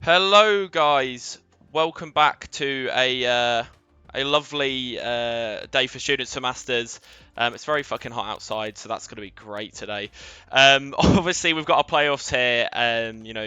Hello, guys. Welcome back to a lovely day for students for masters. It's very fucking hot outside, so that's going to be great today. Obviously, we've got our playoffs here.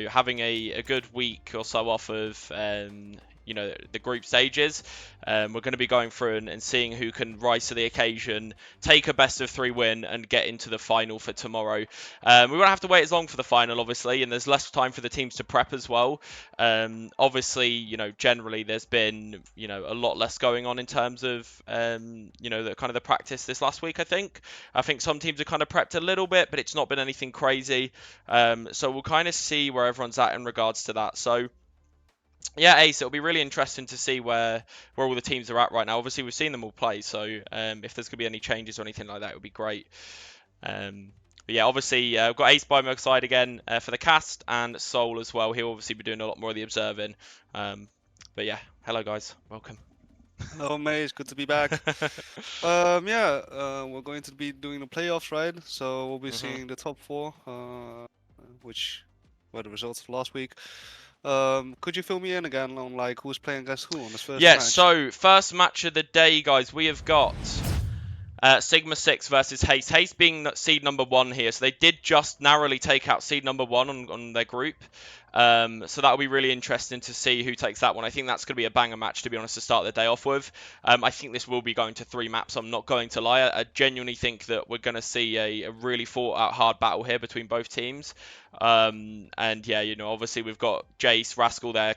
Having a good week or so off of the group stages. We're going to be going through and seeing who can rise to the occasion, take a best of 3 win, and get into the final for tomorrow. We won't have to wait as long for the final, obviously, and there's less time for the teams to prep as well. Obviously, generally there's been, a lot less going on in terms of, the kind of the practice this last week. I think some teams have kind of prepped a little bit, but it's not been anything crazy. So we'll kind of see where everyone's at in regards to that. So yeah, Ace, it'll be really interesting to see where all the teams are at right now. Obviously, we've seen them all play, so if there's going to be any changes or anything like that, it would be great. But yeah, obviously, we've got Ace by my side again for the cast, and Soul as well. He'll obviously be doing a lot more of the observing. But yeah, hello guys, welcome. Hello, mate. It's good to be back. We're going to be doing the playoffs, right? So we'll be seeing the top four, which were the results of last week. Could you fill me in again on like who's playing against who on this first Yeah, match? so first match of the day, guys, we have got Sigma 6 versus Haste. Haste being seed number 1 here, so they did just narrowly take out seed number 1 on their group. So that'll be really interesting to see who takes that one. I think that's going to be a banger match, to be honest, to start the day off with. I think this will be going to 3 maps, I'm not going to lie. I genuinely think that we're going to see a really fought-out hard battle here between both teams. And yeah, obviously we've got Jace, Rascal there,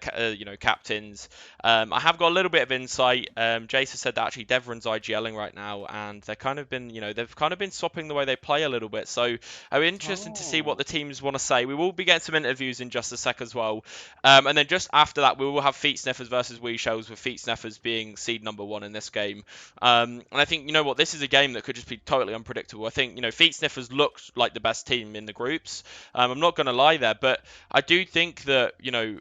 captains. I have got a little bit of insight. Jace has said that actually Devron's IGLing right now, and they've kind of been swapping the way they play a little bit. So I'm interested to see what the teams want to say. We will be getting some interviews in just a sec as well. And then just after that, we will have Feet Sniffers versus Wee Shells, with Feet Sniffers being seed number 1 in this game. And I think, this is a game that could just be totally unpredictable. I think, Feet Sniffers looked like the best team in the groups. I'm not going to lie there, but I do think that,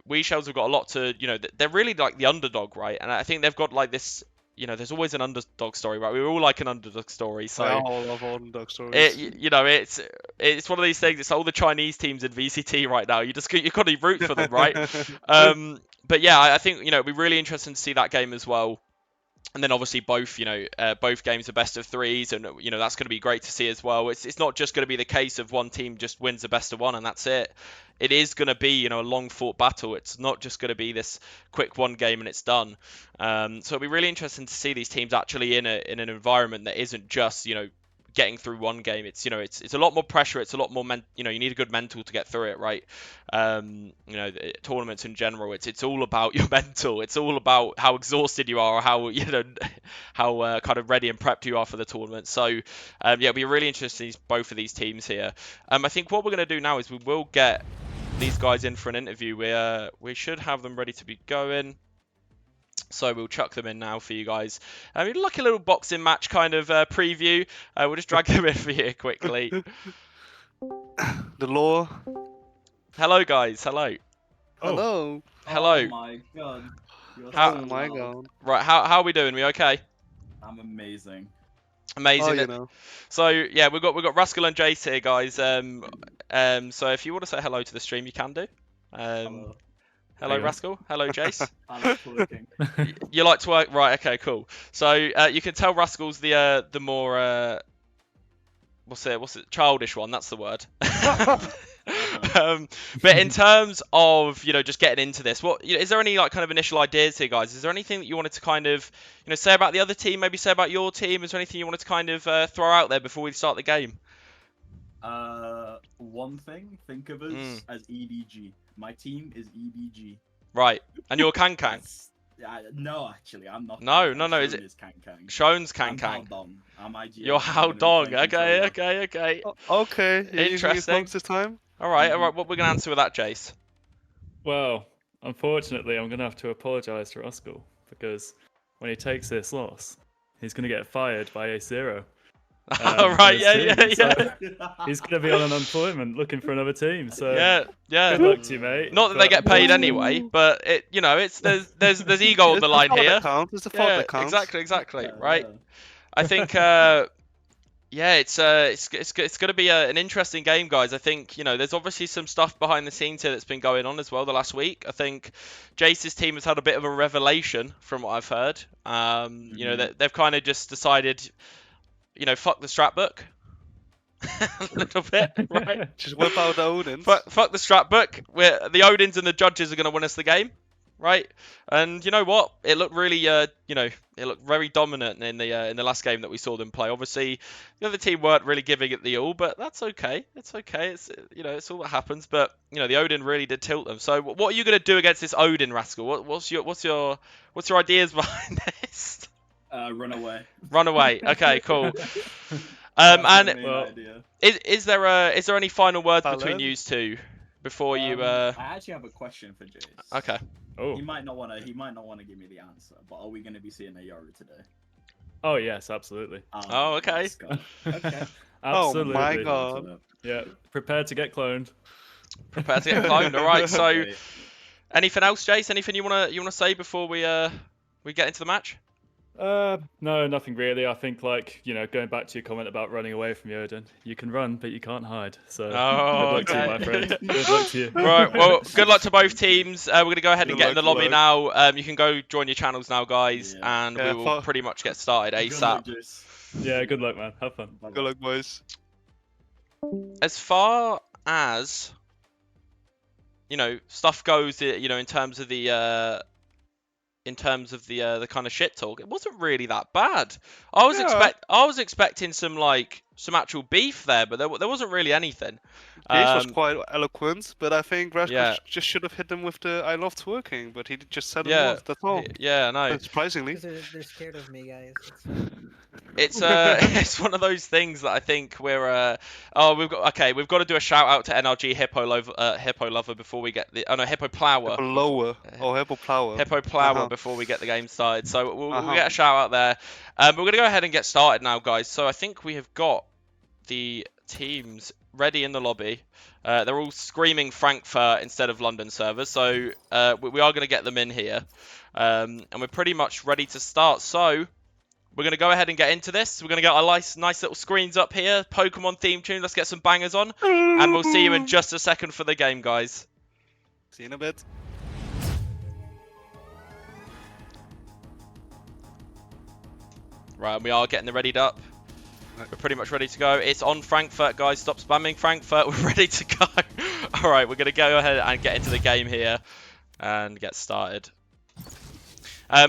Wee Shells have got a lot to, they're really like the underdog, right? And I think they've got like this, there's always an underdog story, right? We all like an underdog story, so I all love underdog stories. it's one of these things. It's all the Chinese teams in VCT right now. You got to root for them, right? But yeah, I think it'd be really interesting to see that game as well. And then obviously both games are best of 3s, and that's going to be great to see as well. It's not just going to be the case of one team just wins the best of 1 and that's it. It is going to be a long fought battle. It's not just going to be this quick 1 game and it's done. So it'll be really interesting to see these teams actually in an environment that isn't just getting through 1 game. It's it's a lot more pressure. It's a lot more you need a good mental to get through it, right? Tournaments in general, it's all about your mental. It's all about how exhausted you are, or how how kind of ready and prepped you are for the tournament. So it'll be really interesting to see both of these teams here. I think what we're going to do now is we will get these guys in for an interview. We should have them ready to be going. So we'll chuck them in now for you guys. Like a little boxing match kind of preview. We'll just drag them in for you quickly. The lore. Hello, guys. Hello. Hello. Hello. Oh my god. You're Oh so my loud. god. Right, how are we doing? We okay? I'm amazing. Amazing. Oh, So yeah, we've got Rascal and Jace here, guys. So if you want to say hello to the stream, you can do. Hello. Hello, Rascal. Hello, Jace. I like twerking. You like to work, right? Okay, cool. So you can tell Rascal's the more what's it? Childish one. That's the word. But in terms of just getting into this, what is there any like kind of initial ideas here, guys? Is there anything that you wanted to kind of say about the other team? Maybe say about your team. Is there anything you wanted to kind of throw out there before we start the game? One thing, think of us as EDG. My team is EDG. Right, and you're Kankang. No, actually, I'm not. No. Is Sean it? is Kankang. Shone's I'm Kankang. Haldong. I'm IGL. You're Haldong. Okay. okay. You're using your Interesting. phones this time? All right. What we're gonna answer with that, Jace? Well, unfortunately, I'm going to have to apologise to Rascal, because when he takes this loss, he's going to get fired by A0. All right. Yeah. So he's going to be on an unemployment looking for another team. So Yeah. good luck to you, mate. Not that they get paid anyway, but it's there's ego on the line here. It's the fault that counts. Exactly. Yeah, Right. yeah. I think Yeah, it's going to be an interesting game, guys. I think there's obviously some stuff behind the scenes here that's been going on as well the last week. I think Jace's team has had a bit of a revelation from what I've heard. They've kind of just decided, fuck the strat book. A little bit, right? Just whip out the Odin. Fuck the strat book. The Odins and the judges are going to win us the game, right? And you know what? It looked really, it looked very dominant in the last game that we saw them play. Obviously, the other team weren't really giving it the all, but that's okay. It's okay. It's all that happens. But the Odin really did tilt them. So what are you going to do against this Odin, Rascal? What's your ideas behind this? Run away. Run away. Okay, cool. That's my And main well, idea. is there any final words between Talon? you two before you? I actually have a question for Jace. Okay. Oh. He might not want to give me the answer, but are we going to be seeing a Yoru today? Oh yes, absolutely. Oh, okay. let's go. Okay. Oh Absolutely. my god. Yeah. Prepare to get cloned. Prepare to get cloned. All right. So, Okay. anything else, Jace? Anything you wanna say before we get into the match? No, nothing really. I think going back to your comment about running away from Yoden, you can run, but you can't hide. So Oh, good luck to you, okay. my friend. Good luck to you. Right. Well, good luck to both teams. We're gonna go ahead and Good get in the luck, lobby good now. You can go join your channels now, guys, Yeah. and Yeah, we will pretty much get started Good luck, ASAP. Jace. Yeah, good luck, man. Have fun. Bye-bye. Good luck, boys. As far as stuff goes, in terms of the kind of shit talk, it wasn't really that bad. I was expecting some actual beef there, but there wasn't really anything. Jace was quite eloquent, but I think Rascal yeah. just should have hit him with the "I love twerking," but he just said it Yeah. once. That's all. Yeah, no. Surprisingly. Because they're scared of me, guys. It's fine. It's it's one of those things that I think we're we've got to do a shout out to NRG Hippo Lover before we get the Hippo Plower. Hippo Lower. Oh, Hippo Plower. Hippo Plower Uh-huh. before we get the game started. So we'll Uh-huh. get a shout out there. But we're gonna go ahead and get started now, guys. So I think we have got the teams ready in the lobby. They're all screaming Frankfurt instead of London servers. So we are gonna get them in here, and we're pretty much ready to start. So we're going to go ahead and get into this. We're going to get our nice little screens up here. Pokemon theme tune. Let's get some bangers on. And we'll see you in just a second for the game, guys. See you in a bit. Right, we are getting the readied up. We're pretty much ready to go. It's on Frankfurt, guys. Stop spamming Frankfurt. We're ready to go. All right, we're going to go ahead and get into the game here and get started.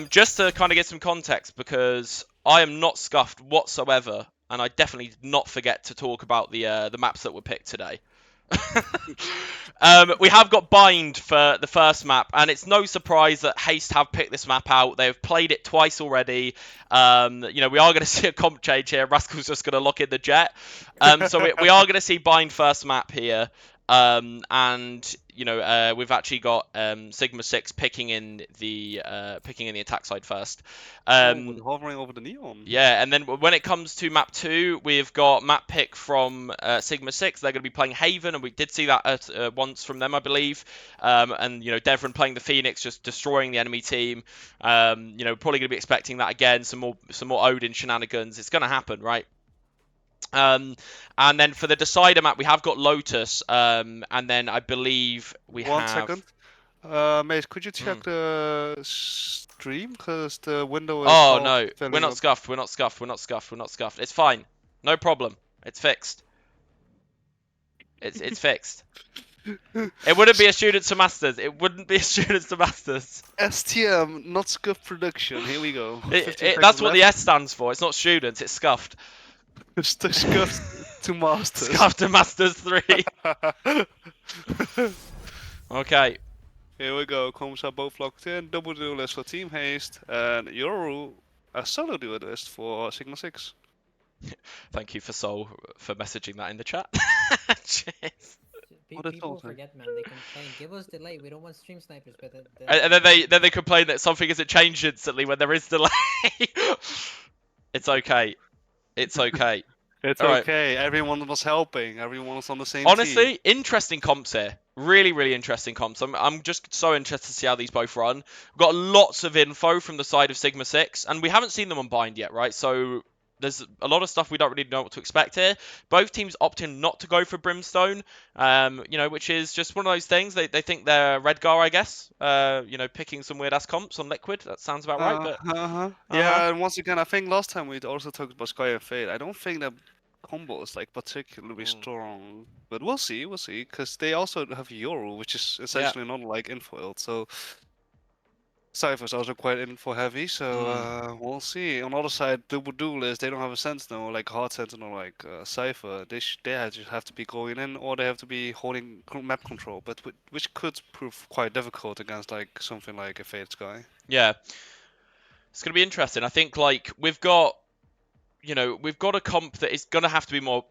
Just to kind of get some context, because I am not scuffed whatsoever, and I definitely did not forget to talk about the maps that were picked today. We have got Bind for the first map, and it's no surprise that Haste have picked this map out. They've played it twice already. We are going to see a comp change here. Rascal's just going to lock in the jet. So we are going to see Bind first map here. We've actually got Sigma 6 picking in the attack side first. With hovering over the neon. Yeah, and then when it comes to map 2, we've got map pick from Sigma 6. They're going to be playing Haven, and we did see that once from them, I believe. Devon playing the Phoenix, just destroying the enemy team. Probably going to be expecting that again. Some more Odin shenanigans. It's going to happen, right? And then for the decider map, we have got Lotus, and then I believe we have... 1 second. Mace, could you check the stream? Because the window is... Oh, no. filling We're not up. scuffed. We're not scuffed. It's fine. No problem. It's fixed. It's fixed. It wouldn't be a Students to Masters. STM, not Scuff Production. Here we go. 15 That's seconds what the left. S stands for. It's not students, it's scuffed. Scuff to Masters. Scuffed to Masters 3. Okay. Here we go. Comms are both locked in. Double duelist for Team Haste. And Yoru, a solo duelist for Sigma 6. Thank you for Soul for messaging that in the chat. Cheers. What a People total. forget, man. They complain. Give us delay. We don't want stream snipers, but And then they complain that something isn't changed instantly when there is delay. It's okay. It's okay. It's All right. okay. Everyone was helping. Everyone was on the same team. Honestly, interesting comps here. Really, really interesting comps. I'm just so interested to see how these both run. We've got lots of info from the side of Sigma 6, and we haven't seen them on Bind yet, right? So there's a lot of stuff we don't really know what to expect here. Both teams opting not to go for Brimstone, you know, which is just one of those things. They think they're Redgar, I guess. You know, picking some weird ass comps on Liquid. That sounds about right. But Yeah, and once again, I think last time we also talked about Sky and Fade. I don't think that combo is like particularly strong, but we'll see, because they also have Yoru, which is essentially not like info. So Cypher's also quite info heavy, so we'll see. On the other side, Double Duelist, they don't have a Sentinel like Hard Sentinel like Cypher. They just have to be going in, or they have to be holding map control, but which could prove quite difficult against like something like a Fade Sky. Yeah, it's gonna be interesting. I think like we've got a comp that is gonna have to be more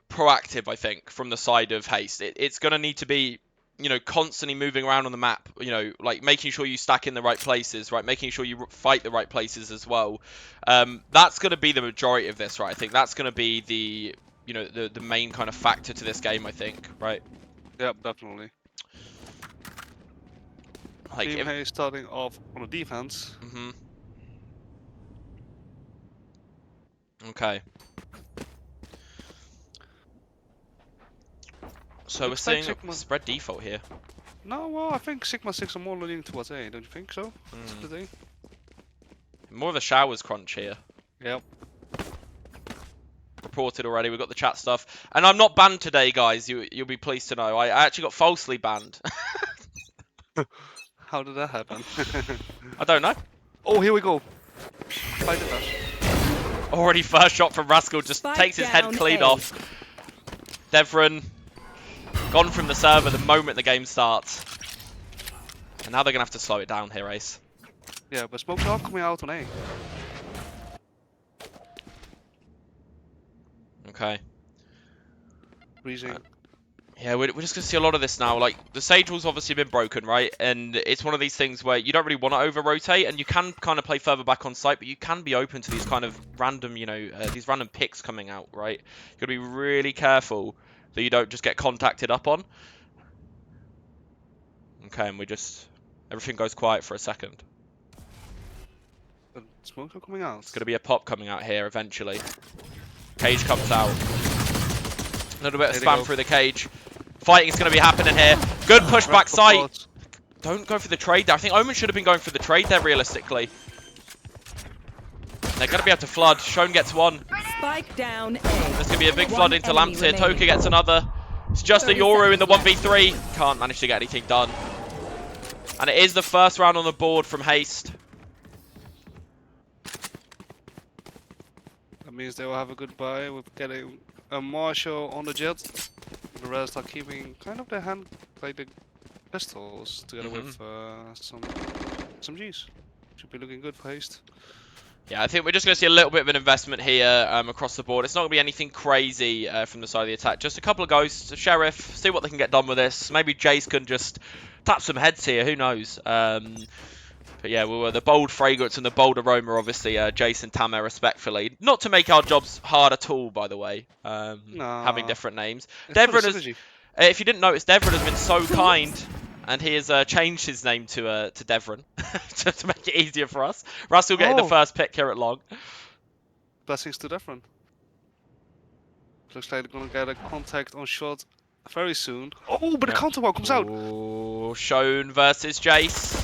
proactive. I think from the side of Haste, it's gonna need to be, you know, constantly moving around on the map, you know, like making sure you stack in the right places, right? Making sure you fight the right places as well. That's going to be the majority of this, right? I think that's going to be the, you know, the main kind of factor to this game, I think, right? Yep, definitely. Like Team Haze starting off on the defense. Okay. So we're seeing spread default here. No, well, I think Sigma 6 are more leaning towards A, don't you think so? Split A? More of a showers crunch here. Yep. Reported already, we've got the chat stuff. And I'm not banned today, guys, you'll be pleased to know. I actually got falsely banned. How did that happen? I don't know. Oh, here we go. Fight it us. Already first shot from Rascal, just takes his head clean off. Devran gone from the server the moment the game starts. And now they're going to have to slow it down here, Ace. Yeah, but smokes are coming out on A. Okay. Freezing. Yeah, we're just going to see a lot of this now. Like, the Sage Wall's obviously been broken, right? And it's one of these things where you don't really want to over-rotate, and you can kind of play further back on site, but you can be open to these kind of random, you know, these random picks coming out, right? You've got to be really careful that you don't just get contacted up on. Okay, and everything goes quiet for a second. The smokes are coming out. It's going to be a pop coming out here eventually. Cage comes out. A little bit of spam through the cage. Fighting is going to be happening here. Good push back sight. Don't go for the trade there. I think Omen should have been going for the trade there realistically. They're going to be able to flood. Shone gets one. Spike down A. There's going to be a big flood into Lamps here. Toka gets another. It's just a Yoru in the 1v3. Can't manage to get anything done. And it is the first round on the board from Haste. That means they will have a good buy with getting a Marshall on the jet. The rest are keeping kind of their hand, like the pistols, together with some Gs. Should be looking good for Haste. Yeah, I think we're just going to see a little bit of an investment here across the board. It's not going to be anything crazy from the side of the attack. Just a couple of ghosts, a Sheriff, see what they can get done with this. Maybe Jace can just tap some heads here, who knows. But yeah, we were the bold fragrance and the bold aroma, obviously, Jace and Tamer respectfully. Not to make our jobs hard at all, by the way, having different names. Devran has, if you didn't notice, Devran has been so kind. And he has changed his name to Devran to make it easier for us. Russell getting the first pick here at Long. Blessings to Devran. Looks like they're going to get a contact on shot very soon. Oh, but the counter wall comes out. Oh, Shone versus Jace.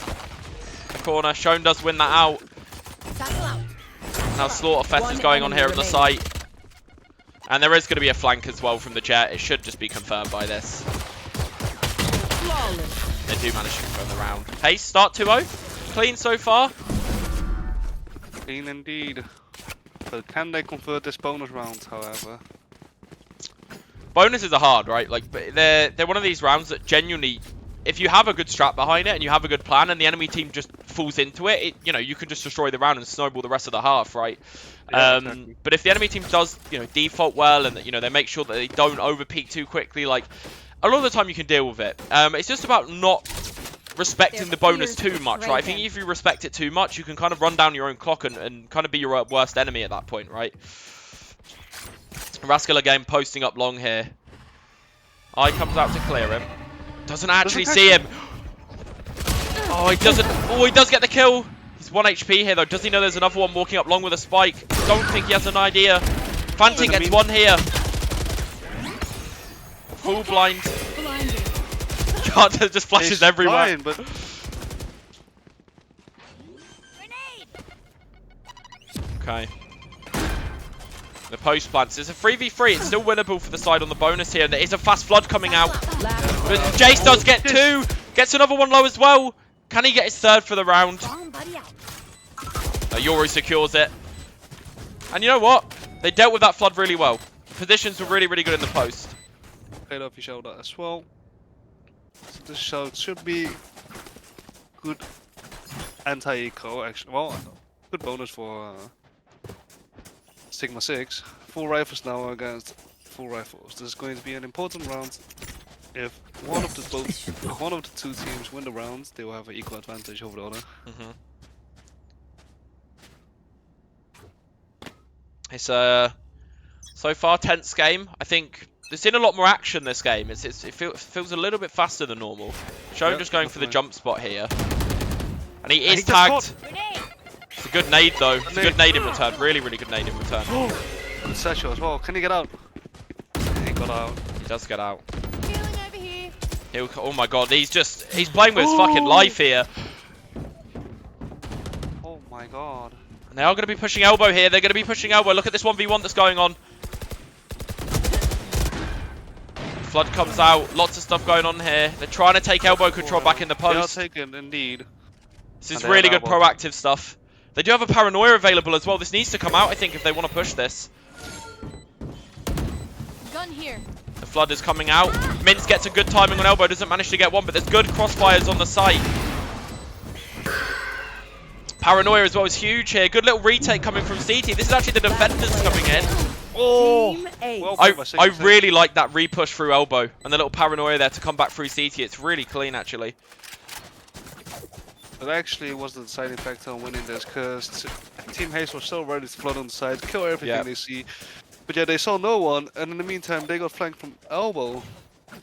The corner. Shone does win that out. Now Slaughterfest is going on here at the site. And there is going to be a flank as well from the jet. It should just be confirmed by this. They do manage to confirm the round. Haste, start 2-0. Clean so far. Clean indeed. But can they convert this bonus round, however? Bonuses are hard, right? Like, they're one of these rounds that genuinely, if you have a good strat behind it and you have a good plan and the enemy team just falls into it, you know, you can just destroy the round and snowball the rest of the half, right? Yeah, exactly. But if the enemy team does, you know, default well and, you know, they make sure that they don't overpeak too quickly, like, a lot of the time you can deal with it. It's just about not respecting the bonus too much, right? I think if you respect it too much, you can kind of run down your own clock and kind of be your worst enemy at that point, right? Rascal again posting up long here. Eye comes out to clear him. Doesn't actually see him. Oh, he doesn't. Oh, he does get the kill. It's 1 HP here though. Does he know there's another one walking up long with a spike? Don't think he has an idea. Fantic gets one here. Full blind. God, it just flashes He's everywhere. blind, but Okay. The post plants. It's a 3v3. It's still winnable for the side on the bonus here. And there is a fast flood coming out. But Jace does get 2. Gets another one low as well. Can he get his 3rd for the round? Yoru secures it. And you know what? They dealt with that flood really well. Positions were really, really good in the post. played off his shoulder as well. So this shot should be good anti-eco actually. Well, good bonus for Sigma 6. Full rifles now against full rifles. This is going to be an important round. If one of the two teams win the round, they will have an equal advantage over the other. It's so far tense game. I think there's been a lot more action this game. It feels a little bit faster than normal. Shown just going for the jump spot here, and he is tagged. It's a good nade though. It's a good nade in return. Really, really good nade in return. Good satchel as well. Can he get out? He got out. He does get out. Oh my god, he's playing with his fucking life here. Oh my god. And they are going to be pushing elbow here. They're going to be pushing elbow. Look at this 1v1 that's going on. Flood comes out. Lots of stuff going on here. They're trying to take elbow control back in the post. They are taken, indeed. This is really good proactive stuff. They do have a paranoia available as well. This needs to come out, I think, if they want to push this. Gun here. The flood is coming out. Mince gets a good timing on elbow. Doesn't manage to get one, but there's good crossfires on the site. Paranoia as well is huge here. Good little retake coming from CT. This is actually the defenders coming in. Oh! Well I really like that re-push through elbow. And the little paranoia there to come back through CT. It's really clean, actually. It actually was the deciding factor on winning this, because Team Haze was so ready to flood on the side, kill everything they see. But yeah, they saw no one, and in the meantime, they got flanked from elbow.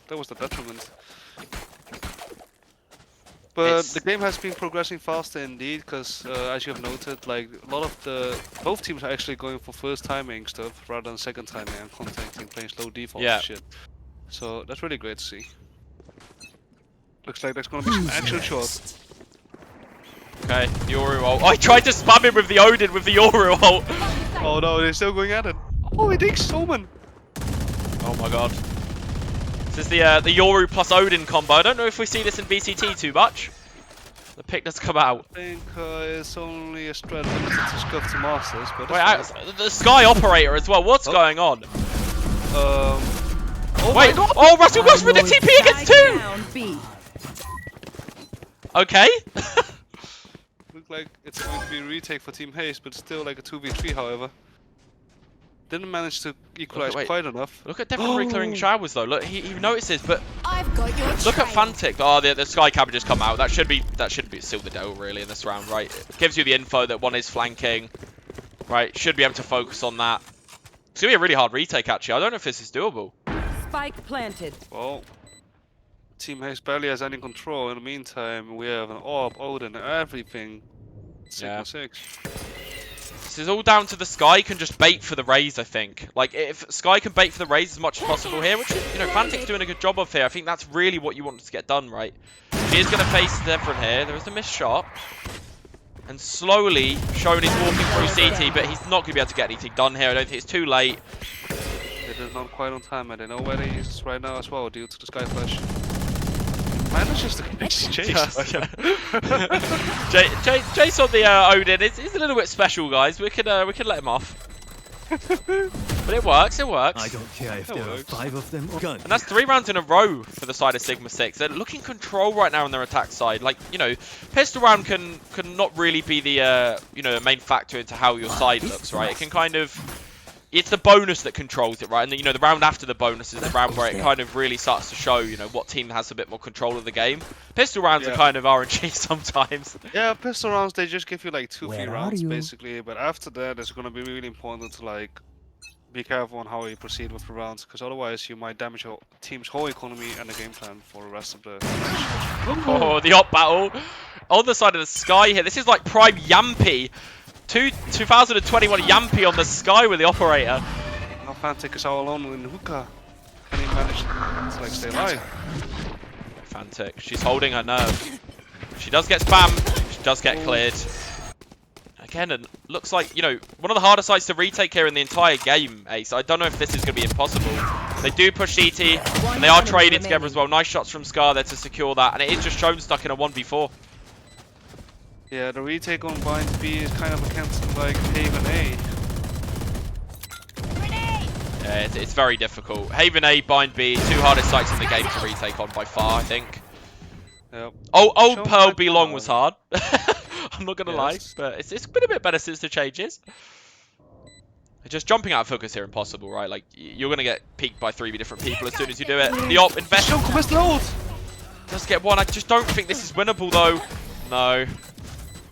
That was the detriment. But the game has been progressing faster indeed, because as you have noted, like a lot of both teams are actually going for first timing stuff rather than second timing and contacting, playing slow default and shit. So that's really great to see. Looks like there's gonna be some action shots. Okay, the Yoru ult. I tried to spam him with the Odin with the Yoru ult. Oh no, they're still going at it. Oh, he takes Omen. Oh my god. This is the Yoru plus Odin combo. I don't know if we see this in VCT too much. The pick does come out. I think it's only a strat limited to Scuff to Masters, but wait, the Sky Operator as well. What's going on? Oh wait, oh, Russell goes for the TP against 2! Okay. Looks like it's going to be a retake for Team Haze, but still like a 2v3 however. Didn't manage to equalize quite enough. Look at Devon re-clearing showers though. Look, he notices, but I've got your look at Fantic. Oh, the Sky Cab just come out. That should be seal the deal really in this round, right? It gives you the info that one is flanking, right? Should be able to focus on that. It's gonna be a really hard retake actually. I don't know if this is doable. Spike planted. Well, Team Haze barely has any control. In the meantime, we have an Orb, Odin, everything. Sigma 6. This is all down to the Sky can just bait for the raise, I think. Like, if Sky can bait for the raise as much as possible here, which, you know, Fantic's doing a good job of here. I think that's really what you want to get done, right? He is going to face Devon here. There is a missed shot. And slowly, Shone is walking through CT, but he's not going to be able to get anything done here. I don't think it's too late. It is not quite on time, and they know where he is right now as well, due to the Sky Flash. Manages to chase. Jace on the Odin is a little bit special, guys. We can let him off. But it works, I don't care if there are 5 of them or gun. And that's 3 rounds in a row for the side of Sigma 6. They're looking control right now on their attack side. Like, you know, pistol round can not really be the you know, the main factor into how your side looks, right? It can kind of, it's the bonus that controls it, right? And you know, the round after the bonus is the round where it kind of really starts to show, you know, what team has a bit more control of the game. Pistol rounds are kind of RNG sometimes. Yeah, pistol rounds, they just give you like 2-3 rounds basically, but after that it's going to be really important to like be careful on how you proceed with the rounds, because otherwise you might damage your team's whole economy and the game plan for the rest of the Oh, the op battle. on the side of the Sky here. This is like prime Yampy. 2021 Yampy on the Sky with the operator. Now Fantic is all alone in hookah. Can he manage to like stay alive? Fantic, she's holding her nerve. She does get spammed. She does get cleared. Again, it looks like, you know, one of the hardest sites to retake here in the entire game, Ace. I don't know if this is going to be impossible. They do push CT, and they are trading together as well. Nice shots from Scar there to secure that, and it is just Shown stuck in a 1v4. Yeah, the retake on Bind B is kind of against like Haven A. Yeah, it's very difficult. Haven A, Bind B, two hardest sites in the game to retake on by far, I think. Yep. Oh, Old Shown Pearl by B long far. was hard. I'm not gonna lie, Yes. but it's been a bit better since the changes. Just jumping out of focus here impossible, right? Like you're gonna get peeked by 3 different people as soon as you do it. The op invest Show missed load! does get one. I just don't think this is winnable though. No,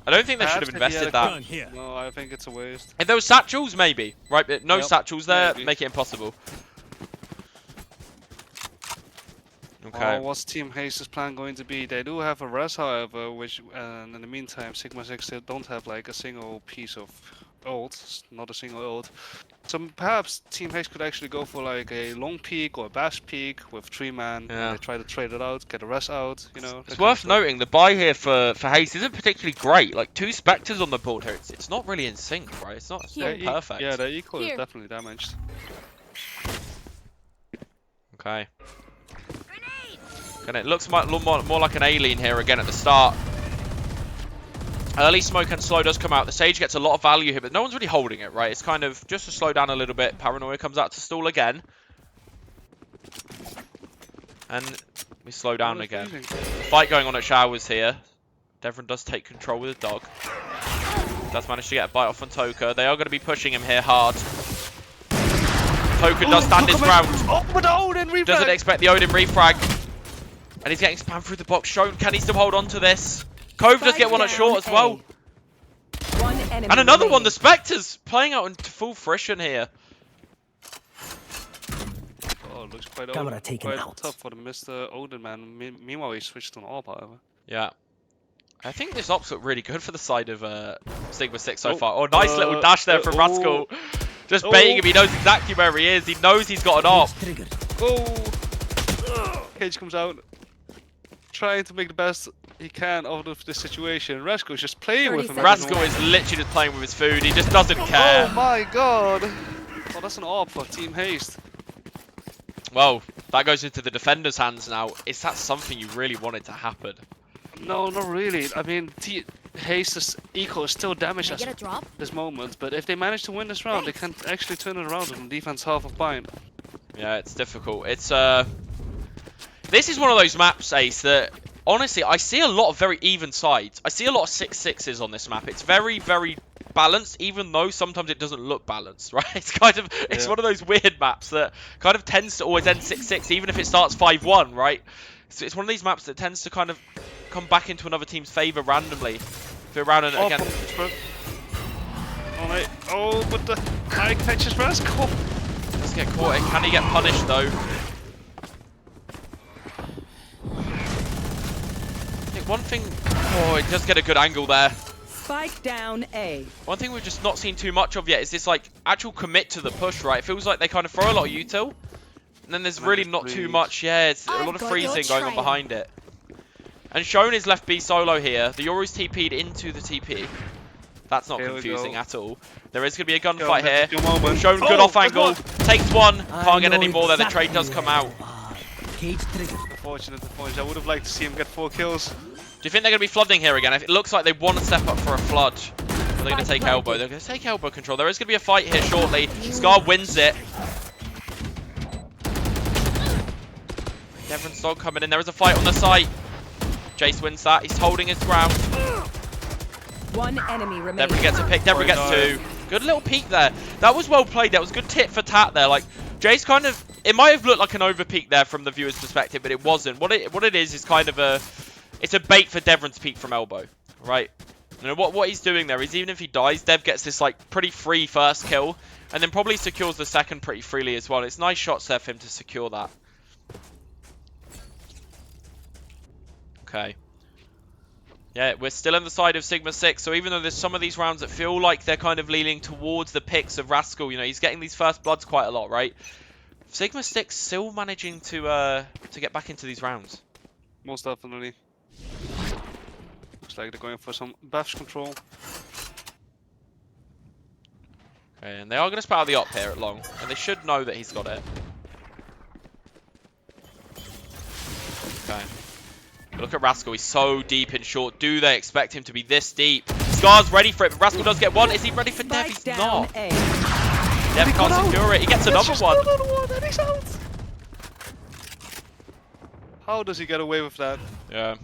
I don't think they should have Perhaps if he invested had a that. Gun here. No, I think it's a waste. If there was satchels, maybe, right? But no Yep, satchels there, maybe. make it impossible. Okay. What's Team Haste's plan going to be? They do have a res, however, which in the meantime, Sigma 6 still don't have like a single piece of ult, not a single ult. So perhaps Team Haste could actually go for like a long peak or a bash peak with 3 man. Yeah. And they try to trade it out, get a res out, you know. It's that kind of worth stuff. noting the buy here for Haste isn't particularly great. Like 2 Spectres on the board here, it's not really in sync, right? It's not Their perfect. Yeah, their equal is Here. definitely damaged. Okay. And it looks more like an alien here again at the start. Early smoke and slow does come out. The Sage gets a lot of value here, but no one's really holding it, right? It's kind of just to slow down a little bit. Paranoia comes out to stall again. And we slow down Oh, again. freezing. Fight going on at Showers here. Devron does take control with the dog. Does manage to get a bite off on Toka. They are going to be pushing him here hard. Toka does stand his ground. Oh, but the Odin refrag! Doesn't expect the Odin refrag. And he's getting spammed through the box. Shown, can he still hold on to this? Cove does get one at short as well. One enemy And another one, remaining. the Spectres, playing out into full fruition here. Oh, it looks quite, Camera taken quite out. tough for the Mr. Odin man. Meanwhile, he switched on AWP, however. Yeah. I think this ops look really good for the side of Sigma 6 so Oh, far. Oh, nice little dash there from Rascal. Just Oh. baiting him. He knows exactly where he is. He knows he's got an op. Triggered. Oh! Cage comes out, trying to make the best he can out of this situation. Rasko's just playing with him. 30 Rascal is literally just playing with his food. He just doesn't care. Oh my god! Oh, that's an AWP for Team Haste. Well, that goes into the defender's hands now. Is that something you really wanted to happen? No, not really. I mean, Haste's eco is still damaged Can I at get a drop? this moment, but if they manage to win this round, they can actually turn it around on the defense half of Bind. Yeah, it's difficult. It's this is one of those maps, Ace, that honestly I see a lot of very even sides. I see a lot of 6-6s on this map. It's very, very balanced, even though sometimes it doesn't look balanced, right? It's kind of Yeah. one of those weird maps that kind of tends to always end 6-6, even if it starts 5-1, right? So it's one of these maps that tends to kind of come back into another team's favor randomly. If around and Oh, again. Oh, mate. Oh, but the high catches Rasko. Let's get caught. Can he get punished though? I think one thing. Oh, it does get a good angle there. Spike down A. One thing we've just not seen too much of yet is this like actual commit to the push, right? It feels like they kind of throw a lot of util, and then there's And really just not too freeze. much. Yeah, it's a I've lot of got freezing your going on trail. behind it. And Shown is left B solo here. The Yoru's TP'd into the TP. That's not Here we confusing go. at all. There is going to be a Go, gunfight here. that's your moment. Shown good Oh, off that's angle. one. Takes one. I Can't get know any more there. The trade does exactly come out. where you are. Cage triggered. Unfortunate. I would have liked to see him get 4 kills. Do you think they're going to be flooding here again? It looks like they want to step up for a flood. Or they're going to take elbow. They're going to take elbow control. There is going to be a fight here shortly. Scar wins it. Devron's dog coming in. There is a fight on the site. Jace wins that. He's holding his ground. One enemy remaining. Devron gets a pick. Devron gets Very 2. Good little peek there. That was well played. That was good tit for tat there. Like, Jace kind of... It might have looked like an over peek there from the viewer's perspective, but it wasn't. What it is kind of a... It's a bait for Devron to peek from elbow, right? You know, what he's doing there is even if he dies, Dev gets this like pretty free first kill, and then probably secures the second pretty freely as well. It's nice shots there for him to secure that. Okay. Yeah, we're still on the side of Sigma 6, so even though there's some of these rounds that feel like they're kind of leaning towards the picks of Rascal, you know, he's getting these first bloods quite a lot, right? Sigma 6 still managing to get back into these rounds. Most definitely. Looks like they're going for some bash control. Okay, and they are going to spot out the op here at long, and they should know that he's got it. Okay. Look at Rascal, he's so deep in short. Do they expect him to be this deep? Scar's ready for it, but Rascal does get one. Is he ready for Dev? He's Spike not. down A. Dev can't secure it. He gets another one. And he's out. How does he get away with that? Yeah.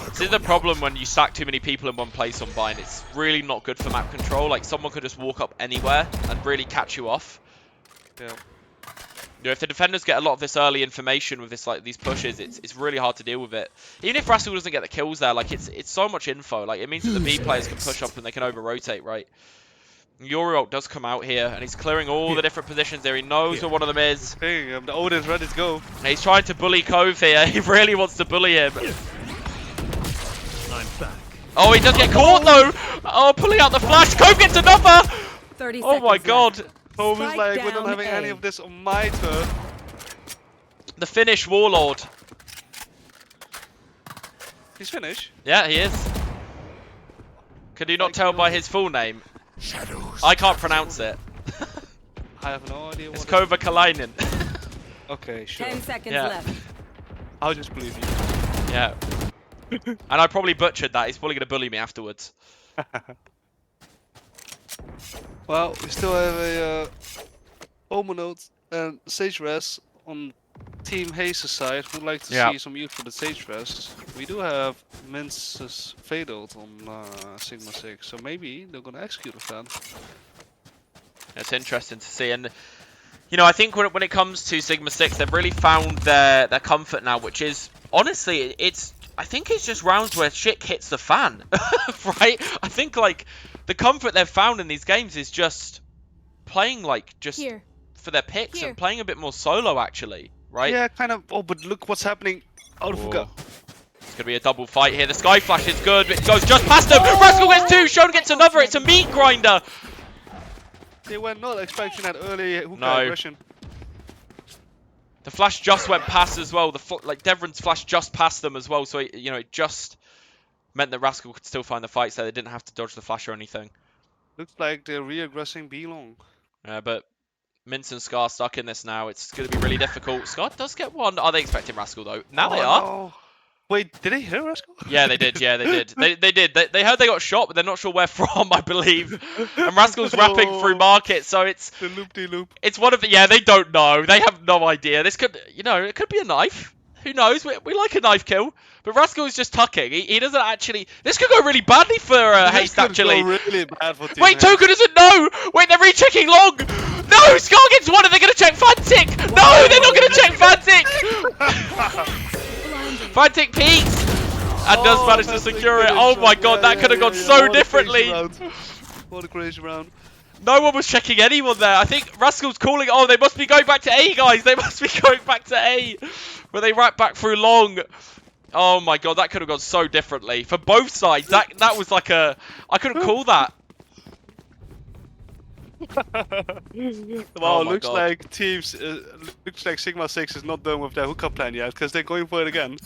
This is the problem when you stack too many people in one place on Bind. It's really not good for map control. Like, someone could just walk up anywhere and really catch you off. Yeah. You know, if the defenders get a lot of this early information with this, like, these pushes, it's really hard to deal with it. Even if Rascal doesn't get the kills there, like, it's so much info. Like, it means that the B players can push up and they can over-rotate, right? Yoriult does come out here, and he's clearing all the different positions there. He knows where one of them is. Hey, the Odin's ready to go. And he's trying to bully Cove here. He really wants to bully him. I'm back. Oh, he does get caught, though. Oh, pulling out the flash. Cove gets another. 30 Oh, my seconds God. left. Home is Spike like, we're not down having any A. of this on my turn. The Finnish Warlord. He's finished. Yeah, he is. Could you not tell by his full name? I can't pronounce it. I have no idea what It's Kova Kalainen. Okay, sure. 10 seconds Yeah. left. I'll just believe you. Yeah. And I probably butchered that. He's probably going to bully me afterwards. Well, we still have a Omonote and Sage Res on Team Haze's side. Would like to Yeah. see some use for the Sage Res. We do have Mince's Fatal on Sigma 6, so maybe they're gonna execute with that. It's interesting to see. And, you know, I think when it comes to Sigma 6, they've really found their comfort now, which is, honestly, I think it's just rounds where shit hits the fan, right? I think, like, the comfort they've found in these games is just playing, like, just Here. for their picks Here. and playing a bit more solo, actually, right? Yeah, kind of. Oh, but look what's happening out of Oh. Fuga. It's going to be a double fight here. The Sky Flash is good, but it goes just past him. Rascal gets two. Shone gets another. It's a meat grinder. They were not expecting that early hookah No. aggression. The flash just went past as well. Like Devron's flash just passed them as well. So, you know, it just meant that Rascal could still find the fights there. They didn't have to dodge the flash or anything. Looks like they're re-aggressing B long. But Mince and Scar stuck in this now. It's going to be really difficult. Scar does get one. Are they expecting Rascal, though? Now they are. No. Wait, did they hit Rascal? Yeah, they did. Yeah, they did. They did. They heard they got shot, but they're not sure where from, I believe. And Rascal's rapping through market, so it's The loop-de-loop. it's one of the... Yeah, they don't know. They have no idea. This could, you know, it could be a knife. Who knows? We like a knife kill. But Rascal is just tucking. He doesn't actually... This could go really badly for Haste, actually. Really bad for Team Wait, Haste. Token doesn't know! Wait, they're rechecking long! No! Scar gets one and they're going to check Fantic! No, they're not going to check Fantic! Fantic peeks! And does manage to that's a secure it. finish Oh my round. god, that could have gone so What a crazy differently. round. What a crazy round. No one was checking anyone there. I think Rascal's calling. Oh, they must be going back to A, guys. They must be going back to A. Where they wrap back through long. Oh my god, that could have gone so differently. For both sides, that was like a... I couldn't call that. Well, my looks God. like teams, looks like Sigma 6 is not done with their hookup plan yet, because they're going for it again.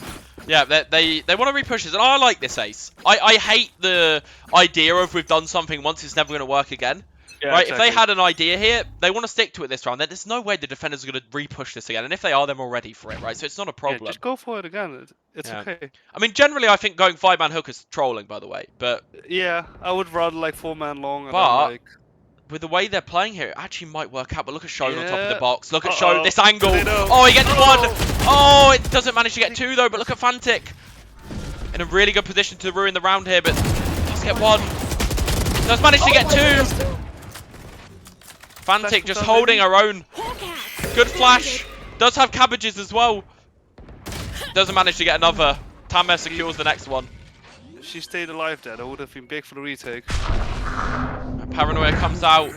Yeah, they want to repush this, and I like this Ace. I hate the idea of we've done something once, it's never going to work again. Yeah, Right, if they exactly. had an idea here, they want to stick to it this round. There's no way the defenders are going to repush this again, and if they are, they're more ready for it, right? So it's not a Yeah, problem. just go for it again. It's Yeah. okay. I mean, generally, I think going 5-man hook is trolling, by the way, but Yeah, I would rather like 4-man long. And But- then, like, with the way they're playing here, it actually might work out. But look at Shone on top of the Yeah. box. Look at Uh-oh. Shone, this angle. They know. Oh, he gets Oh. one. Oh, it doesn't manage to get two, though. But look at Fantic. In a really good position to ruin the round here, but does get one. Does manage to get two. Fantic just holding her own. Good flash. Does have cabbages as well. Doesn't manage to get another. Tamer secures the next one. if she stayed alive there, that would have been big for the retake. Paranoia comes out.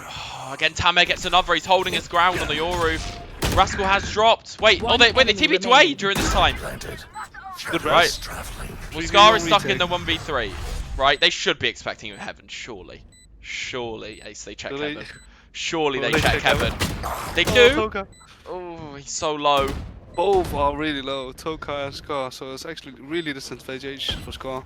Again, Tamer gets another. He's holding his ground on the Yoru. Rascal has dropped. Wait, they TP to A during this time. Good Right. rest. Well, We Scar do is stuck in retake. the 1v3, right? They should be expecting you in heaven, surely. Surely, Ace, they check Do they? heaven. Surely Will they they check check heaven. They Oh, do. Toka. Oh, he's so low. Both are really low, Toka and Scar, so it's actually really disadvantageous for Scar.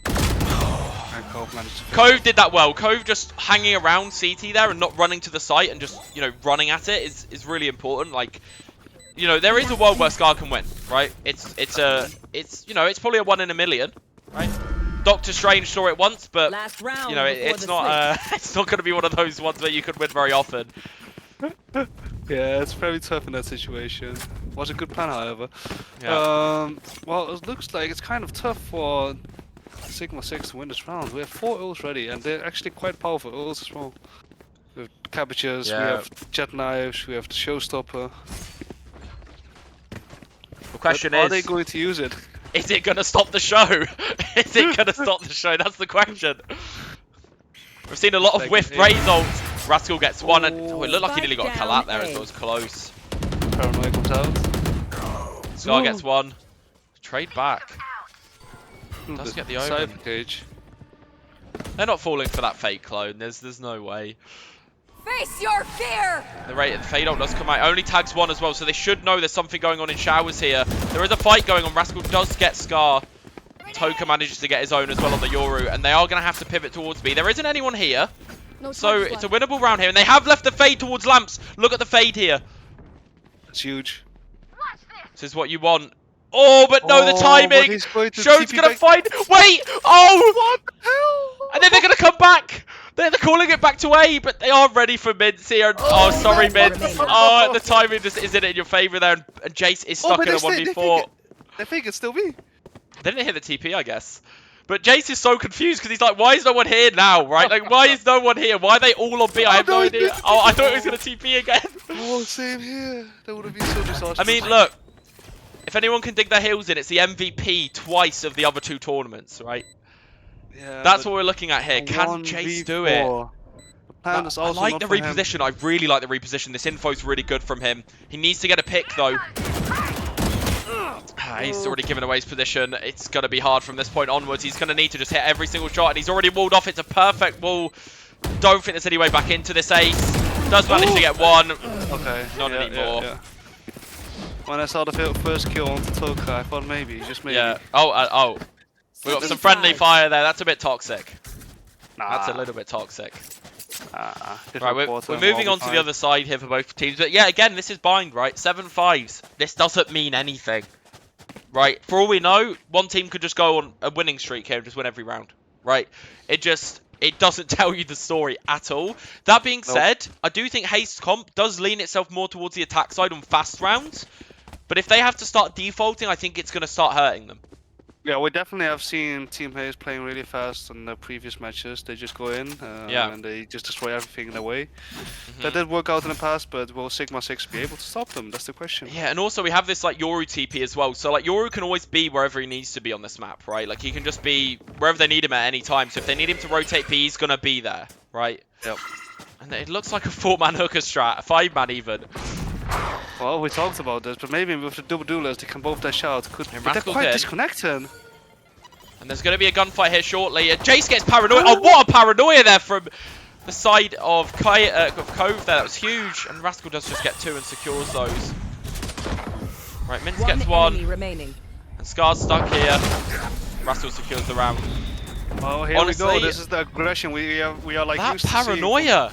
And Cove managed to Cove did that well. Cove just hanging around CT there and not running to the site and just, you know, running at it is really important. Like, you know, there is a world where Scar can win, right? It's you know, it's probably a 1 in a million, right? Doctor Strange saw it once, but Last round you know, before it's the not it's not going to be one of those ones where you could win very often. Yeah, it's very tough in that situation. Was a good plan, however. Yeah. Well, it looks like it's kind of tough for Sigma 6 to win this round. We have 4 ults ready, and they're actually quite powerful ults as well. We have cabbages, we Yeah. have jet knives, we have the showstopper. The question But are is, they going to use it? is it going to stop the show? Is it going to stop the show? That's the question. We've seen a lot of Like, whiff yeah. raise ults. Rascal gets one, and oh, it looked like he nearly got a Spike kill out there down as A. it was close. Paranoia comes out. Scar gets one. Trade back. Does The get the cyber omen. cage. They're not falling for that fake clone. There's no way. Face your fear! The rate of the fade ult does come out. Only tags one as well, so they should know there's something going on in showers here. There is a fight going on. Rascal does get Scar. Toka manages to get his own as well on the Yoru, and they are going to have to pivot towards B. There isn't anyone here, so it's a winnable round here. And they have left the fade towards Lamps. Look at the fade here. It's huge. This is what you want. Oh, but no, the Oh, but timing. he's going to Shone's TP going to back. find... Wait! Oh! What the hell? And then they're going to come back. They're calling it back to A, but they are ready for Mints here. Oh, sorry, Mints. Oh, the timing just isn't in your favour there. And Jace is stuck but in a they 1v4. They think it's still me. They didn't hit the TP, I guess. But Jace is so confused because he's like, why is no one here now, right? Like, why is no one here? Why are they all on B? I have no no, idea. it's- Oh, I thought it was going to TP again. Oh, same here. That would have been so disastrous. I mean, look. If anyone can dig their heels in, it's the MVP twice of the other 2 tournaments, right? yeah, That's but what we're looking at here. Can Jace do it? 1v4. The plan is I also like not the for him. reposition. I really like the reposition. This info's really good from him. He needs to get a pick, though. He's already given away his position. It's going to be hard from this point onwards. He's going to need to just hit every single shot, and he's already walled off. It's a perfect wall. Don't think there's any way back into this ace. Does manage to get one. Okay. Not yeah, anymore. Yeah. When I saw the first kill on Toka, I thought maybe, just maybe. Yeah. Oh. We got some friendly fire there. That's a bit toxic. Nah. That's a little bit toxic. Different Right, we're quarter, moving we'll on be to the fine. other side here for both teams. But yeah, again, this is bind, right? 7-5s. This doesn't mean anything. Right? For all we know, one team could just go on a winning streak here and just win every round. Right? It doesn't tell you the story at all. That being said, I do think Haste Comp does lean itself more towards the attack side on fast rounds. But if they have to start defaulting, I think it's going to start hurting them. Yeah, we definitely have seen Team Hayes playing really fast in the previous matches. They just go in Yeah. and they just destroy everything in their way. Mm-hmm. That did work out in the past, but will Sigma 6 be able to stop them? That's the question. Yeah, and also we have this like Yoru TP as well. So like Yoru can always be wherever he needs to be on this map, right? Like he can just be wherever they need him at any time. So if they need him to rotate P, he's gonna be there, right? Yep. And it looks like a 4-man hooker strat, a 5-man even. Well, we talked about this, but maybe with the double duelist, they can both dash out. But they're Rascal's quite in. disconnected. And there's gonna be a gunfight here shortly. And Jace gets paranoia. Oh, what a paranoia there from the side of Cove there. That was huge. And Rascal does just get 2 and secures those. Right, Mince gets 1. enemy remaining. And Scar's stuck here. Rascal secures the round. Oh, here Honestly, we go. This is the aggression we are like That used to seeing. paranoia.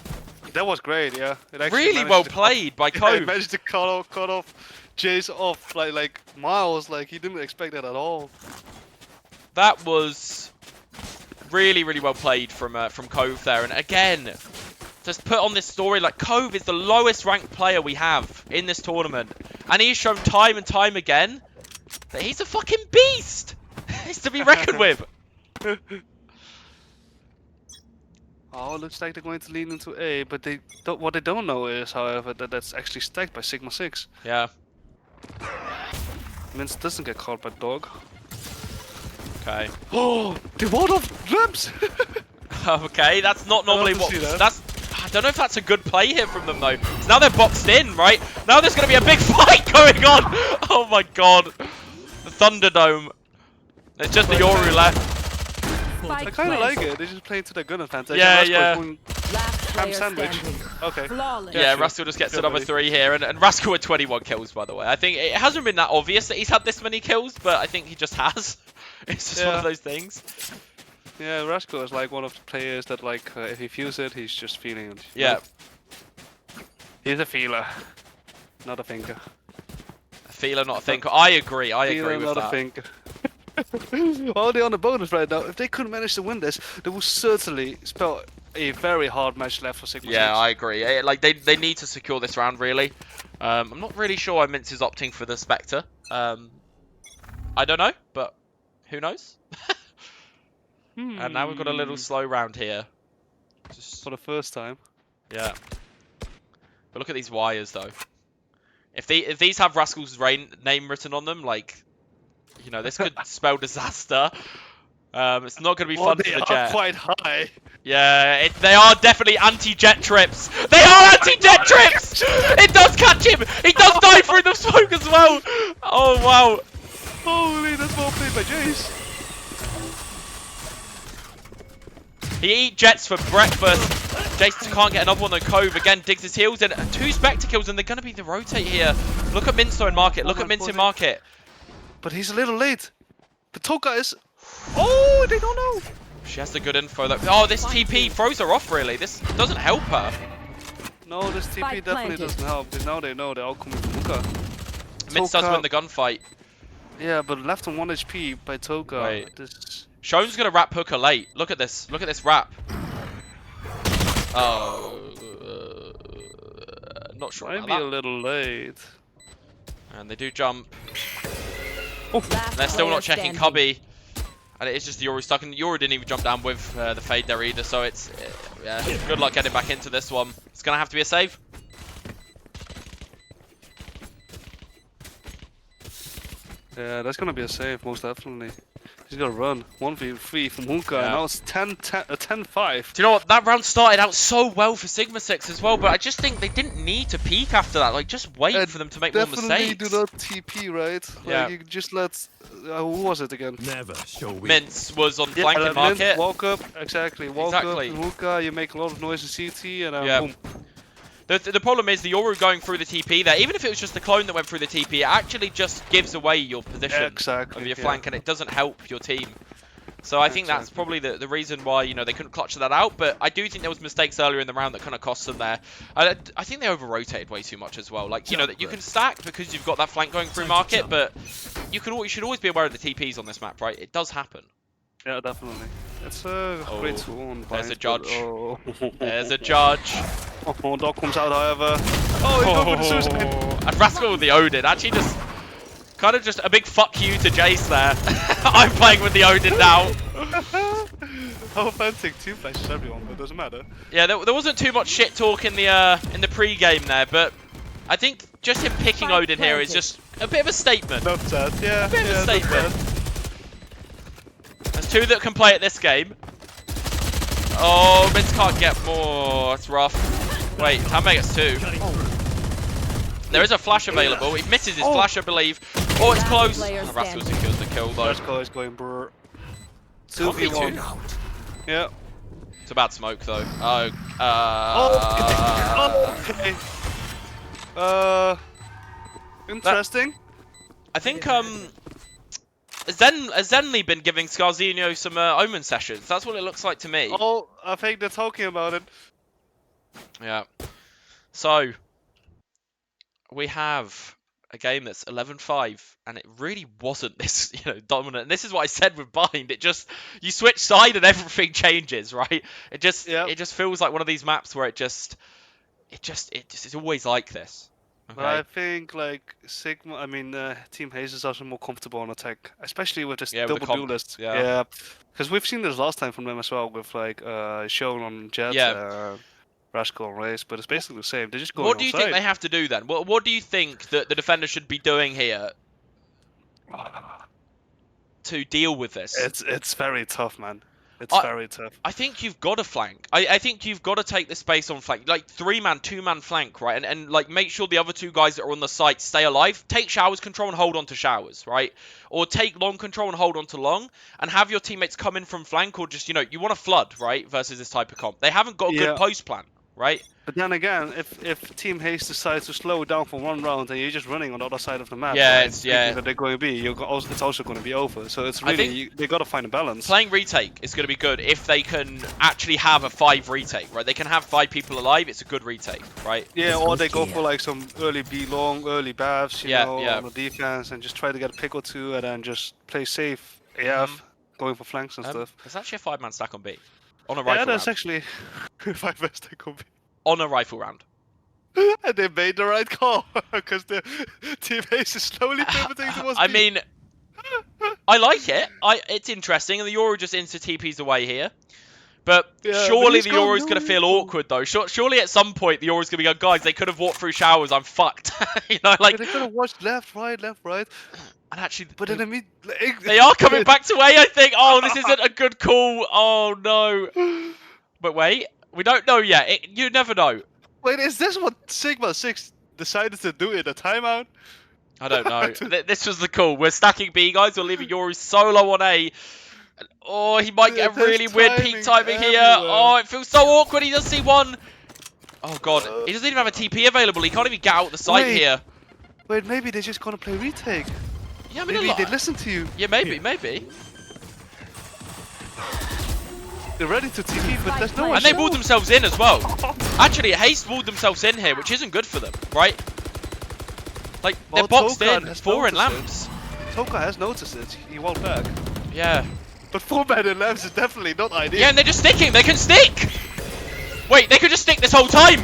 That was great, yeah. It actually Really managed well to cut- played by Yeah, he Cove. managed to cut off Jace off like miles. Like he didn't expect that at all. That was really, really well played from Cove there. And again, just put on this story, like Cove is the lowest ranked player we have in this tournament. And he's shown time and time again that he's a fucking beast. He's to be reckoned with. Oh, looks like they're going to lean into A, but what they don't know is, however, that that's actually stacked by Sigma 6. Yeah, Mince doesn't get caught by Dog. okay. Oh, the ward of Ramps! Okay, that's not normally love to what... see that. That's... I don't know if that's a good play here from them, though. So now they're boxed in, right? Now there's going to be a big fight going on! Oh my god. The Thunderdome. It's just the Yoru left. I kind of like it. They just play to their gun advantage. Yeah, and yeah. Rascal going Last ham player sandwich. standing. Okay. Flawless. Yeah, sure. Rascal just gets Sure, another buddy. 3 here, and Rascal with 21 kills, by the way. I think it hasn't been that obvious that he's had this many kills, but I think he just has. It's just one Yeah. of those things. Yeah, Rascal is like one of the players that like if he feels it, he's just feeling it. you Yeah. know? He's a feeler, not a thinker. A feeler, not a thinker. I agree. I agree Feeler, with not a that. thinker. Well, they're on the bonus right now. If they couldn't manage to win this, they will certainly spell a very hard match left for Sigma. Yeah, 6. I agree. Like they need to secure this round really. I'm not really sure why Mince is opting for the Spectre. I don't know, but who knows? And now we've got a little slow round here. Just for the first time. yeah. But look at these wires though. If these have Rascal's name written on them, like, you know, this could spell disaster. It's not going to be fun they for the are Jet. quite high. Yeah, they are definitely anti-jet trips. They are anti-jet trips! It does catch him! He does die through the smoke as well! Oh, wow. Holy, that's well played by Jace. He eat jets for breakfast. Jason can't get another one on Cove. Again, digs his heels in. 2 Spectre kills, and they're going to be the rotate here. Look at Minso in market. Look at Minso in market. But he's a little late. The Toka is... Oh, they don't know. She has the good info. Oh, this TP throws her off, really. This doesn't help her. No, this TP Spike definitely planted. doesn't help. Because now they know they're all coming from Hookah. Mince does win the gunfight. Yeah, but left on 1 HP by Toka. Wait. This... Shone's going to wrap Hooker late. Look at this. Look at this wrap. Oh. Not sure Might about be a that. little late. And they do jump. Last They're still player not checking standing. Cubby. And it is just Yoru stuck. And Yoru didn't even jump down with the fade there either. So it's, yeah, good luck getting back into this one. It's going to have to be a save. Yeah, that's gonna be a save, most definitely. He's gonna run. 1v3 from Hookah, and Yeah. now it's 10-5. Do you know what? That round started out so well for Sigma 6 as well. But I just think they didn't need to peek after that. Like, just wait for them to make more Definitely mistakes. do not TP, right? Yeah. Like, you just let... who was it again? Never show weakness. Mince was on flanking let Mint market. walk up, exactly. Walk Exactly. up in Hookah, you make a lot of noise in CT, and Yeah. boom. The problem is the Yoru going through the TP there. Even if it was just the clone that went through the TP, it actually just gives away your position Exactly. of your yeah. flank, and it doesn't help your team. So I think that's probably the reason why, you know, they couldn't clutch that out. But I do think there was mistakes earlier in the round that kind of cost them there. I think they over-rotated way too much as well. Like, you know, that you can stack because you've got that flank going through market, but you should always be aware of the TPs on this map, right? It does happen. Yeah, definitely. It's a great tool on There's a Bind, judge. but- Oh. There's a judge. Oh, dog comes out, however. Oh, he's going for the suicide. And Rascal with the Odin. Actually just... Kind of just a big fuck you to Jace there. I'm playing with the Odin now. How authentic 2 flashes everyone, but it doesn't matter. Yeah, there wasn't too much shit talk in the pre-game there, but I think just him picking Spike Odin here is planted. just a bit of a statement. Not sad, yeah. Bit of a yeah, not statement. bad. There's 2 that can play at this game. Oh, Mince can't get more. That's rough. Wait, Tanmay gets 2. There is a flash available. He misses his flash, I believe. Oh, it's Last close. player And Rascal standing. secures the kill, though. Rascal is going brr. 2v2. 2v1. Yeah. It's a bad smoke, though. Oh, Okay. Interesting. I think Zenly been giving Scarzinho some Omen sessions. That's what it looks like to me. Oh, I think they're talking about it. Yeah. So we have a game that's 11-5, and it really wasn't this, you know, dominant. And this is what I said with Bind. It just, you switch side and everything changes, right? It just feels like one of these maps where it's always like this. But I Okay. think like Sigma, I mean, Team Haze is also more comfortable on attack, especially with this Yeah, with the double comp, duelist. yeah. Because we've seen this last time from them as well with like Shown on Jet, Yeah. Rascal on Race, but it's basically the same. They're just going What do you think outside. they have to do then? What do you think that the defender should be doing here to deal with this? It's very tough, man. It's very tough. I think you've got to flank. I think you've got to take the space on flank. Like 3-man, 2-man flank, right? And like make sure the other 2 guys that are on the site stay alive. Take Showers control and hold on to Showers, right? Or take long control and hold on to long. And have your teammates come in from flank or just, you want to flood, right? Versus this type of comp. They haven't got a good post plan, right? But then again, if Team Haste decides to slow down for 1 round and you're just running on the other side of the map, Yeah, right, it's that they're going to be, it's also going to be over. So it's really they got to find a balance. Playing retake is going to be good if they can actually have a 5 retake, right? They can have 5 people alive. It's a good retake, right? Yeah, or they go for like some early B long, early BAVs, you know, yeah. on the defense, and just try to get a pick or 2, and then just play safe AF, going for flanks and stuff. There's actually a 5-man stack on B. On a rifle Yeah, that's round. actually 5 stack on B. On a rifle round. And they made the right call because the Team Ace is slowly pivoting towards I B. mean, I like it. It's interesting, and the Yoru just insta TP's away here. But Yeah, surely but the he's got Yoru's no going to feel info. awkward, though. Surely at some point the Yoru's going to be going, guys, they could have walked through Showers. I'm fucked. Like they could have watched left, right. And actually, But then they are coming back to A, I think. Oh, this isn't a good call. Oh, no. But wait, we don't know yet. You never know. Wait, is this what Sigma 6 decided to do in a timeout? I don't know. This was the call. We're stacking B, guys. We're leaving Yoru solo on A. Oh, he might get a there's really weird peak timing here. everywhere. Oh, it feels so awkward. He does see one. Oh, God. He doesn't even have a TP available. He can't even get out the site Wait. here. Wait, maybe they're just gonna play retake. Yeah, I mean, Maybe they listen to you. Yeah, maybe. They're ready to TP, but there's no one. And they walled themselves in as well. Actually, Haste walled themselves in here, which isn't good for them, right? Like, they're Well, boxed Tokan in. has 4 in noticed it. lamps. Toka has noticed it. He won't back. Yeah. But 4 men in lamps is definitely not ideal. Yeah, and they're just sticking. They can stick. Wait, they could just stick this whole time.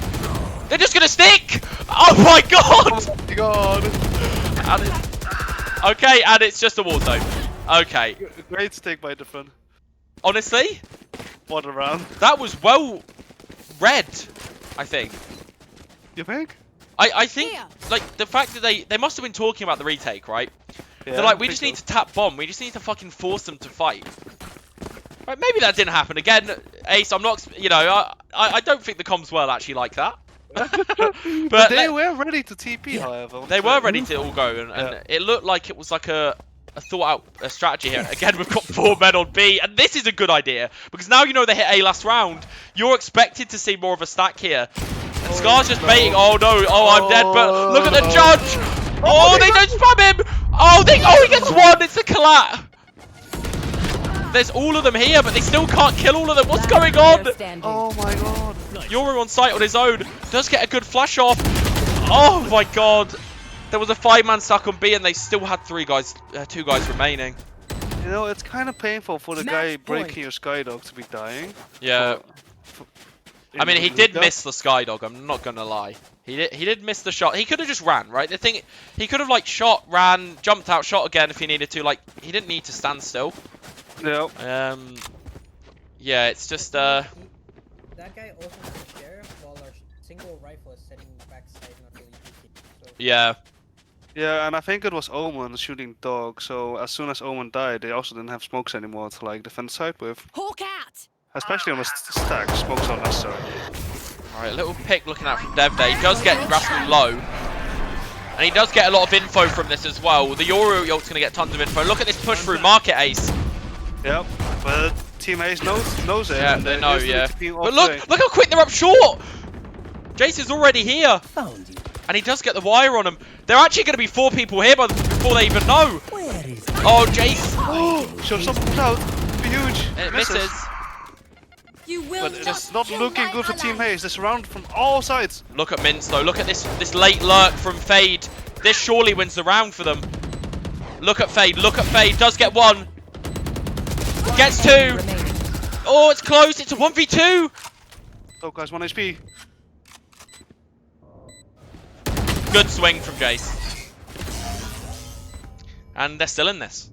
They're just gonna stick. Oh my God. Oh my God. Okay, and it's just a war zone. Okay. Great stick by the front. Honestly, What a round. that was well read, I think. You think? I think, Here. like, the fact that they must have been talking about the retake, right? Yeah, They're like, we I just think need to tap bomb. We just need to fucking force them to fight. Right, maybe that didn't happen. Again, Ace, I'm not, I don't think the comms were actually like that. But they were ready to TP, however. They were ready to all go, and it looked like it was like a thought out strategy here. Again, we've got 4 men on B, and this is a good idea because now you know they hit A last round. You're expected to see more of a stack here. And Scar's just baiting. Oh no! Oh, I'm dead. But look at the judge. Oh, they don't spam him. Oh, he gets 1. It's a collat. There's all of them here, but they still can't kill all of them. What's going on? Oh my God. Yoru on site on his own. Does get a good flash off. Oh my God. There was a 5-man stack on B and they still had 2 guys remaining. You know, it's kind of painful for the Match guy point. breaking your Skydog to be dying. Yeah. For- I mean, he in did the- miss the Skydog, I'm not gonna lie. He did miss the shot. He could have just ran, right? The thing, he could have like shot, ran, jumped out, shot again if he needed to. Like, he didn't need to stand still. Yeah. Yeah, it's just That guy also has a sheriff while our single rifle is setting backside until you so yeah. Yeah, and I think it was Omen shooting dog. So as soon as Omen died, they also didn't have smokes anymore to like defend the side with. Hawk out. Especially on the stack, smokes aren't necessary. Alright, a little pick looking out from Dev there. He does get Rascal low. And he does get a lot of info from this as well. The Yoru ult's going to get tons of info. Look at this push through Market Ace. Yep, but Team Ace knows it. Yeah, and they know, instantly yeah. TPing But off look how quick they're up short! Jace is already here. Found you. And he does get the wire on him. There are actually going to be 4 people here before they even know. Where is Oh, Jace. Oh, should something out. Be huge. And it misses. You will But not it's not kill looking my good for Team ally. Haze. They're surrounded from all sides. Look at Mince though. Look at this late lurk from Fade. This surely wins the round for them. Look at Fade. Look at Fade. Does get 1. Gets 2. remaining? Oh, it's close. It's a 1v2. Oh, guys, 1 HP. Good swing from Jace. And they're still in this.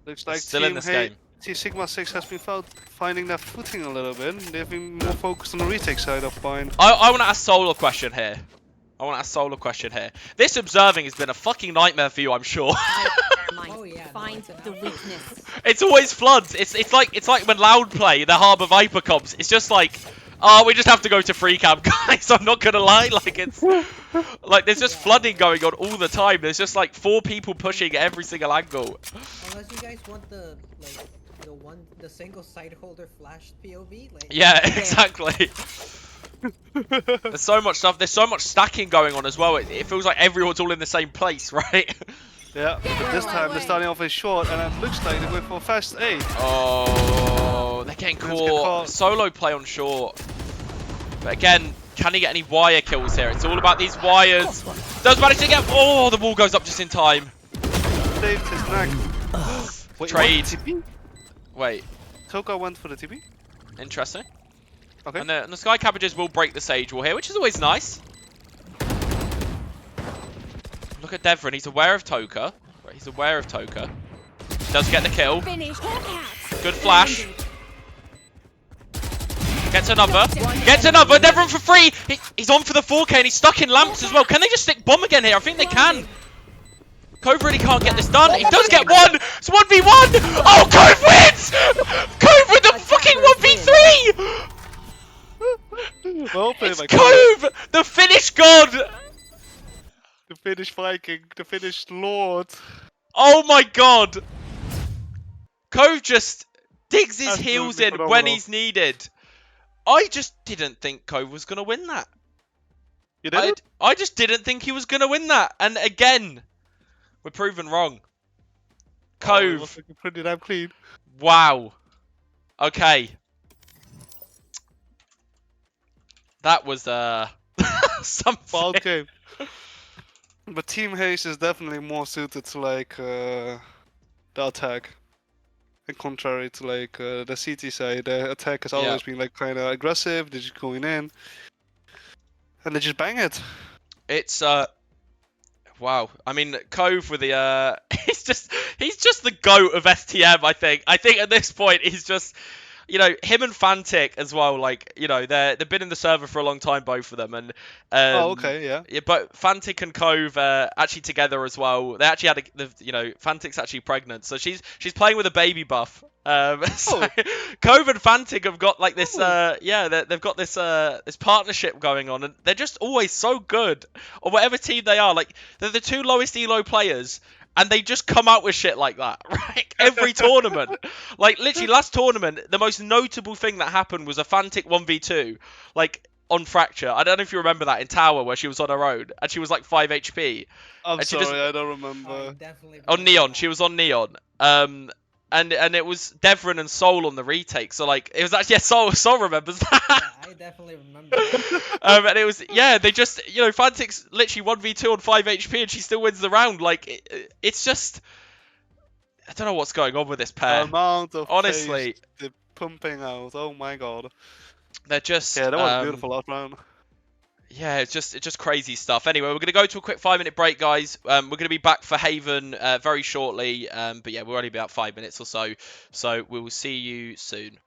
Looks like Still in Team this Haze. game. Team Sigma 6 has been finding their footing a little bit. They've been more focused on the retake side of mine. I want to ask Soul a question here. This observing has been a fucking nightmare for you, I'm sure. mind. Oh, yeah, no, Find it's an the outfit. weakness. It's always floods. It's like when Loud play the Harbour Viper comps. It's just like, oh, we just have to go to free camp, guys. I'm not gonna lie. Like it's like there's just flooding going on all the time. There's just like 4 people pushing every single angle. Unless you guys want the single side holder flash POV, like Yeah, exactly. There's so much stuff. There's so much stacking going on as well. It feels like everyone's all in the same place, right? Yeah, but this time they're starting off with short, and it looks like they went for fast 8. Oh, they're getting Let's get caught. caught. Solo play on short. But again, can he get any wire kills here? It's all about these wires. Does manage to get. Oh, the wall goes up just in time. Saved his neck. Wait, Trade. what? TP? Wait, Toka went for the TP? interesting. Okay. And the Sky Cabbages will break the Sage Wall here, which is always nice. Look at Devrin. He's aware of Toka. Right, he's aware of Toka. Does get the kill. Finish. Good flash. Gets another. Gets another. Devrin for free. He's on for the 4K and he's stuck in lamps as well. Can they just stick bomb again here? I think they can. Cove really can't get this done. He does get one. It's 1v1. Oh, Cove wins. Cove with the fucking 1v3. Well played It's by Cove, the Finnish god. The Finnish Viking, the Finnish Lord. Oh my god. Cove just digs his Absolutely heels in when phenomenal. he's needed. I just didn't think Cove was going to win that. You did it? I just didn't think he was going to win that. And again, we're proven wrong. Oh, it Cove. was looking pretty damn clean. Wow. Okay. That was something. Wild game. But Team Haze is definitely more suited to like the attack. And contrary to like the CT side, the attack has always been like kind of aggressive. They're just going in, and they just bang it. It's wow. I mean, Cove with the he's just the GOAT of STM. I think at this point he's just, you know, him and Fantic as well. Like, you know, they've been in the server for a long time, both of them, and Oh, okay, yeah. yeah, but Fantic and Cove actually together as well. They actually had you know, Fantic's actually pregnant, so she's playing with a baby buff. So Cove and Fantic have got like this they've got this this partnership going on, and they're just always so good on whatever team they are. Like, they're the 2 lowest elo players, and they just come out with shit like that, right? Every tournament. Like, literally, last tournament, the most notable thing that happened was a Fantic 1v2, like, on Fracture. I don't know if you remember that in Tower, where she was on her own, and she was like 5 HP. I'm And she sorry, just- I don't remember. definitely On Neon, she was on Neon. And it was Devrin and Soul on the retake. So, like, it was actually, yeah, Soul remembers that. Yeah, I definitely remember. That. And it was, yeah, they just, you know, Fantic's literally 1v2 on 5 HP and she still wins the round. Like, it's just, I don't know what's going on with this The pair. amount of Honestly. pace they're pumping out. Oh my god. They're just, Yeah, that was beautiful last round. yeah, it's just crazy stuff. Anyway, we're going to go to a quick 5-minute break, guys. We're going to be back for Haven very shortly. But yeah, we're only about 5 minutes or so. So we will see you soon.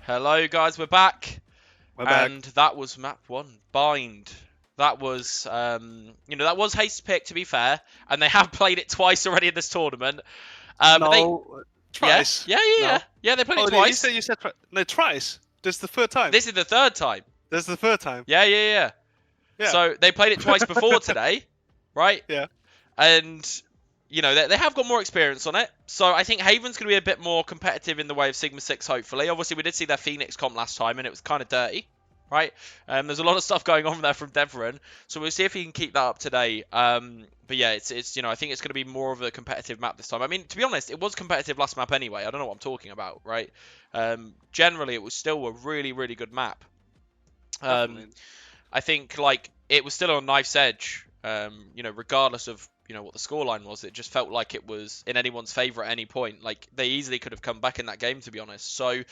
Hello, guys. We're back. We're back. And that was map 1, Bind. That was, that was Haste's pick, to be fair, and they have played it twice already in this tournament. No, twice. Yeah, they played it Oh, twice. you said no, twice. This is the third time. This is the third time. This is the third time. Yeah. Yeah. So they played it twice before today, right? Yeah. And they have got more experience on it. So I think Haven's going to be a bit more competitive in the way of Sigma 6, hopefully. Obviously, we did see their Phoenix comp last time, and it was kind of dirty, right? There's a lot of stuff going on there from Devran, so we'll see if he can keep that up today. But yeah, it's I think it's going to be more of a competitive map this time. I mean, to be honest, it was competitive last map anyway. I don't know what I'm talking about, right? Generally, it was still a really, really good map. Definitely. I think it was still on knife's edge. Regardless of what the scoreline was, it just felt like it was in anyone's favour at any point. Like they easily could have come back in that game, to be honest. So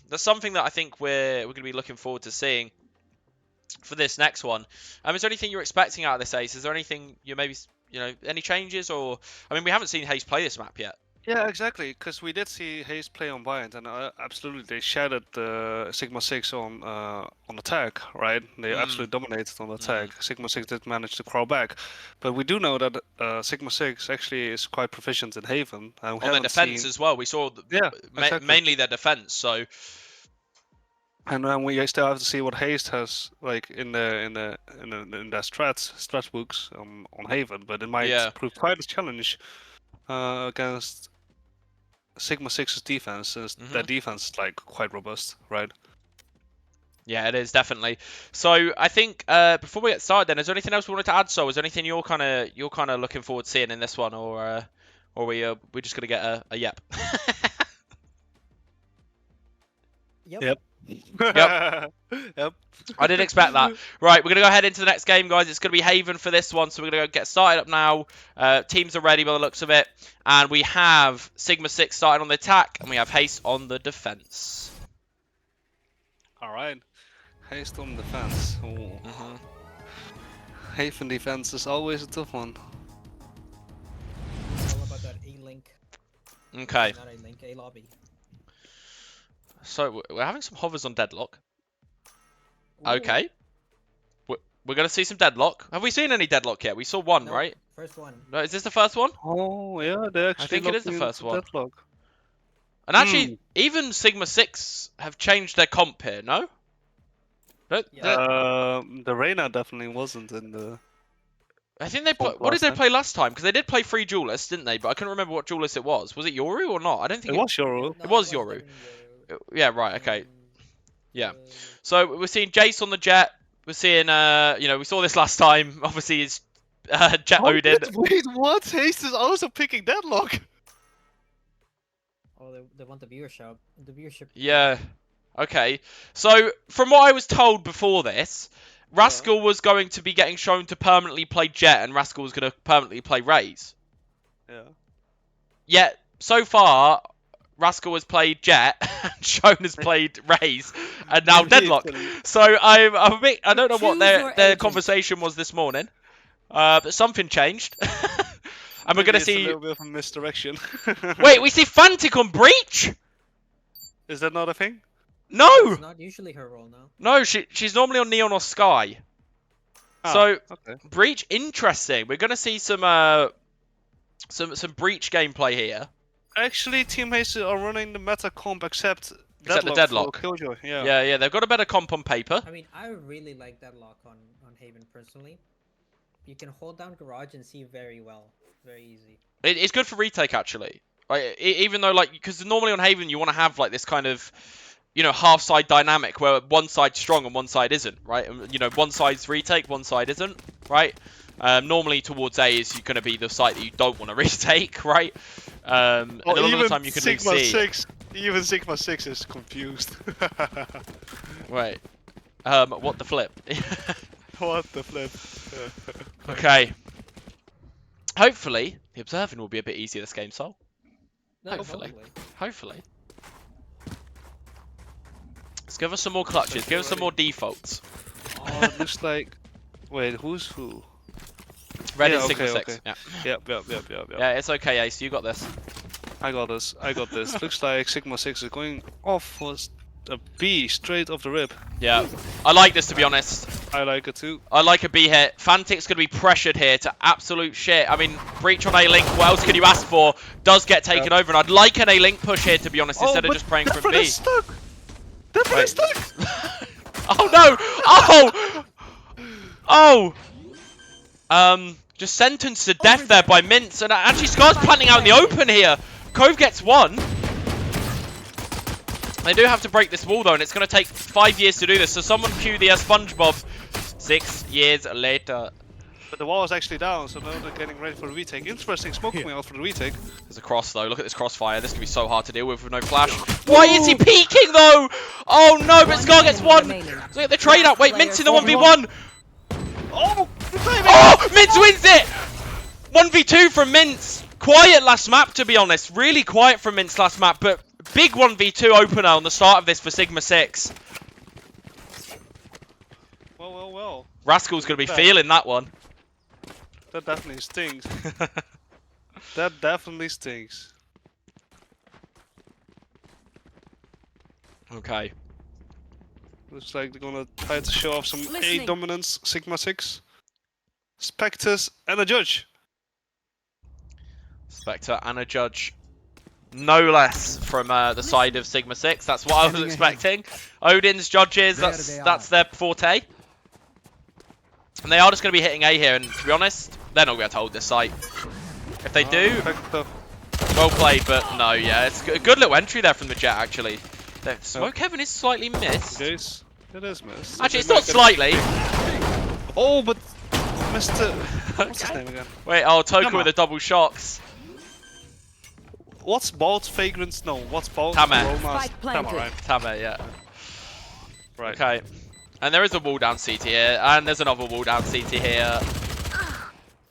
that's something that I think we're going to be looking forward to seeing for this next one. Is there anything you're expecting out of this, Ace? Is there anything you maybe any changes, or we haven't seen Haste play this map yet. Yeah, exactly. Because we did see Haste play on Bind, and absolutely they shattered Sigma 6 on attack, right? They absolutely dominated on attack. Sigma 6 did manage to crawl back, but we do know that Sigma 6 actually is quite proficient in Haven. And we On their haven't defense seen... as well. We saw exactly. mainly their defense. So And then we still have to see what Haste has like in their strat books on Haven, but it might prove quite a challenge against Sigma 6's defense, since their defense is like quite robust, right? Yeah, it is definitely. So I think before we get started, then, is there anything else we wanted to add? So, is there anything you're kind of looking forward to seeing in this one, or we're just gonna get a yep? Yep. Yep. I didn't expect that. Right, we're going to go ahead into the next game, guys. It's going to be Haven for this one, so we're going to go get started up now. Teams are ready by the looks of it. And we have Sigma 6 starting on the attack, and we have Haste on the defense. Alright. Haste on defense. Haven defense is always a tough one. All about that A-Link. Okay. Not A-Link, A-Lobby. So, we're having some hovers on Deadlock. Ooh. Okay. We're going to see some Deadlock. Have we seen any Deadlock yet? We saw one, No, right? First one. No, is this the first one? Oh, yeah, they actually I think it is the locked first into one. Deadlock. And actually, even Sigma 6 have changed their comp here, no? Yeah. The Reyna definitely wasn't in the... I think they Comp what did last they time. play last time? Because they did play 3 duelists, didn't they? But I couldn't remember what duelist it was. Was it Yoru or not? I don't think It was Yoru. No, was it Yoru. Yoru. Yeah, right, okay. Yeah. Uh, So we're seeing Jace on the Jet. We're seeing, we saw this last time. Obviously, it's Jet Odin. Wait, what? Haste is also picking Deadlock. Oh, they want the viewership. The viewership. Yeah. Okay. So from what I was told before this, Rascal was going to be getting shown to permanently play Jet, and Rascal was going to permanently play Raze. Yeah. Yet so far, Rascal has played Jet, and Shone has played Raze, and now Deadlock. So I'm a bit. I don't know what Choose their your agent. conversation was this morning, but something changed. And we're gonna Maybe it's see. a little bit of a misdirection. Wait, we see Fantic on Breach. Is that not a thing? No, It's not usually her role now. no, she's normally on Neon or Sky. Ah, So okay. Breach, interesting. We're gonna see some Breach gameplay here. Actually, Team Haste are running the meta comp except Except the Deadlock. Deadlock. For Killjoy. Yeah. Yeah, they've got a better comp on paper. I mean, I really like Deadlock on Haven personally. You can hold down Garage and see very well. Very easy. It's good for retake actually. Even though because normally on Haven you want to have this kind of half side dynamic where one side's strong and one side isn't, right? One side's retake, one side isn't, right? Normally towards A is going to be the side that you don't want to retake, right? And a lot of the time you can lose Sigma C. 6. Even Sigma 6 is confused. Right. What the flip? What the flip? Okay. Hopefully the observing will be a bit easier this game, Sol. No, Hopefully. Hopefully. Let's give us some more clutches. Give us some more defaults. Oh, it looks like... Wait, who's who? Red Yeah, is Sigma okay, 6. okay. Yeah. Yep. Yeah, it's okay, Ace. You got this. I got this. Looks like Sigma 6 is going off for a B straight off the rip. Yeah, I like this, to be honest. I like it too. I like a B hit. Fantic's going to be pressured here to absolute shit. I mean, breach on A-Link, what else could you ask for? Does get taken over, and I'd like an A-Link push here, to be honest, instead of just praying for a B. Is stuck. Defra is stuck. Oh no! Oh! Oh! Just sentenced to death there by Mince, and actually Scar's planting out in the open here. Cove gets one. They do have to break this wall though, and it's going to take 5 years to do this. So someone cue the SpongeBob. 6 years later. But the wall is actually down, so now they're getting ready for the retake. Interesting smoke coming out for the retake. There's a cross though. Look at this crossfire. This could be so hard to deal with no flash. Why is he peeking though? Oh no, but Scar gets one. So get the trade up. Wait, Mince in the 1v1. Oh, the timing! Oh, Mince wins it. 1v2 from Mince. Quiet last map, to be honest. Really quiet from Mince last map, but big 1v2 opener on the start of this for Sigma 6. Well. Rascal's going to be feeling that one. That definitely stings. That definitely stings. Okay. Looks like they're gonna try to show off some A Listening. dominance, Sigma 6. Spectres and a judge. Spectre and a judge. No less from the side of Sigma 6. That's what I was expecting. Odin's judges, that's their forte. And they are just going to be hitting A here, and to be honest, they're not going to be able to hold this site. If they do, well played, but no, yeah, it's a good little entry there from the Jet, actually. The smoke heaven is slightly missed. Yes, it is missed. Actually, it's not slightly. Oh, but Mr. What's his name again? Wait, oh, Toka Tama. with the double shocks. What's Bolt Vagrants? No, what's Bolt? Tama. Spike planted. Tama, right? Tama, yeah. Right. Okay. And there is a wall down CT here, and there's another wall down CT here.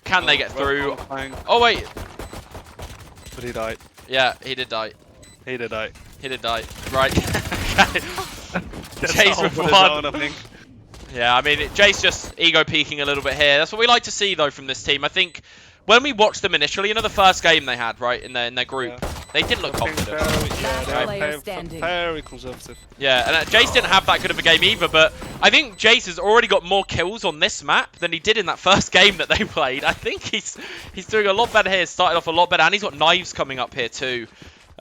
Can they get through? Oh, wait. But he died. Yeah, he did die. He did die. He did die. Right. Okay. That's Jace all with for his one. own, I think. Yeah, I mean, Jace just ego peeking a little bit here. That's what we like to see, though, from this team. I think when we watched them initially, you know, the first game they had, right, in their group, they didn't look confident. Player standing. Very conservative. Yeah, and Jace didn't have that good of a game either, but I think Jace has already got more kills on this map than he did in that first game that they played. I think he's doing a lot better here, started off a lot better, and he's got Knives coming up here too.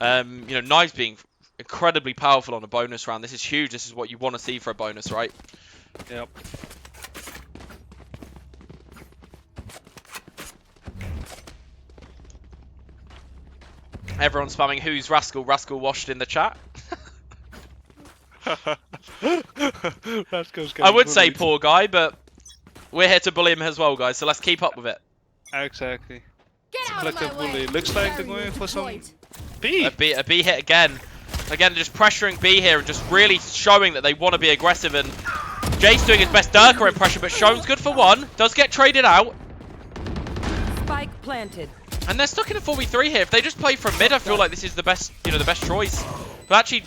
You know, Knives being incredibly powerful on a bonus round. This is huge. This is what you want to see for a bonus, right? Yep. Everyone's spamming who's Rascal. Rascal washed in the chat. I would say poor guy, but we're here to bully him as well, guys. So let's keep up with it. Exactly. Get out of my Collective bully. way. Looks like they're Barrier going for some deployed. B. A B hit again. Again, just pressuring B here and just really showing that they want to be aggressive. And Jace doing his best Durka impression, but Shone's good for one. Does get traded out. Spike planted. And they're stuck in a 4v3 here. If they just play from mid, I feel like this is the best, you know, the best choice. But actually,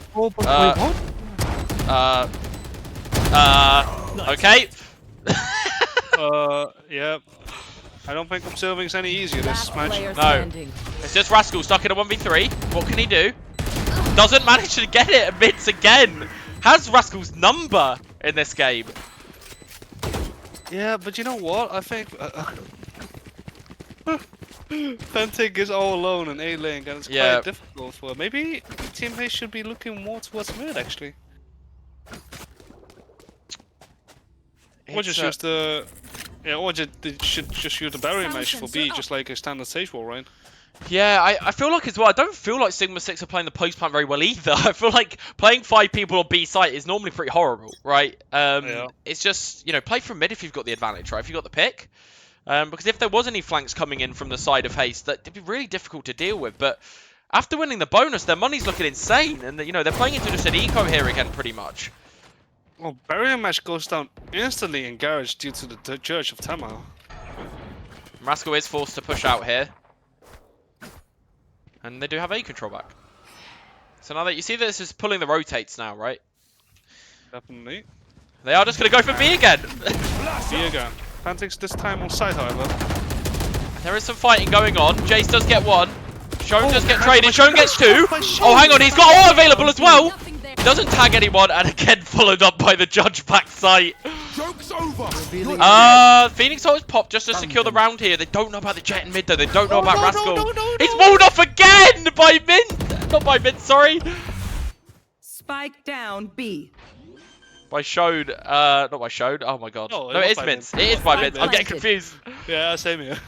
okay. Yeah. I don't think observing is any easier this Last match. player No. standing. It's just Rascal stuck in a 1v3. What can he do? Doesn't manage to get it amidst again. Has Rascal's number in this game. Yeah, but you know what? I think Fentic is all alone in A lane, and it's Yeah. quite difficult for him. Maybe Team Hayes should be looking more towards mid, actually. Or just use the... Yeah, or they should just use the barrier mesh for B, just like a standard stage wall, right? Yeah, I feel like as well, I don't feel like Sigma 6 are playing the post plant very well either. I feel like playing 5 people on B site is normally pretty horrible, right? Yeah. It's just, you know, play from mid if you've got the advantage, right? If you've got the pick. Because if there was any flanks coming in from the side of Haste, that'd be really difficult to deal with. But after winning the bonus, their money's looking insane. And, you know, they're playing into just an eco here again, pretty much. Well, barrier mesh goes down instantly in Garage due to the Judge of Tama. Rascal is forced to push out here. And they do have A control back. So now that you see this is pulling the rotates now, right? Definitely. They are just going to go for B again. B again. Fantic's this time on side, however. There is some fighting going on. Jace does get one. Shone does get traded. Shone gets two. Oh, hang on. He's got all available as well. Nothing there. Doesn't tag anyone, and again followed up by the judge backside. Joke's over. Phoenix always popped just to secure the round here. They don't know about the Jet in mid though. They don't know about Rascal. He's walled off again by Mint. Not by Mint, sorry. Spike down B. By Showed. Not by Showed. Oh my god. No, No, it is by Mint. Mint. It is by By Mint. I'm getting Mint. confused. Yeah, same here.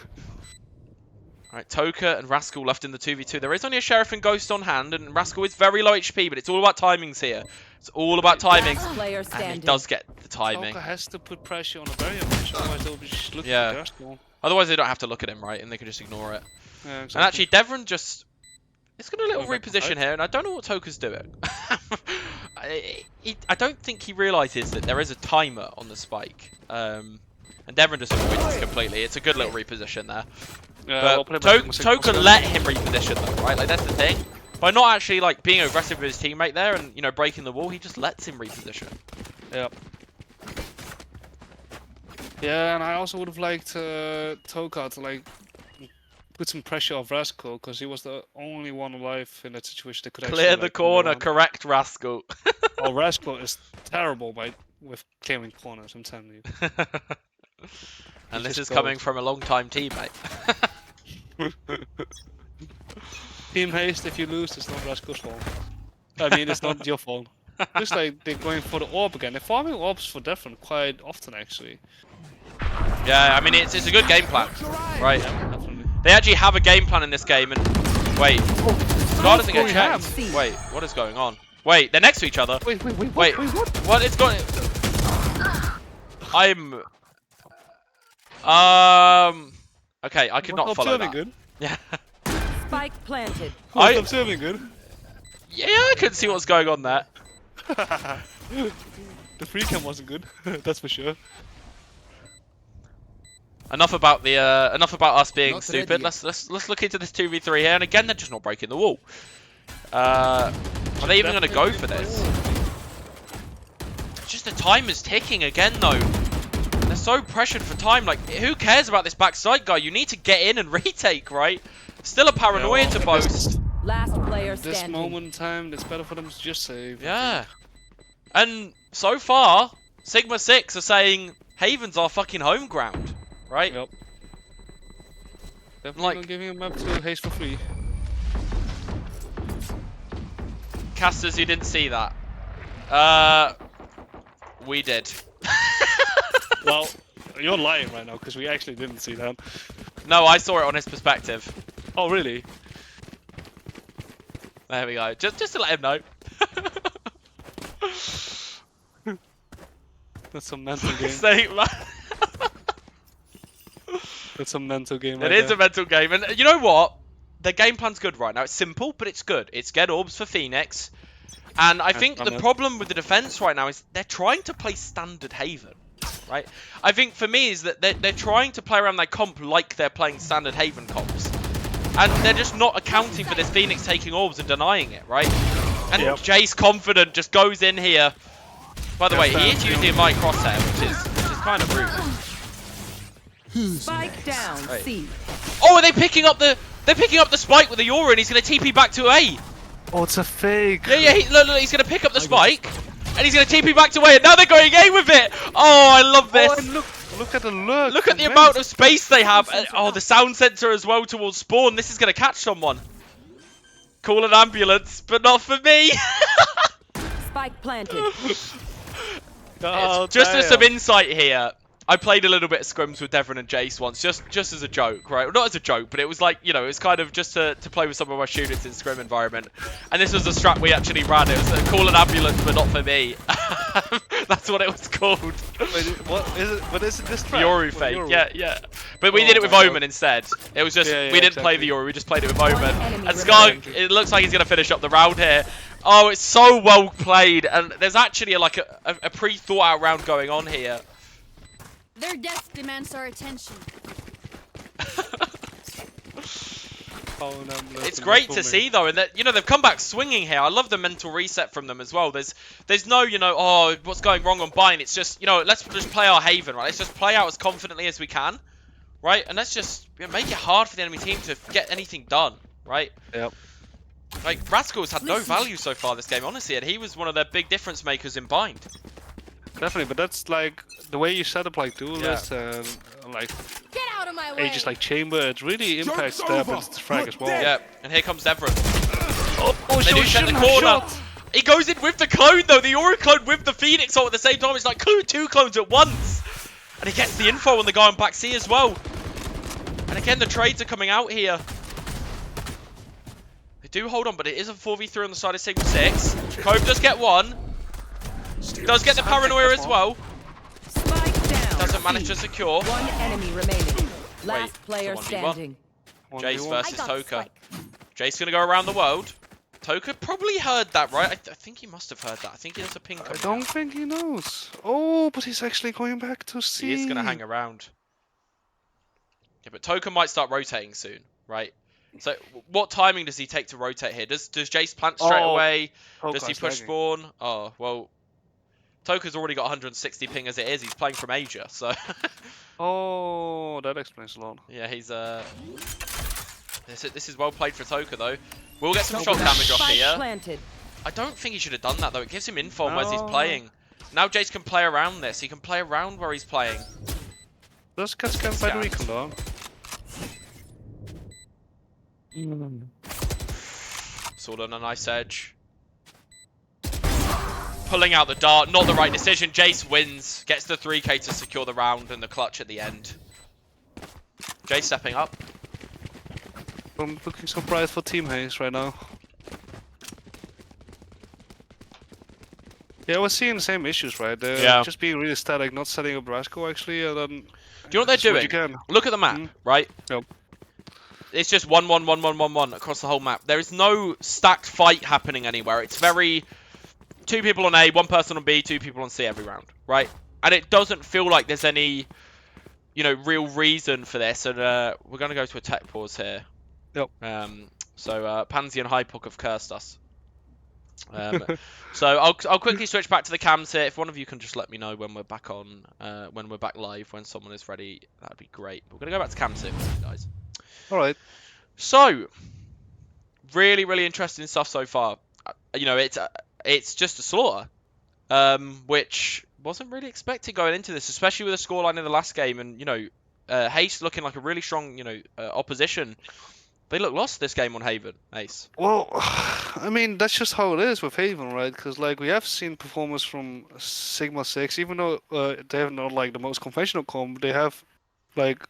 Alright, Toka and Rascal left in the 2v2. There is only a Sheriff and Ghost on hand, and Rascal is very low HP, but it's all about timings here. It's all about timings. Last player And he standing. does get the timing. Toka has to put pressure on the barrier match, otherwise they'll be just looking Yeah. at the Arsenal. Otherwise, they don't have to look at him, right? And they can just ignore it. Yeah, And actually, Devon just... It's going to little Going back to reposition here, and I don't know what Toka's doing. I don't think he realises that there is a timer on the spike. And Devon just avoids this completely. It's a good little reposition there. Yeah, well, But play back to Toka Sigma let him reposition though, right? Like that's the thing. By not actually like being aggressive with his teammate there and you know breaking the wall, he just lets him reposition. Yeah. Yeah, and I also would have liked Toka to like put some pressure off Rascal because he was the only one alive in that situation that could actually Clear like, the move corner, around. correct, Rascal. Oh, Rascal is terrible with clearing corners. I'm telling you. And He this just is coming goes. from a long-time teammate. Team haste. If you lose, it's not Rascal's fault. I mean, it's not your fault. Looks like they're going for the orb again. They're farming orbs for Devon quite often, actually. Yeah, I mean it's a good game plan, right? Definitely. They actually have a game plan in this game, and wait, Scar doesn't get we have. checked. Wait, what is going on? Wait, they're next to each other. Wait, Wait, what is going? I'm. Okay, I could not follow that. Good. Yeah. Spike planted. I- observing good. Yeah, I couldn't see what's going on there. The free cam wasn't good. That's for sure. Enough about us being Not stupid. ready. Let's look into this 2v3 here, and again they're just not breaking the wall. Are they even gonna go for this? It's just the time is ticking again though. They're so pressured for time. Like, who cares about this backside guy? You need to get in and retake, right? Still a paranoia Yeah, to well, boast. Last player This standing. moment in time, it's better for them to just save. Yeah. And so far, Sigma 6 are saying Haven's our fucking home ground, right? Yep. Definitely Like- not giving a map to haste for free. Casters, you didn't see that. We did. Well, you're lying right now because we actually didn't see that. No, I saw it on his perspective. Oh, really? There we go. Just to let him know. That's some mental game. Say, man. That's some mental game. It right is there. a mental game, and you know what? The game plan's good right now. It's simple, but it's good. It's get orbs for Phoenix, and I think the I'm in. problem with the defense right now is they're trying to play standard Haven, right? I think for me is that they're trying to play around their comp like they're playing standard Haven comps, and they're just not accounting for this Phoenix taking orbs and denying it, right? And Yep. Jace confident just goes in here. By the way, he is found using my crosshair, which is kind of rude. Spike down Right. C. Oh, are they picking up the? They're picking up the spike with the Aura, and he's going to TP back to A. Oh, it's a fake. Yeah, look, he's going to pick up the spike, and he's going to TP back to A, and now they're going A with it. Oh, I love this. Oh, and look at the look. Look at the amount of space they have. Oh, the sound sensor as well towards spawn. This is going to catch someone. Call an ambulance, but not for me. Spike planted. Oh, Just as some damn. insight here, I played a little bit of scrims with Devon and Jace once, just as a joke, right? Well, not as a joke, but it was like, you know, it was kind of just to play with some of my students in scrim environment. And this was a strat we actually ran. It was call an ambulance, but not for me. That's what it was called. Wait, what is it? What is it? This trap? Yoru What, fake, Yoru? yeah. But we Oh did it with my God. Omen instead. It was just, Yeah, we didn't play exactly. the Yoru, we just played it with Omen. enemy And Scar, remaining. it looks like he's going to finish up the round here. Oh, it's so well played, and there's actually like a pre-thought out round going on here. Their death demands our attention. Oh, no, I'm It's looking great for to me. see though, and that, you know, they've come back swinging here. I love the mental reset from them as well. There's no, you know, oh, what's going wrong on Bind. It's just, you know, let's just play our Haven, right? Let's just play out as confidently as we can, right? And let's just make it hard for the enemy team to get anything done, right? Yep. Like, Rascal's had no value so far this game, honestly, and he was one of their big difference makers in Bind. Definitely, but that's like the way you set up like duel Yeah. lists and like Get out of my way. ages like chamber. It really impacts the ability to frag as well. Yeah, and here comes Everett. Oh, They do shit, set the my corner. shot. He goes in with the clone though, the Aura clone with the Phoenix ult at the same time. It's like two clones at once. And he gets the info on the guy on back C as well. And again, the trades are coming out here. They do hold on, but it is a 4v3 on the side of Sigma 6. Cove does get one. Does get the paranoia as well. Spike down. Doesn't manage C. to secure. One enemy remaining. Last it's a player 1v1. standing. Jace 1v1. versus Toka. Jace gonna go around the world. Toka probably heard that, right? I think he must have heard that. I think he has a ping I coming don't out. think he knows. Oh, but he's actually going back to C. He is gonna hang around. Yeah, but Toka might start rotating soon, right? So, what timing does he take to rotate here? Does Jace plant straight Oh, away? Does he Toka's push lagging. spawn? Oh, well, Toka's already got 160 ping as it is. He's playing from Asia, so Oh, that explains a lot. yeah, he's This is well played for Toka though. We'll get some shot damage off Spike here. planted. I don't think he should have done that though. It gives him info on where he's No. playing. Now Jace can play around this. He can play around where he's playing. Let's get scanned by the recon though. Sword on a nice edge. Pulling out the dart, not the right decision. Jace wins, gets the 3k to secure the round and the clutch at the end. Jace stepping up. I'm looking so bright for Team Haze right now. Yeah, we're seeing the same issues, right? They're Yeah. just being really static, not setting up Rascal actually, and then Do you know what they're just what doing? you can. Look at the map, Mm. right? Yep. It's just 1-1-1-1-1-1 across the whole map. There is no stacked fight happening anywhere. It's very 2 people on A, 1 person on B, 2 people on C every round, right? And it doesn't feel like there's any, you know, real reason for this. And we're going to go to a tech pause here. Yep. So Pansy and Hypok have cursed us. So I'll quickly switch back to the cams here. If one of you can just let me know when we're back on, when we're back live, when someone is ready, that'd be great. We're gonna go back to cams here, guys. All right. So, really, really interesting stuff so far. You know, it's just a slaughter, which wasn't really expected going into this, especially with the scoreline in the last game, and you know, Haste looking like a really strong, you know, opposition. They look lost this game on Haven, Ace. Well, I mean, that's just how it is with Haven, right? Because, like, we have seen performance from Sigma 6, even though they have not, like, the most conventional comp, they have, like,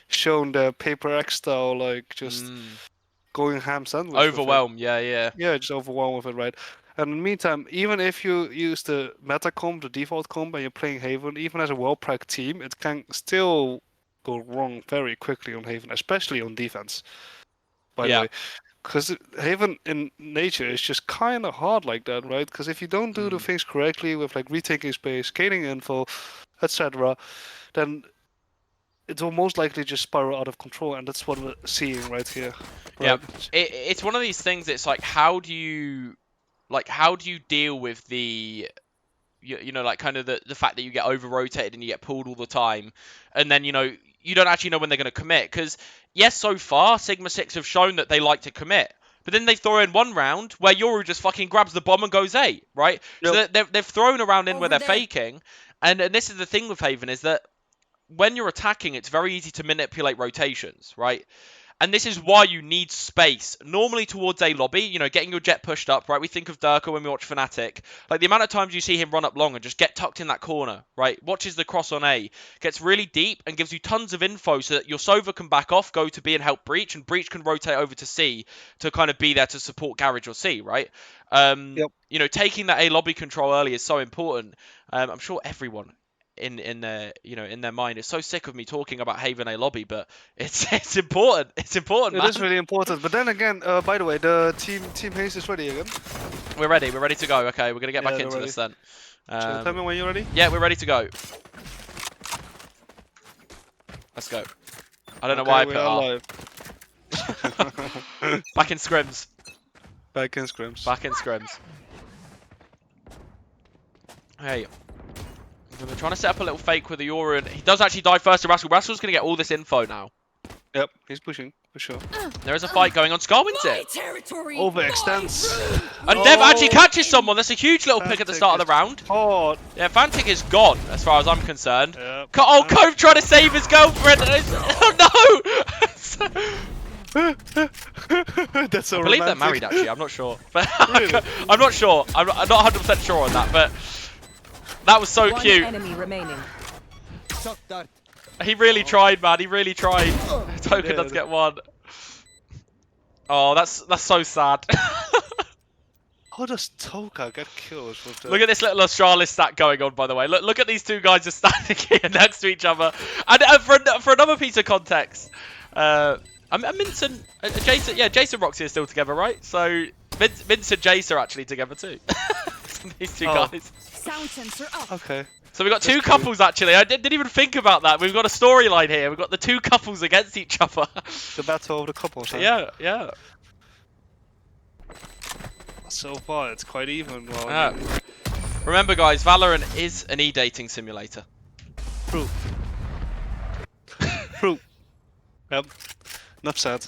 shown their Paper X style, like, just going ham sandwich. with it. Overwhelm, yeah. Yeah, just overwhelmed with it, right? And in the meantime, even if you use the meta comp, the default comp, and you're playing Haven, even as a well-pranked team, it can still go wrong very quickly on Haven, especially on defense. By Yeah. the way, because Haven in nature is just kind of hard like that, right? Because if you don't do the things correctly with like retaking space, scaling info, etc., then it will most likely just spiral out of control, and that's what we're seeing right here. Yeah. Right? It's one of these things. It's like, how do you deal with the, you know, like kind of the fact that you get over rotated and you get pulled all the time, and then you know you don't actually know when they're going to commit. Because yes, so far Sigma 6 have shown that they like to commit, but then they throw in one round where Yoru just fucking grabs the bomb and goes A, right? Yep. So they've thrown a round in where Over they're there. faking, and this is the thing with Haven is that when you're attacking, it's very easy to manipulate rotations, right? And this is why you need space, normally towards A lobby, you know, getting your jet pushed up, right? We think of Durka when we watch Fnatic. Like, the amount of times you see him run up long and just get tucked in that corner, right? Watches the cross on A, gets really deep and gives you tons of info so that your Sova can back off, go to B and help Breach, and Breach can rotate over to C to kind of be there to support Garage or C, right? Yep. You know, taking that A lobby control early is so important. I'm sure everyone in their, you know, in their mind is so sick of me talking about Haven A lobby, but it's important. It's important, It man. is really important. But then again, by the way, the team Haze is ready again. We're ready to go. Okay, we're gonna get Yeah, back they're into ready. this then. So tell me when you're ready. Yeah, we're ready to go. Let's go. I don't know why I we put are R. live. Back in scrims. Back in scrims. Back in scrims. Hey. We're trying to set up a little fake with the Aura, and he does actually die first to Rascal. Rascal's going to get all this info now. Yep, he's pushing for sure. There is a fight going on. Scar wins My it. territory. Overextends. And Dev actually Oh, catches someone. That's a huge little pick at the Fantic start of the is round. hard. Yeah, Fantic is gone, as far as I'm concerned. Yeah. Oh, Cove trying to save his girlfriend. Oh, no! That's so I believe they're romantic. married, actually. I'm not sure. But Really? I'm not sure. I'm not 100% sure on that, but that was so One cute. enemy remaining. He really tried, man. He really tried. Token does did. get one. Oh, that's so sad. How does Toka get killed with the... Look at this little Astralis stat going on, by the way. Look at these two guys just standing here next to each other. And for another piece of context, Mince and Jason, yeah, Jason Roxy are still together, right? So Mince and Jace are actually together too. These two Oh. guys. Sound sensor up. Okay. So we've got two That's cool. couples actually. I didn't even think about that. We've got a storyline here. We've got the two couples against each other. The battle of the couples. Huh? Yeah, yeah. So far, it's quite even. Well, Yeah. Remember, guys, Valorant is an e-dating simulator. True. True. Yep. Enough said.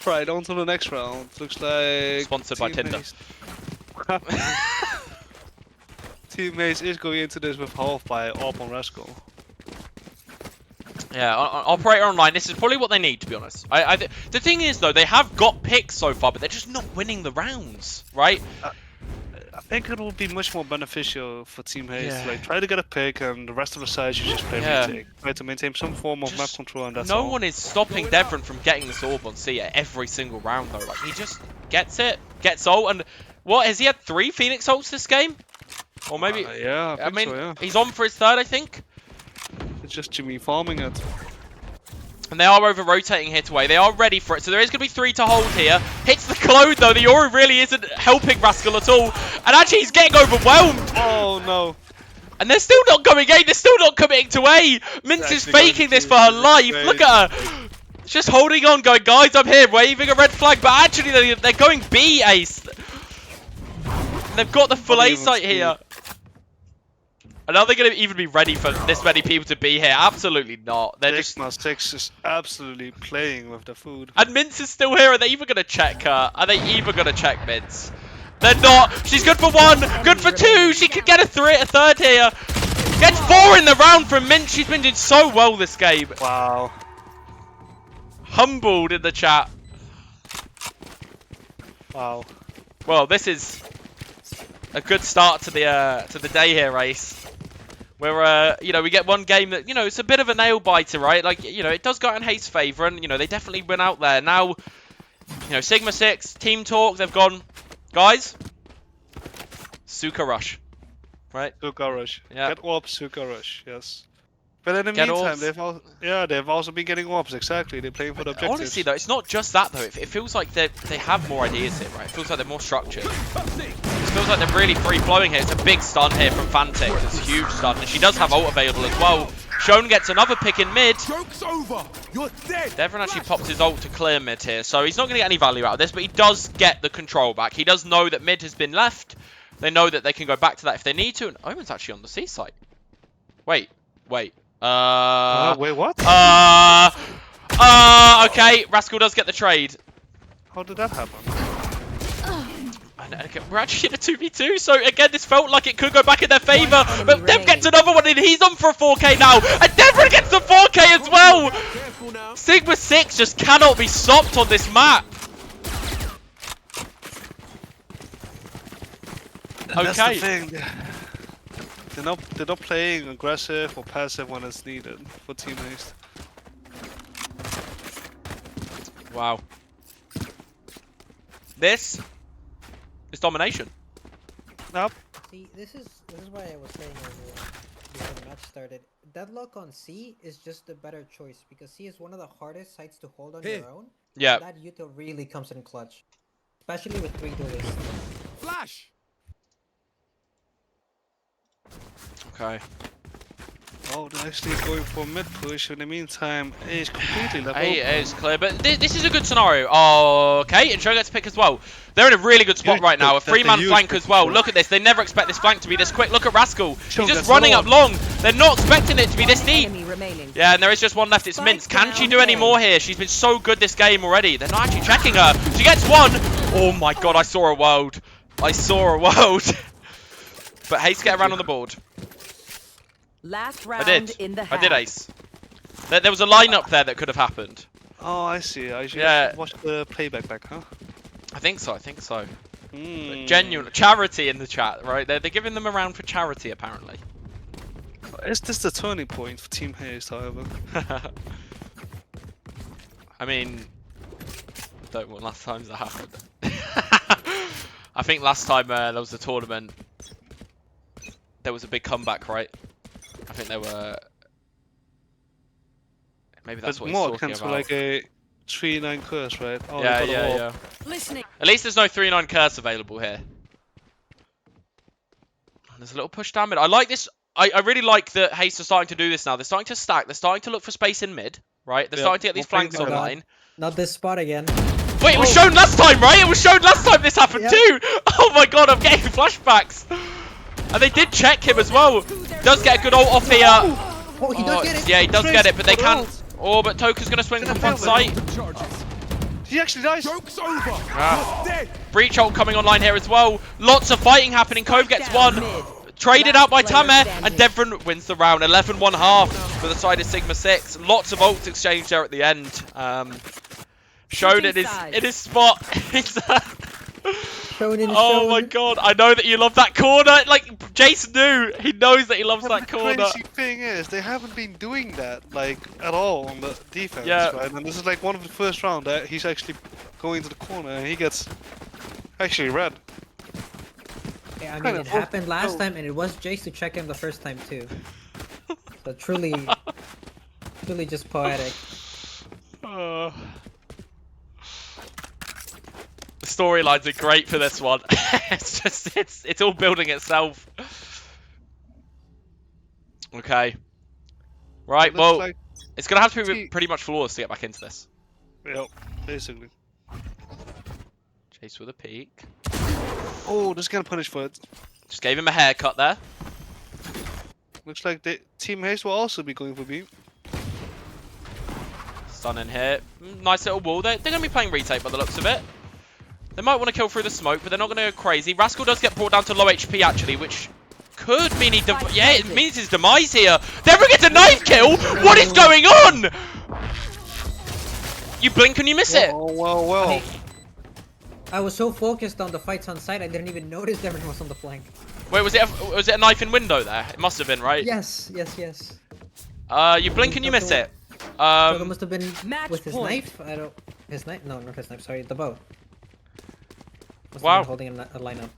Right, on to the next round. Looks like... Sponsored by Tinder. Teammates is going into this with half by Orb on Rascal. Yeah, Operator Online, this is probably what they need, to be honest. The thing is, though, they have got picks so far, but they're just not winning the rounds, right? I think it will be much more beneficial for Team Haste. Yeah. Like, try to get a pick, and the rest of the sides you just play Yeah. retake. Try to maintain some form of map Just control, and that's No all. one is stopping Devron from getting this orb on C at every single round, though. Like, he just gets it, gets ult, and what, has he had 3 Phoenix ults this game? Or maybe, Yeah, I I think mean, so, yeah. he's on for his 3rd, I think. It's just Jimmy farming it. And they are over-rotating here to A. They are ready for it. So there is going to be 3 to hold here. Hits the Claude, though. The Yoru really isn't helping Rascal at all. And actually, he's getting overwhelmed. Oh, no. And they're still not going A. They're still not committing to A. Mince is actually going faking this to for her the life. stage. Look at her. Just holding on, going, guys, I'm here. Waving a red flag. But actually, they're going B, Ace. And they've got the full Not A even site speed. here. And are they going to even be ready for this many people to be here? Absolutely not. They're just... Sigma 6 is absolutely playing with the food. And Mince is still here. Are they even going to check her? Are they even going to check Mince? They're not. She's good for 1. Good for 2. She could get a 3rd here. Gets 4 in the round from Mince. She's been doing so well this game. Wow. Humbled in the chat. Wow. Well, this is a good start to the day here, Ace. Where, you know, we get one game that, you know, it's a bit of a nail biter, right? Like, you know, it does go out in Haste's favour, and, you know, they definitely win out there. Now, you know, Sigma 6, Team Talk, they've gone, guys, Suka Rush, right? Suka Rush. Yeah. Get orbs, Suka Rush, yes. But in the Get meantime, orbs. they've also been getting orbs, exactly. They're playing for the objectives. Honestly, though, it's not just that, though. It feels like they have more ideas here, right? It feels like they're more structured. It feels like they're really free-flowing here. It's a big stun here from Fantic. It's a huge stun, and she does have ult available as well. Shone gets another pick in mid. Joke's over. You're dead. Devon actually pops his ult to clear mid here, so he's not going to get any value out of this, but he does get the control back. He does know that mid has been left. They know that they can go back to that if they need to, and Omen's actually on the C site. Wait. Wait, what? Okay, Rascal does get the trade. How did that happen? And again, we're actually in a 2v2, so again, this felt like it could go back in their favour, but Dev gets another one, and he's on for a 4K now, and Devon gets the 4K as well! Careful now. Sigma 6 just cannot be stopped on this map. That's the Okay. thing. They're not playing aggressive or passive when it's needed for Team Haste. Wow. This is domination. Nope. See, this is why I was saying earlier before the match started. Deadlock on C is just a better choice because C is one of the hardest sites to hold on Here. your own. Yeah. That util really comes in clutch, especially with 3 duelists. Flash. Okay. Oh, they're actually going for mid push. In the meantime, A is completely level. A is clear, but this is a good scenario. Oh, okay, and Show gets pick as well. They're in a really good spot Huge right now. A pick. That's a 3-man huge flank pick as well. for Look at this. They never expect this flank to be this quick. Look at Rascal. Show He's just gets running up another long. They're not expecting it to be this deep. Enemy remaining. Yeah, and there is just one left. It's Spike Mince. Can she down do any A. more here? She's been so good this game already. They're not actually checking her. She gets one. Oh my god, I saw a world. I saw a world. But Hayes get around on the board. Last I round did. in the I half. did, Ace. There was a lineup there that could have happened. Oh, I see. I should Yeah. watch the playback back, huh? I think so. I think so. Hmm. Genuine charity in the chat, right? They're giving them around for charity, apparently. Is this the turning point for Team Haste, however? I mean, don't want last times that happened. I think last time there was a tournament, there was a big comeback, right? I think there were. Maybe that's But what more he's talking akin to about. like a 3-9 curse, right? Oh, they Yeah, got a yeah, wall. yeah. Listening. At least there's no 3-9 curse available here. There's a little push down mid. I like this. I really like that Haste are starting to do this now. They're starting to stack. They're starting to look for space in mid, right? They're Yeah, starting to get these more flanks flanks going. online. Not this spot again. Wait, it was shown last time, right? It was shown last time this happened Yeah. too. Oh my god, I'm getting flashbacks. And they did check him as well. Does get a good ult off here. Oh, he does get it. Yeah, he does get it, but they Good can't. ult. Oh, but Toka's gonna swing from front Gonna sight. Charges. He actually dies. Joke's over. Ah. You're dead. Breach ult coming online here as well. Lots of fighting happening. Cove gets Down one. mid. Traded Last out by player Tamer, standing. and Devon wins the round. 11-1 half for the side of Sigma 6. Lots of ults exchanged there at the end. Shown Switching in his spot. Shown in Oh my god, I know that you love that corner. Like, Jason knew. He knows that he loves But that the corner. crazy thing is, they haven't been doing that like at all on the defense, Yeah. right? And this is like one of the first round that he's actually going to the corner and he gets actually red. Yeah, I Kind mean, of it happened last oh. time, and it was Jace to check him the first time too. So truly just poetic. The storylines are great for this one. it's all building itself. Okay. Right, It looks well, like, it's gonna have to be See- pretty much flawless to get back into this. yeah, basically. Chase with a peek. Oh, this is gonna punish for it. Just gave him a haircut there. Looks like the Team Haste will also be going for B. Stun in here. Nice little wall. They're going to be playing retake by the looks of it. They might want to kill through the smoke, but they're not going to go crazy. Rascal does get brought down to low HP, actually, which could mean he... Yeah, it means his demise here. Devon gets a knife kill! What is going on? You blink and you miss it. Oh, well. I was so focused on the fights on site, I didn't even notice Devon was on the flank. Wait, was it a knife in window there? It must have been, right? Yes. You blink and you miss it. So it must have been Match with his point. knife. I don't. His knife? No, not his knife. Sorry, the bow. Must have Wow. been holding a lineup.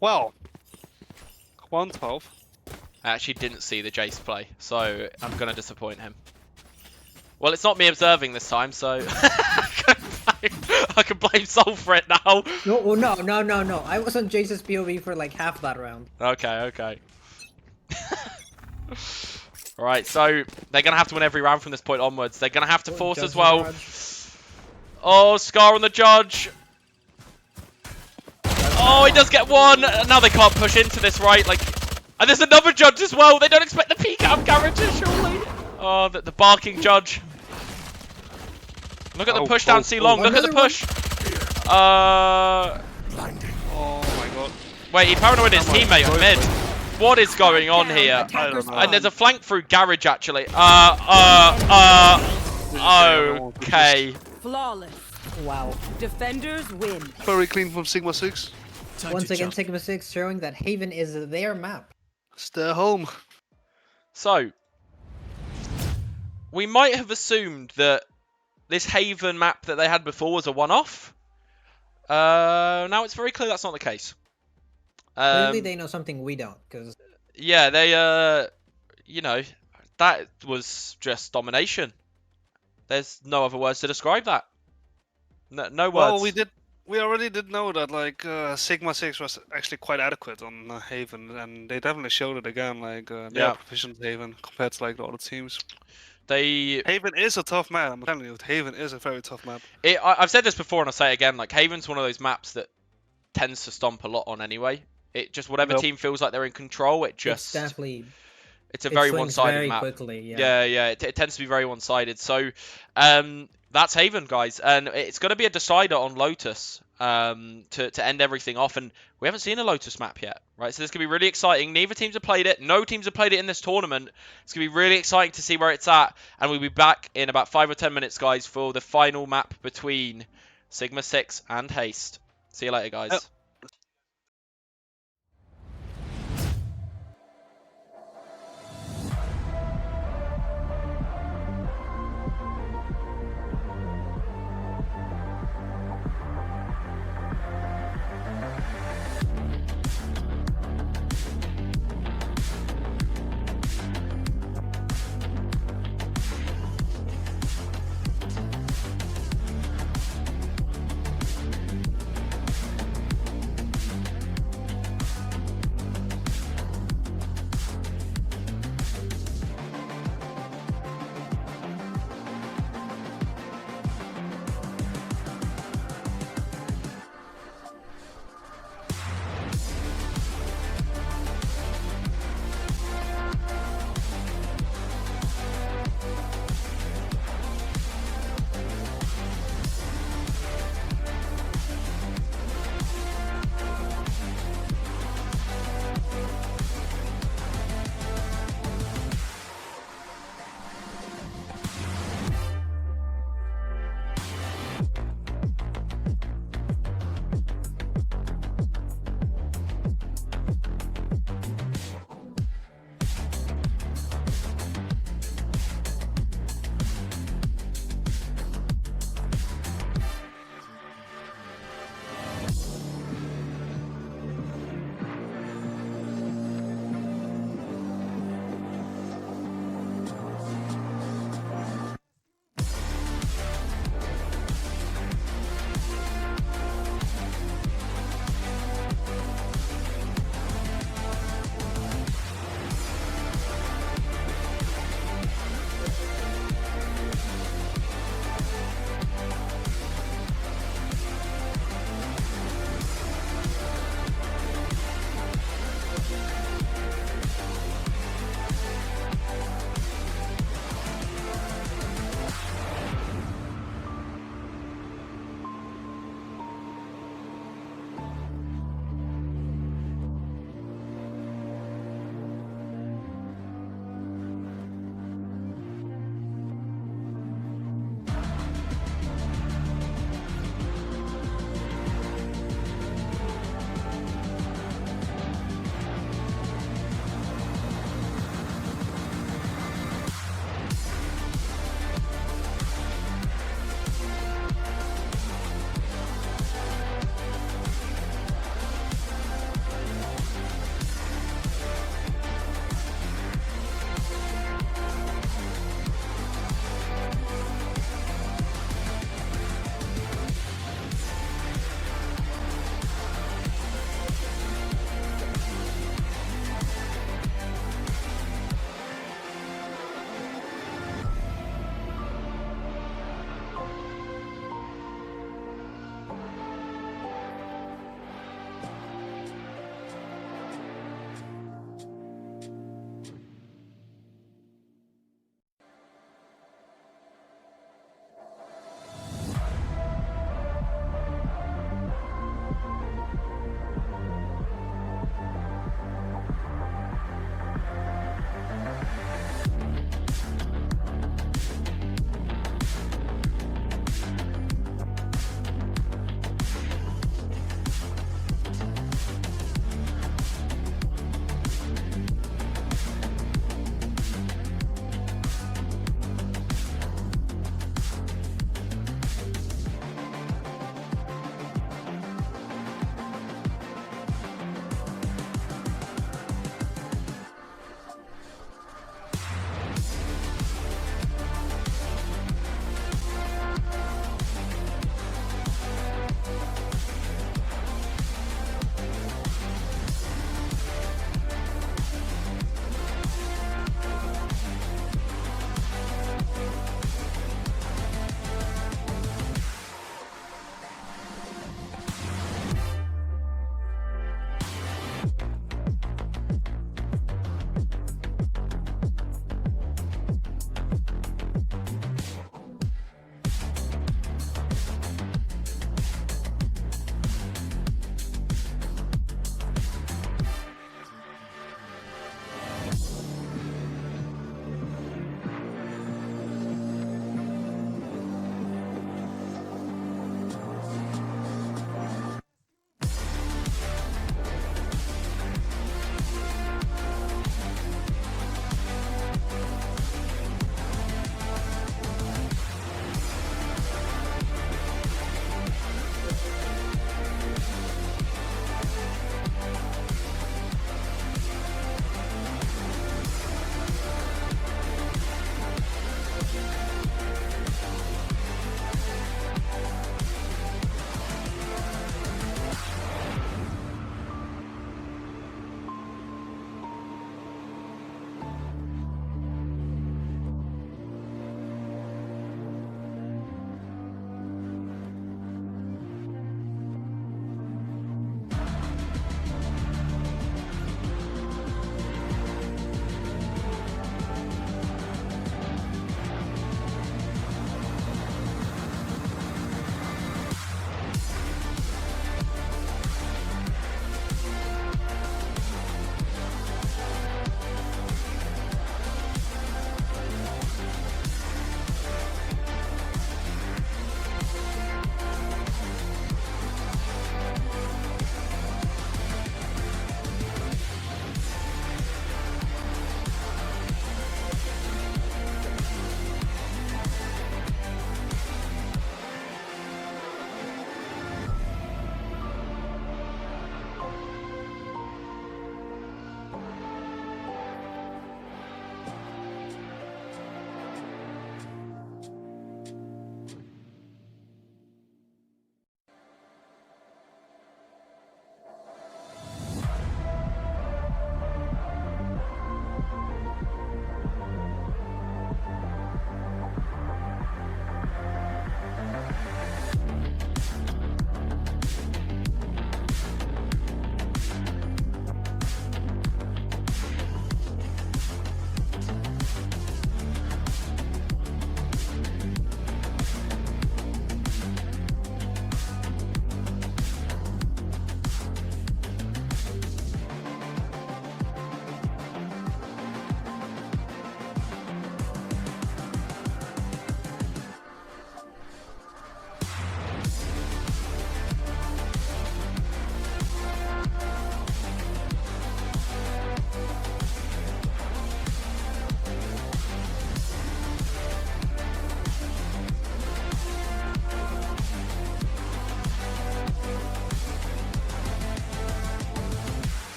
Wow. 112. I actually didn't see the Jace play, so I'm going to disappoint him. Well, it's not me observing this time, so I can blame Soul for it now. No, oh, no. I was on Jace's POV for like half that round. Okay. Right, so they're going to have to win every round from this point onwards. They're going to have to force Judge as well. Raj. Oh, Scar on the Judge. Oh, he does get one. Now they can't push into this, right? Like, and there's another Judge as well. They don't expect the peek out of character, surely. Oh, the barking Judge. Look at the push down C long. Look at the Another one. push. Oh my god. Wait, he paranoid his teammate on mid. What is going on here? I don't know. And there's a flank through garage actually. Okay. Flawless. Wow. Defenders win. Very clean from Sigma 6. Time Once to again, jump. Sigma 6 showing that Haven is their map. It's their home. So, we might have assumed that this Haven map that they had before was a one-off. Now it's very clear that's not the case. Clearly, they know something we don't, because Yeah, they, you know, that was just domination. There's no other words to describe that. No words. Well, we did we already did know that like Sigma 6 was actually quite adequate on Haven, and they definitely showed it again. Like they Yeah. are proficient Haven compared to like the other teams. They Haven is a tough map. I'm telling you, Haven is a very tough map. I've said this before and I'll say it again. Like Haven's one of those maps that tends to stomp a lot on anyway. It just whatever Yep. team feels like they're in control, it just It's definitely it's a it very swings one-sided very map. quickly. Yeah. Yeah, it tends to be very one-sided. So, that's Haven, guys, and it's going to be a decider on Lotus to end everything off. And we haven't seen a Lotus map yet, right? So this could be really exciting. Neither teams have played it. No teams have played it in this tournament. It's going to be really exciting to see where it's at. And we'll be back in about 5 or 10 minutes, guys, for the final map between Sigma 6 and Haste. See you later, guys. Yep.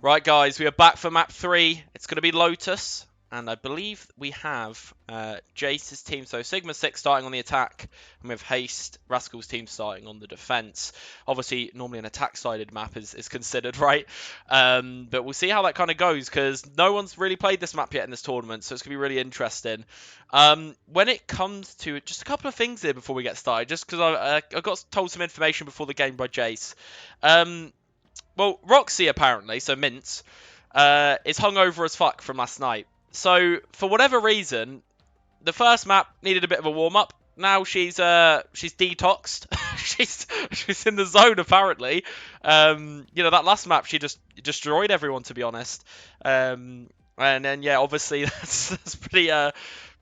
Right, guys, we are back for map 3. It's going to be Lotus, and I believe we have Jace's team, so Sigma 6 starting on the attack, and we have Haste, Rascal's team starting on the defense. Obviously, normally an attack-sided map is considered, right? But we'll see how that kind of goes, because no one's really played this map yet in this tournament, so it's going to be really interesting. When it comes to just a couple of things here before we get started, just because I got told some information before the game by Jace. Well, Roxy apparently, so Mince, is hungover as fuck from last night. So, for whatever reason, the first map needed a bit of a warm-up. Now she's detoxed. she's in the zone, apparently. You know, that last map, she just destroyed everyone, to be honest. And then, yeah, obviously, that's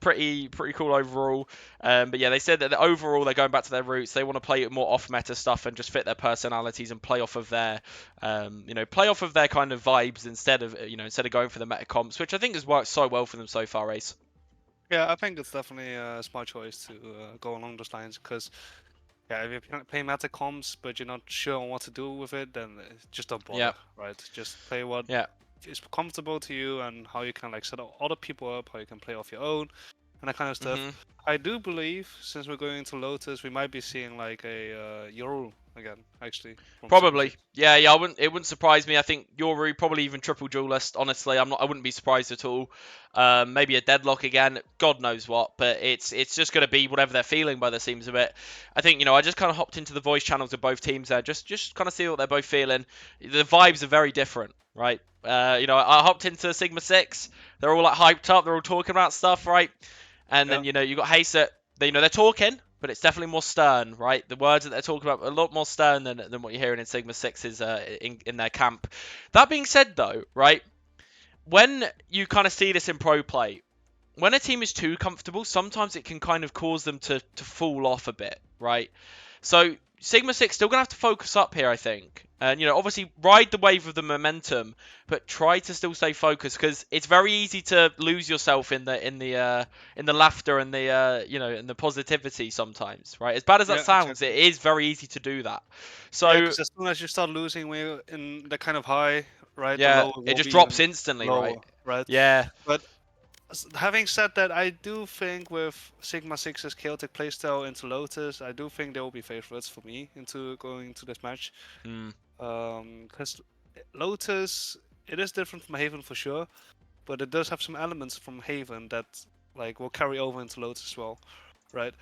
pretty cool overall. But yeah, they said that overall they're going back to their roots. They want to play more off-meta stuff and just fit their personalities and play off of their, play off of their kind of vibes instead of going for the meta comps, which I think has worked so well for them so far, Ace. Yeah, I think it's definitely a smart choice to go along those lines because, yeah, if you're playing meta comps but you're not sure on what to do with it, then just don't bother, right? Just play what is comfortable to you and how you can like set other people up, how you can play off your own, and that kind of stuff. I do believe since we're going into Lotus, we might be seeing like a Yoru again, actually. Probably, yeah. It wouldn't surprise me. I think Yoru, probably even triple duelist. Honestly, I wouldn't be surprised at all. Maybe a deadlock again. God knows what. But it's just gonna be whatever they're feeling by the seams of it. I think I just kind of hopped into the voice channels of both teams there, just kind of see what they're both feeling. The vibes are very different, right? I hopped into Sigma 6. They're all like hyped up. They're all talking about stuff, right? And then you got Haste. They're talking, but it's definitely more stern, right? The words that they're talking about are a lot more stern than what you're hearing in Sigma 6's in their camp. That being said, though, right, when you kind of see this in pro play, when a team is too comfortable, sometimes it can kind of cause them to fall off a bit, right? So Sigma 6 still gonna have to focus up here, I think. And obviously ride the wave of the momentum, but try to still stay focused because it's very easy to lose yourself in the laughter and the in the positivity sometimes, right? As bad as that sounds, exactly. It is very easy to do that. So as soon as you start losing when you're in the kind of high, right? Yeah, it just drops instantly, lower, right? Yeah. But having said that, I do think with Sigma 6's chaotic playstyle into Lotus, I do think they will be favorites for me into going to this match. Because Lotus, it is different from Haven for sure, but it does have some elements from Haven that like will carry over into Lotus as well, right?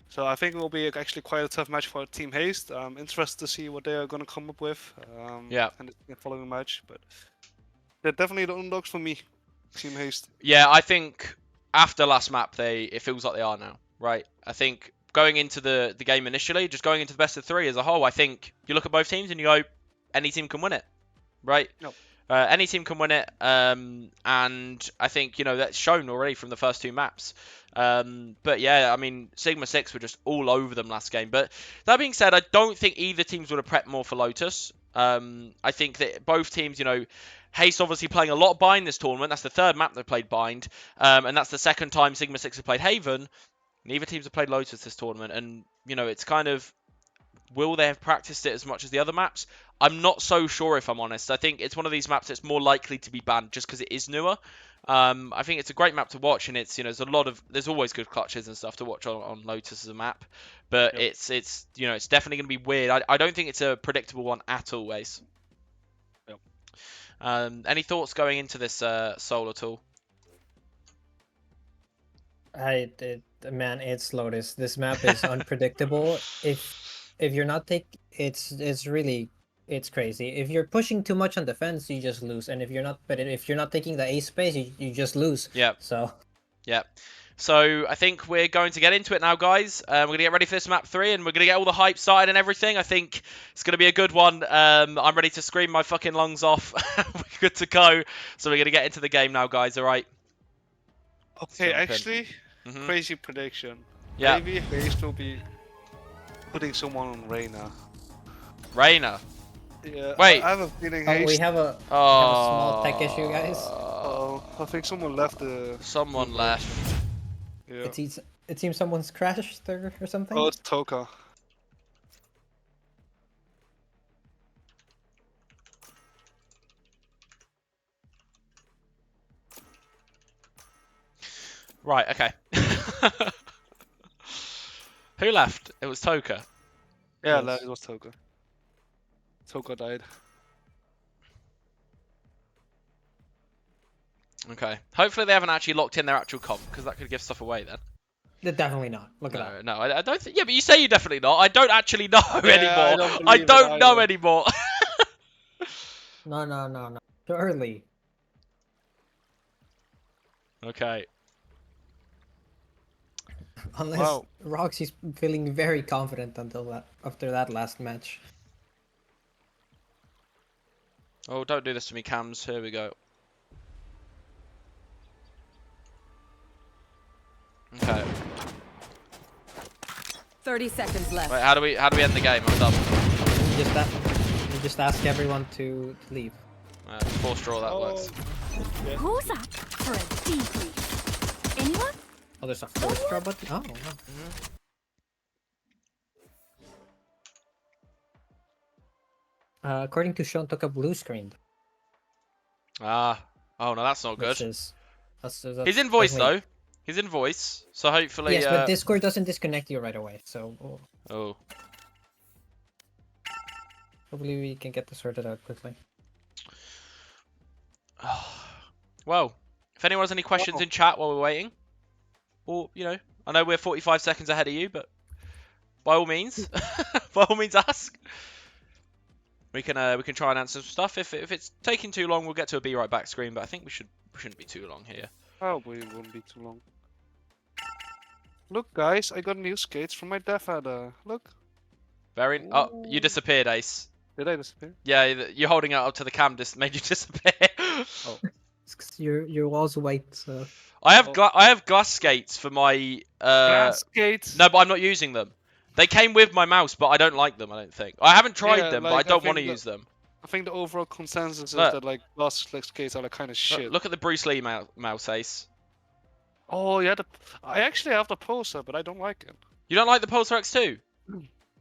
So I think it will be actually quite a tough match for Team Haste. I'm interested to see what they are going to come up with in the following match, but they're definitely the underdogs for me. Team Haste. Yeah, I think after last map, it feels like they are now, right? I think going into the game initially, just going into the best of 3 as a whole, I think you look at both teams and you go, any team can win it, right? Nope. Any team can win it, and I think that's shown already from the first 2 maps. But yeah, I mean, Sigma 6 were just all over them last game. But that being said, I don't think either teams would have prepped more for Lotus. I think that both teams, Haste obviously playing a lot of Bind this tournament. That's the 3rd map they played Bind. And that's the 2nd time Sigma 6 have played Haven. Neither teams have played Lotus this tournament. And, it's kind of, will they have practiced it as much as the other maps? I'm not so sure, if I'm honest. I think it's one of these maps that's more likely to be banned just because it is newer. I think it's a great map to watch, and it's there's always good clutches and stuff to watch on Lotus as a map. But it's definitely going to be weird. I don't think it's a predictable one at all, Ace. Any thoughts going into this Soul at all? Man, it's Lotus. This map is unpredictable. If you're not it's crazy. If you're pushing too much on defense, you just lose. And if you're not taking the A space, you just lose. Yeah. So I think we're going to get into it now, guys. We're going to get ready for this map 3, and we're going to get all the hype started and everything. I think it's going to be a good one. I'm ready to scream my fucking lungs off. We're good to go. So we're going to get into the game now, guys. All right. Okay, actually, crazy prediction. Yeah. Maybe Haste will be putting someone on Reyna. Reyna? Yeah. Wait. I have a feeling Haste... we have a small tech issue, guys. I think someone left the... Someone left. Yeah. It seems someone's crashed or something. Oh, it's Toka. Right, okay. Who left? It was Toka. Yeah, Yes. it was Toka. Toka died. Okay. Hopefully they haven't actually locked in their actual comp, because that could give stuff away then. They're definitely not. Look at that. No, I don't think. Yeah, but you say you're definitely not. I don't actually know I anymore. don't I believe it don't know either. anymore. No. Too early. Okay. Unless Wow. Roxy's feeling very confident after that last match. Oh, don't do this to me, Cams. Here we go. Okay. 30 seconds left. Wait, how do we end the game? I'm done. You just ask everyone to leave. Force draw, that works. Who's up for a debrief? Anyone? Oh, there's a force draw button. Oh, wow. According to Sean, took a blue screen. Ah. Oh no, that's not Which good. is, that's He's in voice definitely- though. He's in voice, so hopefully. Yes, but Discord doesn't disconnect you right away, so Oh. hopefully we can get this sorted out quickly. Well, if anyone has any questions Wow. in chat while we're waiting, or I know we're 45 seconds ahead of you, but by all means, ask. We can try and answer some stuff. If it's taking too long, we'll get to a be right back screen. But I think we shouldn't be too long here. Probably won't be too long. Look, guys, I got new skates from my Death Adder. Look. Oh, you disappeared, Ace. Did I disappear? Yeah, you're holding it up to the cam. Just made you disappear. Oh. It's 'cause your wall's white, so I have glass skates for my. Glass skates. No, but I'm not using them. They came with my mouse, but I don't like them. I don't think. I haven't tried Yeah, them, like, but I I don't think want to that- use them. I think the overall consensus is Look. that like glass skates are like kind of shit. Look at the Bruce Lee mouse, Ace. Oh yeah, I actually have the poster, but I don't like it. You don't like the Pulsar X2?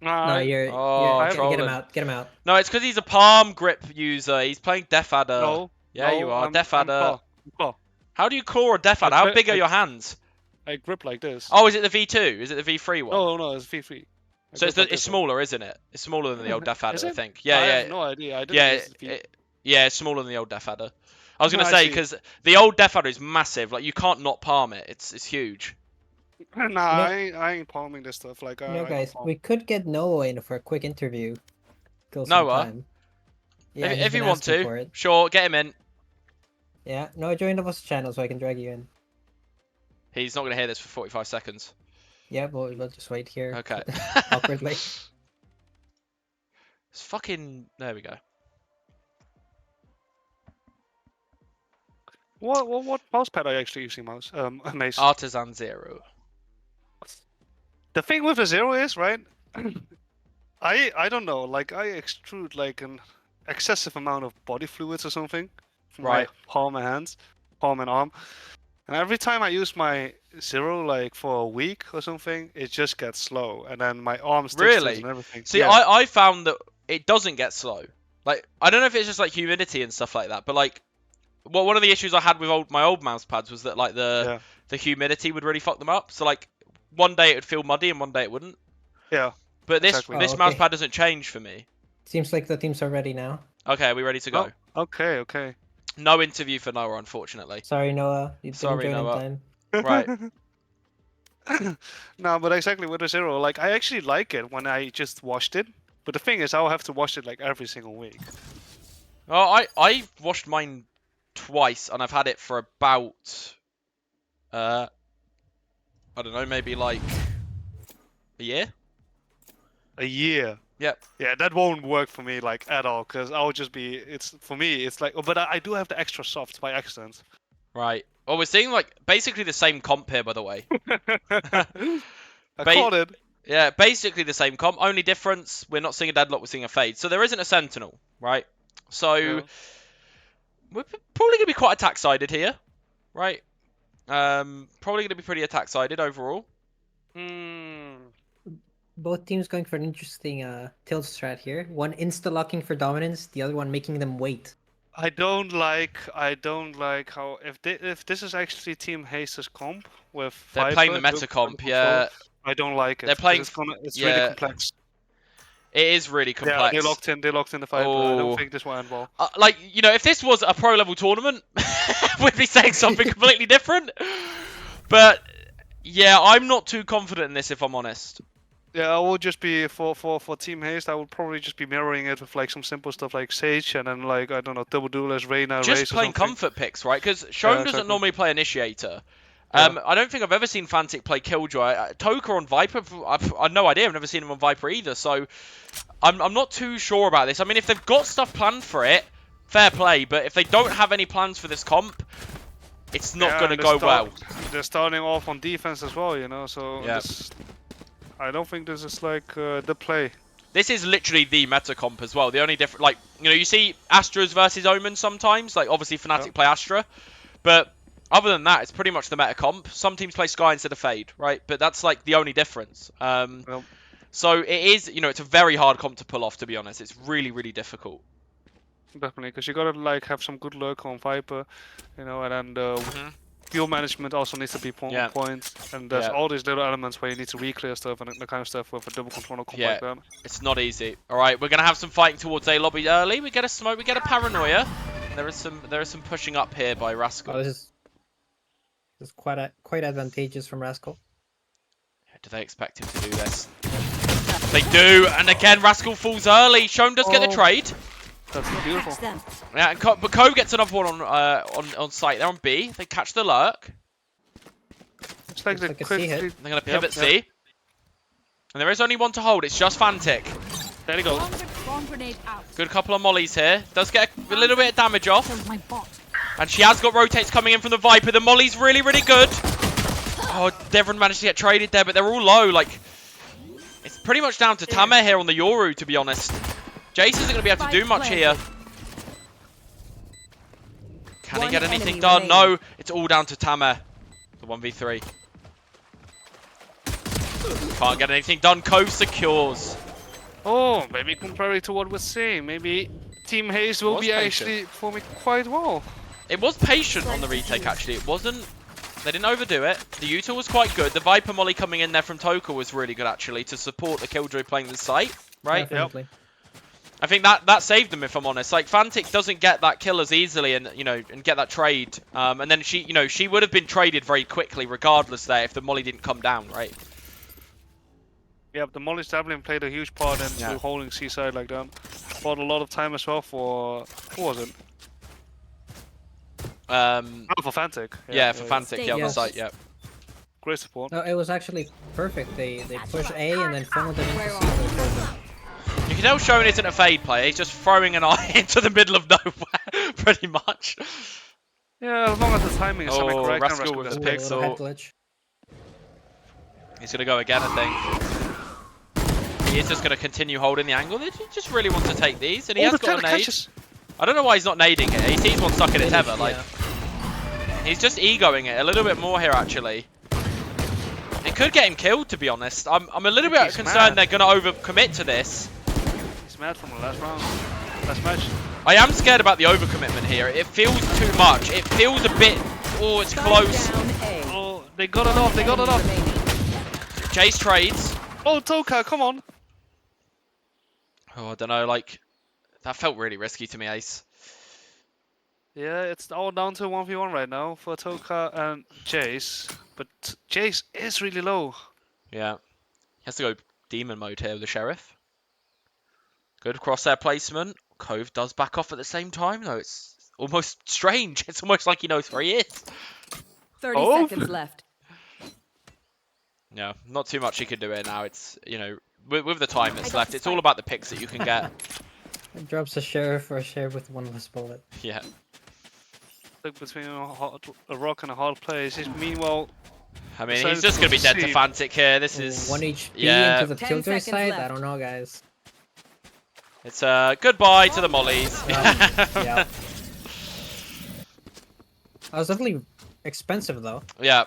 Nah, no, I- you're Oh, get trolling. him out, get him out. No, it's because he's a palm grip user. He's playing Death Adder. no. Yeah, no, you are. I'm Death claw. Adder. I'm claw. How do you claw a Death Adder? How I- big are I- your hands? I grip like this. Oh, is it the V2? Is it the V3 one? No, it's V3. I So grip like it's this one. smaller, isn't it? It's smaller than the old Death Adder, Is I it? think. Yeah, I yeah. have no idea. I didn't Yeah, use the V. yeah, it's smaller than the old Death Adder. I was No, gonna I say see. because the old Death Adder is massive. Like you can't not palm it. It's huge. Nah, I ain't palming this stuff. Like, I don't guys, palm. we could get Noah in for a quick interview. Kill some Noah? time. Yeah, he's if you been want asking to, for it. sure, get him in. Yeah, Noah, join the boss channel so I can drag you in. He's not gonna hear this for 45 seconds. Yeah, we'll just wait here. Okay. Awkwardly. It's fucking. There we go. What mouse pad are you actually using, Mace? Artisan Zero. The thing with the Zero is, right? I don't know. Like, I extrude like an excessive amount of body fluids or something from Right. my palm and hands, palm and arm. And every time I use my Zero, like for a week or something, it just gets slow, and then my arm sticks to it Really? and everything. See, Yeah. I found that it doesn't get slow. Like, I don't know if it's just like humidity and stuff like that, but like, well, one of the issues I had with my old mouse pads was that like the humidity would really fuck them up. So like, one day it would feel muddy and one day it wouldn't. Yeah. But this Exactly. this Oh, mouse okay. pad doesn't change for me. Seems like the teams are ready now. Okay, are we ready to go? Oh, okay. No interview for Noah, unfortunately. Sorry, Noah. You didn't Sorry, join Noah. in time. Right. No, but exactly with the Zero, like I actually like it when I just washed it. But the thing is, I'll have to wash it like every single week. Oh, I washed mine twice, and I've had it for about, I don't know, maybe like a year. A year. Yep. Yeah, that won't work for me like at all, because I'll just be. It's for me. It's like, but I do have the extra soft by accident. Right. Well, we're seeing like basically the same comp here, by the way. I Ba- caught it. Yeah, basically the same comp. Only difference, we're not seeing a deadlock, we're seeing a fade. So there isn't a sentinel, right? So Yeah. we're probably gonna be quite attack sided here, right? Probably gonna be pretty attack sided overall. Hmm. Both teams going for an interesting tilt strat here. One insta-locking for dominance, the other one making them wait. I don't like how if this is actually Team Haste's comp with They're Viper, playing the meta Duke, comp, Under yeah. Control, I don't like it. They're 'cause playing it's yeah. really complex. It is really complex. Yeah, they locked in the Viper. I Oh. don't think this will end well. Like, you know, if this was a pro level tournament, we'd be saying something completely different. But yeah, I'm not too confident in this, if I'm honest. Yeah, I will just be for Team Haste. I would probably just be mirroring it with like some simple stuff like Sage and then like I don't know double duelist Reyna. Just Raze or playing something. comfort picks, right? Because Shone doesn't exactly. normally play Initiator. Yeah. I don't think I've ever seen Fantic play Killjoy. Toka on Viper, I've no idea. I've never seen him on Viper either. So I'm not too sure about this. I mean, if they've got stuff planned for it, fair play. But if they don't have any plans for this comp, it's not going to go well. They're starting off on defense as well, you know. So Yeah. I don't think this is like the play. This is literally the meta comp as well. The only different, like, you know, you see Astras versus Omen sometimes. Like, obviously Fnatic play Astra. But other than that, it's pretty much the meta comp. Some teams play Skye instead of Fade, right? But that's, like, the only difference. So it is, you know, it's a very hard comp to pull off, to be honest. It's really, really difficult. Definitely, because you gotta like have some good luck on Viper, you know, and then the fuel management also needs to be on point. And there's all these little elements where you need to re-clear stuff and the kind of stuff with a double controller comp like that. It's not easy. All right, we're gonna have some fighting towards A lobby early. We get a smoke, we get a paranoia. There is some pushing up here by Rascal. Oh, this is quite advantageous from Rascal. Do they expect him to do this? They do, and again Rascal falls early. Shone does get the trade. That's beautiful. Catch them. Yeah, and but Ko gets another one on site. They're on B. They catch the lurk. It's like the like a quick. C hit. They're gonna pivot C. And there is only one to hold. It's just Fantic. There you go. Bomb grenade out. Good couple of mollies here. Does get a little bit of damage off. Killed my bot. And she has got rotates coming in from the Viper. The molly's really, really good. Oh, Devon managed to get traded there, but they're all low. Like, it's pretty much down to Tamer here on the Yoru, to be honest. Jace isn't going to be able to do much here. Can he get anything done? No, it's all down to Tamer. The 1v3. Can't get anything done. Cove secures. Oh, maybe contrary to what we're saying, maybe Team Haze will be actually performing quite well. It was patient on the retake, actually. It wasn't... They didn't overdo it. The Utah was quite good. The Viper molly coming in there from Toka was really good, actually, to support the Killjoy playing the site, right? Definitely. I think that saved them, if I'm honest. Like, Fantic doesn't get that kill as easily and, you know, and get that trade. And then she, you know, she would have been traded very quickly regardless there if the molly didn't come down, right? Yeah, but the Molly's definitely played a huge part in holding Seaside like that. Bought a lot of time as well for... Who was it? Oh, for Fantic. Yeah, for Fantic, yeah, on the site, yeah. Great support. No, it was actually perfect. They pushed A and then funneled it into C. You can tell Shone isn't a Fade player. He's just throwing an eye into the middle of nowhere, pretty much. Yeah, as long as the timing is semi-correct. Rascal with his pixel. Glitch. He's going to go again, I think. He is just going to continue holding the angle. He just really wants to take these, and he has got a nade. I don't know why he's not nading it. He sees one stuck in his tether. Like, he's just egoing it a little bit more here, actually. It could get him killed, to be honest. I'm a little bit concerned they're going to overcommit to this. He's mad from the last round. Last match. I am scared about the overcommitment here. It feels too much. It feels a bit... Oh, it's close. Oh, they got it off. They got it off. Jace trades. Oh, Toka, come on. Oh, I don't know. Like, that felt really risky to me, Ace. Yeah, it's all down to 1v1 right now for Toka and Jace. But Jace is really low. Yeah. He has to go demon mode here with the Sheriff. Good crosshair placement. Cove does back off at the same time, though. It's almost strange. It's almost like he knows where he is. 30 seconds left. Yeah, not too much he can do here now. It's, you know, with the time that's left, it's all about the picks that you can get. It drops a Sheriff or a Sheriff with one less bullet. Yeah. Look between a rock and a hard place. Meanwhile, I mean, he's just going to be dead to Fantic here. This is... 1 HP into the Killjoy side? left. I don't know, guys. It's goodbye to the mollies. Yeah. That was definitely expensive, though. Yeah.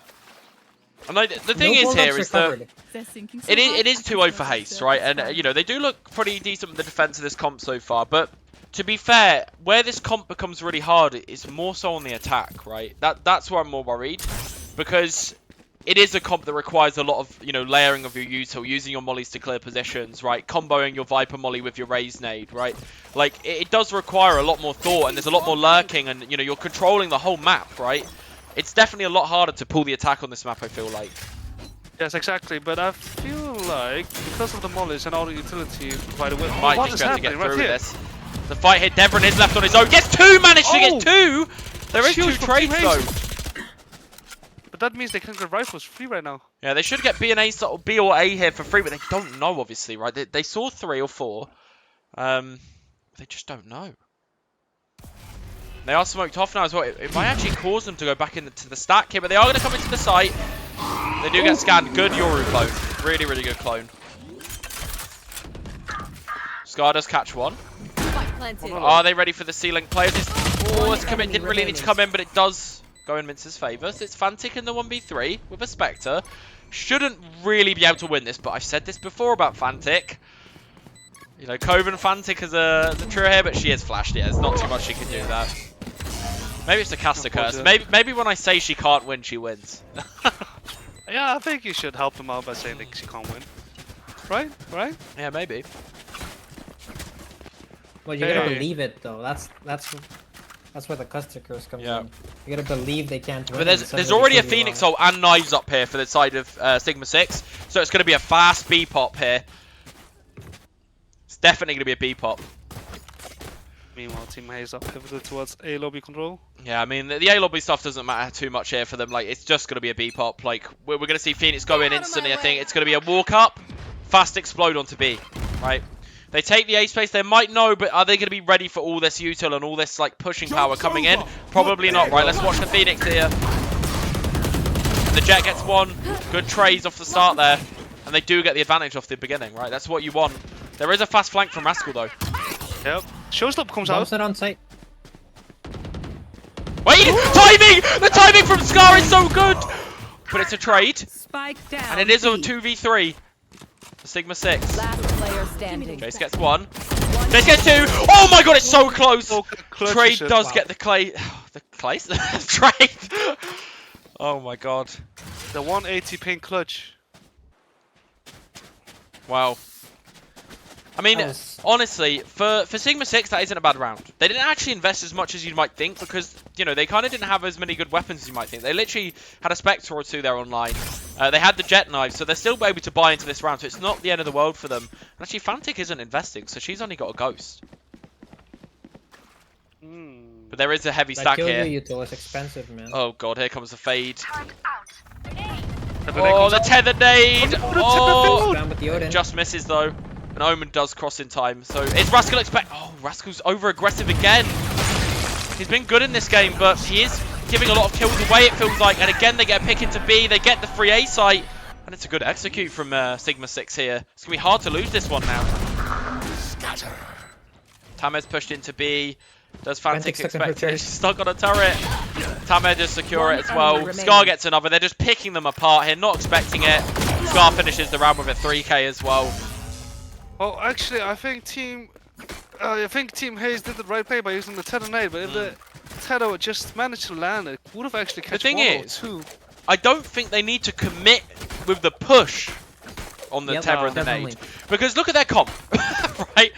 And like, the thing is here is that it is 2-0 for Haste, right? And, you know, they do look pretty decent with the defense of this comp so far, but to be fair, where this comp becomes really hard is more so on the attack, right? That's where I'm more worried, because it is a comp that requires a lot of, you know, layering of your util, using your mollies to clear positions, right? Comboing your Viper molly with your Raze nade, right? Like, it does require a lot more thought, and there's a lot more lurking, and, you know, you're controlling the whole map, right? It's definitely a lot harder to pull the attack on this map, I feel like. Yes, exactly. But I feel like because of the mollies and all the utility provided with, Might what just is be able to get happening through right with here? this. The fight here, Devron is left on his own. Gets two! Managed to get two! There is two Huge from trades, Team though. Haze. But that means they can get rifles free right now. Yeah, they should get B and A, B or A here for free, but they don't know, obviously, right? They saw 3 or 4. They just don't know. They are smoked off now as well. It might actually cause them to go back into the stack here, but they are going to come into the site. They do get scanned. Good Yoru clone. Really, really good clone. Scar does catch one. Spike planted. Are they ready for the C-Link player? This commit didn't really need to come in, but it does go in Mince's favour. So it's Fantic in the 1v3 with a Spectre. Shouldn't really be able to win this, but I've said this before about Fantic. You know, Coven Fantic is the true here, but she is flashed. Yeah, there's not too much she can do there. Maybe it's a caster curse. Maybe when I say she can't win, she wins. Yeah, I think you should help them out by saying that she can't win. Right? Right? Yeah, maybe. Well, you gotta Hey. believe it though. That's where the caster curse comes Yeah. in. You gotta believe they can't win. But and there's suddenly already a prove you Phoenix wrong. ult and knives up here for the side of Sigma 6. So it's going to be a fast B pop here. It's definitely going to be a B pop. Meanwhile, Team Haze are pivoted towards A lobby control. Yeah, I mean, the A lobby stuff doesn't matter too much here for them. Like, it's just going to be a B pop. Like, we're going to see Phoenix go in instantly, I think. It's going to be a walk up, fast explode onto B, right? They take the A space, they might know, but are they going to be ready for all this util and all this, like, pushing power coming in? Probably not, right? Let's watch the Phoenix here. The Jet gets one. Good trades off the start there. And they do get the advantage off the beginning, right? That's what you want. There is a fast flank from Rascal, though. Yep. Showstop comes Bombs out. it on site. Wait! Timing! The timing from Scar is so good! But it's a trade. Spike down. And it is a B. 2v3. The Sigma 6. Last player standing. Jace gets one. Jace gets two. Oh my god, it's so close. Oh, clutch Trade shit. does Wow. get the clay. The clay? Trade. Oh my god. The 180 ping clutch. Wow. I mean, That was- honestly, for Sigma 6, that isn't a bad round. They didn't actually invest as much as you might think because, you know, they kind of didn't have as many good weapons as you might think. They literally had a Spectre or two there online. They had the Jet knives, so they're still able to buy into this round, so it's not the end of the world for them. And actually, Fantic isn't investing, so she's only got a Ghost. But there is a heavy That stack kill here. util is expensive, man. Oh god, here comes the fade. The Oh, the tether nade! Oh, Down with the Odin. just misses though. And Omen does cross in time. So is Rascal expect? Oh, Rascal's over aggressive again. He's been good in this game, but he is giving a lot of kills away, it feels like. And again, they get a pick into B. They get the free A site. And it's a good execute from Sigma 6 here. It's going to be hard to lose this one now. Tamez pushed into B. Does Fantic Fantic stuck in her expect it? turret. She's stuck on a turret. Tamer does secure One it as enemy well. remaining. Scar gets another. They're just picking them apart here, not expecting it. Scar finishes the round with a 3k as well. Well, actually, I think Team Haze did the right play by using the tether nade, but if the tether would just managed to land, it would have actually catch thing one is- or two. I don't think they need to commit with the push on the Yep, Tether and the definitely. nade. Because look at their comp, right?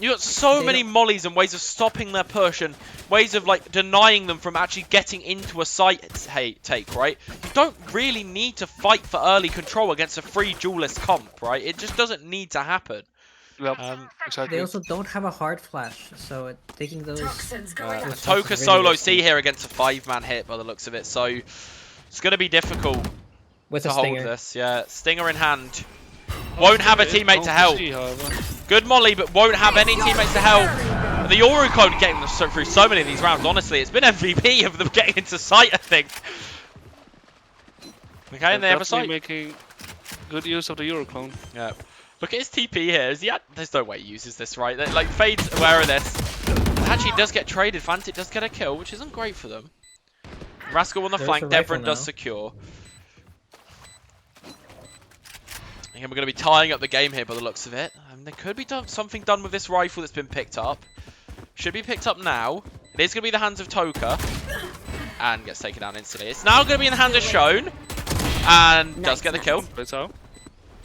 You got so They many don't- mollies and ways of stopping their push and ways of like denying them from actually getting into a site take, right? You don't really need to fight for early control against a free duelist comp, right? It just doesn't need to happen. Yep, They exactly. also don't have a hard flash, so taking those. those Toka shots is solo really C risky. here against a 5-man hit by the looks of it, so it's going to be difficult With to a hold stinger. this. Yeah, Stinger in hand. Won't have a teammate to help. However. Good molly, but won't have any teammates to help. And the Yoru clone getting them through so many of these rounds, honestly. It's been MVP of them getting into sight, I think. Okay, and they have a Definitely sight. making good use of the Euroclone. Yeah. Look at his TP here. Is he there's no way he uses this, right? Like, Fade's aware of this. Actually, does get traded. Fantic does get a kill, which isn't great for them. Rascal on the There's flank. a rifle Devron does now. secure. And we're going to be tying up the game here by the looks of it. There could be something done with this rifle that's been picked up. Should be picked up now. It is going to be the hands of Toka. And gets taken down instantly. It's now going to be in the hands of Shone. And does get the kill.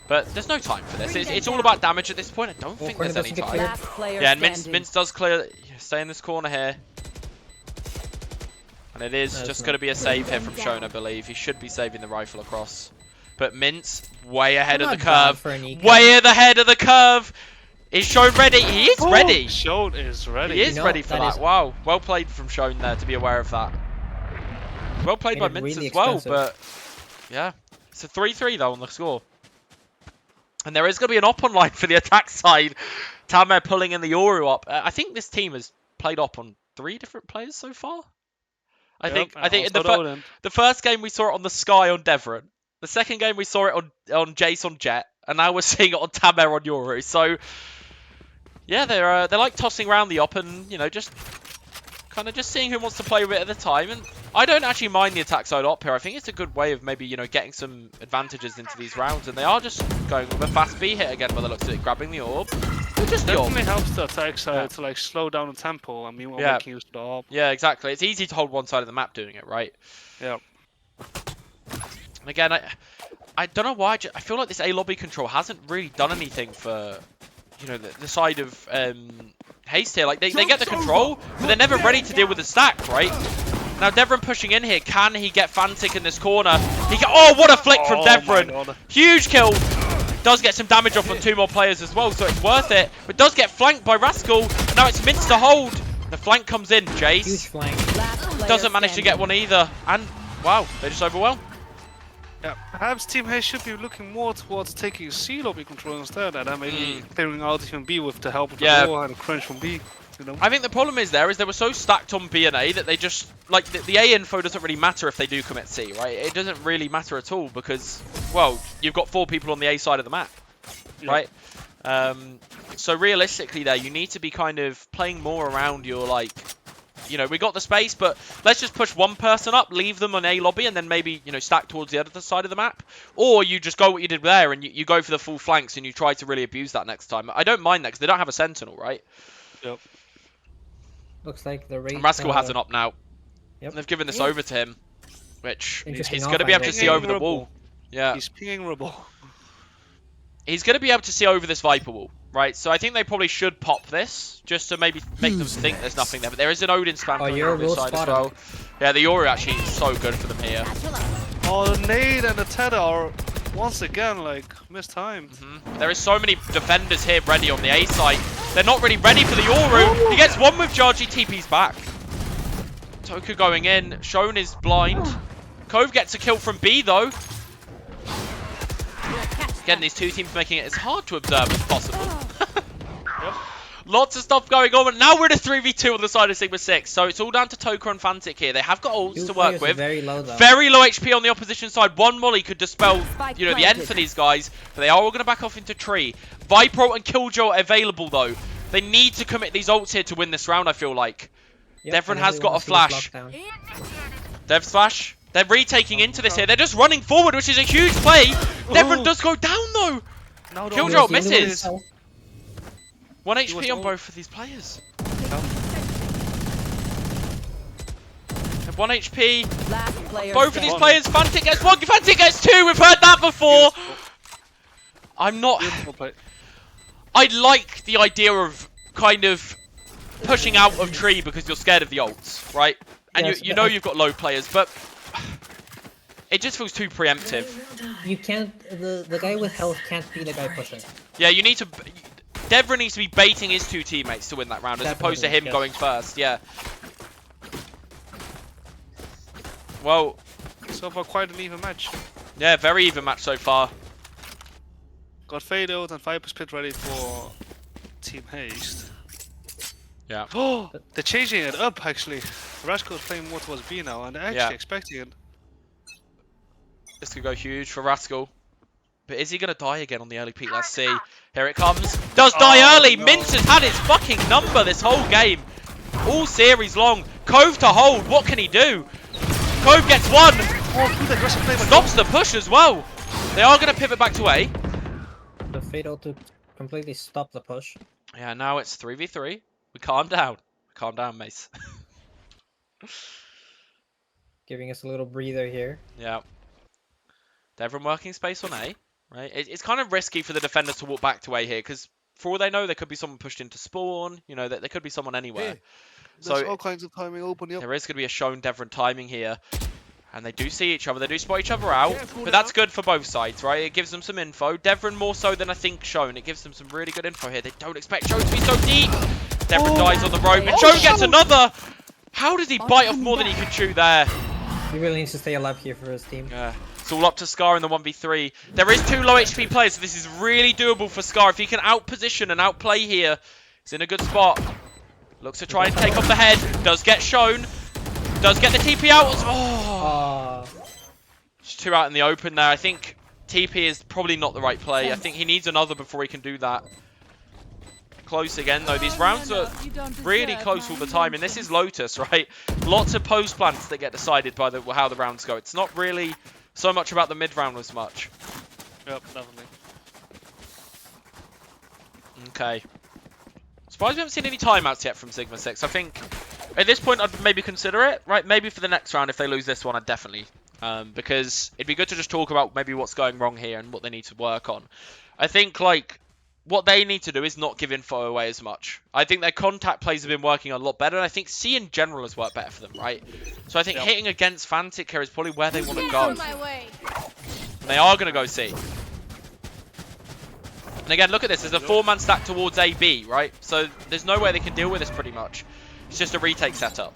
But there's no time for this. It's all about damage at this point. I don't think there's any time. Last player Yeah, and standing. Mince does clear. Stay in this corner here. And it is just going to be a save here from Shone, I believe. He should be saving the rifle across. But Mince, way ahead of the Not bad curve. for an eco. Way at the head of the curve. Is Shone ready? He is ready. Shone is ready. He is You know, ready for that that. is- Wow. Well played from Shone there to be aware of that. Well played by Made it Mince really as well. expensive. But yeah. It's a 3-3 though on the score. And there is going to be an op online for the attack side. Tamer pulling in the Yoru up. I think this team has played op on 3 different players so far. I think in the first game we saw it on the Sky on Devron. The second game we saw it on Jace on Jet, and now we're seeing it on Tamer on Yoru. So yeah, they're like tossing around the op and just kind of just seeing who wants to play with it at the time. And I don't actually mind the attack side op here. I think it's a good way of maybe getting some advantages into these rounds. And they are just going with a fast B hit again by the looks of it, grabbing the orb. Just the orb. Definitely helps the attack side to like slow down the tempo. I mean, while making use of the orb. Yeah, exactly. It's easy to hold one side of the map doing it, right? Yeah. And again, I don't know why. I feel like this A lobby control hasn't really done anything for, the side of Haste here. Like they get the control, but they're never ready to deal with the stack, right? Now Devron pushing in here. Can he get Fantic in this corner? Oh, what a flick from Devron! Huge kill. Does get some damage off on 2 more players as well, so it's worth it. But does get flanked by Rascal. And now it's Mince to hold. The flank comes in. Huge Jace flank. Last player doesn't manage to standing. get one either. And wow, they just overwhelm. Yeah, perhaps Team Hayes should be looking more towards taking C lobby control instead, and then maybe clearing out even B with the help of the door and a crunch from B. I think the problem is they were so stacked on B and A that they just the A info doesn't really matter if they do commit C, right? It doesn't really matter at all because, well, you've got 4 people on the A side of the map, right? So realistically, there you need to be kind of playing more around your we got the space, but let's just push one person up, leave them on A lobby, and then maybe stack towards the other side of the map, or you just go what you did there and you go for the full flanks and you try to really abuse that next time. I don't mind that because they don't have a sentinel, right? Yep. Looks like the rate. And Rascal has an op now. Yep. And they've given this over to him, which Interesting he's off, going to be I able to think. see over the wall. Yeah, He's pinging Rubble. he's going to be able to see over this Viper wall, right? So I think they probably should pop this just to maybe make them think there's nothing there. But there is an Odin spam coming Yoru on this will side as spot well. him. Yeah, the Yoru actually is so good for them here. Oh, the nade and the tether are once again mistimed. There is so many defenders here ready on the A side. They're not really ready for the Yoru. He gets one with Jargy, TP's back. Toka going in. Shone is blind. Cove gets a kill from B though. Again, these 2 teams making it as hard to observe as possible. Lots of stuff going on, but now we're in a 3v2 on the side of Sigma 6. So it's all down to Toka and Fantic here. They have got ults 2 to work players with. Very low though. Very low HP on the opposition side. One molly could dispel, Spike the end planted. for these guys. But they are all going to back off into tree. Viper and Killjoy are available though. They need to commit these ults here to win this round, I feel like. Yep, Devron I has really got wanna a see this flash. lockdown. Dev's flash. They're retaking into this here. They're just running forward, which is a huge play. Devron does go down though. No, Killjoy He was the only one misses. who fell. 1 was HP on all- both of these players. Have 1 HP. Last player Both of these standing. players. Fantic gets 1. Fantic gets 2. We've heard that before. I'm not... Beautiful play. I like the idea of kind of pushing out of tree because you're scared of the ults, right? And Yes, you but know I- you've got low players, but it just feels too preemptive. You can't. The guy with health can't be the guy pushing. Yeah, you need to... Devron needs to be baiting his 2 teammates to win that round as opposed to him Definitely, going first, yeah. Well, So far, quite an even match. yeah, very even match so far. Got Fade out and Viper Spit ready for Team Haste. Yeah. Oh, they're changing it up actually. Rascal's playing more towards B now, and they're actually Yeah. expecting it. This could go huge for Rascal. But is he going to die again on the early peak? Let's see. Here it comes. Does die early. no. Mince has had his fucking number this whole game. All series long. Cove to hold. What can he do? Cove gets 1. Oh, good aggressive play by Stops the push as well. They are going to pivot back to A. The fatal to completely stop the push. Yeah, now it's 3v3. We calm down. Calm down, Mace. Giving us a little breather here. Yeah. Devon working space on A, right? It's kind of risky for the defenders to walk back to A here, because for all they know, there could be someone pushed into spawn. You know, there could be someone anywhere. There's So all kinds of timing open. Yep. there is going to be a shown Devon timing here. And they do see each other. They do spot each other out. Careful But that's now. good for both sides, right? It gives them some info. Devon more so than I think Shown. It gives them some really good info here. They don't expect Shown to be so deep. Devon dies on the rope. And Shown gets another. How does he bite off more than he can chew there? He really needs to stay alive here for his team. Yeah. It's all up to Scar in the 1v3. There is 2 low HP players, so this is really doable for Scar. If he can outposition and outplay here, he's in a good spot. Looks to try and take off the head. Does get Shown. Does get the TP out. Oh. Just 2 out in the open there. I think TP is probably not the right play. I think he needs another before he can do that. Close again, though. These rounds are really close all the time. And this is Lotus, right? Lots of post plants that get decided by how the rounds go. It's not really so much about the mid round as much. Yep, definitely. Okay. Surprised we haven't seen any timeouts yet from Sigma 6. I think at this point I'd maybe consider it, right? Maybe for the next round if they lose this one, I'd definitely. Because it'd be good to just talk about maybe what's going wrong here and what they need to work on. I think, like, what they need to do is not give info away as much. I think their contact plays have been working a lot better, and I think C in general has worked better for them, right? So I think hitting against Fantic here is probably where they want to go. And they are going to go C. And again, look at this. There's a 4-man stack towards AB, right? So there's no way they can deal with this pretty much. It's just a retake setup.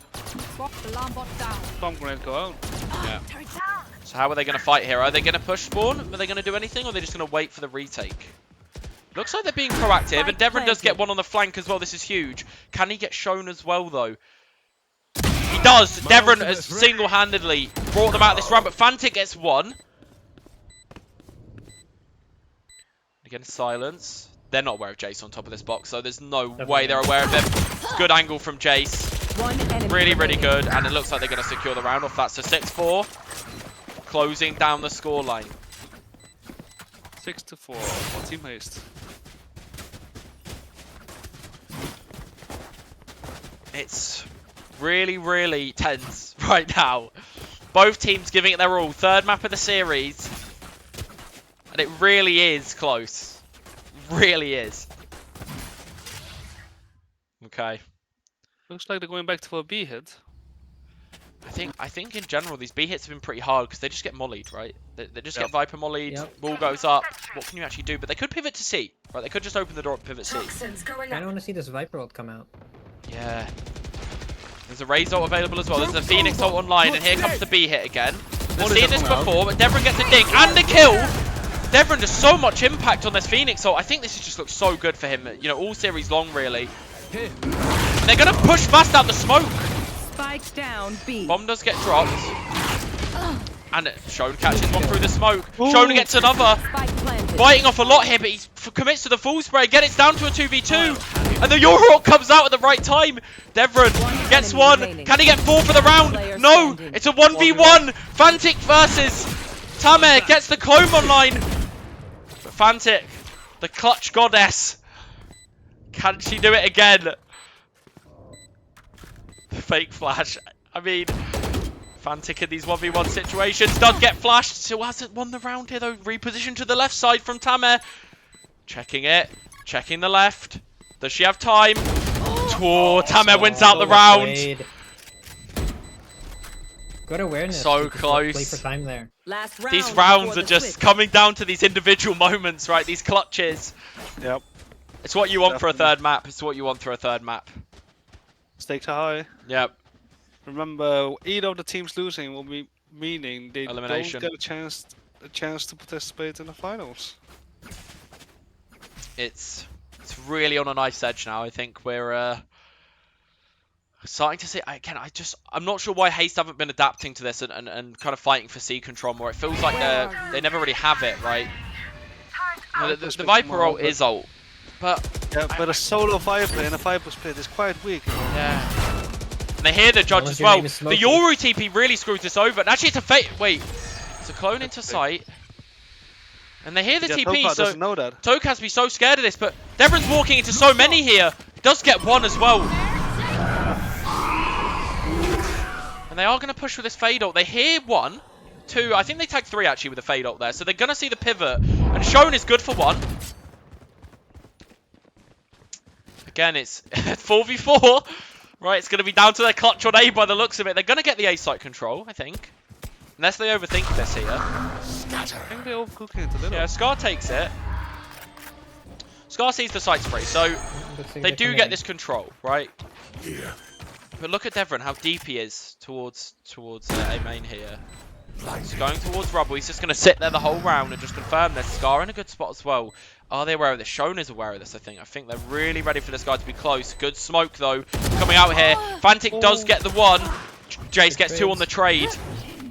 Bomb grenade go out. Yeah. So how are they going to fight here? Are they going to push spawn? Are they going to do anything? Or are they just going to wait for the retake? Looks like they're being proactive. And Devon does get one on the flank as well. This is huge. Can he get shown as well, though? He does. Devon has single-handedly brought them out of this round. But Fantic gets one. Again, silence. They're not aware of Jace on top of this box, so there's no way they're aware of him. Good angle from Jace. Really, really good. And it looks like they're going to secure the round off that. So 6-4. Closing down the scoreline. 6-4. What team haste? It's really, really tense right now. Both teams giving it their all. 3rd map of the series. And it really is close. Really is. Okay. Looks like they're going back to a B hit. I think in general these B hits have been pretty hard because they just get mollied, right? They just get Viper mollied, wall goes up. What can you actually do? But they could pivot to C, right? They could just open the door and pivot C. I don't want to see this Viper ult come out. Yeah. There's a Raze ult available as well. There's a Phoenix ult online, and here comes the B hit again. We've seen this before, but Devon gets a dink and a kill. Devon does so much impact on this Phoenix ult. I think this just looks so good for him, you know, all series long, really. And they're going to push fast out the smoke. Spikes down B. Bomb does get dropped. And Shown catches one through the smoke. Shown gets another. Spike planted. Biting off a lot here, but he commits to the full spray. Again, it's down to a 2v2. And the Euro comes out at the right time. Devon gets one. Can he get 4 for the round? No, it's a 1v1. Fantic versus Tamer gets the clone online. But Fantic, the clutch goddess. Can she do it again? Fake flash. I mean, Fantic in these 1v1 situations does get flashed. Still hasn't won the round here though. Reposition to the left side from Tamer. Checking it. Checking the left. Does she have time? Oh, Tamer wins out the round. Good awareness. So to close. Play for time there. Last round These rounds before are the just switch. coming down to these individual moments, right? These clutches. Yep. It's what you want for a Definitely. 3rd map. It's what you want for a 3rd map. Stakes are high. Yep. Remember, either of the teams losing will be meaning they Elimination. don't get a chance to participate in the finals. It's really on a knife's edge now. I think we're starting to see. Again, I'm not sure why Haste haven't been adapting to this and kind of fighting for C control more. It feels like they never really have it, right? You know, the Viper ult is ult, but Yeah, but a solo Viper in a Viper split is quite weak. yeah. And they hear the judge Unless as your well. name is The Smokey. Yoru TP really screws this over. And actually, it's a fake. Wait, it's a clone into sight. And they hear the Yeah, TP, Topaz so doesn't know that. Tokaz be so scared of this, but Devon's walking into so many here. He does get one as well. And they are going to push with this fade ult. They hear 1, 2. I think they tagged 3 actually with the fade ult there. So they're going to see the pivot. And Shone is good for 1. Again, it's 4v4. Right, it's going to be down to their clutch on A by the looks of it. They're going to get the A site control, I think. Unless they overthink this here. I think they're overcooking it a little. Yeah, Scar takes it. Scar sees the site spray. So Looks like they they're do coming get in. this control, right? But look at Devron, how deep he is towards A main here. He's going towards Rubble. He's just going to sit there the whole round and just confirm this. Scar in a good spot as well. Are they aware of this? Shone is aware of this, I think. I think they're really ready for this guy to be close. Good smoke, though, coming out here. Fantic does get the 1. Jace gets 2 on the trade.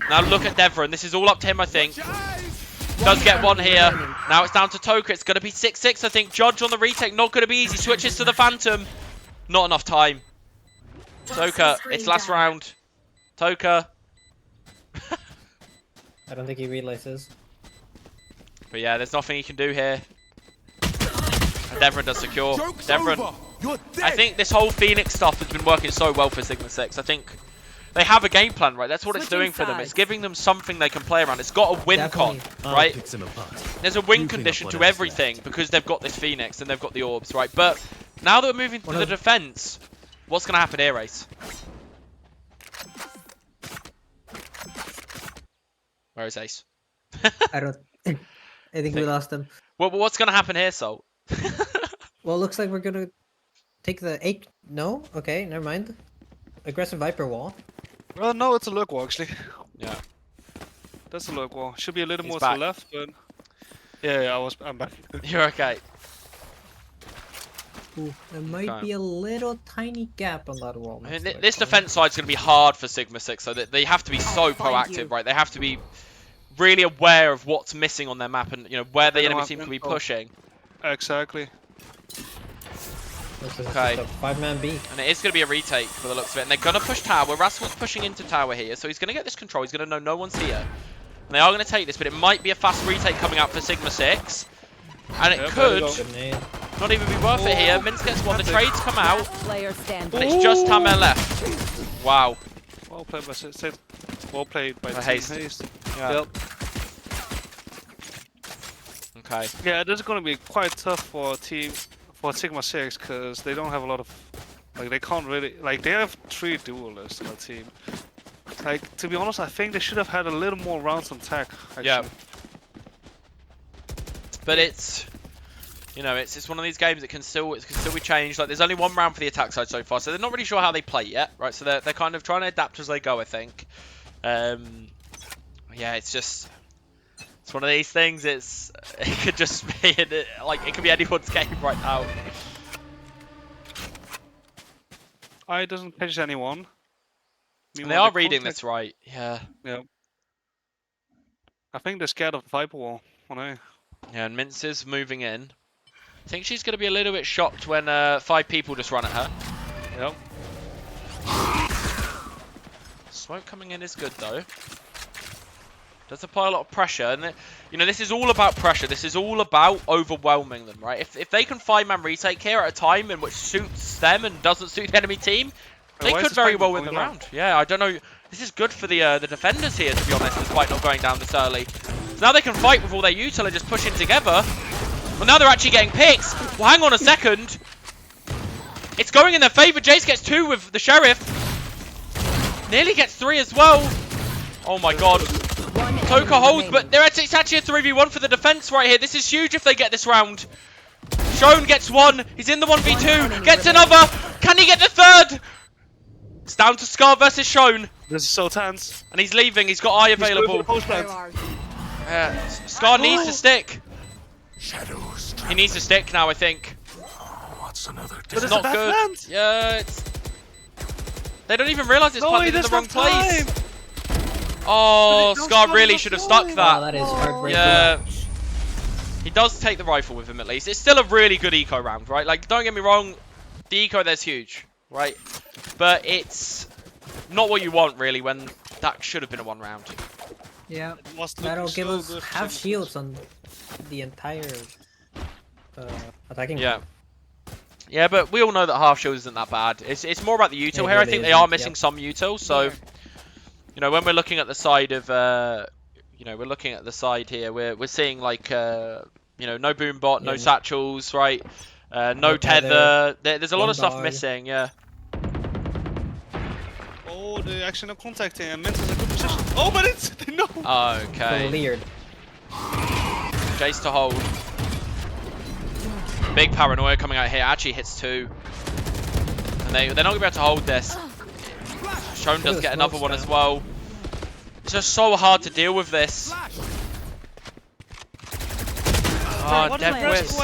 Now look at Devron. This is all up to him, I think. Does get 1 here. Now it's down to Toka. It's going to be 6-6, I think. Judge on the retake. Not going to be easy. Switches to the Phantom. Not enough time. Toka, it's last round. Toka. I don't think he realizes. But yeah, there's nothing he can do here. And Devron does secure. Joke's Devron, over. You're dead. I think this whole Phoenix stuff has been working so well for Sigma 6. I think they have a game plan, right? That's what it's Switching doing for them. It's sides. giving them something they can play around. It's got a win con, Definitely. right? Picks him apart. There's a win You clean up condition to whatever's everything left. because they've got this Phoenix and they've got the orbs, right? But now that we're moving to One the of- defense, what's going to happen here, Ace? Where is Ace? I don't. I think we lost him. Well, what's going to happen here, Sol? Well, it looks like we're gonna take the 8. No? Okay, never mind. Aggressive Viper wall. Well, no, it's a lurk wall actually. Yeah. That's a lurk wall. Should be a little He's more back. to the left, but yeah, I'm back. You're okay. Ooh, there might Okay. be a little tiny gap on that wall. I mean, next to it, this so- defense side's going to be hard for Sigma 6, so that they have to be so find proactive, you. right? They have to be really aware of what's missing on their map and, you know, where the They don't enemy have team can be info. pushing. Exactly. This is Okay. just a 5-man B. And it is going to be a retake for the looks of it. And they're going to push tower. Rascal's pushing into tower here, so he's going to get this control. He's going to know no one's here. And they are going to take this, but it might be a fast retake coming out for Sigma 6. And it Yep, there could we go. Good nade. not even be worth it here. Minsk gets 1. The trades come out, Player standing. and it's just Tamer left. Wow. Well played by Sid. Well played by By Team Haste. Haste. Yeah. Yep. Okay. Yeah, this is gonna be quite tough for Sigma 6 because they don't have a lot of they can't really they have 3 duelists on the team. Like, to be honest, I think they should have had a little more rounds on tech. Actually. Yeah. But it's, you know, it's one of these games that can still be changed. Like, there's only 1 round for the attack side so far, so they're not really sure how they play yet, right? So they're kind of trying to adapt as they go, I think. Yeah, it's one of these things. It could just be it could be anyone's game right now. I doesn't pinch anyone. And they are reading this right. Yeah. Yeah. I think they're scared of the Viper wall. Yeah, and Mince is moving in. I think she's going to be a little bit shocked when 5 people just run at her. Yep. Smoke coming in is good though. Does apply a lot of pressure, and you know, this is all about pressure. This is all about overwhelming them, right? If they can 5-man retake here at a time in which suits them and doesn't suit the enemy team, they Why is could this very fight well not win the going round. Yeah, I don't know. This is good for the defenders here, to be honest, despite not going down this early. So now they can fight with all their util and just pushing together. Well, now they're actually getting picks. Well, hang on a second. It's going in their favour. Jace gets 2 with the Sheriff. Nearly gets 3 as well. Oh my god. Toka holds, but it's actually a 3v1 for the defense right here. This is huge if they get this round. Shone gets 1. He's in the 1v2. Gets another. Can he get the 3rd? It's down to Scar versus Shone. This is so tense. And he's leaving. He's got eye He's going for available. the post Where plant. are you? Scar needs to stick. Shadows. He needs to stick now, I think. What's another But It's it's not a bad good. plant. Yeah, it's... They don't even realise it's No, planted he in the doesn't wrong have place. time. Oh, But it Scar don't really stop should have the stuck time. Wow, that. that is heartbreaking. Yeah. He does take the rifle with him at least. It's still a really good eco round, right? Like, don't get me wrong, the eco there's huge, right? But it's not what you want really when that should have been a 1 round. Yeah. It was That'll looking give so us good for half Sigma shields on the entire attacking. Yeah. Yeah, but we all know that half shield isn't that bad. It's more about the util It here. I really think they isn't, are missing yep. some util, so you know, when we're looking at the side of, you know, we're looking at the side here. We're seeing like, you know, no boom bot, no Yeah. satchels, right? No No tether, tether. There's a lot one of stuff dog. missing. Yeah. Oh, they're actually not contacting, and Mint is in a good position. Oh, but it's no. Okay. Cleared. Jace to hold. Big paranoia coming out here. Actually hits 2. And they're not going to be able to hold this. Shone does the get another smokes one down. as well. It's just so hard to deal with this. Oh, What dead plan? whiz.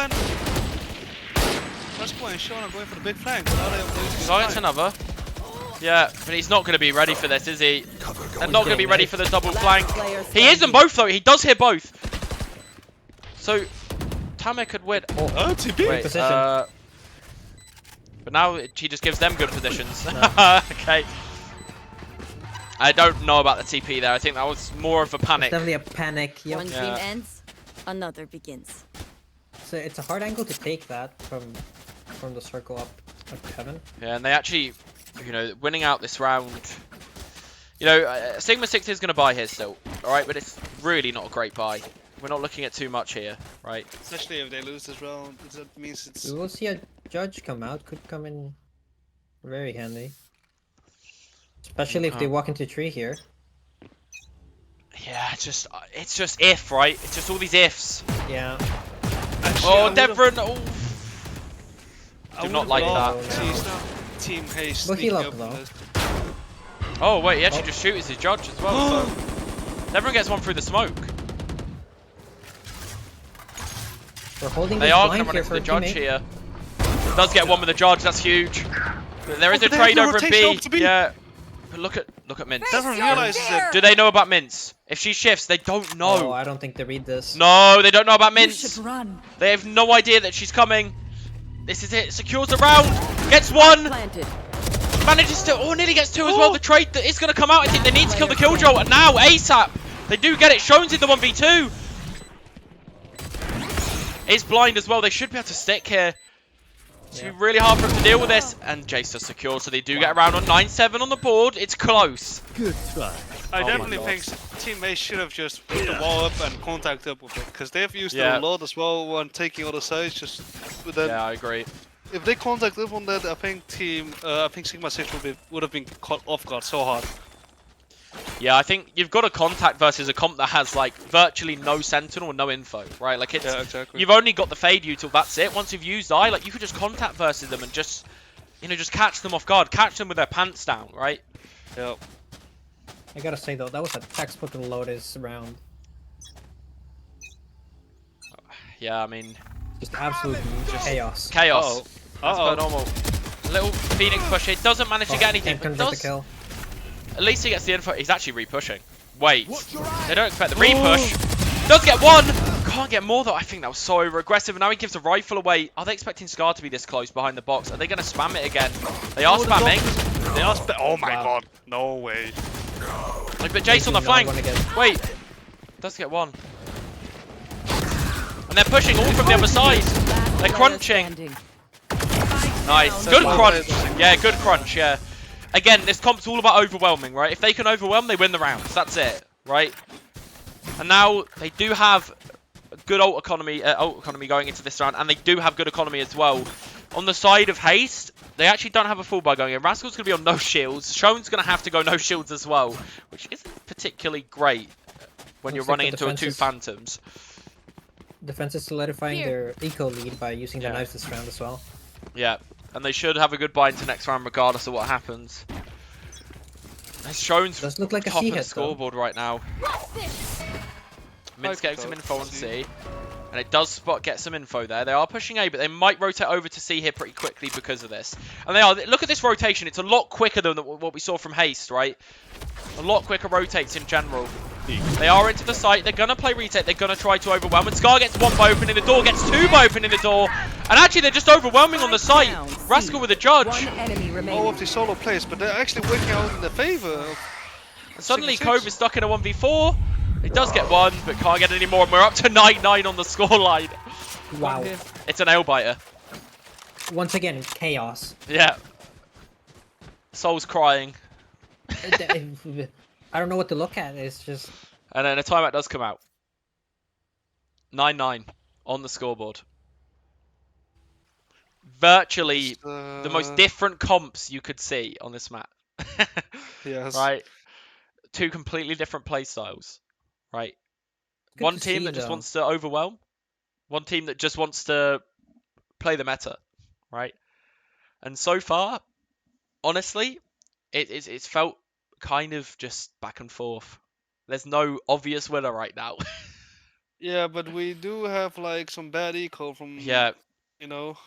Rascal and Sean are going for the big flank. But now they're So it's another. Yeah, but he's not going to be ready for this, is he? They're not going to be ready for the double flank. He is them both though. He does hit both. So Tamek could win. Oh, TP. Wait, position. but now he just gives them good positions. Okay. I don't know about the TP there. I think that was more of a panic. Definitely a panic. Yep. One Yeah. dream ends, another begins. So it's a hard angle to take that from the circle up heaven. Yeah, and they actually, you know, winning out this round. You know, Sigma 6 is going to buy here still, alright? But it's really not a great buy. We're not looking at too much here, right? Especially if they lose this round, that means it's. We will see a judge come out. Could come in very handy. Especially if they walk into tree here. Yeah, it's just if, right? It's just all these ifs. Yeah. Actually, Oh, I would've- Devron! Oh. I Do not would've like loved that. to see some Team Haste. Well, heal sneaking up, on though. this. Oh, wait, he actually Oh. just shoots his judge as well, so... Devron gets one through the smoke. We're holding They this are blind going to run here into for the judge teammate. here. Does get one with the judge, that's huge. But there is Oh, a but they have trade the over at rotation B. over to B. Yeah. But look at Mince. Devron realizes it. Do they know about Mince? If she shifts, they don't Oh, know. I don't think they read this. No, they don't know about You Mince. should run. They have no idea that she's coming. This is it. Secures the round. Gets one. Planted. Manages to. Oh, nearly gets 2 as well. The trade that is going to come out. I think they need to kill the Killjoy. And now, ASAP. They do get it. Shones in the 1v2. It's blind as well. They should be able to stick here. It's gonna be really hard for them to deal with this. And Jace is secure, so they do get around on 9-7 on the board. It's close. I my definitely God. think Team Haste should have just put the wall up and contact up with it, because they've used Yeah. it a lot as well when taking other sides. Just with that, Yeah, I agree. if they contact up on that, I think Sigma 6 would have been caught off guard so hard. Yeah, I think you've got a contact versus a comp that has like virtually no sentinel and no info, right? Like it's Yeah, exactly. you've only got the fade util, that's it. Once you've used eye, like you could just contact versus them and just, you know, just catch them off guard, catch them with their pants down, right? Yeah. I gotta say though, that was a textbook Lotus round. Yeah, I mean, Just absolute chaos. chaos. Uh-oh. As per normal. Little Phoenix push. It doesn't manage to get anything, Can't but convert the does. kill. At least he gets the info. He's actually re-pushing. Wait. They don't expect the re-push. Does get one. Can't get more though. I think that was so over-aggressive. And now he gives a rifle away. Are they expecting Scar to be this close behind the box? Are they going to spam it again? They are spamming. They are oh my Wow. god, no way. Like, but Jace on the Another flank. one again. Wait. Does get one. And they're pushing all from the other side. They're crunching. Nice. Good Wow. crunch. Yeah, good crunch, yeah. Again, this comp's all about overwhelming, right? If they can overwhelm, they win the rounds. That's it, right? And now they do have a good ult economy going into this round, and they do have good economy as well. On the side of Haste, they actually don't have a full buy going in. Rascal's going to be on no shields. Shone's going to have to go no shields as well, which isn't particularly great when you're Looks like running the into two defense is- Phantoms. Defense is solidifying Here. their eco lead by using the Yeah. knives this round as well. Yeah, and they should have a good buy into next round regardless of what happens. As Shone's Does look like a top C of the hit though. scoreboard right now. Mince getting some info on C. C. And it does get some info there. They are pushing A, but they might rotate over to C here pretty quickly because of this. And they are. Look at this rotation. It's a lot quicker than what we saw from Haste, right? A lot quicker rotates in general. They are into the site. They're going to play retake. They're going to try to overwhelm. And Scar gets one by opening the door, gets two by opening the door. And actually, they're just overwhelming on the site. Rascal with a judge. One enemy All remaining. of the solo plays, but they're actually working out in the favor of And suddenly, Sigma 6. Cove is stuck in a 1v4. He does get one, but can't get any more. And we're up to 9-9 on the scoreline. Wow. It's an nail-biter. Once again, chaos. Yeah. Soul's crying. I don't know what to look at. It's just And then a timeout does come out. 9-9 on the scoreboard. Virtually the most different comps you could see on this map. Yes. Right? Two completely different play styles. Right? good One to team see, that just though. wants to overwhelm. One team that just wants to play the meta. Right? And so far, honestly, it's felt kind of just back and forth. There's no obvious winner right now. Yeah, but we do have like some bad eco from Yeah, you know,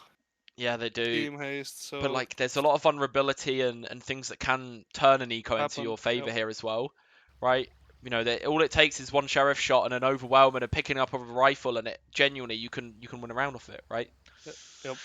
yeah, they do. Team Haste. So But like, there's a lot of vulnerability and things that can turn an eco into Happen, your favor yep. here as well, right? You know, all it takes is one sheriff shot and an overwhelm and a picking up of a rifle, and it genuinely you can win a round off it, right? Yep.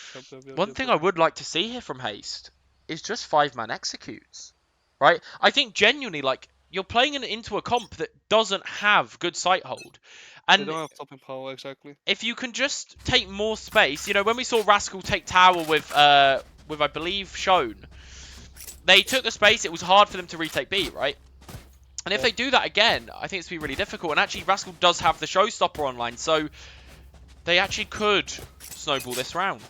One thing I would like to see here from Haste is just 5-man executes, right? I think genuinely, like, you're playing into a comp that doesn't have good sight hold, They and don't have topping power exactly. if you can just take more space, you know, when we saw Rascal take tower with I believe Shown, they took the space. It was hard for them to retake B, right? And if they do that again, I think it's going to be really difficult. And actually, Rascal does have the Showstopper online, so they actually could snowball this round.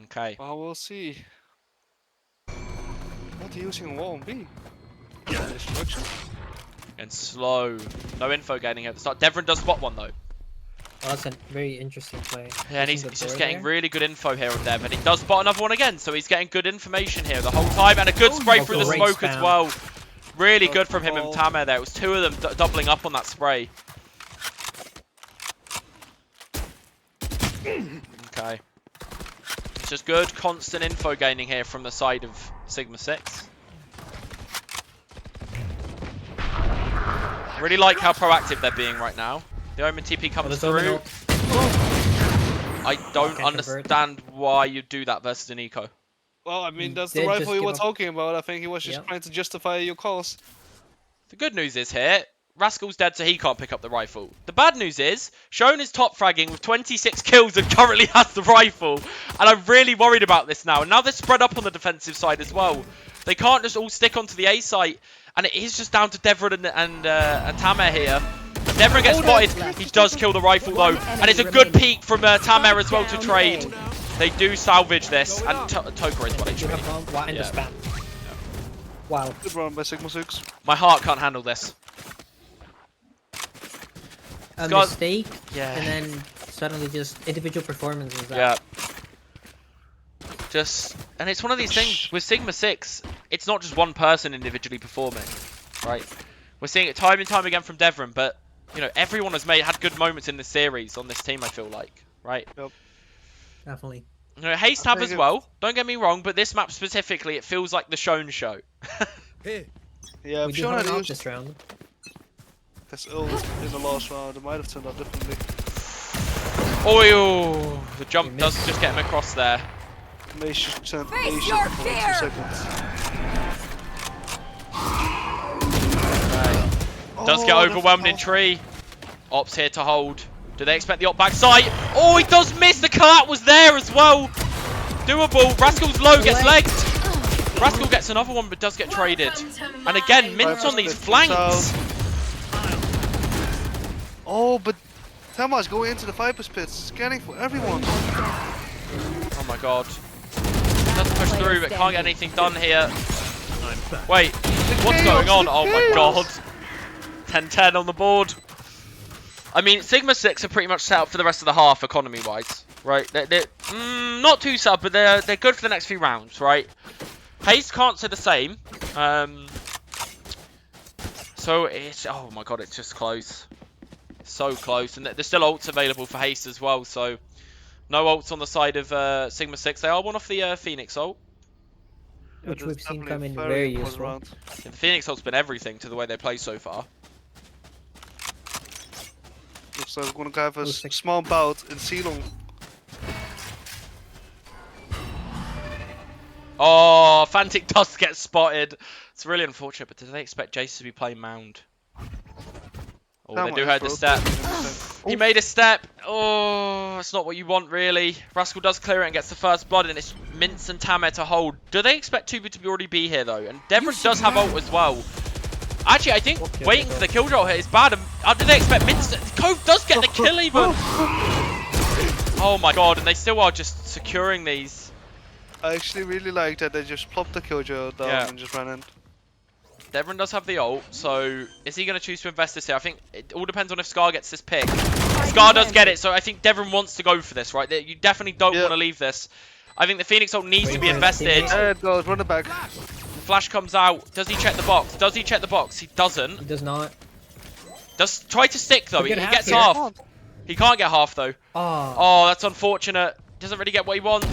Okay. Well, we'll see. What are you using wall on B? Destruction? And slow. No info gaining at the start. Devrin does spot one, though. Oh, that's a very interesting play. Yeah, and Using he's the just door getting there. really good info here on Dev. And he does spot another one again, so he's getting good information here the whole time. And a good spray through the great smoke as spam. well. Really Good good from him and ball. Tamer there. It was two of them doubling up on that spray. Okay. It's just good, constant info gaining here from the side of Sigma 6. Really like how proactive they're being right now. The Omen TP comes there's Omen through. ult. I don't Can't convert. understand why you do that versus an eco. Well, I mean, that's Did the just rifle you give were up. talking about. I think he was just Yep. trying to justify your calls. The good news is here, Rascal's dead, so he can't pick up the rifle. The bad news is, Shown is top fragging with 26 kills and currently has the rifle. And I'm really worried about this now. And now they're spread up on the defensive side as well. They can't just all stick onto the A site. And it is just down to Devrin and Tamer here. Devrin gets spotted. He does kill the rifle though. And it's a good peek from Tamer as well to trade. They do salvage this. And Toker is 1 You HP. have bomb, wow, and the Yeah. spam. Wow. Good run by Sigma 6. My heart can't handle this. A Scott- mistake, Yeah. and then suddenly just individual performances. Yeah. And it's one of these things with Sigma 6, it's not just one person individually performing, right? We're seeing it time and time again from Devrin, but, you know, everyone has had good moments in this series on this team, I feel like, right? Definitely. You know, Haste have as well, don't get me wrong, but this map specifically, it feels like the Shown show. Hey, Yeah, I'm We do sure have that an ult used this round. this ult in the last round. It might have turned out differently. Oh, the jump We does missed. just get him across there. May should turn Face your for fear! 2 seconds. Right. Does get Oh, overwhelmed in that's- tree. Ops here to hold. Do they expect the op backside? Oh, he does miss. The collat was there as well. Doable. Rascal's low gets legged. Rascal gets another one, but does get traded. And again, Mint's on these flanks. Oh, but Tamar's going into the Viper's pits, scanning for everyone. Oh my god. Does push through, but can't get anything done here. Wait, what's going on? Oh my god. 10-10 on the board. I mean, Sigma 6 are pretty much set up for the rest of the half, economy-wise, right? They're not too sub, but they're good for the next few rounds, right? Haste can't say the same. So it's, oh my god, it's just close. So close, and there's still ults available for Haste as well, so no ults on the side of Sigma 6. They are one off the Phoenix ult. Which Yeah, we've that's seen definitely come a in very very important useful. round. The Phoenix ult's been everything to the way they play so far. Looks like we're gonna have a Looks like- small bout in Ceylon. Oh, Fantic does get spotted. It's really unfortunate, but did they expect Jace to be playing Mound? Oh, they Tamar do is heard the rotating step. in the center. He made a step, Oh, it's not what you want, really. Rascal does clear it and gets the first blood, and it's Mince and Tamer to hold. Do they expect Tubu to already be here, though? And Devon does have ult as well. Actually, I think waiting for the killjoy hit is bad. Do they expect Mince? Cove does get the kill, even. Oh, my God. And they still are just securing these. I actually really like that they just plopped the killjoy down and just ran in. Devon does have the ult, so is he going to choose to invest this here? I think it all depends on if Scar gets this pick. Scar does get it, so I think Devon wants to go for this, right? You definitely don't want to leave this. I think the Phoenix ult needs to be invested. There it goes, run it back. The flash comes out. Does he check the box? Does he check the box? He doesn't. He does not. Does try to stick, though. He gets here. half. He can't get half, though. Oh. Oh, that's unfortunate. Doesn't really get what he wants.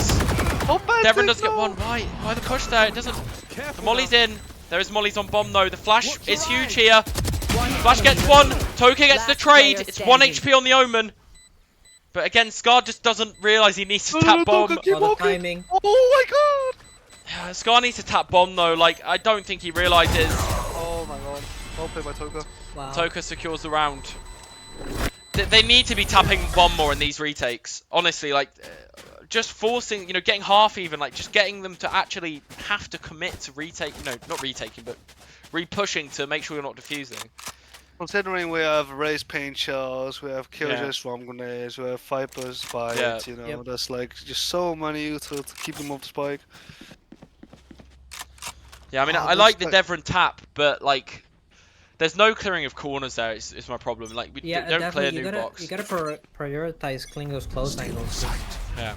Oh, Devon does get one. Why the push there? It doesn't. The molly's in. There is mollies on bomb though. The flash is huge here. Flash gets one. Toka gets the trade. It's 1 HP on the Omen. But again, Scar just doesn't realise he needs to tap bomb. Oh, the timing. Oh my god! Scar needs to tap bomb though. Like, I don't think he realises. Oh my god. Well played by Toka. Wow. Toka secures the round. They need to be tapping bomb more in these retakes. Honestly, like, just forcing, you know, getting half even, like, just getting them to actually have to commit to retake, no, not retaking, but re-pushing to make sure you're not defusing. Considering we have raised paint shells, we have killjoy swarm grenades, we have Viper's fight, you know, there's like just so many to keep them off the spike. Yeah, I mean, I like the Devon tap, but like, there's no clearing of corners there. It's my problem. Like, we don't clear new box. You gotta prioritize clearing those close angles. Yeah.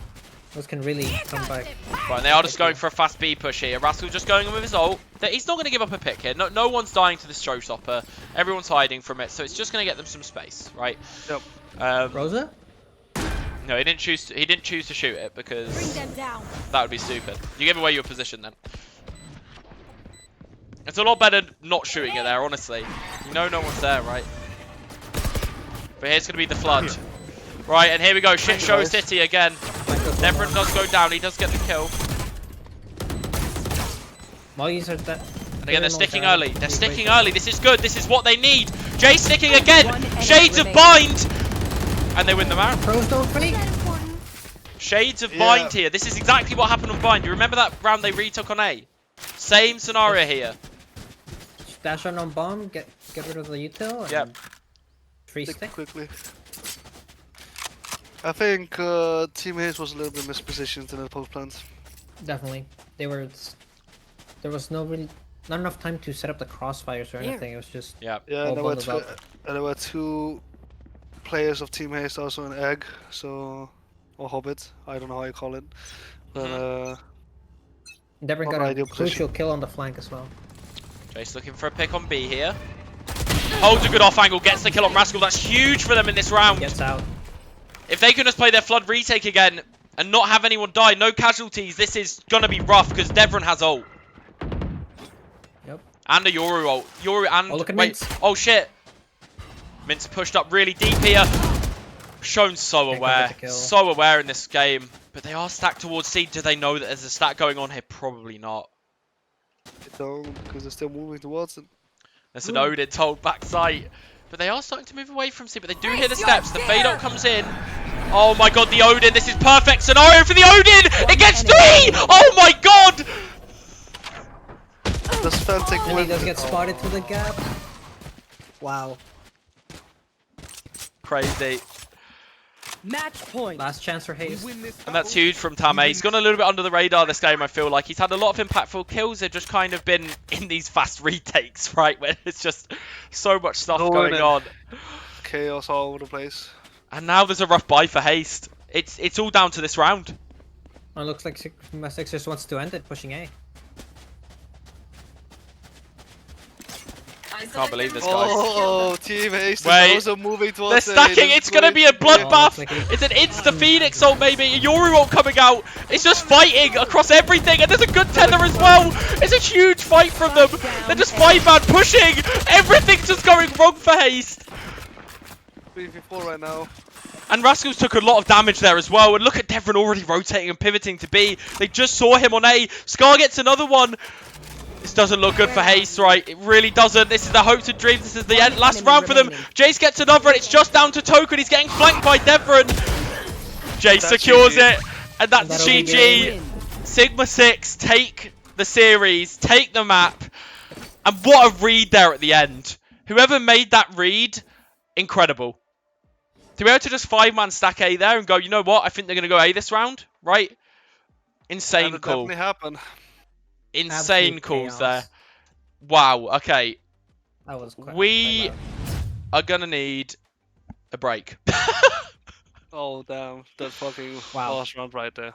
Those can really come back. Right, and they are just going for a fast B push here. Rascal just going in with his ult. He's not going to give up a pick here. No one's dying to this showstopper. Everyone's hiding from it, so it's just going to get them some space, right? Yep. Rosa? No, he didn't choose to shoot it because Bring them down. that would be stupid. You give away your position then. It's a lot better not shooting it there, honestly. You know no one's there, right? But here's going to be the flood. Right, and here we go. Shit show city again. Devon does go down. He does get the kill. And again, they're sticking early. They're sticking early. This is good. This is what they need. Jay sticking again. Shades of Bind. And they win the marathon. Pros don't fake. Shades of Bind here. This is exactly what happened on Bind. You remember that round they retook on A? Same scenario here. Dash on bomb, get rid of the util, and Yep. free stick. Quickly. I think Team Haze was a little bit mispositioned in the post plans. Definitely. There was not enough time to set up the crossfires or anything. It was just Yeah. Yeah, all and bundled up. there were two players of Team Haze also in Egg, so or Hobbit, I don't know how you call it. But Devon not got a ideal crucial position. kill on the flank as well. Jace looking for a pick on B here. Holds a good off angle, gets the kill on Rascal. That's huge for them in this round. Gets out. If they can just play their flood retake again and not have anyone die, no casualties, this is gonna be rough because Devon has ult. Yep. And a Yoru ult. Yoru and look at wait. Mince. Oh shit. Mince pushed up really deep here. Shown so Can't aware. get the kill. So aware in this game. But they are stacked towards C. Do they know that there's a stack going on here? Probably not. they don't, because they're still moving towards it. There's an Odin told backside. But they are starting to move away from C. But they do hear the steps. The fade out comes in. Oh my god, the Odin. This is perfect scenario for the Odin. It gets 3. Oh my god. Does Fentic And he win? does get spotted through the gap. Wow. Crazy. Match point. Last chance for Hayes. And that's huge from Tame. He's gone a little bit under the radar this game, I feel like. He's had a lot of impactful kills. They've just kind of been in these fast retakes, right? Where it's just so much stuff going on. Chaos all over the place. And now there's a rough buy for Haste. It's all down to this round. Oh, it looks like Six just wants to end it, pushing A. Can't believe this, guys. Oh, Team Haze is Wait. also moving towards They're stacking. It's going to be a bloodbath. It's an insta-Phoenix ult, maybe. A Yoru ult coming out. It's just fighting across everything. And there's a good tether as well. It's a huge fight from them. They're just 5-man pushing. Everything's just going wrong for Haste. 3v4 right now. And Rascals took a lot of damage there as well. And look at Devon already rotating and pivoting to B. They just saw him on A. Scar gets another one. This doesn't look good for Haste, right? It really doesn't. This is the hopes and dreams. This is the end. Last round for them. Jace gets another, and it's just down to Token. He's getting flanked by Devron. Jace secures GG. it, and that's That'll be GG. Sigma 6 take the series, take the map, and what a read there at the end. Whoever made that read, incredible. To be able to just 5-man stack A there and go, you know what? I think they're going to go A this round, right? Insane That'll call. definitely happen. Insane Absolute calls chaos. there. Wow, okay. That was quite We loud. are going to need a break. Oh damn, that fucking Wow. last round right there.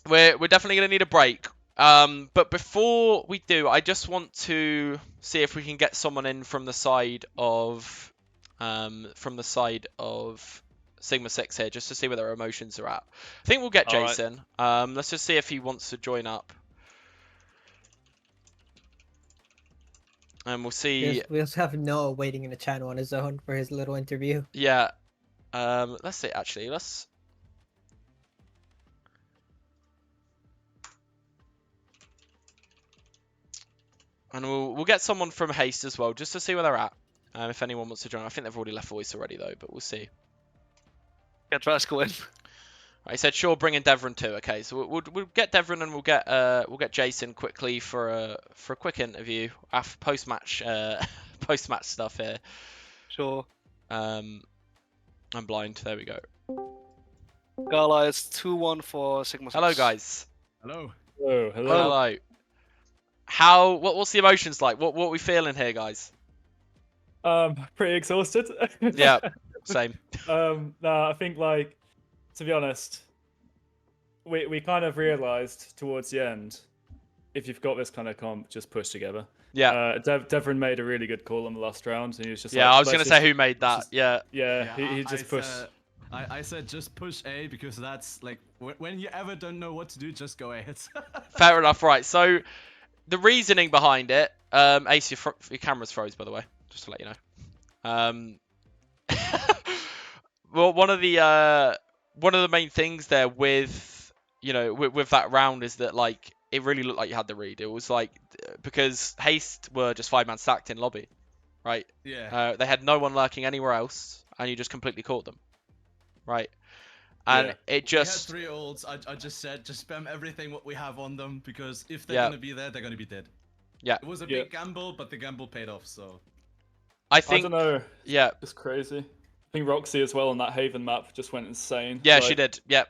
We're definitely going to need a break. But before we do, I just want to see if we can get someone in from the side of Sigma 6 here, just to see where their emotions are at. I think we'll get All right. Jason. Let's just see if he wants to join up. And we'll see. We also have Noah waiting in the channel on his own for his little interview. Yeah. Let's see. Actually, and we'll get someone from Haste as well, just to see where they're at. If anyone wants to join, I think they've already left voice already though, but we'll see. Get Rascal in. Right, he said sure, bring in Devron too. Okay, so we'll get Devron and we'll get Jason quickly for a quick interview after post match stuff here. Sure. I'm blind. There we go. Gala, it's 2-1 for Sigma 6. Hello guys. Hello. Oh, hello. Hello. What's the emotions like? What are we feeling here, guys? Pretty exhausted. Yeah, same. No, I think like, to be honest, we kind of realised towards the end, if you've got this kind of comp, just push together. Yeah. Devron made a really good call on the last round, and he was just Yeah, like, I was gonna "Let's say just-" who made that. Yeah. Yeah, he just pushed. I said just push A because that's like when you ever don't know what to do, just go ahead. Fair enough, right. So the reasoning behind it, Ace, your camera's froze, by the way, just to let you know. Well, one of the main things there with with that round is that like it really looked like you had the read. It was like because Haste were just 5-man stacked in lobby, right? Yeah. They had no one lurking anywhere else, and you just completely caught them, right? And it just We had 3 ults. I just said just spam everything what we have on them because if they're Yeah. gonna be there, they're gonna be dead. Yeah. It was a big gamble, but the gamble paid off. So. I I think don't know. yeah. It's crazy. I think Roxy as well on that Haven map just went insane. Yeah, Like, she did. Yeah.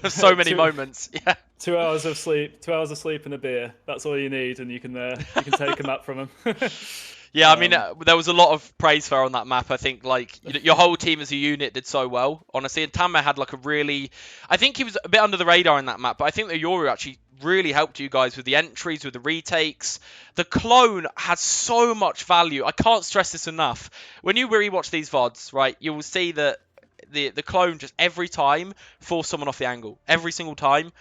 So many moments. Yeah. 2 hours of sleep, 2 hours of sleep and a beer. That's all you need, and you can take a map from him. Yeah, I mean, there was a lot of praise for her on that map. I think, like, your whole team as a unit did so well, honestly. And Tamer had, like, I think he was a bit under the radar in that map, but I think that Yoru actually really helped you guys with the entries, with the retakes. The clone has so much value. I can't stress this enough. When you rewatch these VODs, right, you will see that the clone just every time forced someone off the angle. Every single time.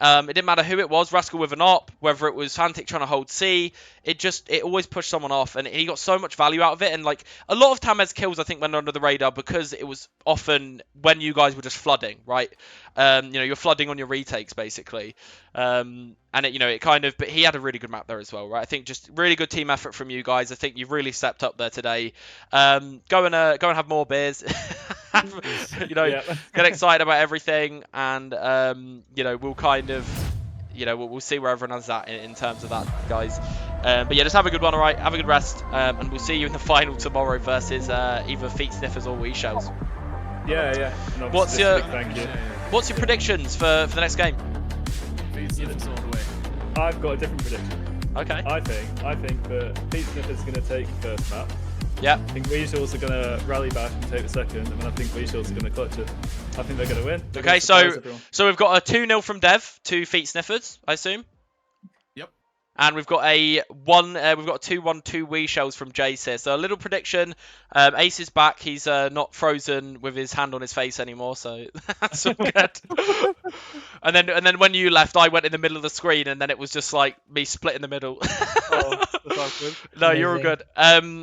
It didn't matter who it was, Rascal with an op, whether it was Fantic trying to hold C, it always pushed someone off, and he got so much value out of it, and like, a lot of Tamer's kills, I think, went under the radar because it was often when you guys were just flooding, right? You're flooding on your retakes, basically. And it kind of, but he had a really good map there as well, right? I think just really good team effort from you guys. I think you've really stepped up there today. Go and have more beers. Get excited about everything, and we'll kind of, we'll see where everyone is at in terms of that, guys. But yeah, just have a good one, alright? Have a good rest, and we'll see you in the final tomorrow versus either Feet Sniffers or Wee Shells. Yeah. And What's obviously, your- big thank you? What's your predictions for the next game? Feed sniffers all the way. I've got a different prediction. Okay. I think that Pete Smith is going to take the first map. Yeah. I think Weasels are going to rally back and take the second, and then I think Weasels are going to clutch it. I think they're going to win. They're Okay, gonna surprise everyone. so we've got a 2-0 from Dev to Feet Sniffers, I assume. Yep. And we've got a 2-1-2 Wee Shells from Jace here. So a little prediction. Ace is back. He's not frozen with his hand on his face anymore, so that's all good. and then when you left, I went in the middle of the screen, and then it was just like me split in the middle. Oh, that's awkward. No, you're all Amazing.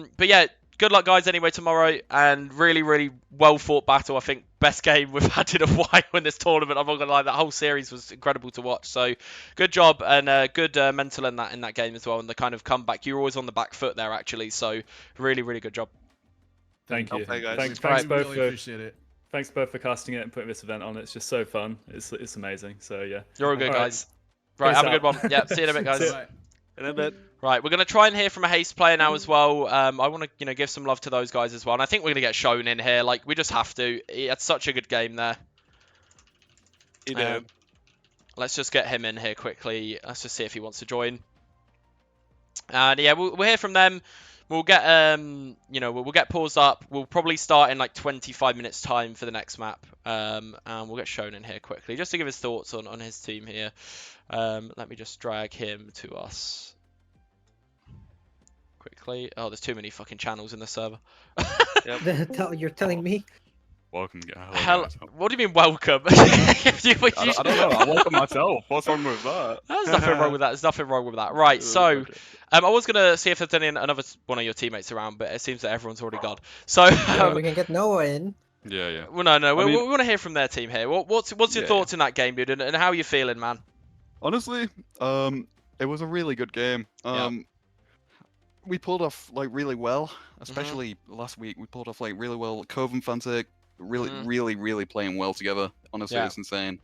good. But yeah, good luck, guys. Anyway, tomorrow, and really, really well fought battle. I think best game we've had in a while in this tournament. I'm not gonna lie, that whole series was incredible to watch. So, good job and good mental in that game as well. And the kind of comeback, you were always on the back foot there actually. So, really, really good job. Thank you. Okay, guys. Thanks Right. both really for appreciate it. thanks both for casting it and putting this event on. It's just so fun. It's amazing. So yeah. You're all good, All right. guys. Right, Peace have a out. good one. Yeah, see you in a bit, guys. Right. In a bit. Right, we're going to try and hear from a Haste player now as well. I want to, give some love to those guys as well. And I think we're going to get Shown in here. Like, we just have to. He had such a good game there. You know. Let's just get him in here quickly. Let's just see if he wants to join. And yeah, we'll hear from them. We'll get, we'll get paused up. We'll probably start in like 25 minutes time for the next map. And we'll get Shown in here quickly just to give his thoughts on his team here. Let me just drag him to us quickly. Oh, there's too many fucking channels in the server. You're telling me? Welcome. Hell, what do you mean welcome? I don't know. I welcome myself. What's wrong with that? There's nothing wrong with that. There's nothing wrong with that. Right, so I was gonna see if there's another one of your teammates around, but it seems that everyone's already gone. So We can get Noah in. Yeah. well, no, we mean- want to hear from their team here. What's your Yeah, thoughts in that game, dude, and how are you feeling, man? Honestly, it was a really good game. We pulled off like really well, especially last week. We pulled off like really well. Cove and Fantic really playing well together. Honestly, Yeah. it's insane.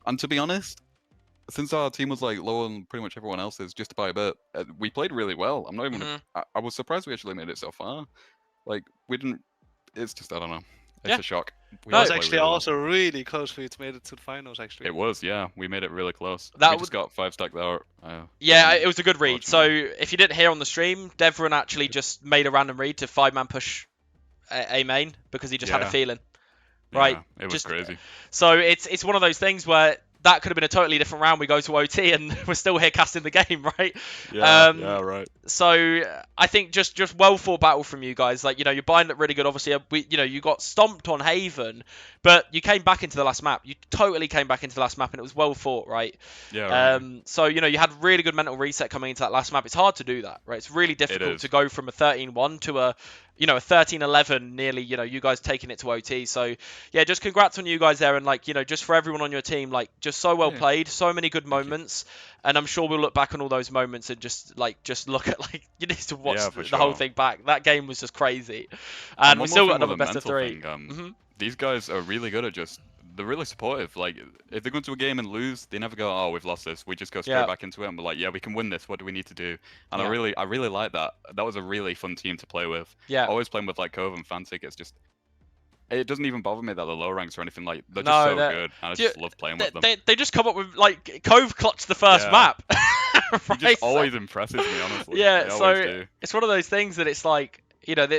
And to be honest, since our team was like lower than pretty much everyone else's, just by a bit, we played really well. I'm not even. I was surprised we actually made it so far. Like we didn't. It's just I don't know. It's Yeah. a shock. We No, It all was played actually really well. also really close for you to make it to the finals, actually. It was, yeah. We made it really close. That We would- just got 5 stacked out. Yeah, it was a good read. So Unfortunately. if you didn't hear on the stream, Devron actually just made a random read to 5-man push a main because he just had a Yeah. feeling. Right, It was just- crazy. So it's one of those things where that could have been a totally different round. We go to OT and we're still here casting the game, right? Yeah, right. So I think just well fought battle from you guys. Like, your bind looked really good. Obviously, you got stomped on Haven, but you came back into the last map. You totally came back into the last map, and it was well fought, right? Yeah, right. So you had really good mental reset coming into that last map. It's hard to do that, right? It's really difficult is. to go from a 13-1 to a 13-11, nearly, you guys taking it to OT. So yeah, just congrats on you guys there, and just for everyone on your team, just so well Yeah. played, so many good you. moments, and I'm sure we'll look back on all those moments and just look at you need to watch Yeah, for the whole sure. thing back. That game was just crazy, and And we one still more got thing another with best the of mental 3. thing, These guys are really good at they're really supportive. Like, if they go into a game and lose, they never go, "Oh, we've lost this." We just go straight Yeah. back into it and we're like, "Yeah, we can win this. What do we need to do?" And Yeah. I really like that. That was a really fun team to play with. Yeah. Always playing with like Cove and Fantic, it's just. It doesn't even bother me that they're low ranks or anything. Like, they're No, just so they're- good, and I Do you- just love playing with them. They just come up with Cove clutched the first Yeah. map. It Right, just so- always impresses me, honestly. Yeah, They so always do. it's one of those things that it's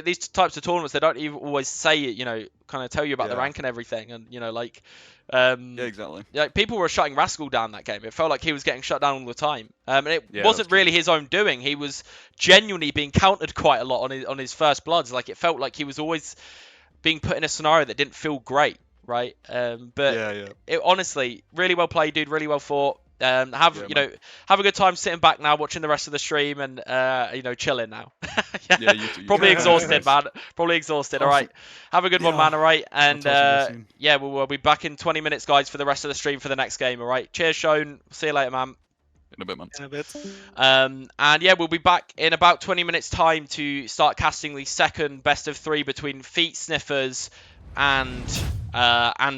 these types of tournaments, they don't even always say it, kind of tell you about the Yeah. rank and everything, and Yeah, exactly. people were shutting Rascal down that game. It felt like he was getting shut down all the time, and it Yeah, wasn't that's true. really his own doing. He was genuinely being countered quite a lot on his first bloods. Like, it felt like he was always being put in a scenario that didn't feel great, right? But Yeah. it honestly, really well played, dude. Really well fought. Have Yeah, have a good time sitting back now, watching the rest of the stream, and chilling now. Yeah, you too. Probably Yeah, exhausted, nice. man. Probably exhausted. Awesome. All right. Have a good one, Yeah. man. All right. And talk to you soon. yeah, we'll be back in 20 minutes, guys, for the rest of the stream for the next game. All right. Cheers, Shown. See you later, man. In a bit, man. In a bit. And yeah, we'll be back in about 20 minutes time to start casting the second best of 3 between Feet Sniffers and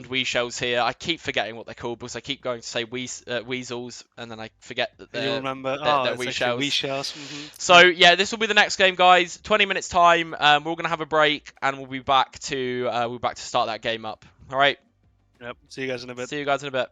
Wee Shells here. I keep forgetting what they're called because I keep going to say Weasels, and then I forget that You they're remember? they're It's wee actually shells. wee shells. Mhm. So yeah, this will be the next game, guys. 20 minutes time. We're all gonna have a break, and we'll be back to start that game up. All right. Yep. See you guys in a bit. See you guys in a bit.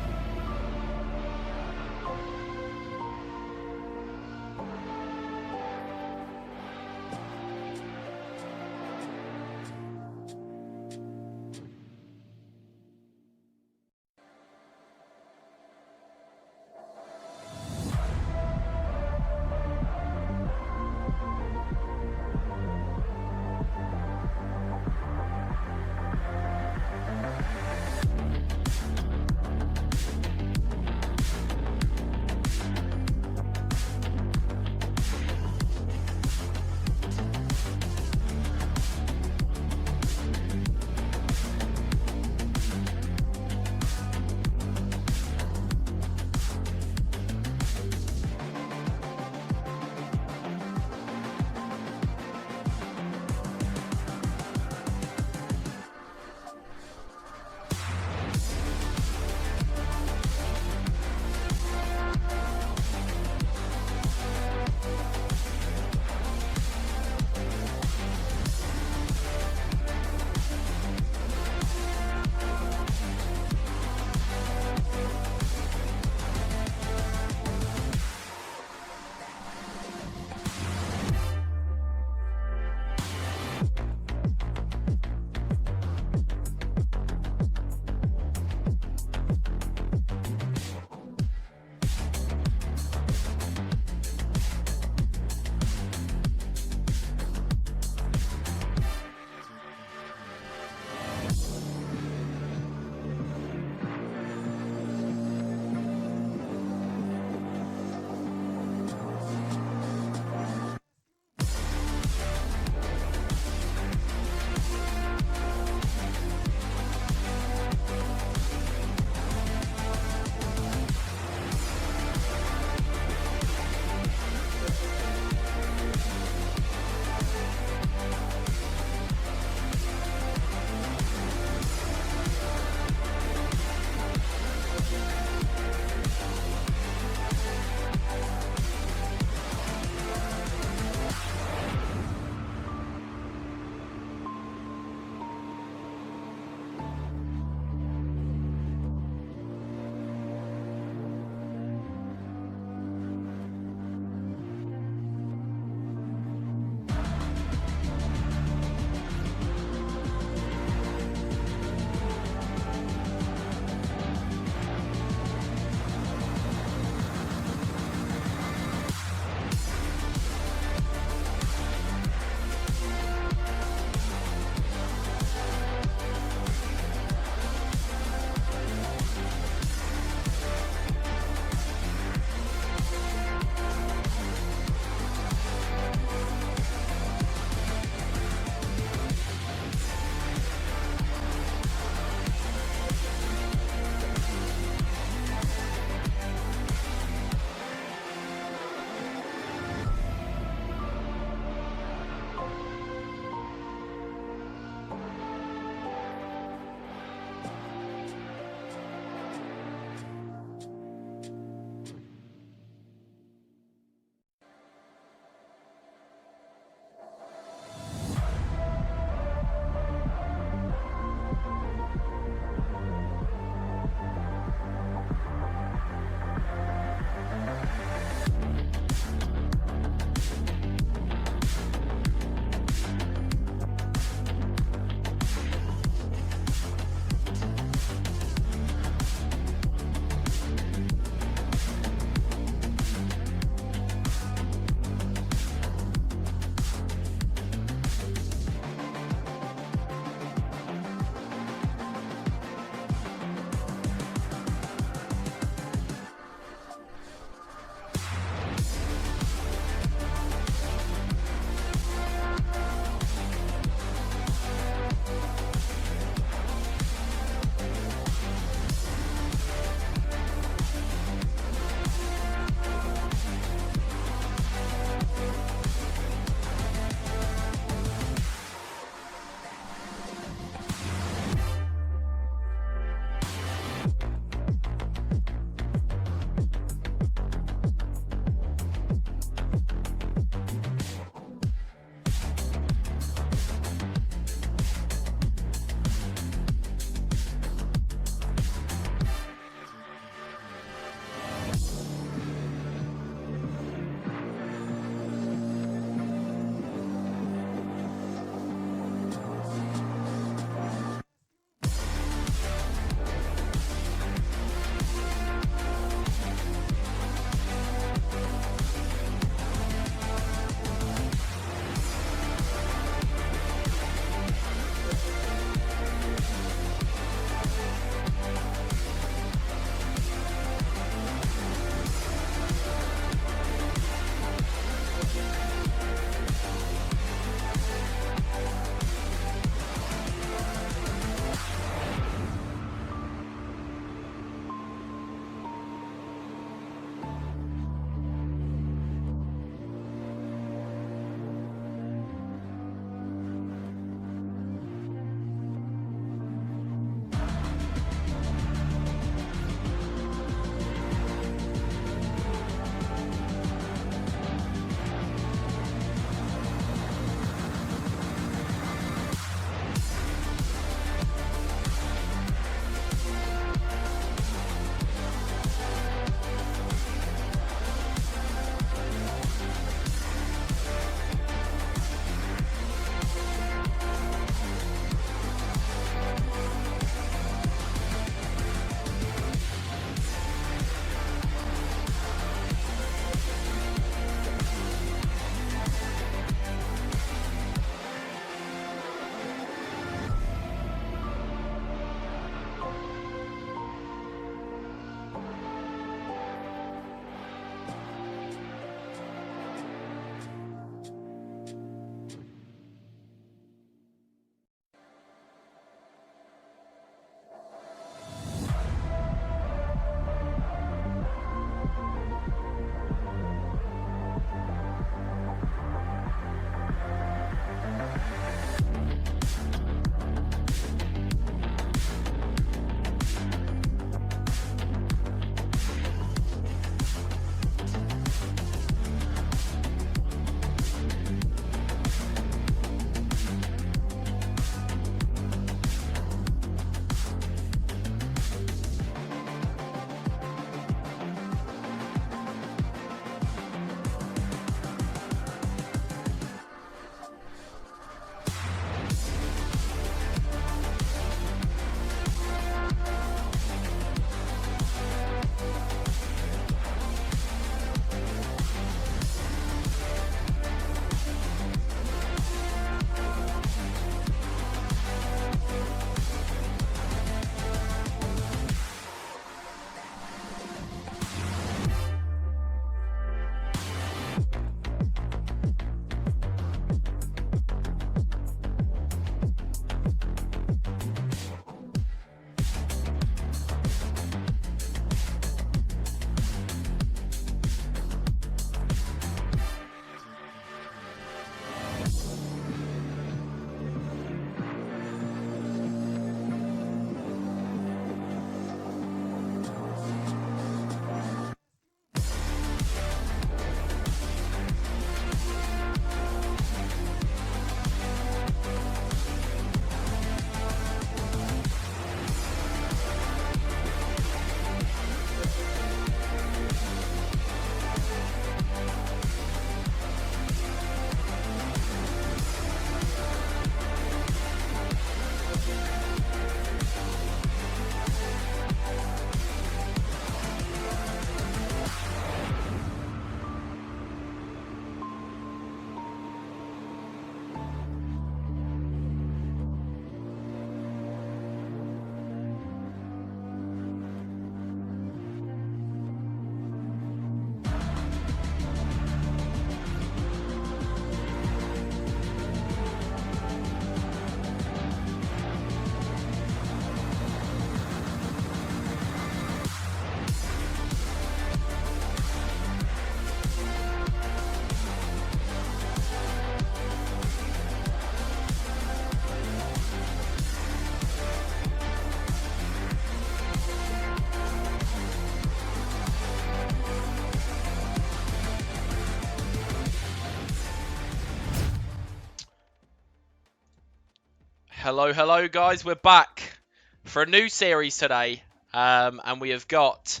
Hello, guys. We're back for a new series today, and we have got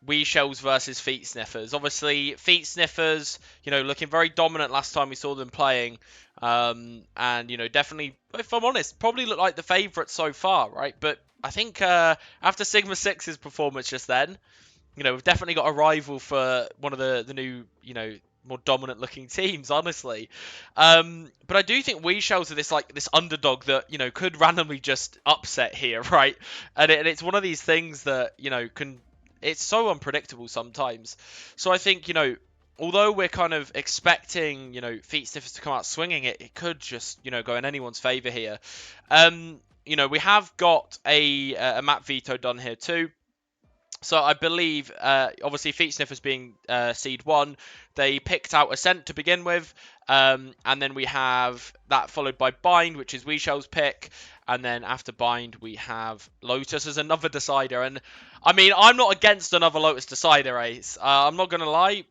Wee Shells versus Feet Sniffers. Obviously, Feet Sniffers, looking very dominant last time we saw them playing, and definitely, if I'm honest, probably look like the favourite so far, right? But I think after Sigma 6's performance just then, we've definitely got a rival for one of the new, more dominant looking teams, honestly. But I do think Wee Shells are this underdog that, could randomly just upset here, right? And it's one of these things that, it's so unpredictable sometimes. So I think, although we're kind of expecting, Feet Sniffers to come out swinging, it could just, go in anyone's favour here. We have got a map veto done here too. So I believe, obviously, Feet Sniffers being seed 1, they picked out Ascent to begin with, and then we have that followed by Bind, which is Wee Shell's pick, and then after Bind we have Lotus as another decider. And I mean, I'm not against another Lotus decider, Ace. I'm not gonna lie,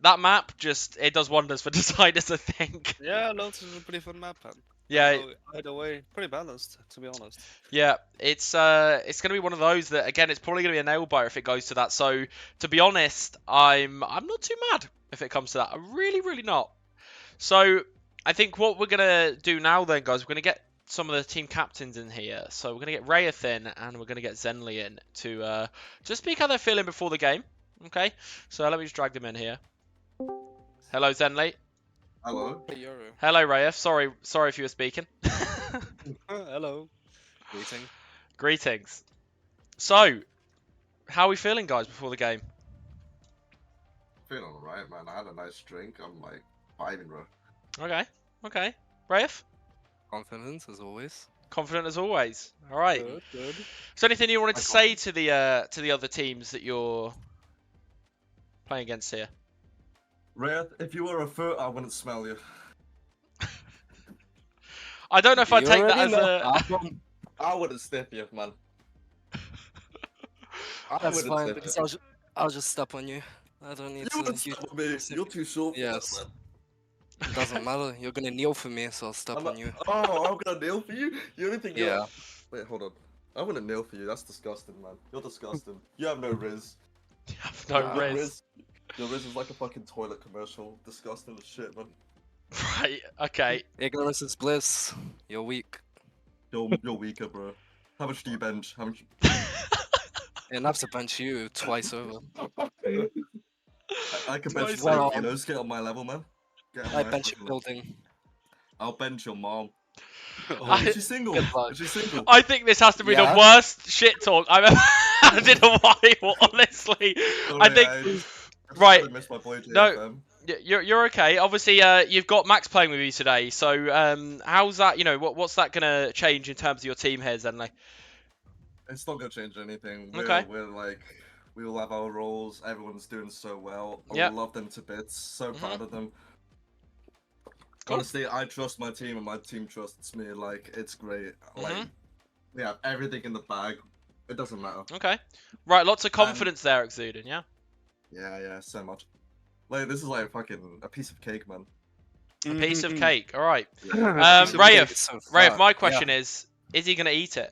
that map it does wonders for deciders, I think. Yeah, Lotus is a pretty fun map, man. Yeah. Either way, pretty balanced, to be honest. Yeah, it's going to be one of those that, again, it's probably going to be a nail biter if it goes to that. So, to be honest, I'm not too mad if it comes to that. I'm really, really not. So, I think what we're going to do now then, guys, we're going to get some of the team captains in here. So, we're going to get Rayeth in, and we're going to get Zenly in to just speak how they're feeling before the game. Okay? So, let me just drag them in here. Hello, Zenly. Hello. Hello, Rayeth. Sorry if you were speaking. Hello. Greetings. So, how are we feeling, guys, before the game? Feeling alright, man. I had a nice drink. I'm like vibing, bro. Okay. Rayeth? Confidence as always. Confident as always. All right. Good. Is there anything you wanted to say to the other teams that you're playing against here? Rayeth, if you were a foot, I wouldn't smell you. I don't know if I'd take that as a... I wouldn't sniff you, man. That's fine, because I'll just step on you. I don't need to use me. You're too short for yes. that, man. It doesn't matter. You're gonna kneel for me, so I'll step on you. Oh, I'm gonna kneel for you? You only think Yeah. Wait, hold on. I wouldn't kneel for you. That's disgusting, man. You're disgusting. You have no riz. You have no riz. Your riz is like a fucking toilet commercial. Disgusting as shit, man. Right, okay. Ignorance is bliss. You're weak. You're weaker, bro. How much do you bench? How much? Enough to bench you twice over. I can bench you, just get on my level, man. I bench your building. I'll bench your mom. Is she single? Is she single? I think this has to be the worst shit talk I've ever had in a while, honestly. Sorry, I think... I right. Missed my boy, no, you're okay. Obviously, you've got Max playing with you today. So, how's that? What's that gonna change in terms of your team here, Zenly? It's not gonna change anything. Okay. We all have our roles. Everyone's doing so well. Yeah. I love them to bits. So proud of them. Cool. Honestly, I trust my team, and my team trusts me. Like, it's great. Like, we have everything in the bag. It doesn't matter. Okay. Right. Lots of confidence there, exuding. Yeah. Yeah, so much. Like, this is like fucking a piece of cake, man. A piece of cake. All right. Yeah. Rayeth, my question is he gonna eat it?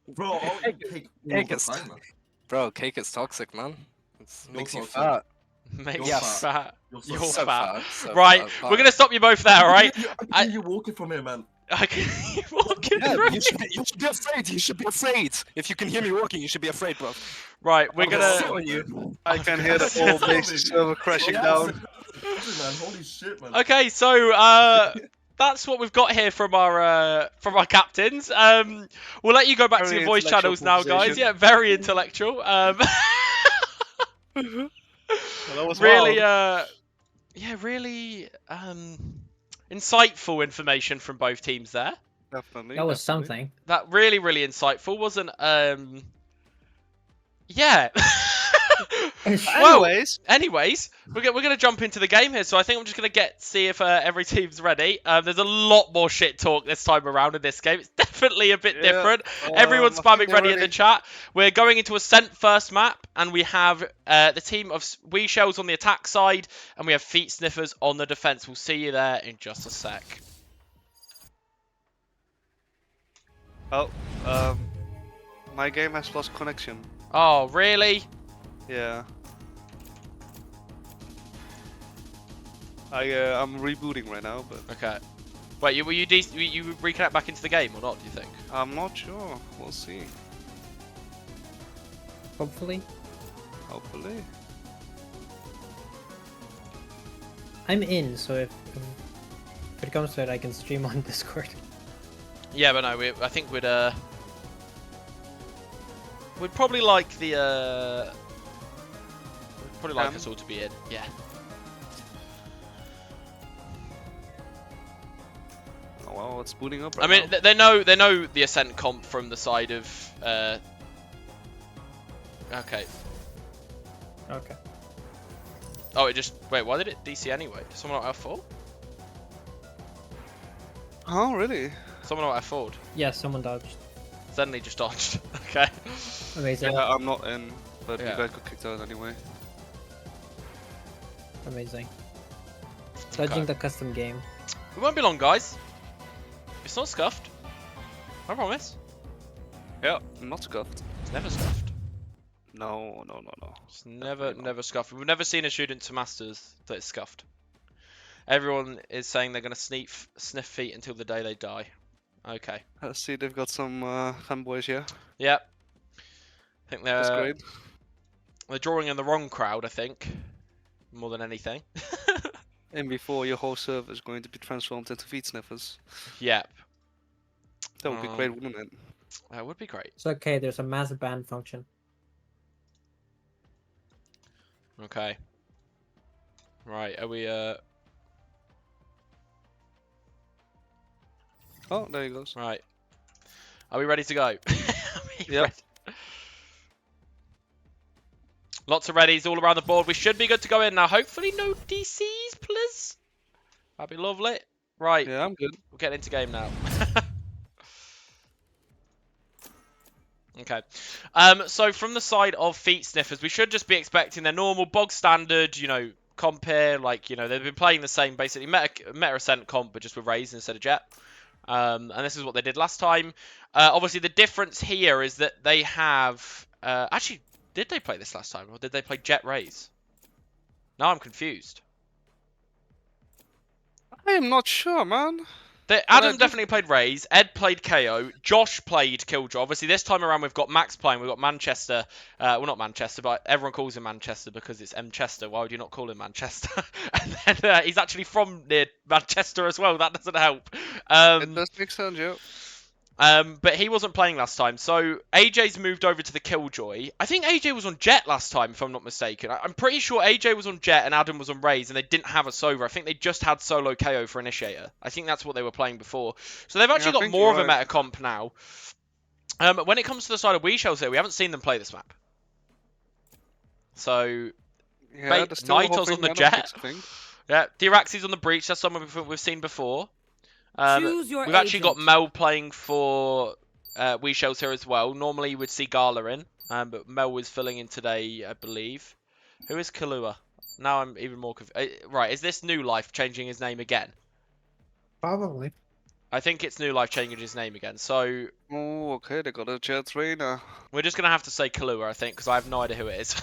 Bro, cake is toxic, man. It makes you fat. Makes you fat. You're so fat. So right, we're gonna stop you both there, all right? You're walking from here, man. I can hear you walking through. You should be afraid. You should be afraid. If you can hear me walking, you should be afraid, bro. Right, we're gonna. I can hear the whole base server crashing down. Man, holy shit, man. Okay, so that's what we've got here from our captains. We'll let you go back to your voice channels now, guys. Yeah, very intellectual. Really, really insightful information from both teams there. Definitely. That was something. That really, really insightful, wasn't? Yeah. Well, anyways, we're gonna jump into the game here. So I think I'm just gonna see if every team's ready. There's a lot more shit talk this time around in this game. It's definitely a bit different. Everyone's spamming ready in the chat. We're going into Ascent first map, and we have the team of Wee Shells on the attack side, and we have Feet Sniffers on the defense. We'll see you there in just a sec. Oh, my game has lost connection. Oh, really? Yeah. I'm rebooting right now, but Okay. Wait, you reconnect back into the game or not? Do you think? I'm not sure. We'll see. Hopefully. Hopefully. I'm in, so if it comes to it, I can stream on Discord. Yeah, but no, I think we'd probably like the we'd probably like us all to be in. Yeah. Oh wow, it's booting up I right mean, now. they know the Ascent comp from the side of. Okay. Okay. Oh, it just wait. Why did it DC anyway? Someone out F4? Oh really? Someone out F4'd. Yeah, someone dodged. Zenly just dodged. Okay. Amazing. Yeah, I'm not in, but Yeah. you guys got kicked out anyway. Amazing. Dodging Okay. the custom game. We won't be long, guys. It's not scuffed. I promise. Yeah, not scuffed. It's never scuffed. No. It's never scuffed. We've never seen a student to masters that is scuffed. Everyone is saying they're gonna sniff feet until the day they die. Okay. Let's see, they've got some fanboys here. Yep. I think That's they're great. drawing in the wrong crowd. I think more than anything. And before your whole server is going to be transformed into feet sniffers. Yep. That would be great, wouldn't it? That would be great. It's okay, there's a mass ban function. Okay. Right. Are we Oh, there he goes. Right. Are we ready to go? Yep. Lots of readies all around the board. We should be good to go in now. Hopefully no DCs, please. That'd be lovely. Right. Yeah, I'm good. We're getting into game now. Okay. So from the side of feet sniffers, we should just be expecting their normal bog standard, compare, like, they've been playing the same, basically, meta Ascent comp, but just with Raze instead of Jet. And this is what they did last time. Obviously, the difference here is that they have... actually, did they play this last time? Or did they play Jet Raze? Now I'm confused. I am not sure, man. Adam definitely played Raze. Ed played KO. Josh played Killjoy. Obviously, this time around, we've got Max playing. We've got Manchester. Well, not Manchester, but everyone calls him Manchester because it's Mchester. Why would you not call him Manchester? And then he's actually from near Manchester as well. That doesn't help. It does make sense, yeah. But he wasn't playing last time. So AJ's moved over to the Killjoy. I think AJ was on Jet last time, if I'm not mistaken. I'm pretty sure AJ was on Jet and Adam was on Raze, and they didn't have a Sova. I think they just had solo KO for Initiator. I think that's what they were playing before. So they've actually got more of a meta comp now. When it comes to the side of WeShells here, we haven't seen them play this map. So, Yeah, Naito's on the Jet. Yeah, Diraxi's on the Breach. That's someone we've seen before. Choose your we've actually got agent. Mel playing for WeShells here as well. Normally you would see Gala in, but Mel was filling in today, I believe. Who is Kalua? Now I'm even more confused. Right, is this New Life changing his name again? Probably. I think it's New Life changing his name again. So Oh, okay, they got a Jet trainer. we're just going to have to say Kalua, I think, because I have no idea who it is.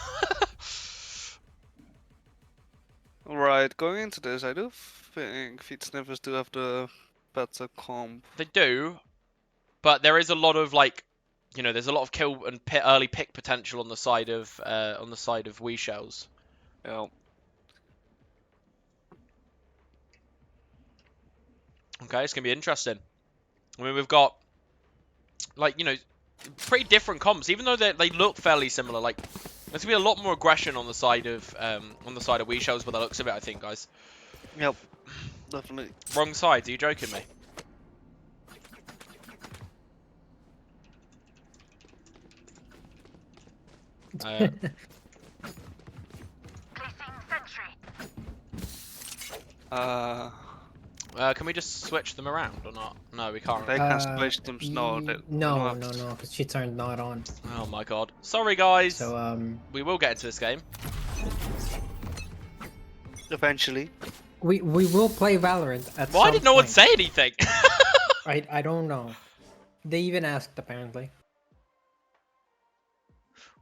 Right, going into this, I do think feet sniffers do have the better comp. They do, but there is a lot of there's a lot of kill and early pick potential on the side of WeShells. Yeah. Okay, it's gonna be interesting. I mean, we've got pretty different comps, even though they look fairly similar. Like, there's gonna be a lot more aggression on the side of WeShells by the looks of it, I think, guys. Yep, definitely. Wrong sides? Are you joking me? Can we just switch them around or not? No, we can't. They can switch them. No, no, because she turned not on. Oh my god. Sorry, guys. So we will get into this game. Eventually. We will play Valorant at Why some did no one point. say anything? I don't know. They even asked apparently.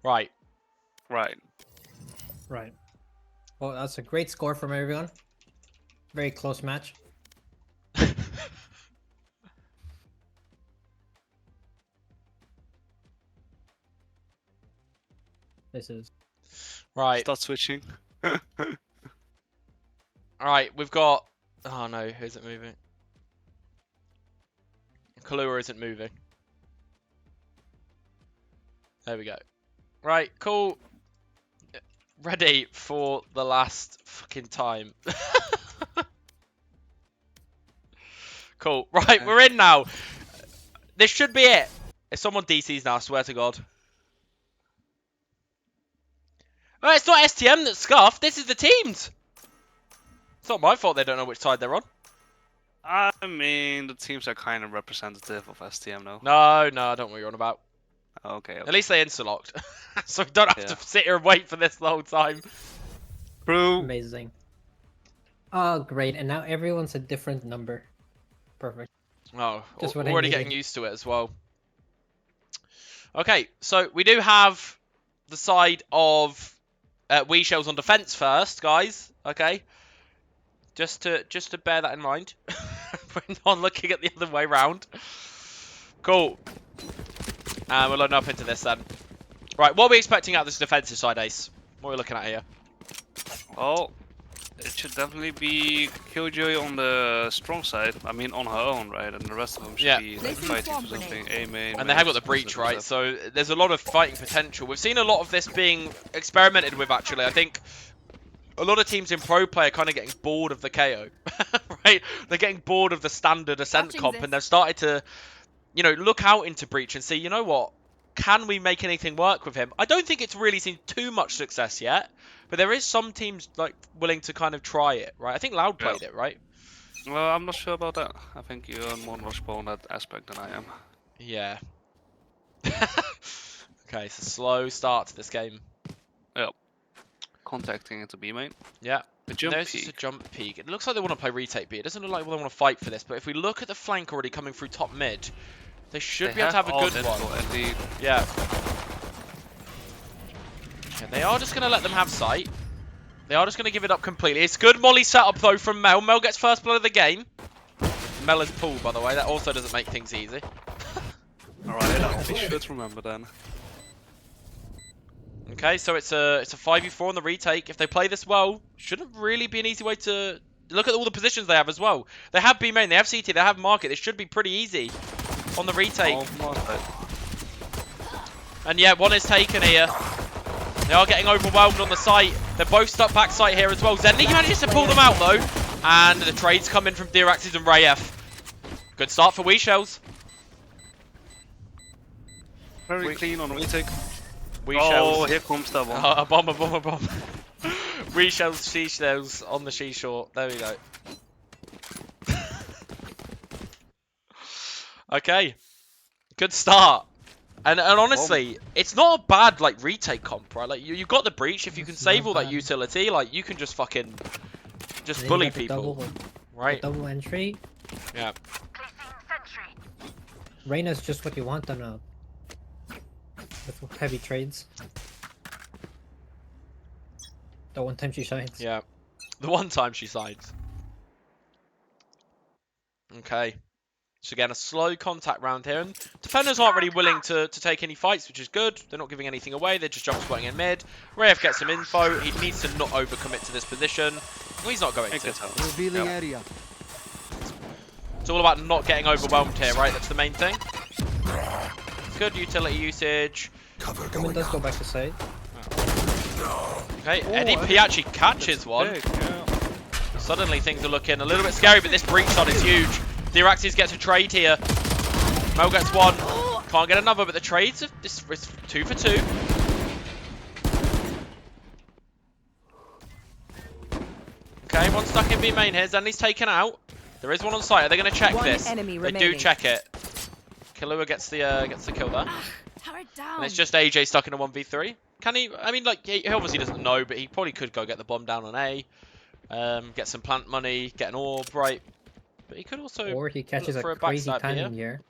Right. Right. Right. Well, that's a great score from everyone. Very close match. This is Right. Start switching. Alright, we've got... Oh no, who's it moving? Kahlua isn't moving. There we go. Right, cool. Ready for the last fucking time. Cool. Right, we're in now. This should be it. If someone DCs now, I swear to God. Oh, it's not STM that's scuffed. This is the teams. It's not my fault they don't know which side they're on. I mean, the teams are kind of representative of STM now. No, I don't know what you're on about. Okay. At least they insta-locked. So we don't have to sit here and wait for this the whole time. True. amazing. Oh, great. And now everyone's a different number. Perfect. Oh, Just what I already needed. getting used to it as well. Okay, so we do have the side of Wee Shells on defense first, guys. Okay, just to bear that in mind. We're not looking at the other way round. Cool. And we'll load up into this then. Right, what are we expecting out of this defensive side, Ace? What are we looking at here? Well, it should definitely be Killjoy on the strong side. I mean, on her own, right? And the rest of them should be like, fighting for something. A main. And they have got the breach, right? So there's a lot of fighting potential. We've seen a lot of this being experimented with, actually. I think a lot of teams in pro play are kind of getting bored of the KO, right? They're getting bored of the standard Ascent comp, and they've started to, you know, look out into breach and see, you know what? Can we make anything work with him? I don't think it's really seen too much success yet, but there is some teams like willing to kind of try it, right? I think Loud played it, right? Well, I'm not sure about that. I think you're more knowledgeable on that aspect than I am. Yeah. Okay, so slow start to this game. Yep. Contacting into B main. Yeah. A jump There's peek. just a jump peek. It looks like they want to play retake B. It doesn't look like they want to fight for this, but if we look at the flank already coming through top mid, they should be able to have a good one. Indeed. Yeah. Okay, they are just going to let them have sight. They are just going to give it up completely. It's good Molly setup, though, from Mel. Mel gets first blood of the game. Mel is pulled, by the way. That also doesn't make things easy. Alright, I'll be sure to remember then. Okay, so it's a 5v4 on the retake. If they play this well, shouldn't really be an easy way to... Look at all the positions they have as well. They have B main, they have CT, they have market. It should be pretty easy on the retake. And yeah, one is taken here. They are getting overwhelmed on the site. They're both stuck back site here as well. Zenly manages to pull them out though. And the trades come in from Diraxes and Rayef. Good start for Wee Shells. Very clean on retake. Wee Oh, Shells. here comes that one. A bomb, a bomb, a bomb. Wee Shells, She Shells on the She Short. There we go. Okay. Good start. And honestly, it's not a bad like retake comp, right? Like you've got the breach. If you can save all that utility, like you can just fucking just bully people, right? Double entry. Yeah. Reyna's just what you want on a with heavy trades. The one time she shines. Yeah. The one time she sides. Okay. So again, a slow contact round here. And defenders aren't really willing to take any fights, which is good. They're not giving anything away. They're just jump squatting in mid. Rayef gets some info. He needs to not overcommit to this position. Well, he's not going to. Revealing area. It's all about not getting overwhelmed here, right? That's the main thing. Good utility usage. Woman does go back to site. Okay, NEP actually catches one. Suddenly things are looking a little bit scary, but this breach shot is huge. Diraxes gets a trade here. Mel gets one. Can't get another, but the trades are this is 2 for 2. Okay, one stuck in B main here. Zenly's taken out. There is one on site. Are they going to check this? They do check it. Kahlua gets the kill there. And it's just AJ stuck in a 1v3. Can he? I mean, like he obviously doesn't know, but he probably could go get the bomb down on A. Get some plant money, get an orb, right? But he could also or he catches look a for crazy backstab timing here.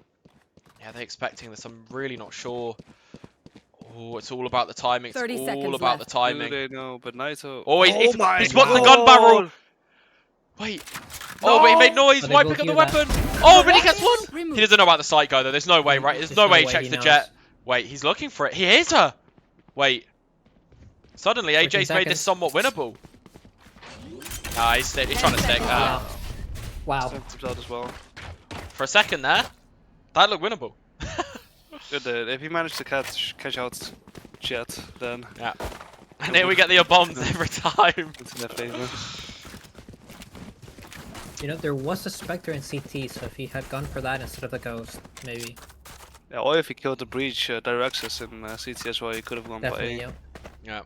Yeah, they're expecting this. I'm really not sure. Oh, it's all about the timing. It's 30 all seconds about left. the timing. Do they know? But Naito. Oh, he's my he spots the gun barrel. God! Wait. Oh, but he made noise. But they Why will pick up the hear that. weapon? Oh, but he gets one. Removed. He doesn't know about the sight guy though. There's no way, right? There's no way he checks the knows. jet. Wait, he's looking for it. He hears her. Wait. Suddenly, 14 AJ's made this seconds. somewhat winnable. Nah, he's trying to stick. Wow. Sent him out as well. For a second there, that looked winnable. Good. If he managed to catch out Jet, then Yeah. And here we get the bombs every time. it's in their favor. You know, there was a Spectre in CT, so if he had gone for that instead of the Ghost, maybe. Yeah, or if he killed the breach direct access in CT as well, he could have gone Definitely, by yeah. Yeah.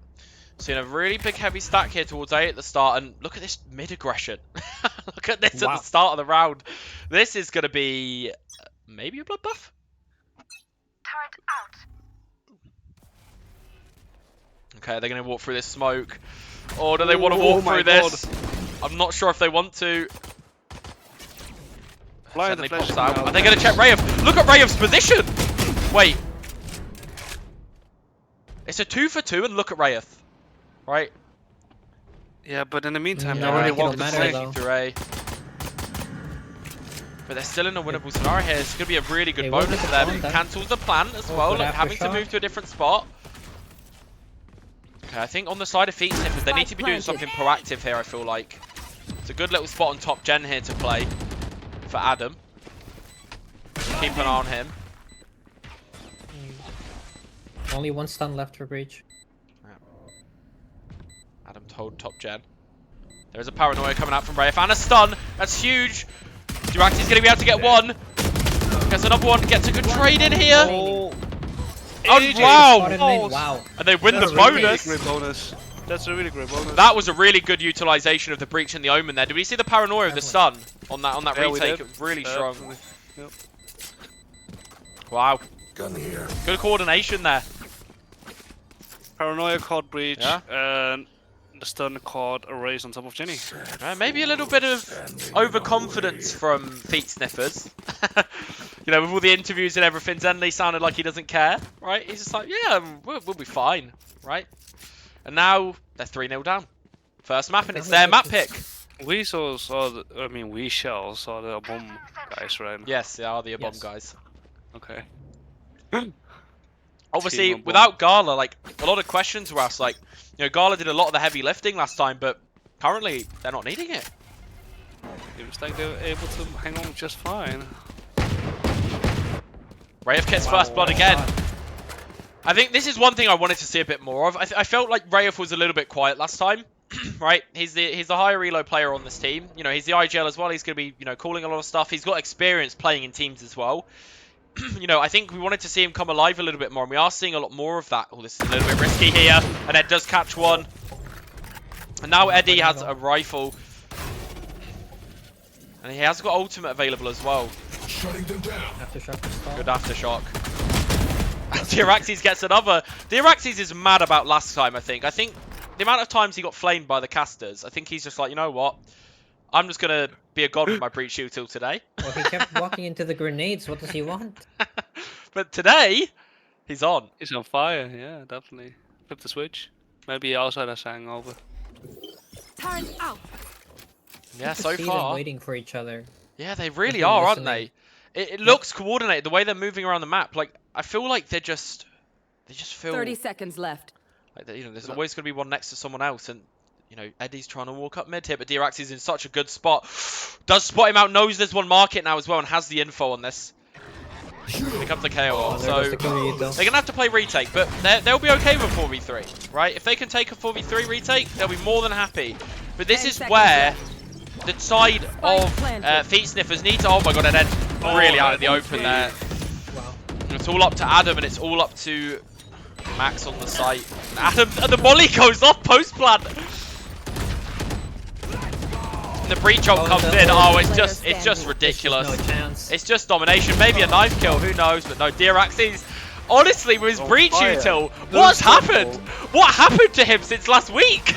Seeing a really big heavy stack here towards A at the start, and look at this mid aggression. Look at this at Wow. the start of the round. This is going to be maybe a bloodbath. Okay, they're going to walk through this smoke. Or do they want to walk my through this? I'm not sure if they want to. Fly Suddenly the flash pops out. now. Are they going to check Rayef? Look at Rayef's position! Wait. It's a 2 for 2 and look at Rayef. Right? Yeah, but in the meantime, No, they already it don't walked the matter, flank. though. Through A. But they're still in a winnable scenario here. It's going to be a really good They will bonus get for the them. bomb It then. cancels the plan as well, good like after having to shot. move to a different spot. Okay, I think on the side of Feet Sniffers, they need to be doing Spike something proactive here, I feel like. It's a good little spot on top gen here to play for Adam. Keep an eye on him. Only one stun left for Breach. Adam told top gen. There's a paranoia coming out from Rayef and a stun. That's huge. Duraxi's going to be able to get one. Gets another one. Gets a good trade in here. Oh, And AJ wow. Spotted mid, wow. And they win That's the a really bonus. great bonus. That's a really great bonus. That was a really good utilization of the breach and the omen there. Did we see the paranoia of the stun on that Yeah, we retake? did. It was really strong. Definitely. Yep. Wow. Gun here. Good coordination there. Paranoia caught breach, Yeah. and the stun caught a raise on top of Jenny. Maybe a little bit of overconfidence from Feet Sniffers. You know, with all the interviews and everything, Zenly sounded like he doesn't care, right? He's just like, yeah, we'll be fine, right? And now they're 3-0 down. First map, and it's their map pick. We saw the, I mean, we shall saw the bomb guys, right? Yes, they are the bomb Yes. guys. Okay. Obviously, Team without Gala, like, a lot of questions were asked, like, you know, Gala did a lot of the heavy lifting last time, but currently, they're not needing it. Seems like they were able to hang on just fine. Rayef gets Wow, first blood what a again. shot. I think this is one thing I wanted to see a bit more of. I felt like Rayef was a little bit quiet last time, right? He's the higher elo player on this team. You know, he's the IGL as well. He's going to be, you know, calling a lot of stuff. He's got experience playing in teams as well. You know, I think we wanted to see him come alive a little bit more, and we are seeing a lot more of that. Oh, this is a little bit risky here, and Ed does catch one. And now Eddie has a rifle. And he has got ultimate available as well. Shutting them down. Aftershock to stall. Good aftershock. Diraxis gets another. Diraxis is mad about last time, I think. I think the amount of times he got flamed by the casters, I think he's just like, you know what? I'm just going to be a god with my breach shield till today. Well, he kept walking into the grenades. What does he want? But today, he's on. He's on fire, yeah, definitely. Flip the switch. Maybe outside has hangover. Turn out. Yeah, You so see them far. waiting for each other. Yeah, they really Nothing are, aren't listening. they? It looks coordinated, the way they're moving around the map. Like, I feel like they just feel 30 seconds left. like you know, there's always going to be one next to someone else, and you know, Eddie's trying to walk up mid here, but Dirax is in such a good spot. Does spot him out, knows there's one market now as well, and has the info on this. Here comes the KO, Oh, there so goes the kill lead, though. they're gonna have to play retake, but they'll be okay with a 4v3, right? If they can take a 4v3 retake, they'll be more than happy. But this 10 is seconds where the side Spike of planted. Feet Sniffers need to. Oh my god, and then really out of the open there. Wow. And it's all up to Adam, and it's all up to Max on the site. And Adam, and the molly goes off post plant. And the breach ult comes in. Oh, it's just ridiculous. No chance. It's just domination. Maybe a knife kill, who knows? But no, Diraxis, honestly, with his breach fire. util, what's happened? What happened to him since last week?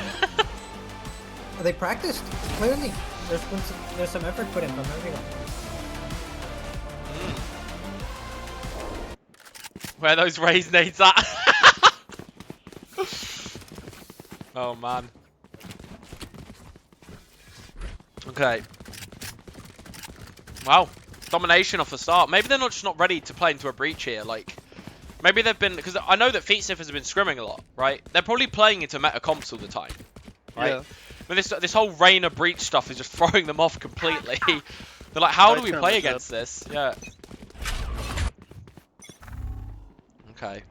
They practiced, clearly. There's some effort put in from everyone. Where are those raise nades at? Oh man. Okay. Wow. Domination off the start. Maybe they're not just not ready to play into a breach here. Like, maybe they've been, because I know that Feet Sniffers have been scrimming a lot, right? They're probably playing into meta comps all the time, right? Yeah. But this whole Reigner breach stuff is just throwing them off completely. They're like, how do we play against this? Yeah. Okay.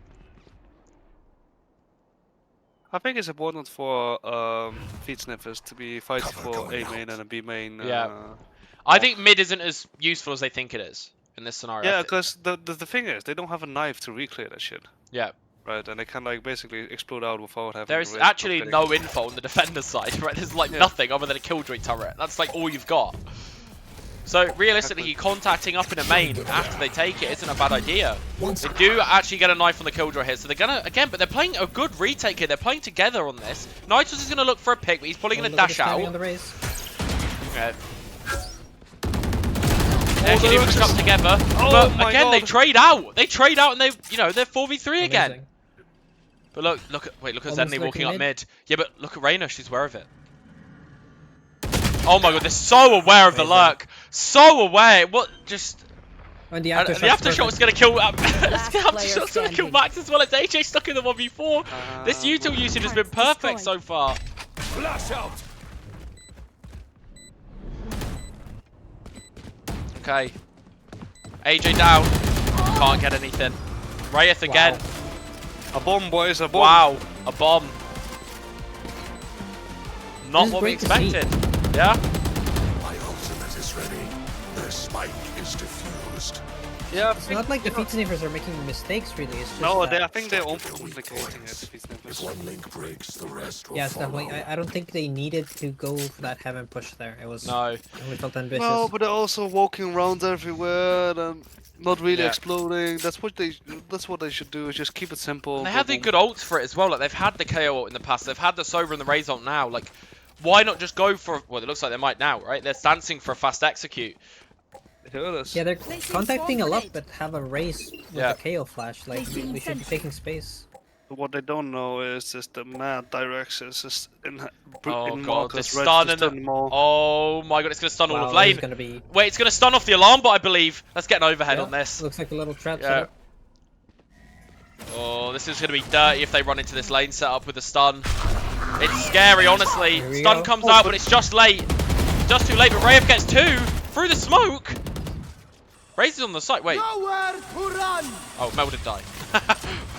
I think it's important for Feet Sniffers to be fighting for A main and a B main. Yeah. I think mid isn't as useful as they think it is in this scenario. Yeah, because the thing is, they don't have a knife to reclear that shit. Yeah. Right, and they can like basically explode out without having. There is the risk of actually getting- no info on the defender side, right? There's like nothing other than a killjoy turret. That's like all you've got. So realistically, contacting up in a main after they take it isn't a bad idea. They do actually get a knife on the killjoy here, so they're gonna again, but they're playing a good retake here. They're playing together on this. Nitrous is gonna look for a pick, but he's probably gonna dash out. On the raise. Okay. They actually do push up together, but again they trade out. They trade out and they're 4v3 again. Amazing. But look at Almost Zenly walking looking up mid. mid. Yeah, but look at Reina, she's aware of it. Oh my god, they're so aware of the lurk. So aware. What just And the and aftershock's the aftershock was gonna kill Last the aftershock's gonna kill standing. Max as well as AJ stuck in the 1v4. This util usage has been perfect so far. Flash out. Okay. AJ down. Can't get anything. Rayeth again. A bomb, boys, a bomb. Wow, a bomb. Not This is what we great to see. expected. Yeah? My ultimate is ready. The spike is diffused. Yeah, It's not like the Feet Sniffers are making mistakes, really. It's just no, that, I think they're complicating it. Feet If Sniffers. one link breaks, the rest will Yeah, follow. definitely. I don't think they needed to go for that heaven push there. It was. No. It only felt ambitious. No, but they're also walking around everywhere and not really Yeah. exploding. That's what they should do. Is just keep it simple. And they have the good ults for it as well. Like they've had the KO ult in the past. They've had the Sober and the Raze ult now. Like, why not just go for? Well, it looks like they might now, right? They're dancing for a fast execute. Yeah, they're contacting a lot, but have a race with Yeah. a KO flash. Like, we should be taking space. What they don't know is just the mad directions is in Oh in god, the Marcus, right, stun to and the. stun them all. Oh my god, it's gonna stun all of Wow, this is lane. gonna be. Wait, it's gonna stun off the alarm bot, I believe. Let's get an overhead Yeah, on this. Looks like a little trap Yeah. setup. Oh, this is gonna be dirty if they run into this lane setup with a stun. It's scary, honestly. Here we Stun go. comes out, but it's just late. Just too late, but Rayef gets two through the smoke. Raze is on the site. Wait. Nowhere to run. Oh, Mel did die.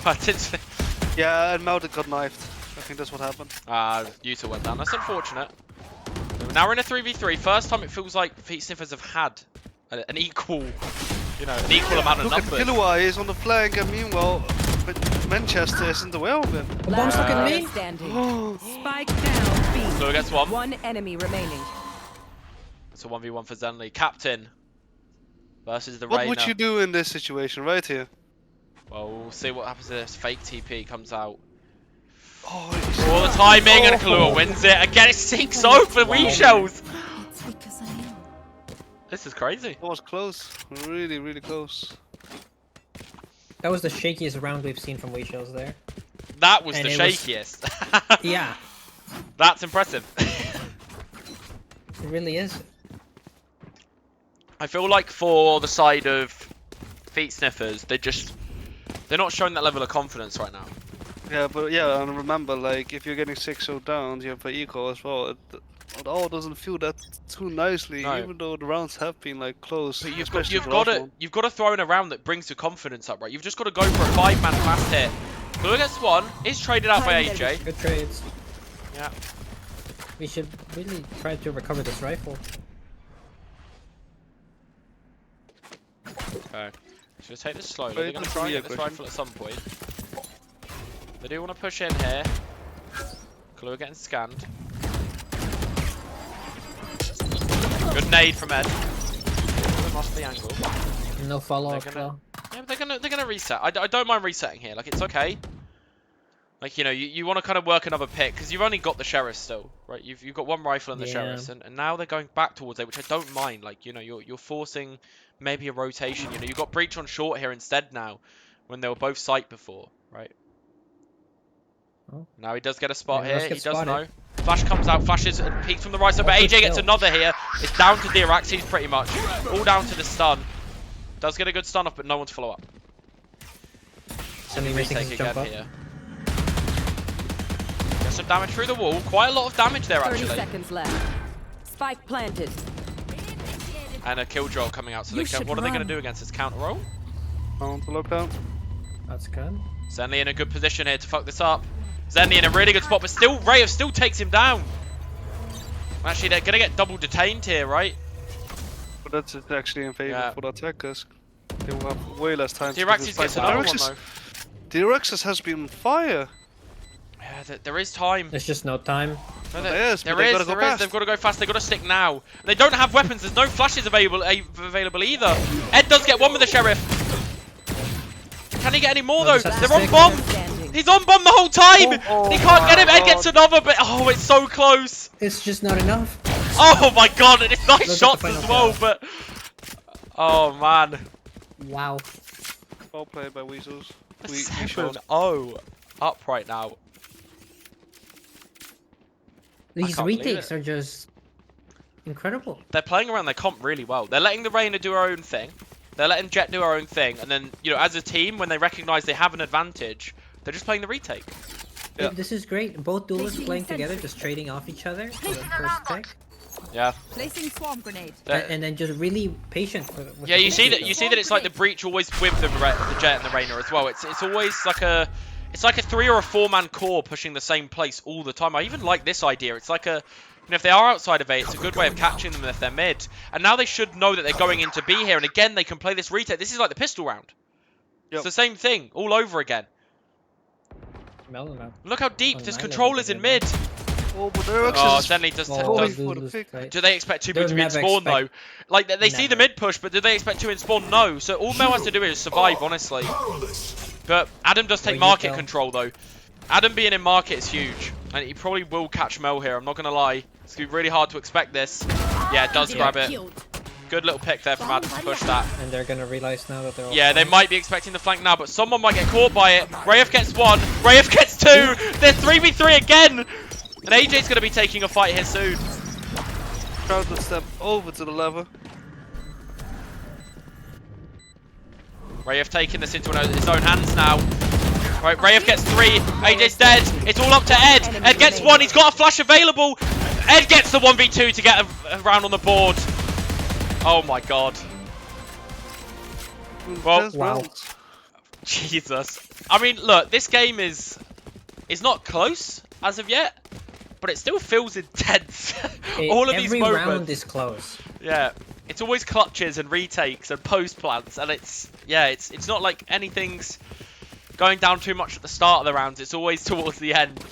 I didn't see. Yeah, and Melted got knifed. I think that's what happened. Yuta went down. That's unfortunate. Now we're in a 3v3. First time it feels like Feet Sniffers have had an equal, an equal amount of Look at numbers. Killua, he's on the flank, and meanwhile, Manchester isn't aware of him. The bomb's looking at me. Standing. Spike down. B. So gets one. One enemy remaining. It's a 1v1 for Zenly. Captain versus the What Reina. would you do in this situation, right here? Well, we'll see what happens if this fake TP comes out. Oh, All the timing, and Kahlua wins it. Again, it's 6-0 for Wee Shells. It's because I am. This is crazy. that was close. Really, really close. That was the shakiest round we've seen from Weishells there. That was And the it was- shakiest. Yeah, That's impressive. it really is. I feel like for the side of Feet Sniffers, they're not showing that level of confidence right now. Yeah, but yeah, and remember, like, if you're getting 6-0 down, you have an eco as well. It all doesn't feel that too nicely, No. even though the rounds have been like close. But especially you've the got last to one. you've got to throw in a round that brings your confidence up, right? You've just got to go for a 5-man fast hit. Kahlua gets one. Is traded out by AJ. Good trades. Yeah. We should really try to recover this rifle. Okay. Should take this slowly. Wait, They're going to that's try and a get this question. rifle at some point. They do want to push in here. Kahlua getting scanned. Good nade from Ed. Lost the angle. No follow up They're though. Yeah, but they're gonna reset. I don't mind resetting here. Like, it's okay. Like, you want to kind of work another pick because you've only got the Sheriff still, right? You've got one rifle and the Yeah. Sheriffs, and now they're going back towards it, which I don't mind. Like, you're forcing maybe a rotation. You've got Breach on short here instead now, when they were both sight before, right? Oh. Now he does get a spot Maybe let's here. get He does spotted. know. Flash comes out, flashes and peeks from the right side, but Oh, AJ good gets kill. another here. It's down to Diraxis pretty much. All down to the stun. Does get a good stun off, but no one to follow up. Somebody missing Retake his jump again up. here. Gets some damage through the wall. Quite a lot of damage there 30 actually. seconds left. Spike planted. And a kill coming out. So You they can, should what are they going run. to do against this counter roll? On the lockdown. That's good. Zenly in a good position here to fuck this up. Zenly in a really good spot, but still, Rayev still takes him down. Actually, they're going to get double detained here, right? But that's actually in favor Yeah. for the attackers. They will have way less time. to do Diraxis this gets fight. another one Diraxis- though. Diraxis has been on fire. Yeah, there is time. There's just no time. No, There is, but there they is, gotta go there is. fast. They've got to go fast. They've got to stick now. They don't have weapons. There's no flashes available either. Ed does get one with the Sheriff. Can he get any more No, though? just has to They're on stick. bomb. Standing. He's on bomb the whole time. Oh He can't get him. my Ed gets another, but oh, it's so close. It's just not enough. Oh my god, and it's nice Look at the shots final as well, kill. but oh man. Wow. Well played by Weasels. We showed. 7-0 up right now. These can't believe retakes it. are just incredible. They're playing around their comp really well. They're letting the Reyna do her own thing. They're letting Jet do her own thing, and then, you know, as a team, when they recognize they have an advantage, they're just playing the retake. Yeah. This is great. Both duelists Placing playing together, sentry. just trading off each other for the first pick. Yeah. Placing swarm grenade. And then just really patient with Yeah, the you see that. retake, You see that it's like the breach always with the Jet and the Reyna as well. It's always like a, it's like a 3 or a 4-man core pushing the same place all the time. I even like this idea. It's like a, you know, if they are outside of A, it's a good way of catching them if they're mid. And now they should know that they're going into B here. And again, they can play this retake. This is like the pistol round. Yep. It's the same thing all over again. Melon now. Look how deep On this my control level, is in they mid. Oh, but Diraxis Oh, is Zenly does. Oh, does for the lose pick. fight. do they expect 2 They'll to be in never spawn though? expect- Like they see the Never. mid push, but do they expect 2 in spawn? No. So all Mel has to do is survive, honestly. But Adam does take Well, you market tell. control though. Adam being in market is huge, and he probably will catch Mel here. I'm not gonna lie. It's gonna be really hard to expect this. Yeah, it does grab it. Good little pick there from Adam to push that. And they're gonna realize now that they're all Yeah, they fine. might be expecting the flank now, but someone might get caught by it. Rayev gets 1. Rayev gets 2. They're 3v3 again. And AJ's going to be taking a fight here soon. Crowd will step over to the lever. Rayev taking this into his own hands now. Right, Rayev gets 3. AJ's dead. It's all up to Ed. Ed gets 1. He's got a flash available. Ed gets the 1v2 to get a round on the board. Oh my god. Well, There's wow. rounds. Jesus. I mean, look, this game is not close as of yet, but it still feels intense. All of these Every moments. round is close. Yeah. It's always clutches and retakes and post plants, and it's not like anything's going down too much at the start of the rounds. It's always towards the end.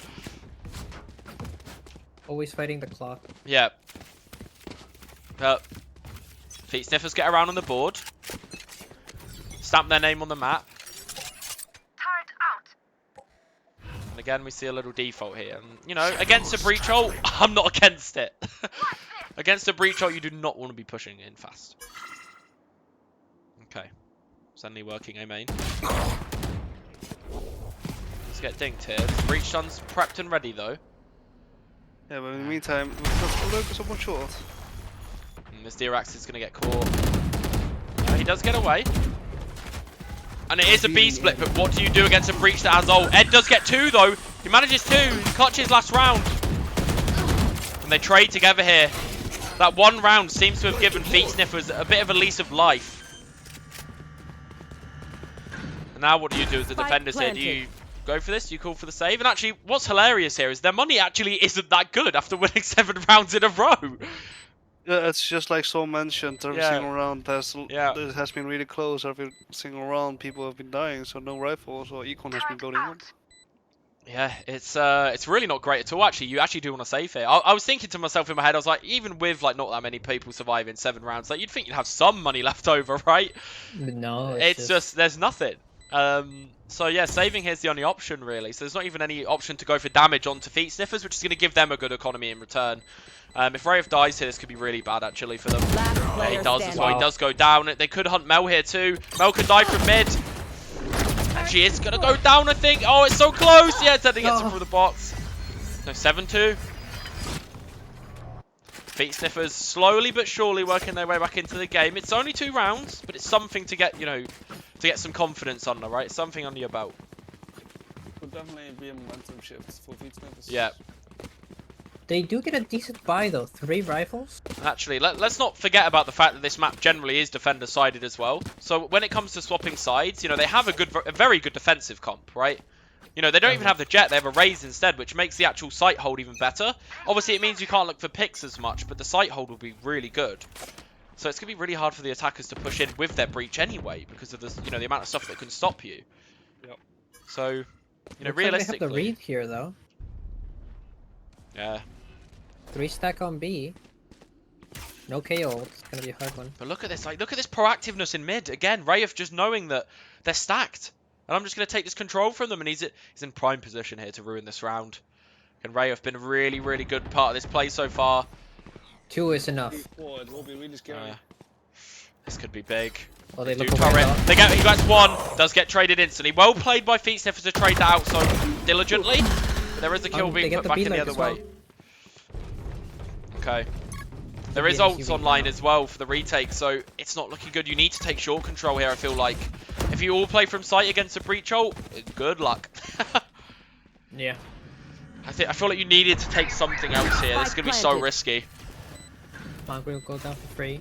Always fighting the clock. Yeah. Feet sniffers get around on the board. Stamp their name on the map. And again, we see a little default here. And, you know, against a breach ult, I'm not against it. Against a breach ult, you do not want to be pushing in fast. Okay. Suddenly working A main. Let's get dinked here. This breach stun's prepped and ready, though. Yeah, but in the meantime, we've got someone short. And this Dirax is going to get caught. He does get away. And it is a B split, but what do you do against a breach that has ult? Ed does get 2 though. He manages 2. He clutches last round. And they trade together here. That 1 round seems to have given Feet Sniffers a bit of a lease of life. And now what do you do as the Spike defenders here? Do planted. you go for this? Do you call for the save? And actually, what's hilarious here is their money actually isn't that good after winning 7 rounds in a row. Yeah, it's just like so mentioned. Every Yeah. single round, Yeah. it has been really close. Every single round, people have been dying. So no rifles or Econ has been building up. Yeah, it's really not great at all. Actually, you actually do want to save here. I was thinking to myself in my head, I was like, even with like not that many people surviving 7 rounds, like you'd think you'd have some money left over, right? No, It's just there's nothing. So yeah, saving here's the only option really. So there's not even any option to go for damage onto Feet Sniffers, which is going to give them a good economy in return. If Rayev dies here, this could be really bad actually for them. Last Yeah, he player does as standing. well. He does go down. They could hunt Mel here too. Mel could die from mid. And she is going to go down, I think. Oh, it's so close. Yeah, Zeddy gets it through the box. No, 7-2. Feet Sniffers slowly but surely working their way back into the game. It's only 2 rounds, but it's something to get, you know, to get some confidence under, right? It's something under your belt. Could definitely be a momentum shift for Feet Sniffers. Yeah. They do get a decent buy though. 3 rifles. Actually, let's not forget about the fact that this map generally is defender-sided as well. So when it comes to swapping sides, you know, they have a very good defensive comp, right? You know, they don't even have the jet, they have a raise instead, which makes the actual sight hold even better. Obviously, it means you can't look for picks as much, but the sight hold will be really good. So it's going to be really hard for the attackers to push in with their breach anyway, because of the, you know, the amount of stuff that can stop you. Yep. So, you know, Looks realistically... like they have the read here though. Yeah. 3 stack on B. No KO. It's gonna be a hard one. But look at this, like, look at this proactiveness in mid. Again, Rayef just knowing that they're stacked. And I'm just going to take this control from them, and he's in prime position here to ruin this round. And Rayef been a really, really good part of this play so far. 2 is enough. It will be really scary. This could be big. Oh, they Do look turret. away. He gets 1, does get traded instantly. Well played by Feet Sniffers to trade that out so diligently. But there is a kill being put back in the other way. Okay. There is ults online as well for the retake, so it's not looking good. You need to take short control here, I feel like. If you all play from sight against a breach ult, good luck. Yeah. I feel like you needed to take something else here. This is going to be so risky. Mongrel will go down for free.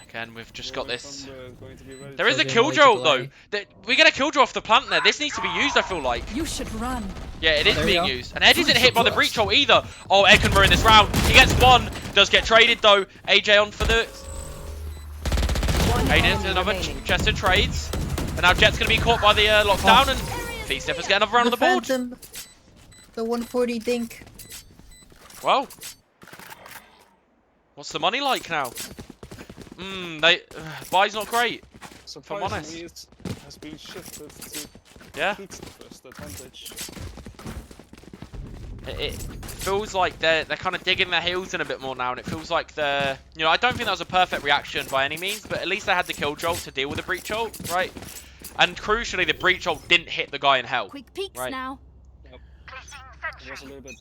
Again, we've just got this. Going to be ready. There is a Trojan killjoy way though. We get a killjoy off the plant there. This needs to be used, I feel like. You should run. Yeah, it is there we being go. used. And Ed isn't hit by the breach ult either. Oh, Ed can ruin this round. He gets 1. Does get traded though. AJ on for the... AJ does another Chester trades. And now Jet's going to be caught by the lockdown. And Feet Sniffers get another round on the board. Phantom. The 140 dink. Well. What's the money like now? Buy's not great. If I'm honest. Surprisingly, it has been shifted to Yeah. Feet Sniffers, the advantage. It feels like they're kind of digging their heels in a bit more now, and it feels like they're, you know, I don't think that was a perfect reaction by any means, but at least they had the kill jolt to deal with the breach ult, right? And crucially, the breach ult didn't hit the guy in hell. Quick peeks right? now. Yep. It was a little bit,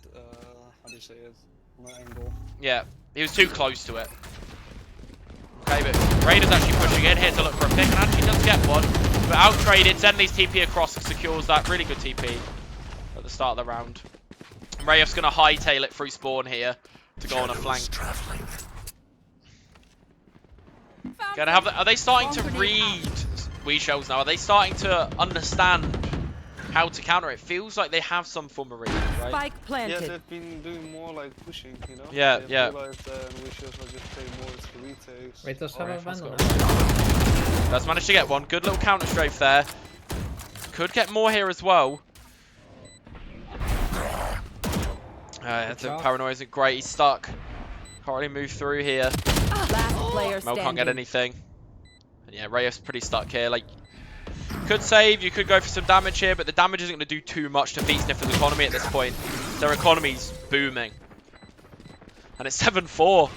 how do you say it? On an angle. Yeah, he was too close to it. Okay, but Raider's actually pushing in here to look for a pick, and actually does get one. But out-traded, Zenly's TP across secures that. Really good TP at the start of the round. Rayef's going to hightail it through spawn here to go on a flank. Are they starting to read Wee Shells now? Are they starting to understand how to counter it? Feels like they have some form of read, right? Spike planted. Yeah, they've been doing more like pushing, you know? Yeah, They've yeah. realized that Wee Shells are just playing more to retakes. Wait, does have a vandal now? Does manage to get one. Good little counter strafe there. Could get more here as well. The paranoia isn't great. He's stuck. Can't really move through here. Last player Mel can't get standing. anything. And yeah, Rayef's pretty stuck here. Like, could save. You could go for some damage here, but the damage isn't going to do too much to Feet Sniffer's economy at this point. Their economy's booming. And it's 7-4.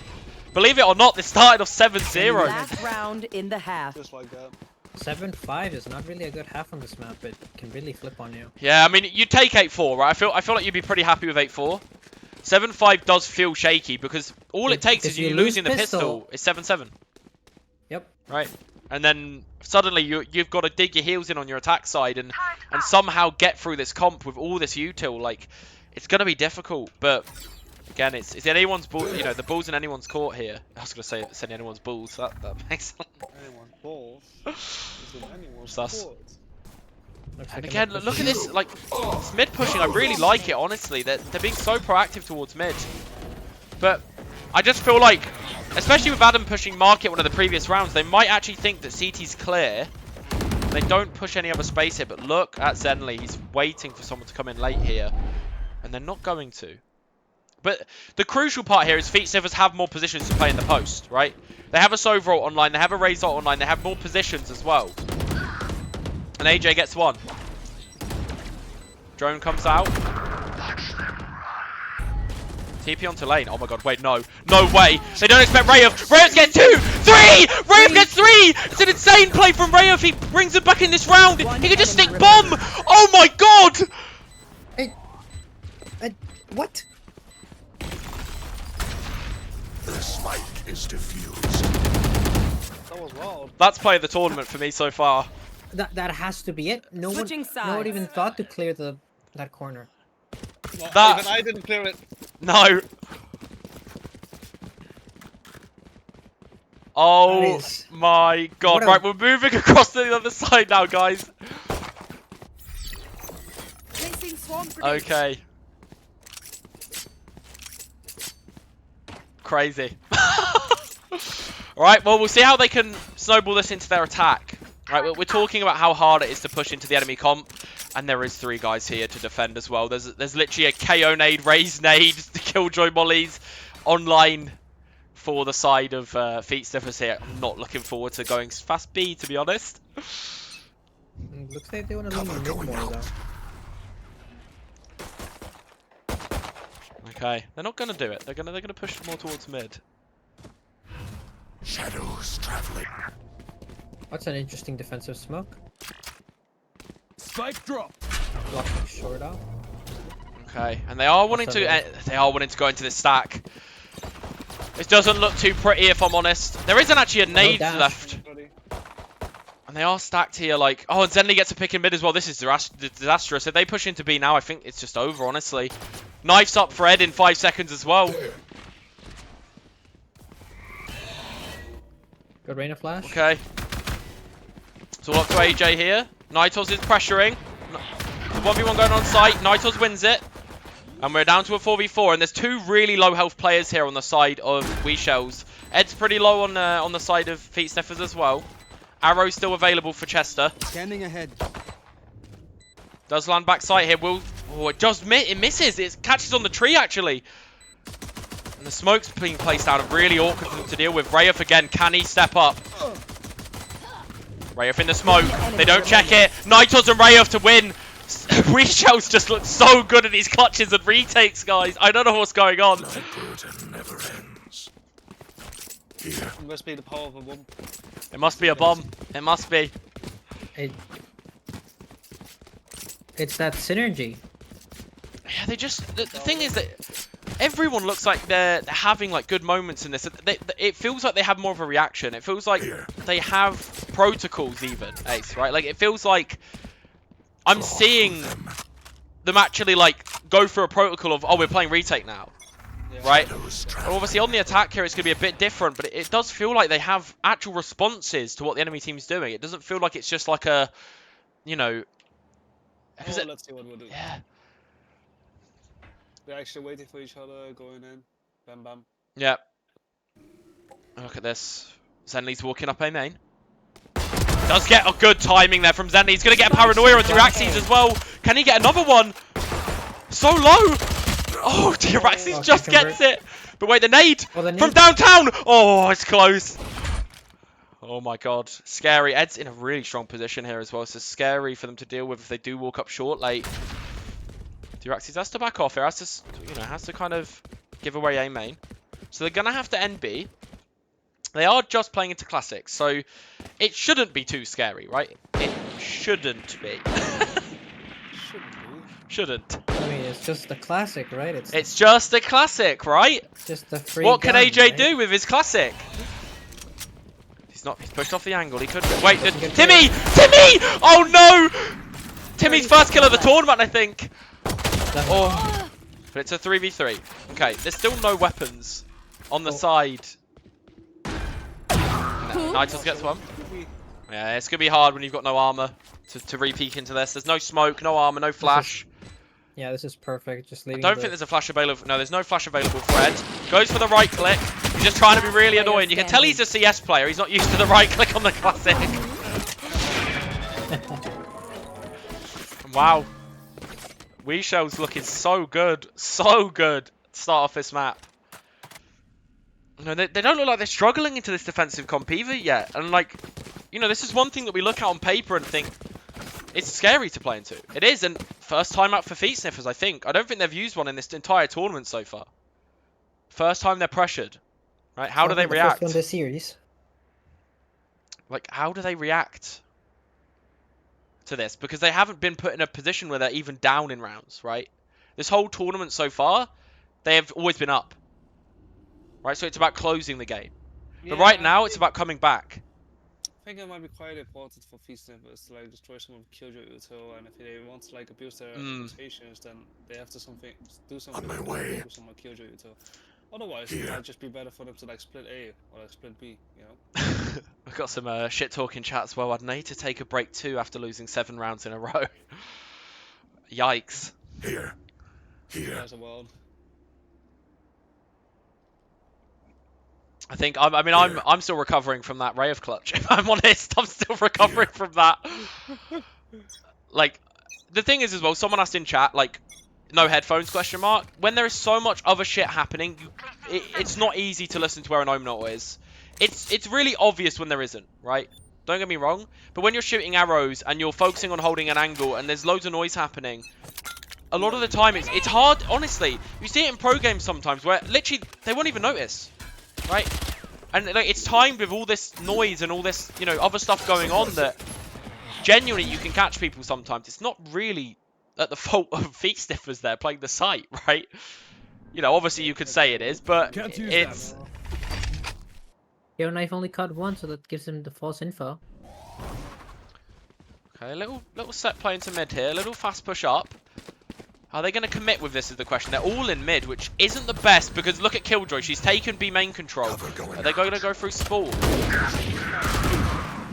Believe it or not, this started off 7-0. Last round in the half. Just like that. 7-5 is not really a good half on this map, but can really flip on you. Yeah, I mean, you take 8-4, right? I feel like you'd be pretty happy with 8-4. 7-5 does feel shaky because all it takes if is you you lose losing the pistol is 7-7. Yep. Right. And then suddenly you've got to dig your heels in on your attack side and somehow get through this comp with all this util. Like, it's going to be difficult, but again, it's anyone's ball. You know, the ball's in anyone's court here. I was going to say it's in anyone's balls. That makes Anyone's balls is in anyone's Sus. court. And again, look at this, like, this mid pushing, I really like it, honestly. They're being so proactive towards mid. But I just feel like, especially with Adam pushing market one of the previous rounds, they might actually think that CT's clear. They don't push any other space here, but look at Zenly. He's waiting for someone to come in late here. And they're not going to. But the crucial part here is Feet Sniffers have more positions to play in the post, right? They have a Sova ult online, they have a Raze ult online, they have more positions as well. And AJ gets one. Drone comes out. TP onto lane. Oh my god, wait, no. No way. They don't expect Rayof. Rayof gets 2! 3! Rayof gets 3! It's an insane play from Rayof. He brings it back in this round. He can just stick bomb. Oh my god! What? The spike is diffused. That was wild. That's play of the tournament for me so far. That has to be it. No one even thought to clear that corner. Well, even I didn't clear it. No. Oh my god. Right, we're moving across to the other side now, guys. Okay. Crazy. Alright, well, we'll see how they can snowball this into their attack. Right, we're talking about how hard it is to push into the enemy comp, and there is 3 guys here to defend as well. There's literally a KO nade, raise nade, the Killjoy mollies online for the side of Feet Sniffers here. I'm not looking forward to going fast B, to be honest. Looks like they want to leave mid more though. Okay, they're not gonna do it. They're gonna push more towards mid. Shadows traveling. What's an interesting defensive smoke? Spike drop. Blocking short out. Okay, and they are wanting to go into this stack. This doesn't look too pretty, if I'm honest. There isn't actually a nade left. And they are stacked here, like... Oh, and Zenly gets a pick in mid as well. This is disastrous. If they push into B now, I think it's just over, honestly. Knifes up for Ed in 5 seconds as well. Good Reyna flash. Okay. So up to AJ here. Nitos is pressuring. 1v1 going on site. Nitos wins it. And we're down to a 4v4. And there's 2 really low health players here on the side of Weeshells. Ed's pretty low on the side of Feet Sniffers as well. Arrow's still available for Chester. Standing ahead. Does land back sight here. It misses. It catches on the tree, actually. And the smoke's being placed down. Really awkward for them to deal with. Rayof again. Can he step up? Rayof in the smoke. They don't check it. Nitos and Rayof to win. Weeshells just look so good at these clutches and retakes, guys. I don't know what's going on. The burden never ends. Here. It must be the power of a bomb. It must be a bomb. It must be. It's that synergy. Yeah, they just... The thing is that everyone looks like they're having like good moments in this. It feels like they have more of a reaction. It feels like they have protocols even, Ace, right? Like, it feels like I'm seeing them actually like go through a protocol of, oh, we're playing retake now. Yeah. Right? Obviously on the attack here it's going to be a bit different, but it does feel like they have actual responses to what the enemy team's doing. It doesn't feel like it's just like a, you know... Let's see what we'll do. Yeah. They're actually waiting for each other, going in. Bam bam. Yeah. Look at this. Zenly's walking up A main. Does get a good timing there from Zenly. He's going to get a paranoia on Diraxes as well. Can he get another one? So low. Oh, Diraxes just gets it. But wait, the nade from downtown. Oh, it's close. Oh my god. Scary. Ed's in a really strong position here as well. So scary for them to deal with if they do walk up short late. Diraxes has to back off here. Has to, has to kind of give away A main. So they're going to have to end B. They are just playing into Classics, so it shouldn't be too scary, right? It shouldn't be. Shouldn't. I mean, it's just a Classic, right? It's just a Classic, right? Just a free What can gun, AJ right? do with his Classic? He's pushed off the angle. He could. Wait, Timmy! Timmy! Oh no! Timmy's first kill of the tournament, I think. Oh, but it's a 3v3. Okay, there's still no weapons on the side. Nitos gets one. Yeah, it's gonna be hard when you've got no armor to re-peek into this. There's no smoke, no armor, no flash. Yeah, this is perfect. Just leaving. I don't think there's a flash available. No, there's no flash available for Ed. Goes for the right click. He's just trying to be really annoying. You can tell he's a CS player. He's not used to the right click on the Classic. Wow. Weeshell's looking so good. So good to start off this map. No, they don't look like they're struggling into this defensive comp either yet. And like, this is one thing that we look at on paper and think, it's scary to play into. It is, and first time out for Feet Sniffers, I think. I don't think they've used one in this entire tournament so far. First time they're pressured, right? How do they The react? first one this series. Like, how do they react to this? Because they haven't been put in a position where they're even down in rounds, right? This whole tournament so far, they have always been up, right? So it's about closing the game. But right now, it's about coming back. I think it might be quite important for Featsnippers to like destroy some of Killjoy Uto, and if they want to like abuse their reputations, then they have to do something my to way. focus on Killjoy Uto. Otherwise, it might just be better for them to like split A or like split B, you know? We've got some shit talking chat as well. I'd need to take a break too after losing 7 rounds in a row. Yikes. Here. There's a world. I think I'm still recovering from that Ray of clutch. If I'm honest, I'm still recovering from that. Like, the thing is as well, someone asked in chat, like, no headphones, question mark. When there is so much other shit happening, it's not easy to listen to where an Omnot is. It's really obvious when there isn't, right? Don't get me wrong. But when you're shooting arrows and you're focusing on holding an angle and there's loads of noise happening, a lot of the time it's hard, honestly. You see it in pro games sometimes where literally they won't even notice, right? And like, it's timed with all this noise and all this, you know, other stuff going on that genuinely you can catch people sometimes. It's not really at the fault of Featsnippers there playing the site, right? You know, obviously you could say it is, but it's... Hero Knife only caught one, so that gives him the false info. Okay, little set play into mid here, little fast push up. Are they going to commit with this is the question. They're all in mid, which isn't the best because look at Killjoy. She's taken B main control. Are they going to go through spawn?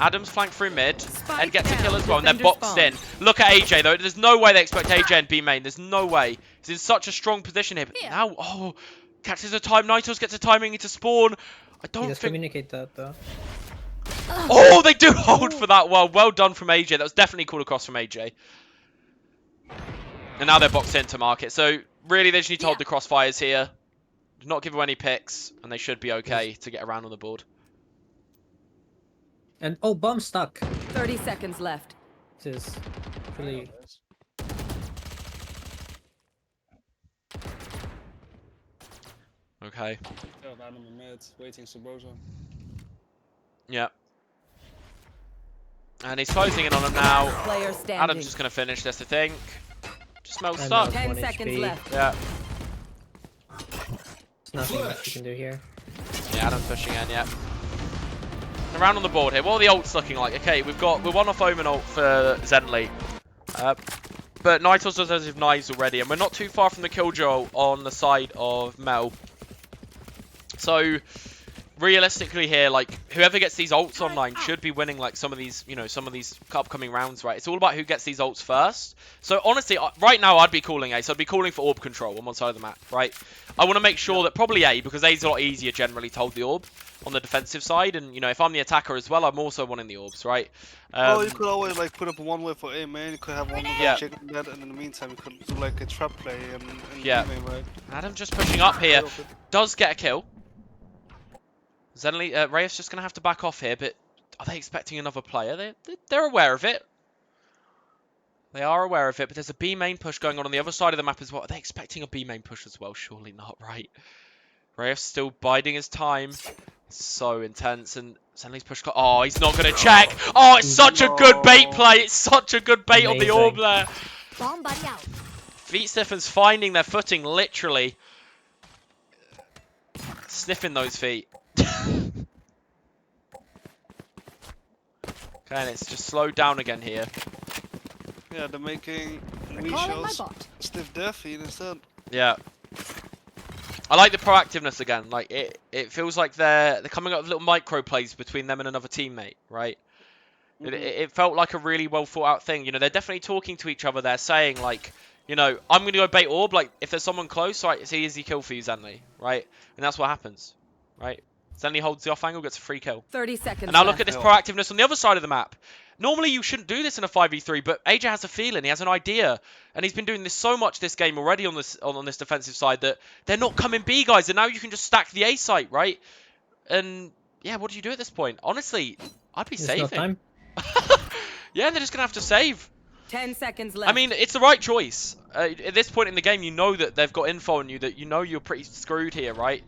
Adam's flanked through mid and gets a kill as well, and they're boxed in. Look at AJ though. There's no way they expect AJ and B main. There's no way. He's in such a strong position here. But now, oh, catches a time. Nitos gets a timing into spawn. I don't think. Communicate that though. Oh, they do hold for that well. Well done from AJ. That was definitely called across from AJ. And now they're boxed into market. So really, they just need to hold the crossfires here. Do not give away any picks, and they should be okay to get around on the board. And oh, bomb stuck. 30 seconds left. This is really. Okay. Adam in mid, waiting Subrosa. Yeah. And he's closing in on him now. Player standing. Adam's just going to finish this, I think. Just Mel And stuck. 10 seconds left. Yeah. There's nothing much you can do here. Yeah, Adam's pushing in, yeah. Around on the board here. What are the ults looking like? Okay, we're one off Omen ult for Zenly. But Nitos does have knives already, and we're not too far from the Killjoy on the side of Mel. So realistically here, like, whoever gets these ults online should be winning, like, some of these, you know, some of these upcoming rounds, right? It's all about who gets these ults first. So honestly, right now I'd be calling A. So I'd be calling for orb control on one side of the map, right? I want to make sure that probably A, because A's a lot easier generally to hold the orb on the defensive side. And, you know, if I'm the attacker as well, I'm also wanting the orbs, right? Oh, you could always, like, put up one way for A main, you could have one way for chicken net, and in the meantime you could do, like, a trap play and yeah. B main, right? Adam just pushing up here. Does get a kill. Zenly, Reyes just going to have to back off here, but are they expecting another player? They're aware of it. They are aware of it, but there's a B main push going on the other side of the map as well. Are they expecting a B main push as well? Surely not, right? Reyes still biding his time. So intense, and Zenly's push. Oh, he's not going to check. Oh, it's such a good bait play. It's such a good bait on the orb there. Bomb buddy out. Featsnippers finding their footing, literally. Sniffing those feet. Okay, and it's just slowed down again here. Yeah, they're making me shows stiff their feet instead. Yeah. I like the proactiveness again. Like it feels like they're coming up with little micro plays between them and another teammate, right? It felt like a really well thought out thing. You know, they're definitely talking to each other. They're saying like, you know, I'm going to go bait orb. Like if there's someone close, right, it's an easy kill for you, Zenly, right? And that's what happens, right? Zenly holds the off angle, gets a free kill. 30 seconds. And now look at this proactiveness on the other side of the map. Normally you shouldn't do this in a 5v3, but AJ has a feeling, he has an idea, and he's been doing this so much this game already on this defensive side that they're not coming B, guys, and now you can just stack the A site, right? And yeah, what do you do at this point? Honestly, I'd be saving. No time. Yeah, they're just gonna have to save. 10 seconds left. I mean, it's the right choice. At this point in the game, you know that they've got info on you, that you know you're pretty screwed here, right?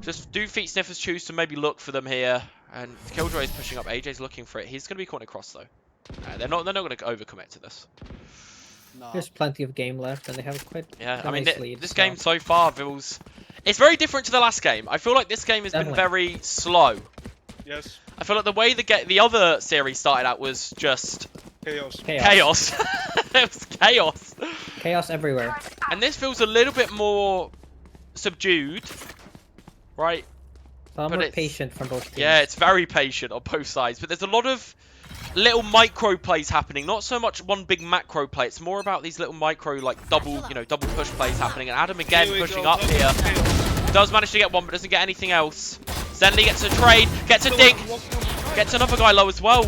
Just do Feet Sniffers choose to maybe look for them here, and Killjoy is pushing up. AJ's looking for it. He's going to be caught across though. They're not going to overcommit to this. No. There's plenty of game left, and they have quite Yeah, a I mean, nice lead. this so- game so far feels... It's very different to the last game. I feel like this game has been Definitely. very slow. Yes. I feel like the way the other series started out was just Chaos. chaos. It was chaos. Chaos everywhere. And this feels a little bit more subdued, right? So I'm But more it's- patient from both teams. Yeah, it's very patient on both sides, but there's a lot of little micro plays happening. Not so much one big macro play. It's more about these little micro, like double push plays happening. And Adam again Here we pushing go, up here. Does manage to get one, but doesn't get anything else. Zenly gets a trade, gets a dink, gets another guy low as well.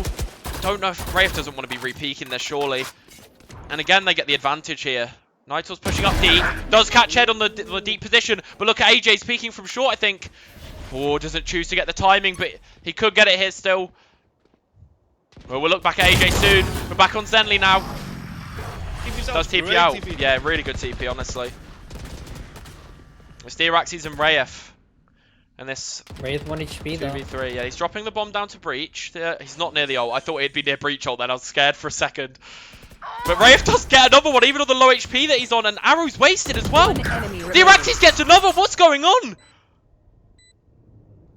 Don't know if Wraith doesn't want to be re-peeking there, surely. And again, they get the advantage here. Nigel's pushing up deep, does catch head on the deep position, but look at AJ's peeking from short, I think. Oh, doesn't choose to get the timing, but he could get it here still. Well, we'll look back at AJ soon. We're back on Zenly now. Does TP Great out. TP. Yeah, really good TP, honestly. It's Deoraxes and Rayef. And this Wraith 1 HP though. 2v3. Yeah, he's dropping the bomb down to Breach. He's not near the ult. I thought he'd be near Breach ult then. I was scared for a second. But Rayef does get another one, even on the low HP that he's on. And Arrow's wasted as well. One enemy remaining. Deoraxes gets another. What's going on?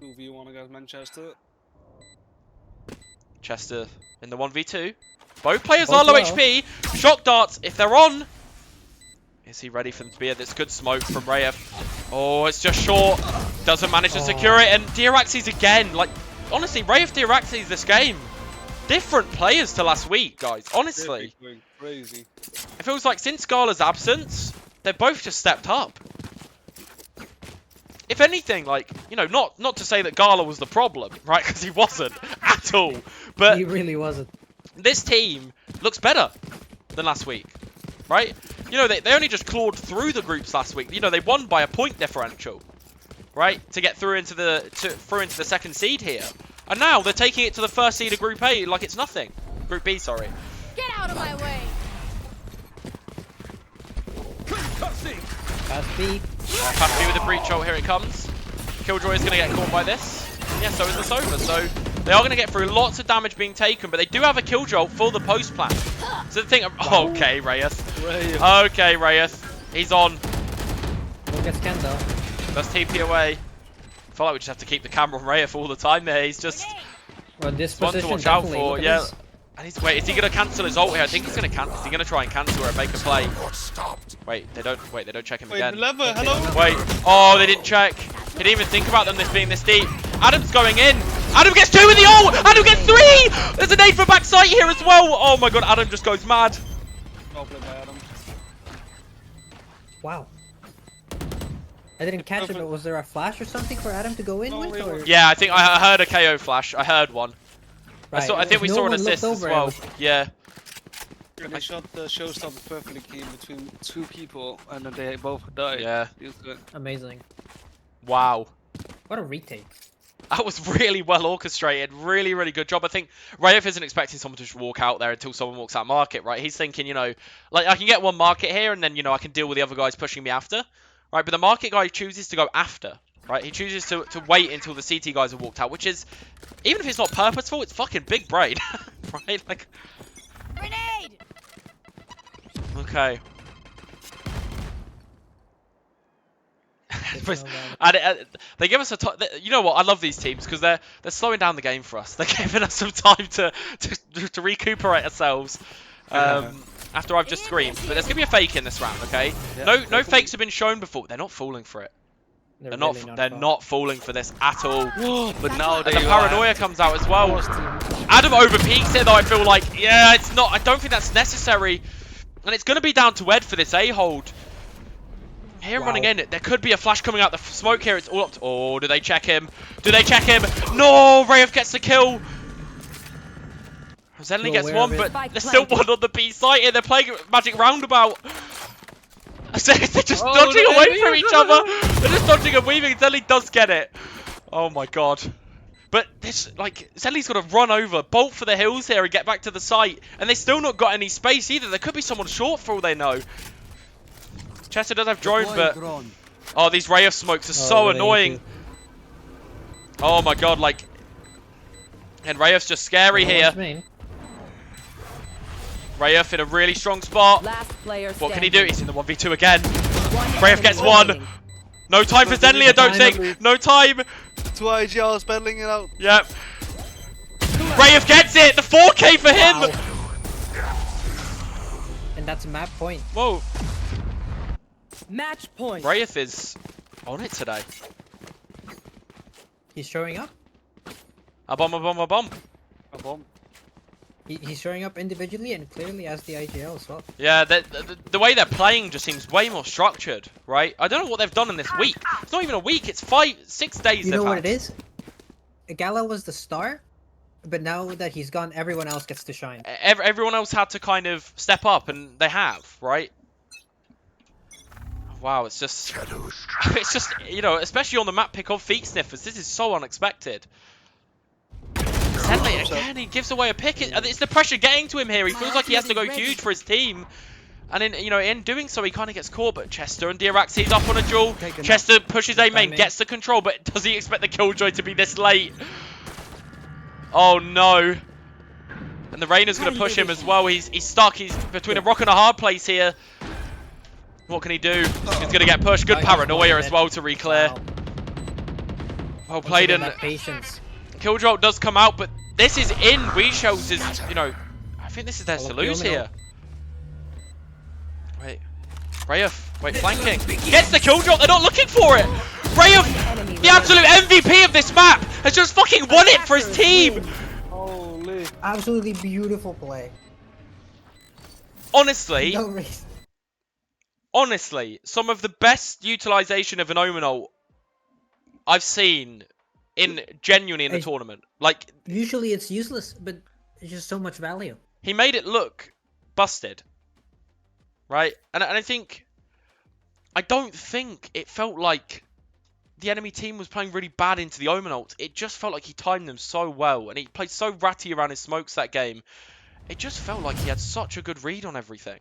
2v1 against Manchester. Chester in the 1v2. Both players are low well. HP. Shock darts, if they're on. Is he ready for them to be here? This good smoke from Rayef. Oh, it's just short. Doesn't manage to secure it. And Deoraxes again. Like, honestly, Rayef Deoraxes this game. Different players to last week, guys. Honestly. They're going crazy. It feels like since Scala's absence, they've both just stepped up. If anything, like, you know, not to say that Gala was the problem, right? Because he wasn't at all. But He really wasn't. this team looks better than last week, right? You know, they only just clawed through the groups last week. You know, they won by a point differential, right? To get through into the second seed here. And now they're taking it to the first seed of Group A like it's nothing. Group B, sorry. Get out of my way. Pass B. Pass B with a breach ult, here it comes. Killjoy is going to get caught by this. Yeah, so is the Sova. So they are going to get through lots of damage being taken, but they do have a kill jolt for the post plan. So the thing, okay, Reyes. Okay, Reyes. He's on. We'll get scanned though. Does TP away. I feel like we just have to keep the camera on Reyes all the time there. He's just Well, this one to position watch out definitely. for. Look at Yeah. this. And he's, wait, is he going to cancel his ult here? I think he's going to cancel. Is he going to try and cancel or make a play? Wait, they don't check him Wait, again. Lever, hello? Wait. Oh, they didn't check. He didn't even think about them this being this deep. Adam's going in. Adam gets 2 with the ult. Adam gets 3. There's a nade for backside here as well. Oh my god, Adam just goes mad. Well played by Adam. Wow. I didn't catch it, but was there a flash or something for Adam to go in No, with? we Or? were- Yeah, I think I heard a KO flash. I heard one. Right, I think we no saw an one looked assist as over, it well. was- Yeah. And they shot the showstopper perfectly clean between 2 people, and then they both died. Yeah. It was good. Amazing. Wow. What a retake. That was really well orchestrated. Really, really good job. I think Rayef isn't expecting someone to just walk out there until someone walks out market, right? He's thinking, you know, like I can get one market here and then, you know, I can deal with the other guys pushing me after. Right, but the market guy chooses to go after. Right, he chooses to wait until the CT guys have walked out, which is, even if it's not purposeful, it's fucking big brain. Right, like... Grenade! Okay. Good And they give us a you know what, I love these teams because they're slowing down the game for us. They're giving us some time to recuperate ourselves after I've just screamed. But there's gonna be a fake in this round, okay? Yeah, No fakes have been shown before. They're not falling for it. They're not falling for this at all. But now they The paranoia comes out as well. Adam overpeaks it though. I feel like, yeah, it's not. I don't think that's necessary, and it's gonna be down to Ed for this A-hold. Here running in, there could be a flash coming out the smoke here. It's all up to... Oh, do they check him? Do they check him? No, Rayef gets the kill. Zenly gets one, but there's still one on the B site here. They're playing Magic Roundabout. They're just dodging away from each other. They're just dodging and weaving. Zenly does get it. Oh my god. But this, like, Zellie's got to run over, bolt for the hills here and get back to the site. And they still not got any space either. There could be someone short for all they know. Chester does have drone, but... Oh, these ray of smokes are so annoying. Oh my god, like... And Rayof's just scary here. Rayof in a really strong spot. What can he do? He's in the 1v2 again. Rayof gets one. No time for Zenly, I don't think. No time. 2 IGLs battling it out. Yep. Rayof gets it. The 4K for him. And that's a map point. Whoa. Match point. Rayof is on it today. He's showing up. A bomb, a bomb, a bomb. A bomb. He's showing up individually and clearly as the IGL as well. Yeah, the way they're playing just seems way more structured, right? I don't know what they've done in this week. It's not even a week, it's 6 days. You know what it is? Gala was the star, but now that he's gone, everyone else gets to shine. Everyone else had to kind of step up, and they have, right? Wow, it's just, you know, especially on the map pick of Feet Sniffers, this is so unexpected. Zenly, again, he gives away a pick. It's the pressure getting to him here. He feels like he has to go huge for his team. And in doing so, he kind of gets caught. But Chester and Diraxie's up on a duel. Chester pushes A main, gets the control, but does he expect the Killjoy to be this late? Oh no. And the Reyna's going to push him as well. He's stuck. He's between a rock and a hard place here. What can he do? He's going to get pushed. Good paranoia as well to re-clear. Well played. And Killjoy does come out, but this is in Weeshell's is, you know, I think this is theirs to lose here. Wait. Rayof, wait, flanking. Gets the kill drop, they're not looking for it! Rayof, the absolute MVP of this map, has just fucking won it for his team! Holy. Absolutely beautiful play. Honestly, No reason. honestly, some of the best utilization of an Omen ult I've seen genuinely in the tournament. Like, usually it's useless, but it's just so much value. He made it look busted. Right? And I don't think it felt like the enemy team was playing really bad into the Omen ult. It just felt like he timed them so well, and he played so ratty around his smokes that game. It just felt like he had such a good read on everything.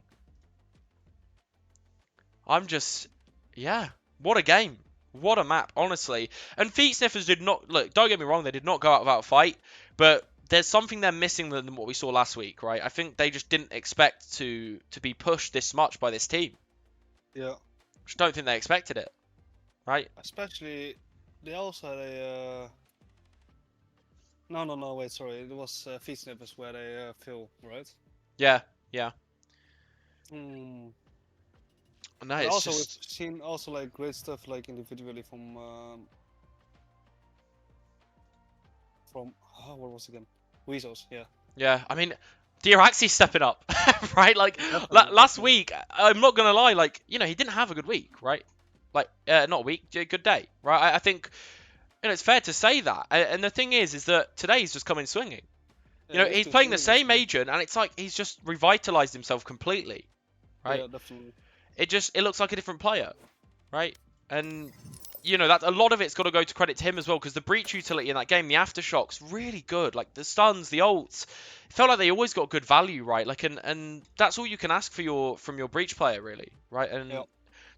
Yeah, what a game. What a map, honestly. And Feet Sniffers did not, look, don't get me wrong, they did not go out without a fight, but there's something they're missing than what we saw last week, right? I think they just didn't expect to be pushed this much by this team. Yeah. Just don't think they expected it, right? Especially, they also had a... No, wait, sorry. It was Feet Sniffers where they feel, right? Yeah. No, it's also, just... we've seen also like great stuff like individually from what was it again? Weasels, yeah. Yeah, I mean, Diraxie stepping up, right? Like, last week, I'm not gonna lie, like, you know, he didn't have a good week, right? Like, not a week, a good day, right? I think, you know, it's fair to say that. And the thing is that today he's just coming swinging. You know, he's playing the same agent, and it's like he's just revitalized himself completely, right? Yeah, definitely. It looks like a different player, right? And, you know, that a lot of it's got to go to credit to him as well, because the breach utility in that game, the aftershocks, really good. Like, the stuns, the ults, it felt like they always got good value, right? Like, and that's all you can ask for from your breach player, really, right? And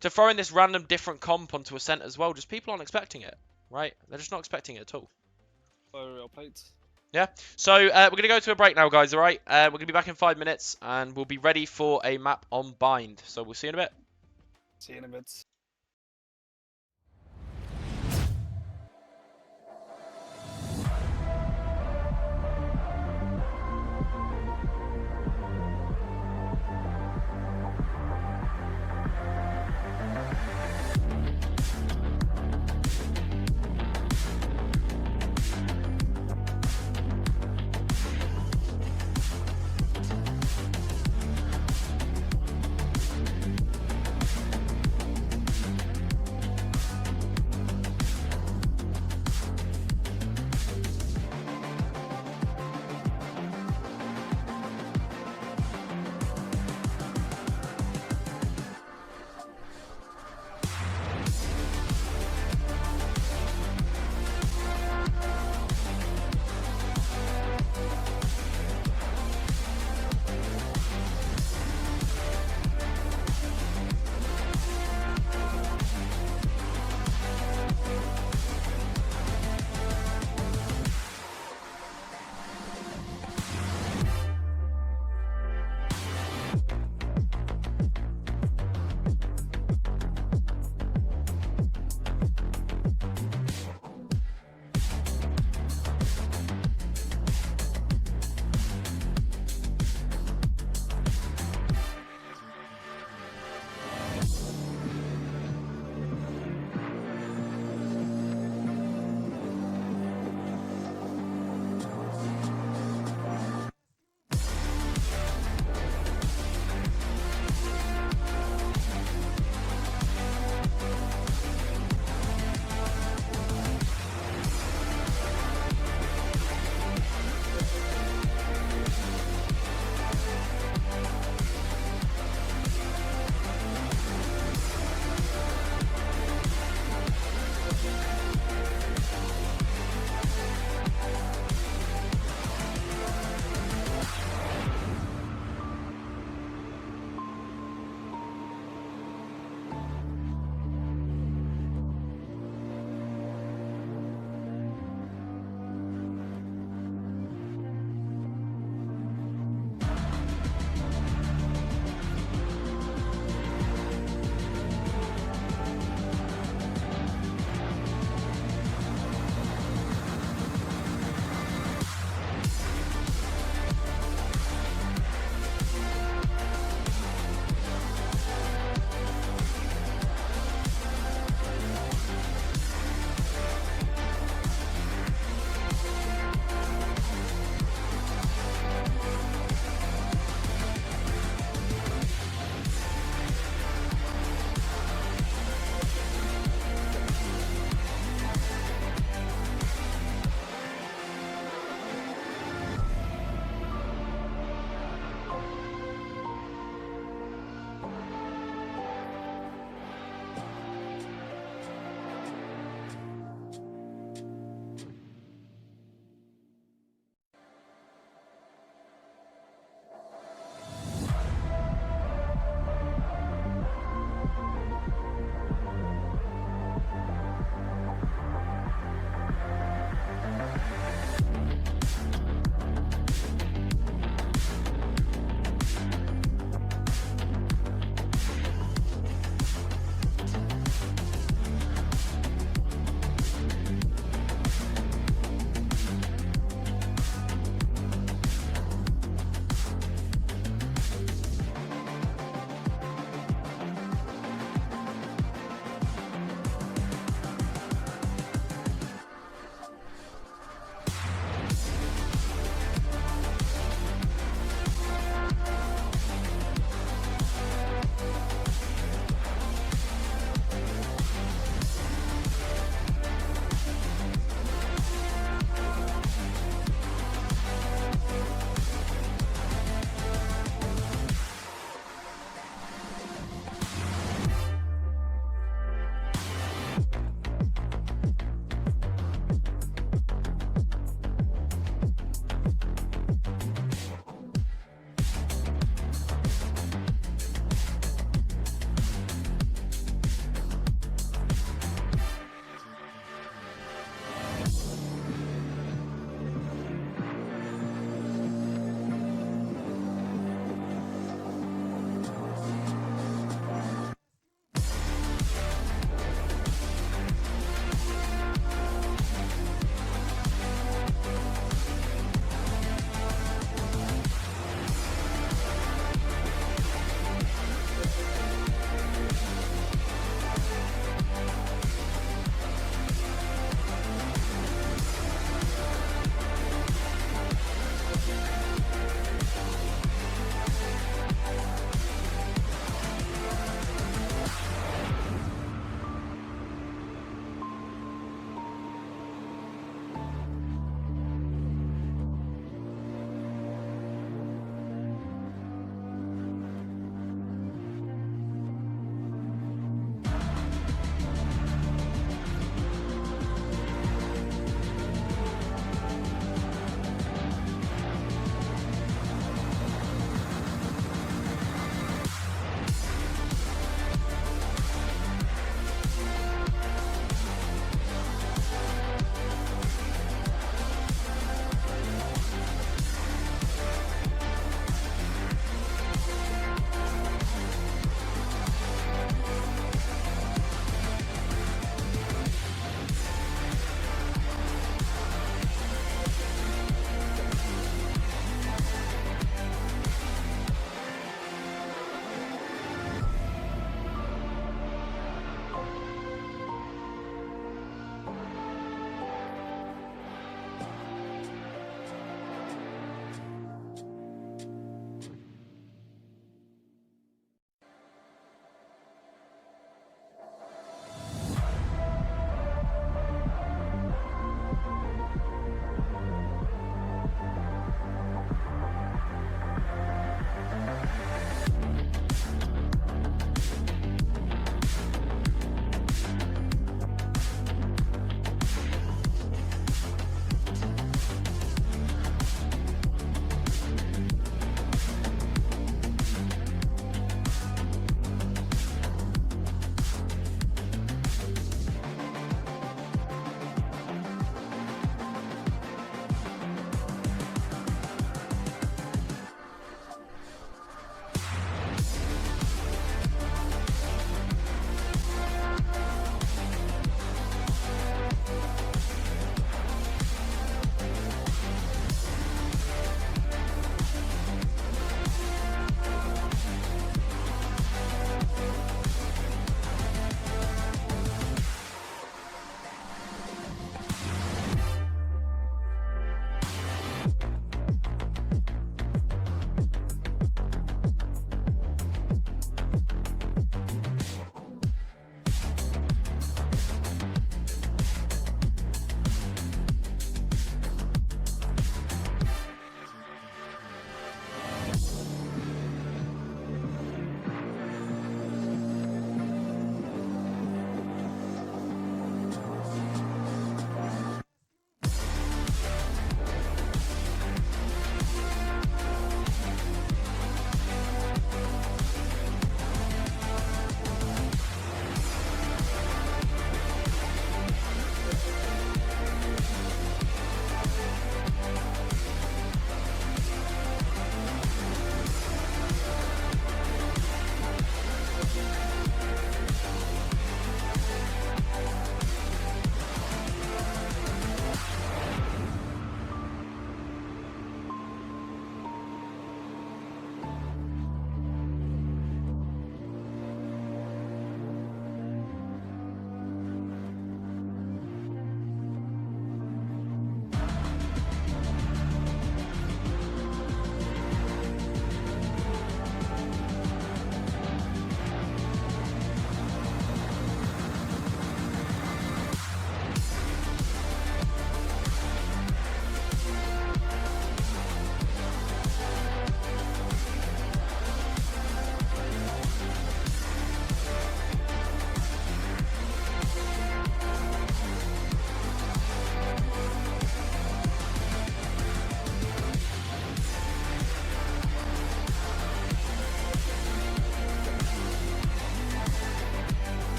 to throw in this random different comp onto Ascent as well, just people aren't expecting it, right? They're just not expecting it at all. Very well played. Yeah, so we're going to go to a break now, guys, all right? We're going to be back in 5 minutes, and we'll be ready for a map on Bind. So we'll see you in a bit. See you in a bit.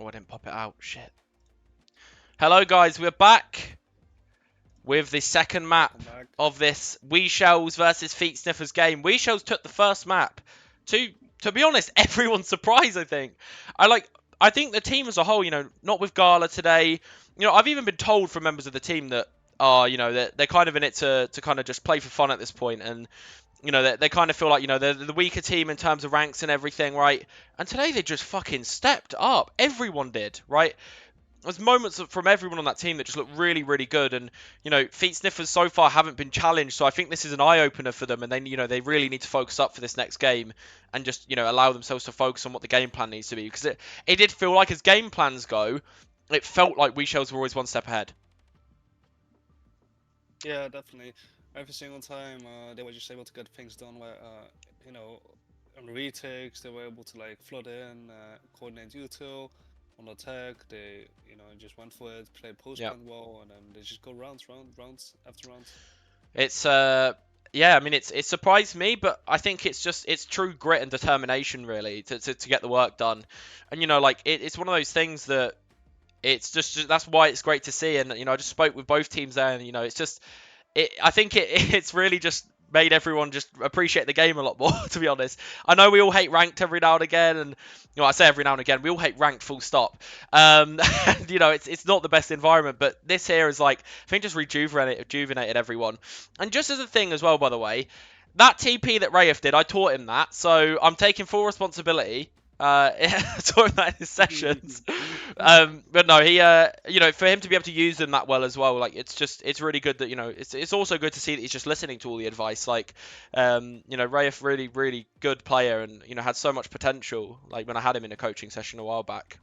I didn't pop it out. Shit. Hello, guys. We're back with the second map of this We Shells versus Feet Sniffers game. We Shells took the first map. To be honest, everyone's surprised, I think. I think the team as a whole, you know, not with Gala today. You know, I've even been told from members of the team that you know, they're kind of in it to kind of just play for fun at this point, and you know, they kind of feel like, you know, they're the weaker team in terms of ranks and everything, right? And today they just fucking stepped up. Everyone did, right? There's moments from everyone on that team that just look really, really good. And, you know, Feet Sniffers so far haven't been challenged. So I think this is an eye-opener for them. And then, you know, they really need to focus up for this next game and just, you know, allow themselves to focus on what the game plan needs to be. Because it did feel like, as game plans go, it felt like We Shells were always one step ahead. Yeah, definitely. Every single time they were just able to get things done where, you know, on retakes, they were able to, like, flood in, coordinate util. On attack, they, you know, just went for it, played post plant well, and then they just go rounds after rounds. It's yeah, I mean, it surprised me, but I think it's true grit and determination really to get the work done. And you know, like it's one of those things that it's just that's why it's great to see. And you know, I just spoke with both teams there, and you know, I think it's really just made everyone just appreciate the game a lot more, to be honest. I know we all hate ranked every now and again, and you know, I say every now and again, we all hate ranked full stop. And, you know, it's not the best environment, but this here is like, I think just rejuvenated everyone. And just as a thing as well, by the way, that TP that Rayef did, I taught him that, so I'm taking full responsibility. Taught him that in his sessions. But no, he you know, for him to be able to use them that well as well, like it's really good that, you know, it's also good to see that he's just listening to all the advice. Like you know, Rayef really good player, and you know, had so much potential, like when I had him in a coaching session a while back.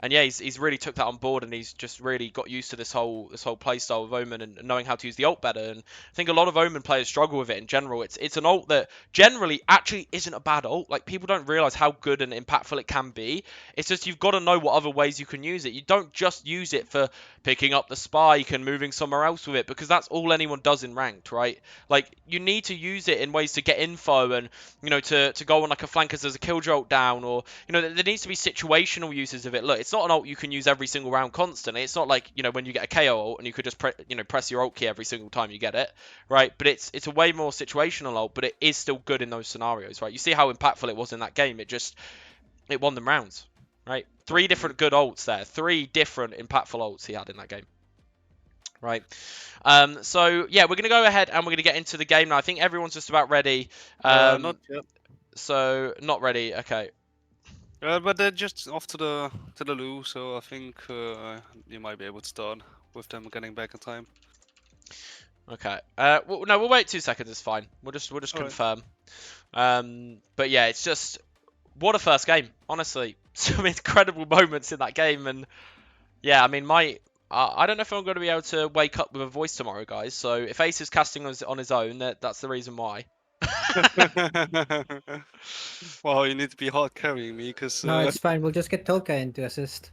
And yeah, he's really took that on board, and he's just really got used to this whole playstyle of Omen and knowing how to use the ult better. And I think a lot of Omen players struggle with it in general. It's an ult that generally actually isn't a bad ult. Like, people don't realize how good and impactful it can be. It's just you've got to know what other ways you can use it. You don't just use it for picking up the spike and moving somewhere else with it, because that's all anyone does in ranked, right? Like, you need to use it in ways to get info and, you know, to go on like a flank as there's a killjoy ult down, or, you know, there needs to be situational uses of it. Look, it's not an ult you can use every single round constantly. It's not like, you know, when you get a KO ult and you could just press your ult key every single time you get it, right? But it's a way more situational ult, but it is still good in those scenarios, right? You see how impactful it was in that game. It won them rounds, right? 3 different good ults there. 3 different impactful ults he had in that game. Right. So yeah, we're gonna go ahead and we're gonna get into the game now. I think everyone's just about ready. Not yet. So not ready. Okay. But they're just off to the loo, so I think you might be able to start with them getting back in time. Okay. Well, no, we'll wait 2 seconds. It's fine. We'll just confirm. But yeah, it's just what a first game. Honestly, some incredible moments in that game, and yeah, I mean, I don't know if I'm going to be able to wake up with a voice tomorrow, guys. So if Ace is casting on his own, that's the reason why. Well, you need to be hard carrying me, because no, it's fine. We'll just get Tolka in to assist.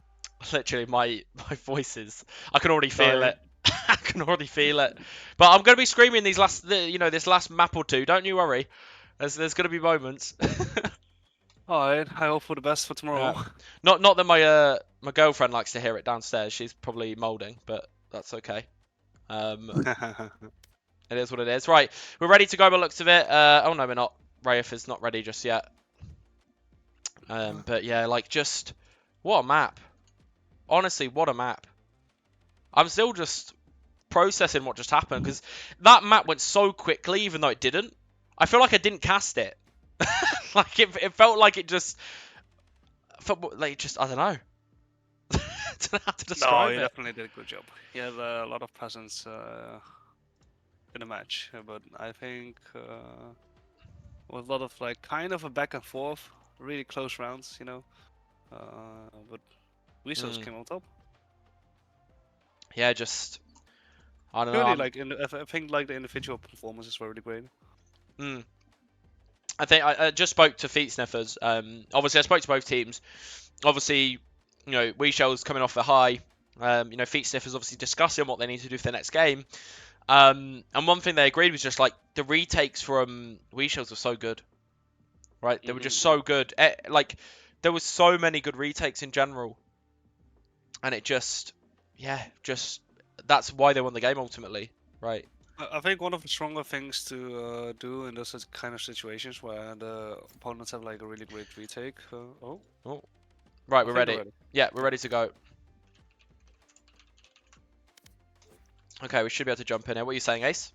Literally, my voices. I can already feel it. I can already feel it. But I'm going to be screaming this last map or two. Don't you worry. There's going to be moments. Alright, I hope for the best for tomorrow. Yeah. Not that my girlfriend likes to hear it downstairs. She's probably molding, but that's okay. It is what it is. Right, we're ready to go by the looks of it. Oh no, we're not. Rayef is not ready just yet. But yeah, like, just what a map. Honestly, what a map. I'm still just processing what just happened, because that map went so quickly, even though it didn't. I feel like I didn't cast it. Like, it felt like it just, I don't know. I don't know how to describe it. No, you it. definitely did a good job. You had a lot of presence in the match, but I think with a lot of, like, kind of a back and forth, really close rounds, you know. But We Shells came on top. Yeah, just I don't really, know. Like, I think like the individual performances were really great. I think I just spoke to Feet Sniffers. Obviously, I spoke to both teams. Obviously, you know, We Shells coming off the high. You know, Feet Sniffers obviously discussing what they need to do for the next game. And one thing they agreed was just, like, the retakes from We Shells were so good. Right? They were just so good. Like, there was so many good retakes in general, and it just, yeah, just that's why they won the game ultimately, right? I think one of the stronger things to do in those kind of situations where the opponents have like a really great retake. Right, I we're think ready. we're ready. Yeah, we're ready to go. Okay, we should be able to jump in here. What are you saying, Ace?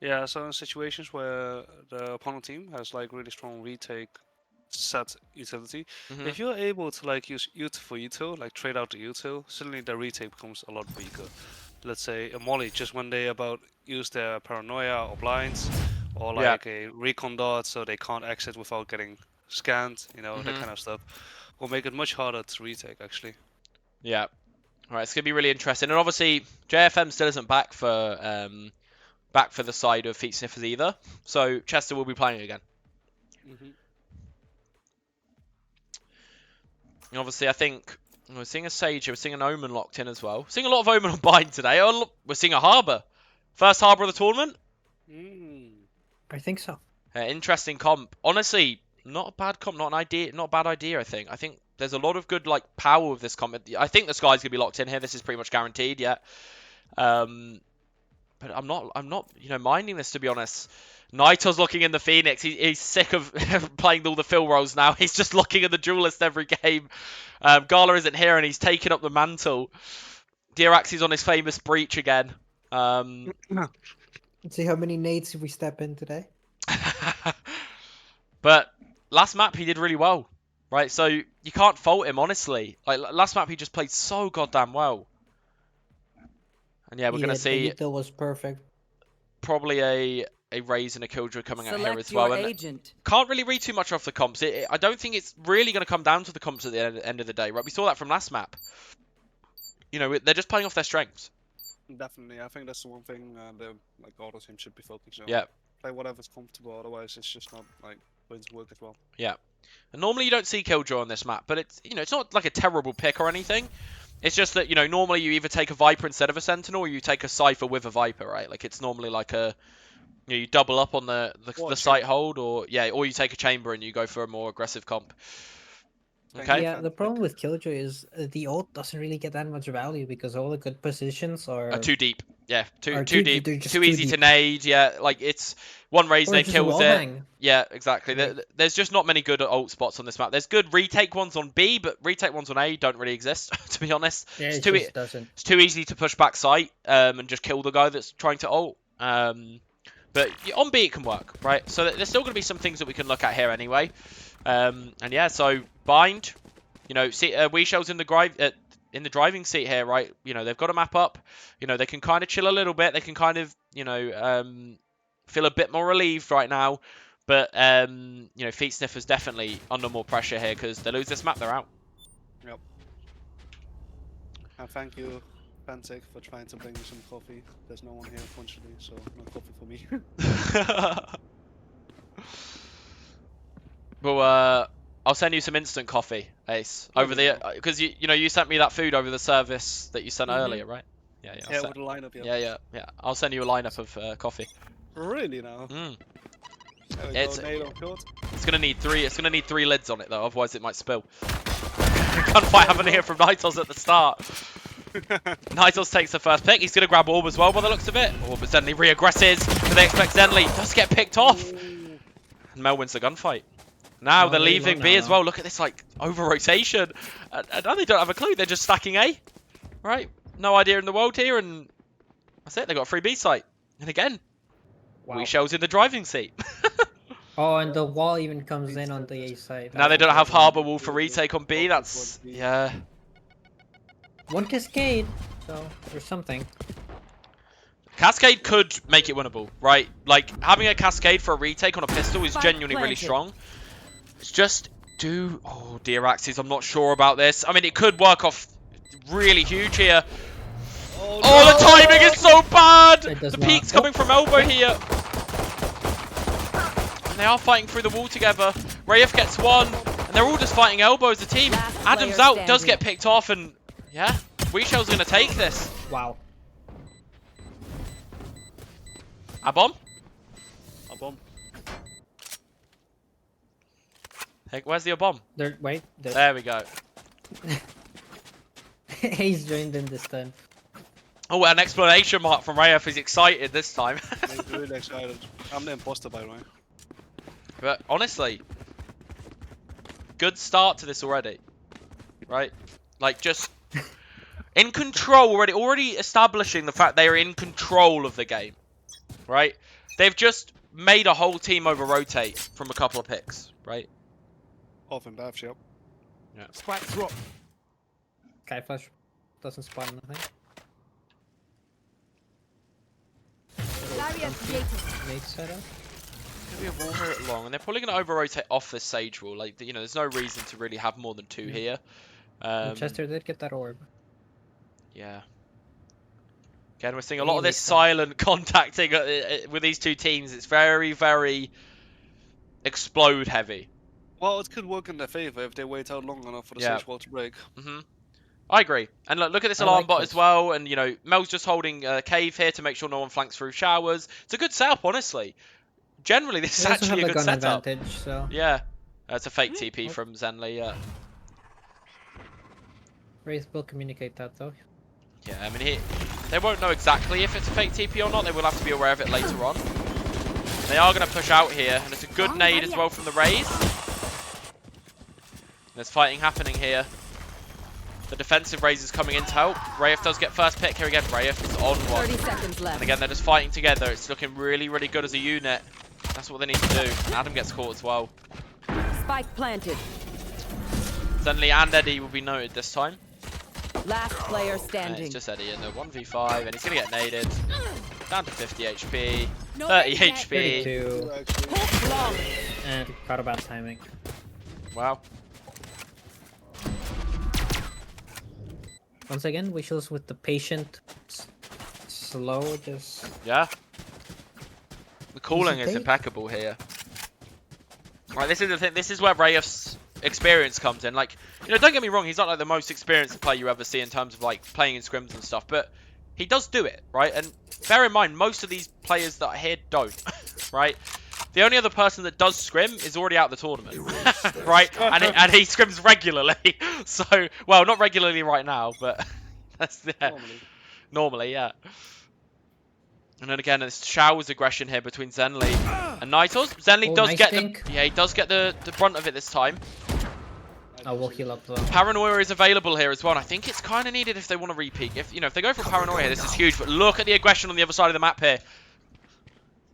Yeah, so in situations where the opponent team has like really strong retake set utility, Mhm. if you're able to like use util for util, like trade out the util, suddenly the retake becomes a lot weaker. Let's say a molly just when they about use their paranoia or blinds, or Yeah. like a recon dot so they can't exit without getting scanned, you know, that Mhm. kind of stuff, will make it much harder to retake actually. Yeah. All right, it's gonna be really interesting, and obviously JFM still isn't back for the side of Feet Sniffers either, so Chester will be playing again. And obviously, I think we're seeing a Sage here, we're seeing an Omen locked in as well. We're seeing a lot of Omen on Bind today. Oh, look, we're seeing a Harbour. First Harbour of the tournament. I think so. Interesting comp. Honestly, not a bad comp, not a bad idea, I think. I think there's a lot of good like power with this comp. I think the Sky's gonna be locked in here. This is pretty much guaranteed, yeah. But I'm not, minding this, to be honest. Naito's looking in the Phoenix. He's sick of playing all the fill rolls now. He's just looking at the duelist every game. Gala isn't here, and he's taken up the mantle. Diraxi's on his famous breach again. Let's see how many nades we step in today. But last map he did really well, right? So you can't fault him, honestly. Like last map he just played so goddamn well. And yeah, we're gonna see The was perfect. probably a Raze and a Killjoy coming out here Select as well. your And agent. can't really read too much off the comps. I don't think it's really going to come down to the comps at the end of the day, right? We saw that from last map. They're just playing off their strengths. Definitely, I think that's the one thing the like auto team should be focusing on. Yeah. Play whatever's comfortable, otherwise it's just not like going to work as well. Yeah. And normally you don't see Killjoy on this map, but it's it's not like a terrible pick or anything. It's just that normally you either take a Viper instead of a Sentinel, or you take a Cypher with a Viper, right? Like it's normally like a you double up on the site hold, or you take a Chamber and you go for a more aggressive comp. Okay. Yeah, the problem with Killjoy is the ult doesn't really get that much value because all the good positions are Too deep. Yeah, too too deep. they're just Too too easy to deep. nade. Yeah, like it's one Raze Or nade just kills it. wallbang. Yeah, exactly. Right. There's just not many good ult spots on this map. There's good retake ones on B, but retake ones on A don't really exist, to be honest. Yeah, It's it too just doesn't. It's too easy to push back site and just kill the guy that's trying to ult. But on B it can work, right? So there's still going to be some things that we can look at here anyway. And yeah, so Bind, see WeShell's in the driving seat here, right? They've got a map up. They can kind of chill a little bit. They can kind of, feel a bit more relieved right now. But Feet Sniffer's definitely under more pressure here because they lose this map, they're out. Yep. And thank you, Pantic, for trying to bring me some coffee. There's no one here, unfortunately, so no coffee for me. Well, I'll send you some instant coffee, Ace, over the because you sent me that food over the service that you sent earlier, right? Yeah, Yeah, with the lineup. Yeah. I'll send you a lineup of coffee. Really now? Mm. There we It's go, nade on court. It's gonna need three lids on it though, otherwise it might spill. Gunfight happening here from Nitos at the start. Nitos takes the first pick. He's gonna grab Orb as well by the looks of it. Orb is Zenly re-aggresses, but they expect Zenly does get picked off. And Mel wins the gunfight. Now they're leaving B as well. Look at this like over rotation. And now they don't have a clue. They're just stacking A. Right? No idea in the world here, and that's it. They got a free B site. And again, WeShell's in the driving seat. Oh, and the wall even comes in on the A side. Now they don't have Harbour Wall for retake on B. That's yeah. One Cascade, so there's something. Cascade could make it winnable, right? Like having a Cascade for a retake on a pistol is genuinely really strong. It's just oh Diraxis, I'm not sure about this. I mean, it could work off really huge here. Oh, the timing is so bad! The peak's coming from elbow here. And they are fighting through the wall together. Rayef gets one, and they're all just fighting elbow as a team. Adam's out, does get picked off, and yeah, WeShell's gonna take this. Wow. A bomb? A bomb. Hey, where's the bomb? Wait. There we go. He's joined in this time. Oh, an explanation mark from Rayef. He's excited this time. I'm really excited. I'm the imposter, by the way. But honestly, good start to this already, right? Like just in control already establishing the fact they are in control of the game, right? They've just made a whole team over rotate from a couple of picks, right? Off and bath, yep. Yeah. Spike drop. Sky Flash doesn't spawn nothing. Barrier created. Nate setup. Maybe a wall here at long, and they're probably going to over rotate off this Sage wall. Like, you know, there's no reason to really have more than 2 here. Chester did get that orb. Yeah. Again, we're seeing a lot of this silent contacting with these two teams. It's very, very explode heavy. Well, it could work in their favor if they wait out long enough for the Sage wall to break. I agree. And look at this alarm bot as well. And, you know, Mel's just holding cave here to make sure no one flanks through showers. It's a good setup, honestly. Generally, this is actually a good setup. Advantage, so. Yeah. It's a fake TP from Zenly, yeah. Wraith will communicate that, though. Yeah, I mean, they won't know exactly if it's a fake TP or not. They will have to be aware of it later on. They are going to push out here. And it's a good nade as well from the Raze. There's fighting happening here. The defensive Raze is coming in to help. Rayef does get first pick here again. Rayef is on one. 30 seconds left. And again, they're just fighting together. It's looking really, really good as a unit. That's what they need to do. Adam gets caught as well. Spike planted. Zenly and Eddie will be noted this time. Last player And standing. it's just Eddie in the 1v5, and he's going to get naded. Down to 50 HP. 30 HP. 32. And got about timing. Wow. Once again, Wishels with the patient, slow, just... Yeah. The calling is take. impeccable here. Right, this is the thing. This is where Rayef's experience comes in. Like, you know, don't get me wrong. He's not like the most experienced player you ever see in terms of like playing in scrims and stuff, but he does do it, right? And bear in mind, most of these players that are here don't, right? The only other person that does scrim is already out of the tournament, right? And he scrims regularly. So, well, not regularly right now, but that's normally, yeah. And then again, it's Showers aggression here between Zenly and Nitos. Zenly does nice get pink. he does get the brunt of it this time. I will heal up though. Paranoia is available here as well, and I think it's kind of needed if they want to repeat. If you know, if they go for Paranoia here, this is huge. But look at the aggression on the other side of the map here.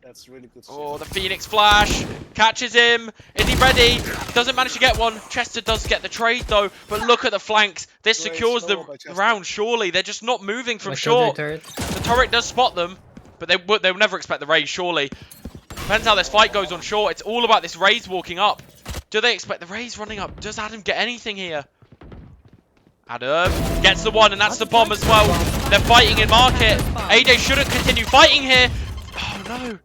That's really good. Oh, the Phoenix Flash catches him. Is he ready? Doesn't manage to get one. Chester does get the trade though, but look at the flanks. This secures the round. Surely they're just not moving from short. The turret does spot them, but they will never expect the Raze. Surely depends how this fight goes on short. It's all about this Raze walking up. Do they expect the Raze running up? Does Adam get anything here? Adam gets the one, and that's the bomb as well. They're fighting in market. AJ shouldn't continue fighting here. Oh no.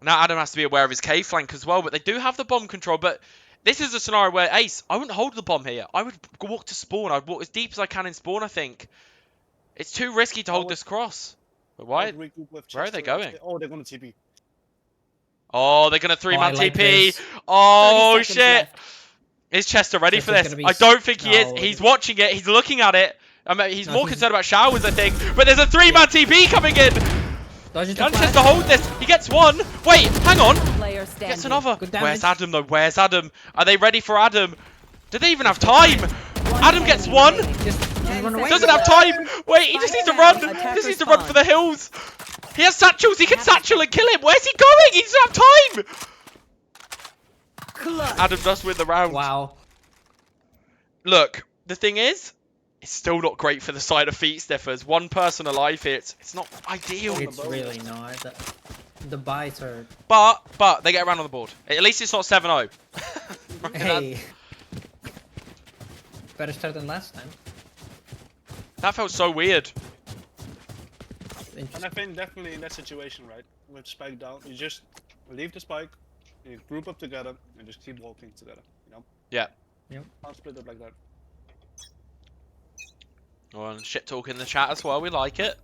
Now Adam has to be aware of his K flank as well, but they do have the bomb control. But this is a scenario where Ace, I wouldn't hold the bomb here. I would walk to spawn. I'd walk as deep as I can in spawn, I think. It's too risky to hold this cross. But why? Where are they going? Oh, they're going to TP. Oh, they're going to 3-man like TP. this. Oh, shit. Is Chester ready for Chester's this? gonna be I don't think he no, is. He's watching it. He's looking at it. I mean, he's No, more he's- concerned about Showers, I think. But there's a 3-man TP coming in. Dodge it to Can flash. Chester hold this? He gets one. Wait, hang on. Player standing. Gets another. Good Where's damage. Adam, though? Where's Adam? Are they ready for Adam? Do they even have time? Adam gets one. Just run away. Doesn't have time. Wait, he just needs to run. He just needs to run for the hills. He has satchels. He can satchel and kill him. Where's he going? He doesn't have time. Adam does win the round. Wow. Look, the thing is, it's still not great for the side of feet sniffers. One person alive here. It's not ideal. It's really not. The buys are... But they get around on the board. At least it's not 7-0. Hey. Better start than last time. That felt so weird. And I think definitely in that situation, right, with Spike down, you just leave the Spike, you group up together, and just keep walking together, you know? Yeah. Yep. Can't split up like that. Oh, and shit talk in the chat as well. We like it.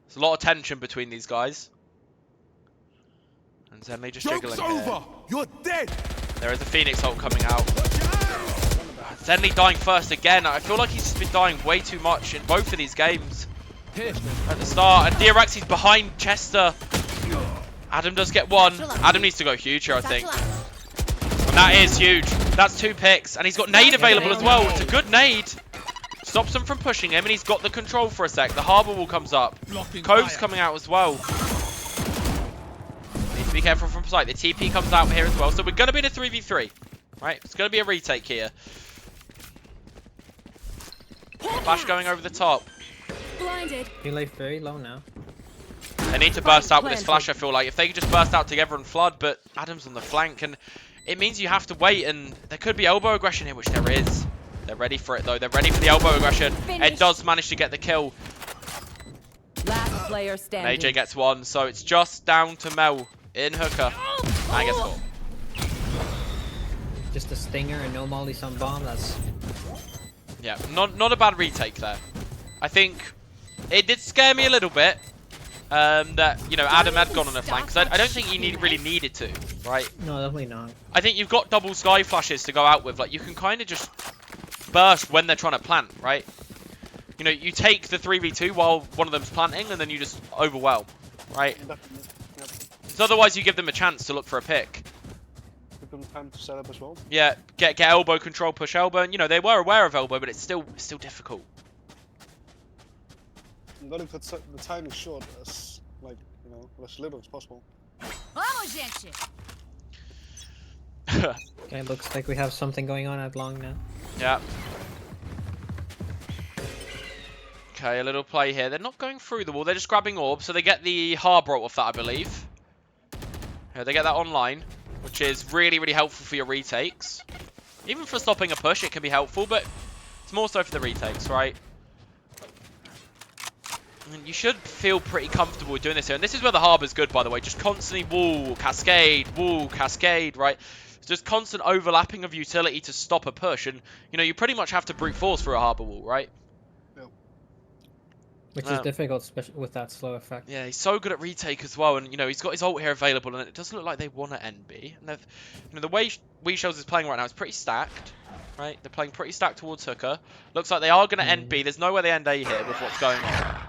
There's a lot of tension between these guys. And Zenly just jiggling here. You're dead. There is a Phoenix ult coming out. Zenly dying first again. I feel like he's just been dying way too much in both of these games. At the start, and Diaraxi's behind Chester. Adam does get one. Adam needs to go huge here, I think. And that is huge. That's 2 picks, and he's got nade available as well. It's a good nade. Stops him from pushing him, and he's got the control for a sec. The Harbor wall comes up. Cove's coming out as well. Need to be careful from sight. The TP comes out here as well, so we're going to be in a 3v3. Right, it's going to be a retake here. Flash going over the top. Blinded. He lay very low now. They need to burst out with this flash, I feel like. If they could just burst out together and flood, but Adam's on the flank, and it means you have to wait, and there could be elbow aggression here, which there is. They're ready for it, though. They're ready for the elbow aggression. Ed does manage to get the kill. Last player standing. AJ gets one, so it's just down to Mel in Hooker. I guess four. Just a stinger and no mollies on bomb. That's Yeah, not a bad retake there. I think it did scare me a little bit that, you know, Adam had gone on a flank, because I don't think he really needed to, right? no, definitely not. I think you've got double sky flashes to go out with. Like, you can kind of just burst when they're trying to plant, right? You know, you take the 3v2 while one of them's planting, and then you just overwhelm, right? So otherwise you give them a chance to look for a pick. Give them time to set up as well. Yeah, get elbow control, push elbow, and you know, they were aware of elbow, but it's still difficult. You gotta cut the timing short as, like, you know, as little as possible. Okay, looks like we have something going on at long now. Yeah. Okay, a little play here. They're not going through the wall, they're just grabbing orbs, so they get the Harbor ult off that, I believe. Yeah, they get that online, which is really helpful for your retakes. Even for stopping a push, it can be helpful, but it's more so for the retakes, right? And you should feel pretty comfortable with doing this here. And this is where the Harbor's good, by the way. Just constantly wall, cascade, right? It's just constant overlapping of utility to stop a push. And, you know, you pretty much have to brute force through a Harbor wall, right? Which is difficult, especially with that slow effect. Yeah, he's so good at retake as well, and you know he's got his ult here available, and it doesn't look like they want to NB. And they've, you know, the way WeShells is playing right now is pretty stacked, right? They're playing pretty stacked towards Hooker. Looks like they are going to NB. There's no way they end A here with what's going on.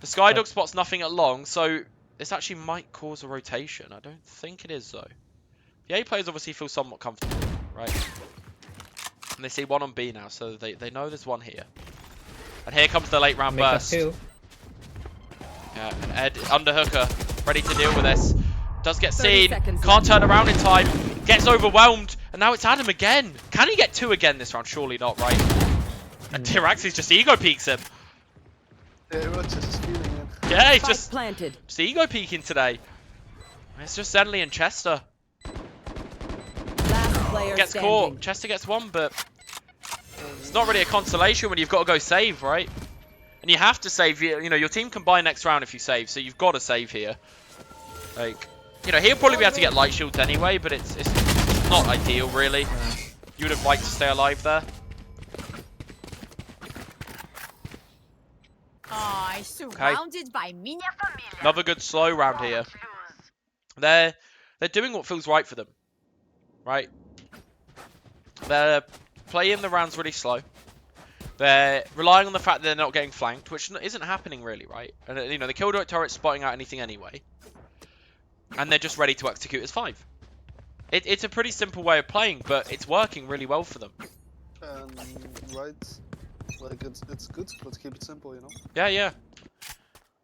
The Skydog spot's nothing at long, so this actually might cause a rotation. I don't think it is though. The A players obviously feel somewhat comfortable, right? And they see one on B now, so they know there's one here. And here comes the late round burst. Yeah, and Ed under Hooker, ready to deal with this. Does get seen, can't turn around in time, gets overwhelmed, and now it's Adam again. Can he get 2 again this round? Surely not, right? And Tiraxi's just ego peeks him. Yeah, he's just ego peeking today. It's just Zenly and Chester. Gets caught. Chester gets one, but it's not really a consolation when you've got to go save, right? And you have to save. You know, your team can buy next round if you save, so you've got to save here. Like, you know, he'll probably be able to get light shields anyway, but it's not ideal, really. You would have liked to stay alive there. Surrounded by Minha Familia. Another good slow round here. They're doing what feels right for them, right? They're playing the rounds really slow. They're relying on the fact that they're not getting flanked, which isn't happening really, right? And you know, the Killjoy turret's spotting out anything anyway, and they're just ready to execute as 5. It's a pretty simple way of playing, but it's working really well for them. Right. Like, it's good. Let's keep it simple, you know? Yeah.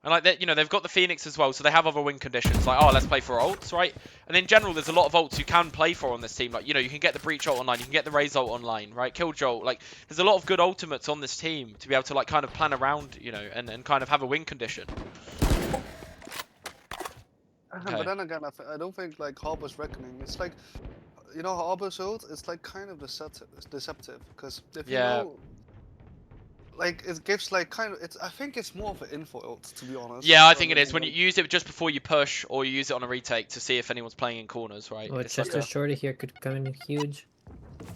And like that, you know, they've got the Phoenix as well, so they have other win conditions. Like, oh, let's play for ults, right? And in general, there's a lot of ults you can play for on this team. Like, you know, you can get the Breach ult online, you can get the Raze ult online, right? Killjoy ult. Like, there's a lot of good ultimates on this team to be able to like kind of plan around, you know, and kind of have a win condition. Okay. But then again, I don't think like Harbor's Reckoning. It's like, you know, Harbor's ult. It's like kind of deceptive because if you know. Like, it gives, like, kind of... I think it's more of an info ult, to be honest. Yeah, I think it is. When you use it just before you push, or you use it on a retake to see if anyone's playing in corners, right? Oh, Chester Shorty here could come in huge.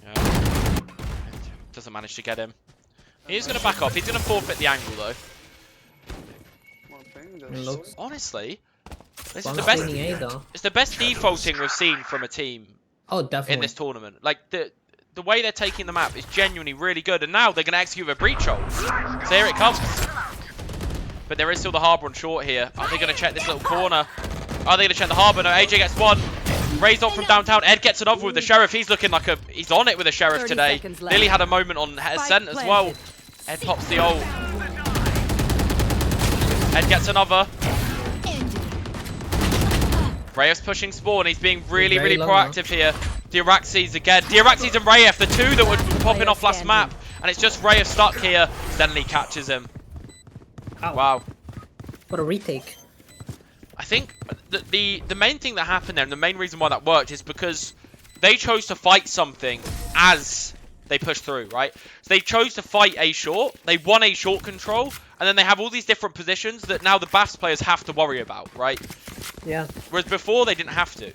Yeah. Doesn't manage to get him. He's going to back off. He's going to forfeit the angle, though. Honestly, this is the best... It's the best defaulting we've seen from a team Oh, definitely. in this tournament. Like the way they're taking the map is genuinely really good, and now they're going to execute a breach ult. So here it comes. But there is still the Harbor on short here. Are they going to check this little corner? Are they going to check the Harbor? No, AJ gets one. Raised ult from downtown. Ed gets another with the Sheriff. He's looking like he's on it with the Sheriff today. Lily had a moment on Ascent as well. Ed pops the ult. Ed gets another. Rayef's pushing spawn. He's being really, really proactive here. Diraxes again. Diraxes and Rayef, the two that were popping off last map. And it's just Rayef stuck here. Zenly catches him. Ow. Wow. What a retake. I think the main thing that happened there, and the main reason why that worked, is because they chose to fight something as they pushed through, right? So they chose to fight A short. They won A short control. And then they have all these different positions that now the BAFS players have to worry about, right? Yeah. Whereas before, they didn't have to.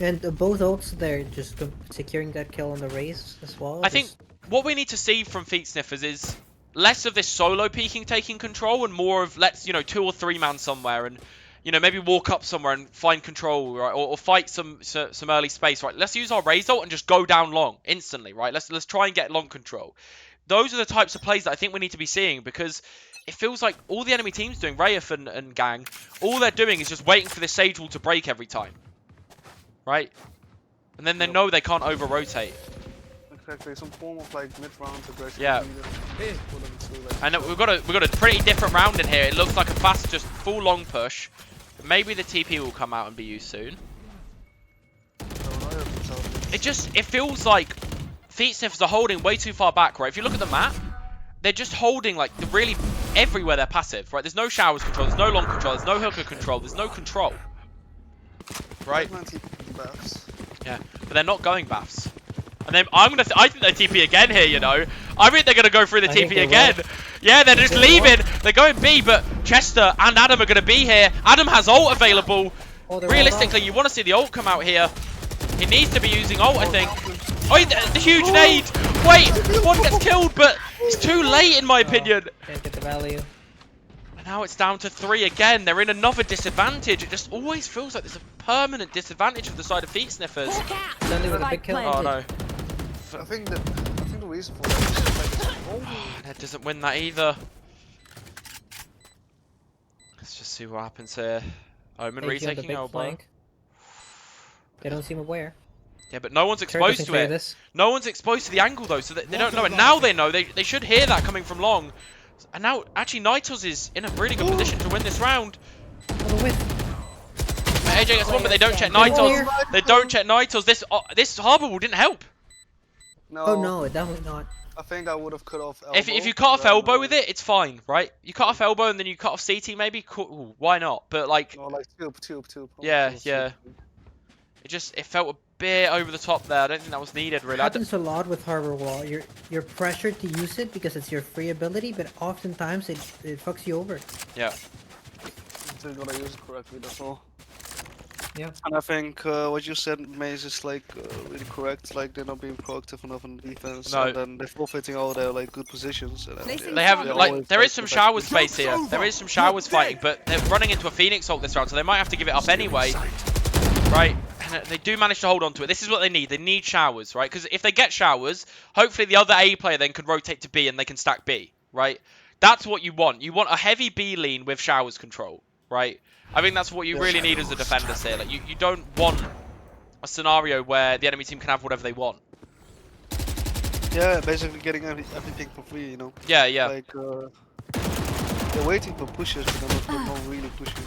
And both ults, they're just securing that kill on the race as well. I think what we need to see from Feet Sniffers is less of this solo peeking taking control and more of, let's, 2 or 3 man somewhere and, maybe walk up somewhere and find control, right? Or fight some early space, right? Let's use our Raze ult and just go down long instantly, right? Let's try and get long control. Those are the types of plays that I think we need to be seeing, because it feels like all the enemy teams doing, Rayef and gang, all they're doing is just waiting for this Sage wall to break every time. Right? And then they know they can't over-rotate. Exactly, some form of like mid-round aggression. Yeah. And we've got a pretty different round in here. It looks like a fast, just full long push. Maybe the TP will come out and be used soon. It feels like Feet Sniffers are holding way too far back, right? If you look at the map, they're just holding like really everywhere they're passive, right? There's no showers control, there's no long control, there's no hooker control, there's no control. Right? Yeah, but they're not going BAFs. And then I think they TP again here, I think they're gonna go through the TP again. Yeah, they're just leaving. They're going B, but Chester and Adam are gonna be here. Adam has ult available. Realistically, you want to see the ult come out here. He needs to be using ult, I think. Oh, the huge nade! Wait, one gets killed, but it's too late in my opinion. Can't get the value. And now it's down to 3 again. They're in another disadvantage. It just always feels like there's a permanent disadvantage for the side of Feet Sniffers. Suddenly with a big kill. Oh no. I think the reason for that is like That doesn't win that either. Let's just see what happens here. Omen retaking elbow. They don't seem aware. Yeah, but no one's exposed to it. No one's exposed to the angle though, so they don't know. And now they know. They should hear that coming from long. And now, actually, Nitos is in a really good position to win this round. AJ gets one, but they don't check Nitos. They don't check Nitos. This Harbor Wall didn't help. No. Oh no, definitely not. I think I would have cut off elbow. If you cut off elbow with it, it's fine, right? You cut off elbow and then you cut off CT maybe. Cool, why not? But like. No, like tube. Yeah. It felt a bit over the top there. I don't think that was needed really. It happens a lot with Harbor Wall. You're pressured to use it because it's your free ability, but oftentimes it fucks you over. Yeah. Still gotta use it correctly, that's all. Yeah. And I think what you said, Maze, is like really correct. Like they're not being proactive enough on defense, and then they're forfeiting all their like good positions. And they have like there is some shower space here. There is some showers fighting, but they're running into a Phoenix ult this round, so they might have to give it up anyway. Right? And they do manage to hold on to it. This is what they need. They need showers, right? Because if they get showers, hopefully the other A player then can rotate to B and they can stack B, right? That's what you want. You want a heavy B lean with showers control, right? I think that's what you really need as a defender here. Like you don't want a scenario where the enemy team can have whatever they want. Yeah, basically getting everything for free, Yeah. Like they're waiting for pushes, but they're not really pushing.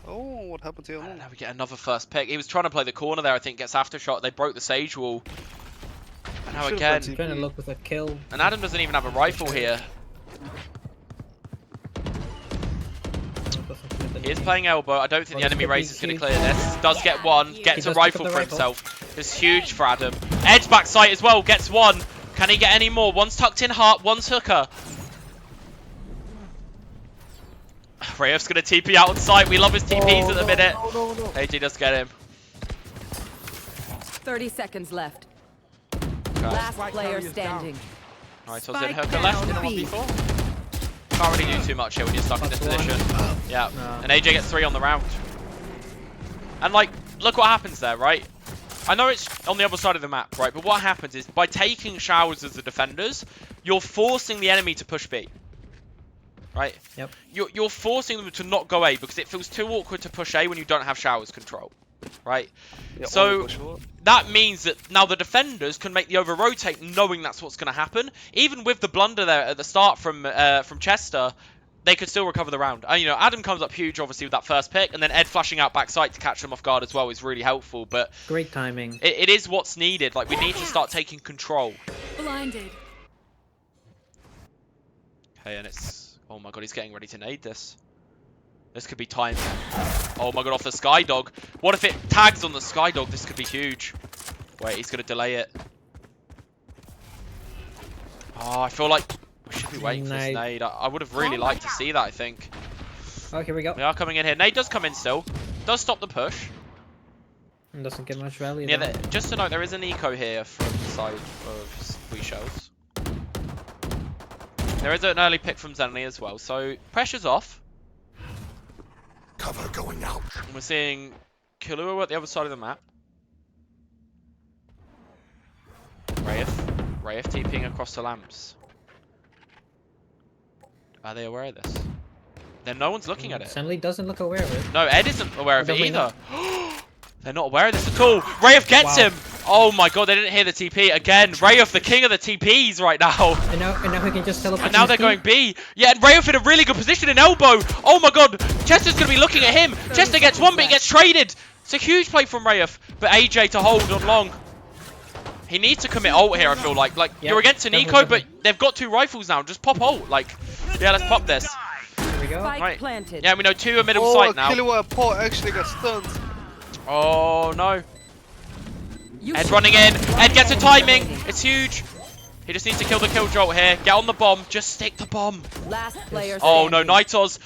Oh, what happened here? Now we get another first pick. He was trying to play the corner there, I think, gets aftershot. They broke the Sage wall. And now again. Trying to look with a kill. And Adam doesn't even have a rifle here. He is playing elbow. I don't think the enemy race is going to clear this. Does get one. Gets a rifle for himself. It's huge for Adam. Edge backside as well. Gets one. Can he get any more? One's tucked in heart. One's hooker. Rayef's going to TP out on site. We love his TPs at the minute. No. AJ does get him. 30 seconds left. Last player standing. Alright, so in hooker left in 1v4. Can't really do too much here when you're stuck in this position. Yeah, and AJ gets 3 on the round. And like, look what happens there, right? I know it's on the other side of the map, right? But what happens is, by taking showers as the defenders, you're forcing the enemy to push B. Right? Yep. You're forcing them to not go A, because it feels too awkward to push A when you don't have showers control. Right? Yeah, So that means that now the defenders can make the over-rotate knowing that's what's going to happen. Even with the blunder there at the start from Chester, they could still recover the round. And, you know, Adam comes up huge, obviously, with that first pick, and then Ed flashing out backside to catch them off guard as well is really helpful. But Great timing. it is what's needed. Like, we need to start taking control. Blinded. Okay, and it's... Oh my god, he's getting ready to nade this. This could be time. Oh my god, off the Skydog. What if it tags on the Skydog? This could be huge. Wait, he's going to delay it. Oh, I feel like we should be waiting for this nade. I would have really liked to see that, I think. Oh, here we go. We are coming in here. Nade does come in still. Does stop the push. And doesn't get much value. Yeah, though. just to note, there is an eco here from the side of Sweet Shells. There is an early pick from Zenly as well, so pressure's off. Cover going out. And we're seeing Killua at the other side of the map. Wraith TPing across the lamps. Are they aware of this? Then no one's looking at it. Zenly doesn't look aware of it. No, Ed isn't aware of it Definitely either. They're not aware of this at all. Wraith gets him. Oh my god, they didn't hear the TP again. Wraith, the king of the TPs right now. And now he can just teleport. And now they're going B. Yeah, and Wraith in a really good position in elbow. Oh my god, Chester's going to be looking at him. Chester gets one, but he gets traded. It's a huge play from Wraith. But AJ to hold on long. He needs to commit ult here, I feel like. Like, you're against an eco, but they've got 2 rifles now. Just pop ult. Like, yeah, let's pop this. Here we go. Right. Planted. Yeah, we know 2 are middle sight now. Killua Pot actually got stunned. Oh no. Ed running in. Ed gets a timing. It's huge. He just needs to kill the kill jolt here. Get on the bomb. Just stick the bomb. Last player Oh no, standing. Nitos.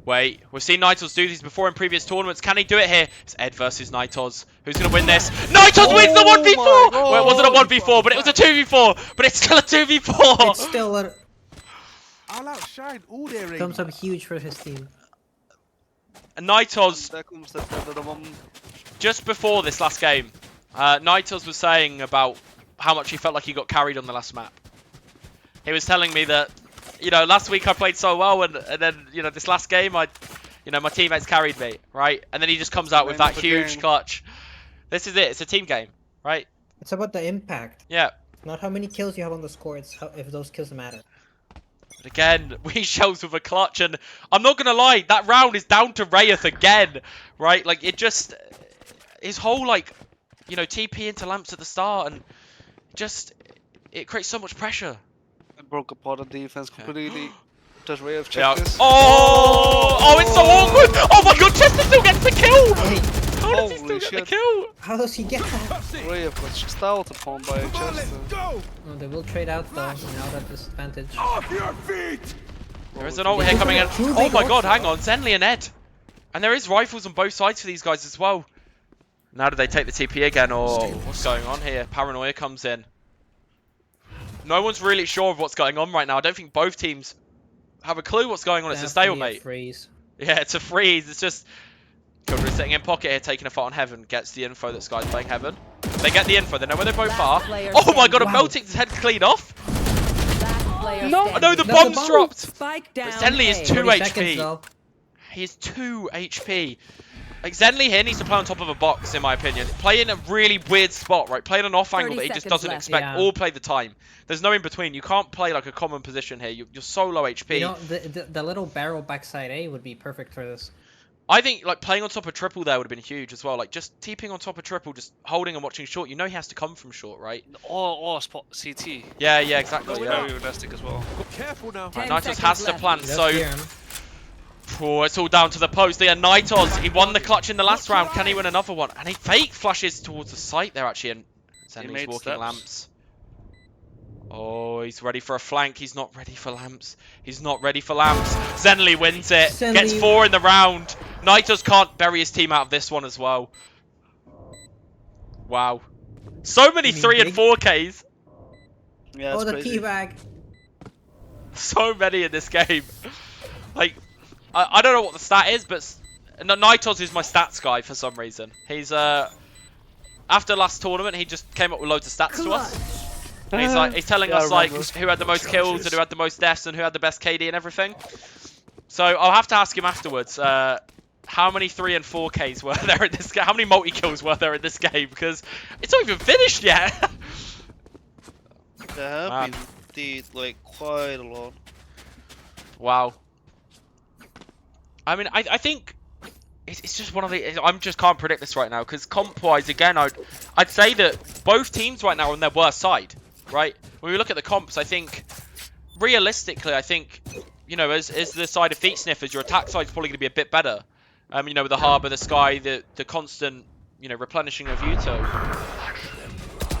Wait, we've seen Nitos do these before in previous tournaments. Can he do it here? It's Ed versus Nitos. Who's going to win this? Nitos wins the 1v4! Well, it wasn't a 1v4, but it was a 2v4. But it's still a 2v4. It's still a I'll outshine all their thumbs up huge for his team. Nitos, There comes the one. just before this last game, Nitos was saying about how much he felt like he got carried on the last map. He was telling me that, you know, last week I played so well, and then, you know, this last game, my teammates carried me, right? And then he just comes out with that huge clutch. This is it. It's a team game, right? It's about the impact. Yeah. Not how many kills you have on the score. It's how, if those kills matter. But again, we shells with a clutch, and I'm not gonna lie, that round is down to Wraith again, right? Like, it just, his whole, like, you know, TP into lamps at the start, and just, it creates so much pressure. It broke apart the defense completely. Does Ray have Yeah. checked this? Oh, it's so awkward! Oh my god, Chester still gets the kill! How does he still Holy get the shit. kill? How does he get that? Ray have got stalled upon by Chester. Oh, they will trade out though. Now that disadvantage. Off your feet! There is an ult here coming in. Oh my god, hang on, Zenly and Ed. And there is rifles on both sides for these guys as well. Now do they take the TP again, or what's going on here? Paranoia comes in. No one's really sure of what's going on right now. I don't think both teams have a clue what's going on. It's a stalemate. Freeze. Yeah, it's a freeze. It's just Kildred sitting in pocket here, taking a fight on Heaven. Gets the info that Sky's playing Heaven. They get the info. They know where they both are. Oh my god, a melting his head clean off. No, the bomb's dropped. Spike down. Zenly is 2 HP. Though. He is 2 HP. Like, Zenly here needs to play on top of a box, in my opinion. Play in a really weird spot, right? Play in an off angle that he just doesn't expect, or play the time. There's no in between. You can't play like a common position here. You're so low HP. You know, the little barrel backside A would be perfect for this. I think like playing on top of triple there would have been huge as well. Like just TPing on top of triple, just holding and watching short. You know he has to come from short, right? Or spot CT. Yeah, exactly. That's very realistic as well. Careful now. Nitos has to plant, That's so Kieran. oh, it's all down to the post. Yeah, Nitos, he won the clutch in the last round. Can he win another one? And he fake flushes towards the site there actually, and Zenly's made walking steps. lamps. Oh, he's ready for a flank. He's not ready for lamps. He's not ready for lamps. Zenly wins it. Zenly. Gets 4 in the round. Nitos can't bury his team out of this one as well. Wow. So many 3 and 4Ks. Yeah, Oh, it's the crazy. teabag. So many in this game. Like, I don't know what the stat is, but Nitos is my stats guy for some reason. He's after last tournament, he just came up with loads of stats to us. And he's telling Yeah, I us like remember. who had the most kills and who had the most deaths and who had the best KD and everything. So I'll have to ask him afterwards. How many 3 and 4Ks were there in this game? How many multi-kills were there in this game? Because it's not even finished yet. There have Man. been indeed like quite a lot. Wow. I mean, I think it's just one of the... I just can't predict this right now, because comp-wise, again, I'd say that both teams right now are on their worst side, right? When we look at the comps, I think, realistically, I think, you know, as the side of Feet Sniffers, your attack side's probably going to be a bit better. You know, with the Harbour, the Sky, the constant, you know, replenishing of Yuto.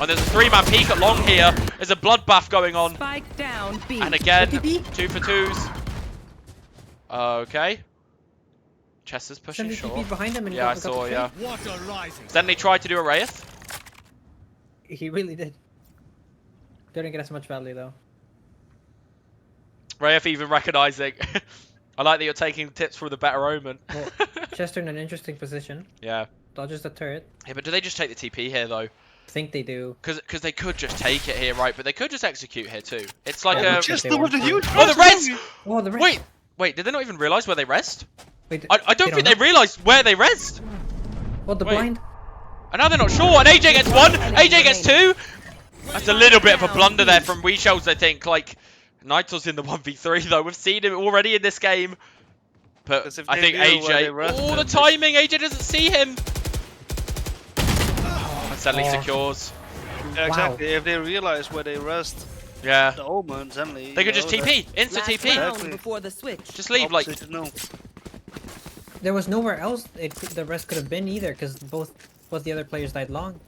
And there's a 3-man peek at long here. There's a bloodbath going on. Spike down, B. And again, 2 for 2s. Okay. Chester's pushing Somebody short. TP'd behind him and Yeah, I got saw, the yeah. trade. Zenly tried to do a Wraith. He really did. Didn't get as much value though. Wraith even recognizing. I like that you're taking tips from the better Omen. Well, Chester in an interesting position. Yeah. Dodges the turret. Yeah, but do they just take the TP here, though? I think they do. Because they could just take it here, right? But they could just execute here, too. It's like Yeah, a... Chester with a huge Oh, the res! Oh, the res! Wait, did they not even realize where they rest? Wait, I don't think they realized where they rest. What, the Wait. blind? And now they're not sure. And AJ gets 1. AJ gets 2. That's a little bit of a blunder there from WeShells, I think. Like, Naito's in the 1v3, though. We've seen him already in this game. But I think AJ... Oh, the timing! AJ doesn't see him. And suddenly secures. Yeah, exactly. If they realize where they rest, Yeah. the Omen, Zenly. They could just TP. Insta TP. Exactly. Before the switch. Just leave, like... There was nowhere else the rest could have been either, because both the other players died long.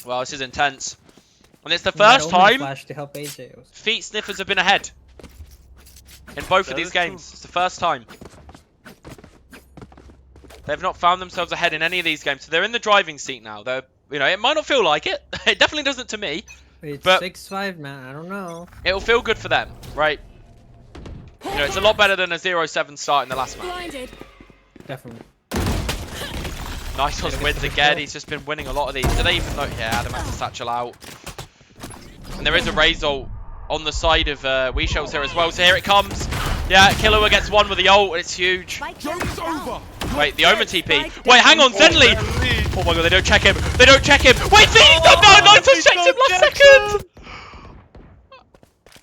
Well, this is intense. And it's the And that first Omen time flash to help AJ. Feet Sniffers have been ahead. In both of these games. It's the first time. They've not found themselves ahead in any of these games. So they're in the driving seat now. They're, you know, it might not feel like it. It definitely doesn't to me. It's but 6-5, man. I don't know. It'll feel good for them, right? You know, it's a lot better than a 0-7 start in the last match. Blinded. Definitely. Nitos wins again. He's just been winning a lot of these. Do they even know? Yeah, they might have to satchel out. And there is a Raze ult on the side of WeShells here as well. So here it comes. Yeah, Killua gets 1 with the ult, and it's huge. Wait, the Omen TP. Wait, hang on, Zenly! Oh my god, they don't check him. They don't check him. Wait, no, Nitos checked him last second!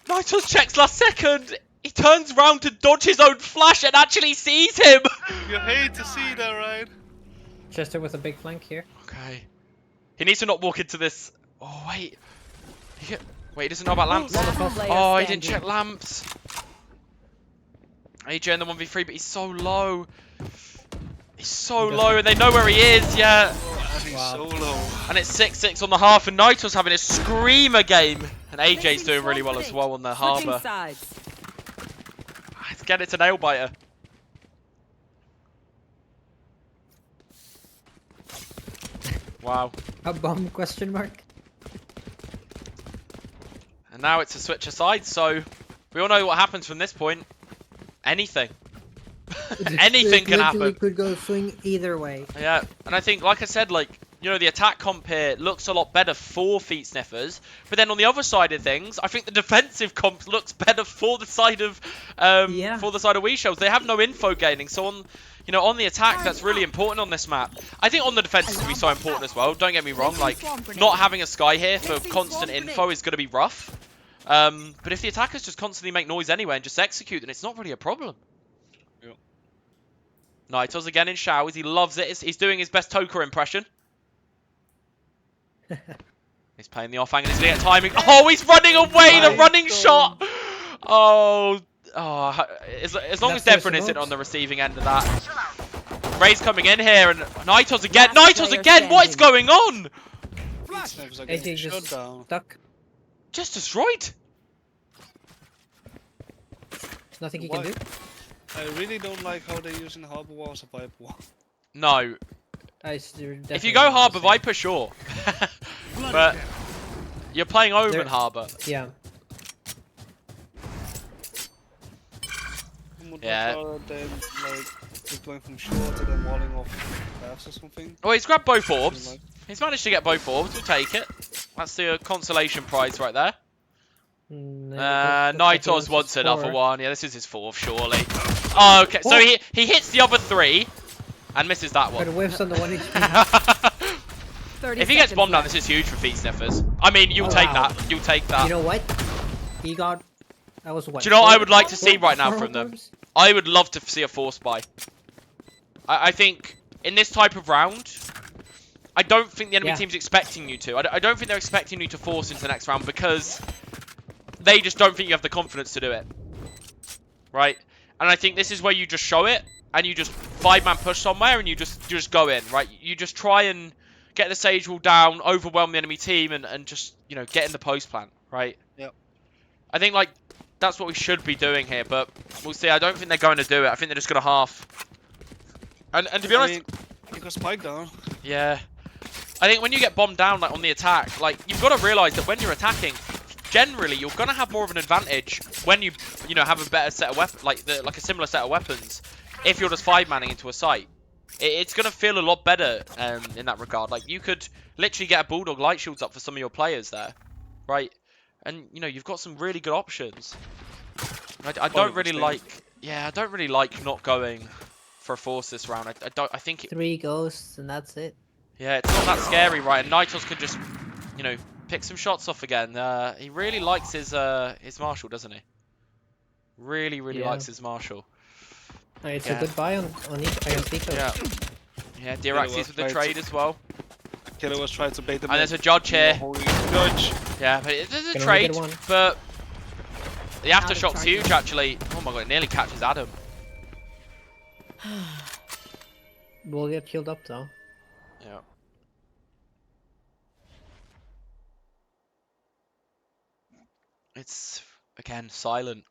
Nitos checks last second. He turns round to dodge his own flash and actually sees him. You hate to see that, right? Chester with a big flank here. Okay. He needs to not walk into this. Oh, wait. Wait, he doesn't know about lamps. Oh, he didn't check lamps. AJ in the 1v3, but he's so low. He's so low, and they know where he is, yeah. He's so low. And it's 6-6 on the half, and Naito's having a screamer game. And AJ's doing really well as well on the Harbour. Let's get it to Nailbiter. Wow. A bomb question mark? And now it's a switch aside, so we all know what happens from this point. Anything. Anything can happen. It could go swing either way. Yeah, and I think, like I said, like, you know, the attack comp here looks a lot better for Feet Sniffers, but then on the other side of things, I think the defensive comp looks better for the side of WeShells. They have no info gaining, so on, you know, on the attack, that's really important on this map. I think on the defense is going to be so important as well. Don't get me wrong, like, not having a Sky here for constant info is going to be rough. But if the attackers just constantly make noise anyway and just execute, then it's not really a problem. Nitos again in showers. He loves it. He's doing his best Toker impression. He's playing the offhand and he's going to get timing. Oh, he's running away. The running shot. Oh. As long as Devrin isn't on the receiving end of that. Ray's coming in here and Nitos again. Nitos again. What is going on? AJ just stuck. Just destroyed. There's nothing he can do. I really don't like how they're using Harbour Wall as a Viper Wall. No. If you go Harbour Viper, sure. But you're playing Omen Harbour. Yeah. Would Yeah. rather than like just going from short to then walling off fast or something. Oh, he's grabbed both orbs. Like- He's managed to get both orbs. We'll take it. That's the consolation prize right there. Nitos wants another one. Yeah, this is his fourth, surely. Oh, okay, so he hits the other three and misses that But one. whiffs on the 1 HP. 30 If he gets seconds bombed down, left. this is huge for Feet Sniffers. I mean, you'll Oh, take wow. that. You'll take that. You know what? He got. That was what? Do you know what I would like to four- see right now four from them? orbs? I would love to see a force buy. I think in this type of round, I don't think the enemy Yeah. team's expecting you to. I don't think they're expecting you to force into the next round because they just don't think you have the confidence to do it. Right? And I think this is where you just show it and you just 5-man push somewhere and you just go in, right? You just try and get the Sage Wall down, overwhelm the enemy team and just, you know, get in the post plant, right? Yep. I think, like, that's what we should be doing here, but we'll see. I don't think they're going to do it. I think they're just going to half. And to be honest, I mean, you got Spike down. yeah. I think when you get bombed down, like, on the attack, like, you've got to realise that when you're attacking, generally, you're going to have more of an advantage when you know, have a better set of weapons, like a similar set of weapons, if you're just 5-manning into a site. It's going to feel a lot better in that regard. Like, you could literally get a Bulldog light shields up for some of your players there, right? And, you know, you've got some really good options. I don't really like... Yeah, I don't really like not going for a force this round. I think... 3 ghosts and that's it. Yeah, it's not that scary, right? And Nitos can just, you know, pick some shots off again. He really likes his Marshall, doesn't he? Really Yeah. likes his Marshall. It's Yeah. a good buy on against Eco. Yeah. Yeah, Diraxis with the trade as well. Killer was trying to bait them. And there's a judge here. Judge. Yeah, but there's a Can only trade, get one. but the Out aftershot's of huge target. actually. Oh my god, it nearly catches Adam. We'll get killed up though. Yeah. It's, again, silent.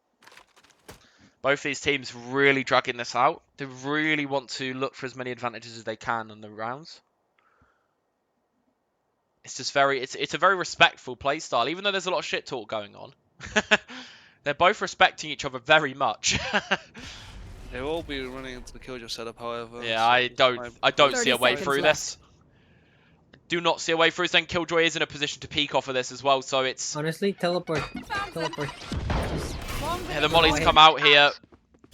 Both these teams really dragging this out. They really want to look for as many advantages as they can in the rounds. It's just very, it's a very respectful play style, even though there's a lot of shit talk going on. They're both respecting each other very much. They will be running into the Killjoy setup, however. Yeah, so I don't 30 see a way seconds through left. this. Do not see a way through. Then Killjoy is in a position to peek off of this as well, so it's... Honestly, teleport. Teleport. Yeah, the mollies come out here,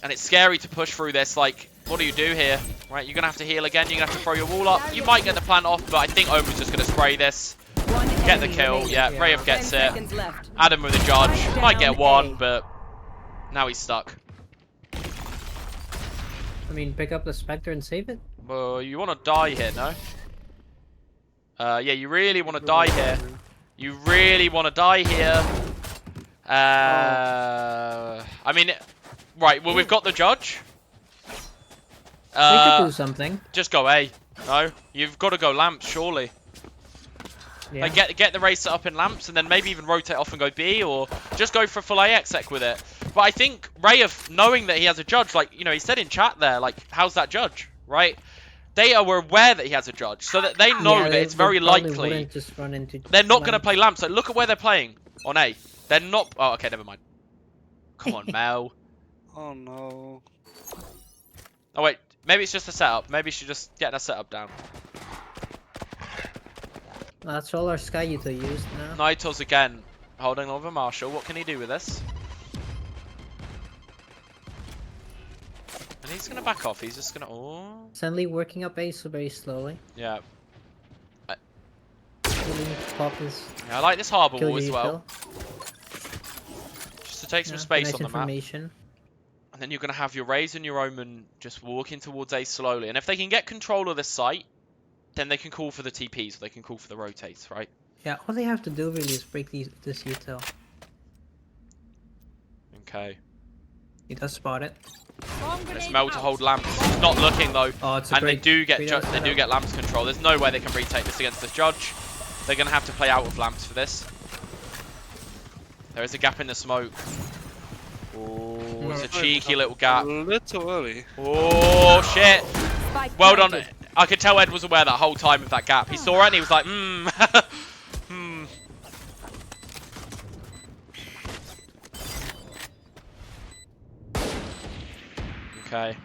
and it's scary to push through this. Like, what do you do here? Right, you're going to have to heal again. You're going to have to throw your wall up. You might get the plant off, but I think Omen's just going to spray this. One Get the enemy kill. remaining. Yeah, Yeah. Rayev 10 gets it. seconds left. Adam with a judge. Spike Might get down one, A. but now he's stuck. I mean, pick up the Spectre and save it. Well, you want to die here, no? Yeah, you really want to die here. You really want to die here. I mean, right, well, we've got the judge. We could do something. Just go A. No, you've got to go lamps, surely. Yeah. Like, get the race set up in lamps, and then maybe even rotate off and go B, or just go for full AXEC with it. But I think Rayev, knowing that he has a judge, like, you know, he said in chat there, like, how's that judge, right? They are aware that he has a judge, so that they know Yeah, that they- it's very they probably likely wouldn't just run into they're not going to lamps. play lamps. Like, look at where they're playing on A. They're not... Oh, okay, never mind. Come on, Mel. Oh no. Oh, wait. Maybe it's just a setup. Maybe she's just getting a setup down. That's all our Sky Util used now. Nitos again, holding over Marshall. What can he do with this? And he's going to back off. He's just going to... Oh. Suddenly working up Ace very slowly. Yeah. Killing pop is Yeah, I like this harbour kill wall as you well. kill. Just to take some Yeah, space nice on the map. information. And then you're going to have your Raze and your Omen just walking towards A slowly. And if they can get control of this site, then they can call for the TPs, or they can call for the rotates, right? Yeah, all they have to do really is break this util. Okay. He does spot it. It's Mel to hold lamps. He's not looking though. Oh, it's a And they great do get freedom they do setup. get lamps control. There's no way they can retake this against this judge. They're gonna have to play out of lamps for this. There is a gap in the smoke. Oh, it's a cheeky little gap. A little early. Oh shit! Spike Well done. planted. I could tell Ed was aware that whole time of that gap. He saw it and he was like, hmm. Hmm. Okay.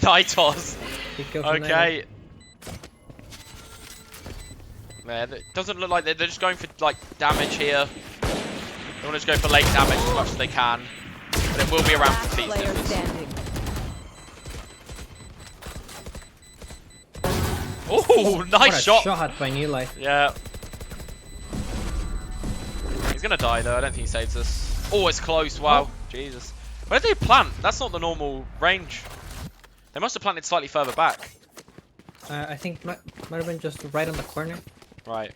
Nitos. Okay. Man, it doesn't look like they're just going for like damage here. They want to just go for late damage as much as they can, but it will be around for feet sniffers. Oh, nice shot! Shot by New Life. Yeah. He's gonna die though. I don't think he saves us. Oh, it's close. Wow. Oh. Jesus. Where did they plant? That's not the normal range. They must have planted slightly further back. I think might have been just right on the corner. Right.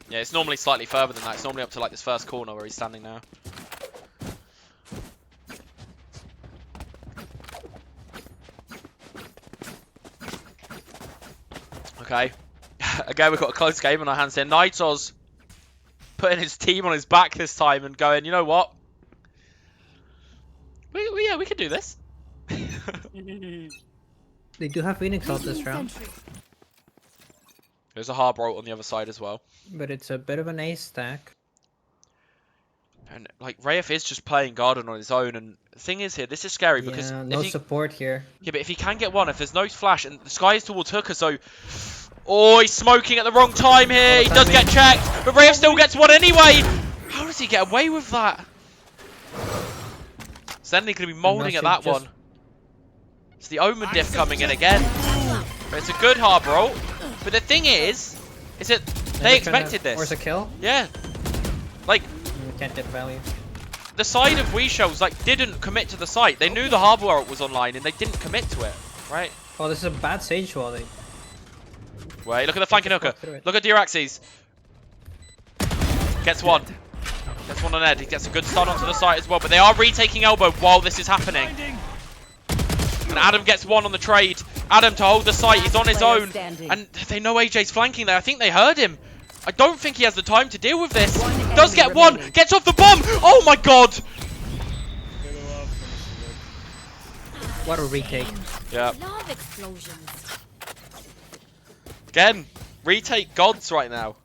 Yeah, it's normally slightly further than that. It's normally up to like this first corner where he's standing now. Okay. Again, we've got a close game on our hands here. Nitos putting his team on his back this time and going, you know what? Yeah, we can do this. They do have Phoenix out this round. There's a Harbor on the other side as well. But it's a bit of an ace stack. And like Rayef is just playing Garden on his own, and the thing is here, this is scary because no support here. Yeah, but if he can get one, if there's no flash, and the sky is towards Hooker, so oh, he's smoking at the wrong time here. He does get checked, but Rayef still gets one anyway. How does he get away with that? Zenly gonna be molding at that one. It's the Omen diff coming in again. But it's a good Harbor ult. But the thing is that they expected this. Where's a kill? Yeah. Like, can't get value. The side of WeShells like didn't commit to the site. They knew the Harbor ult was online and they didn't commit to it, right? Oh, this is a bad Sage wall. Wait, look at the flanking Hooker. Look at Diraxes. Gets one. Gets one on Ed. He gets a good stun onto the site as well. But they are retaking elbow while this is happening. And Adam gets one on the trade. Adam to hold the site. He's on his own. And they know AJ's flanking there. I think they heard him. I don't think he has the time to deal with this. Does get one. Gets off the bomb. Oh my god. What a retake. Yeah. Love explosions. Again, retake gods right now.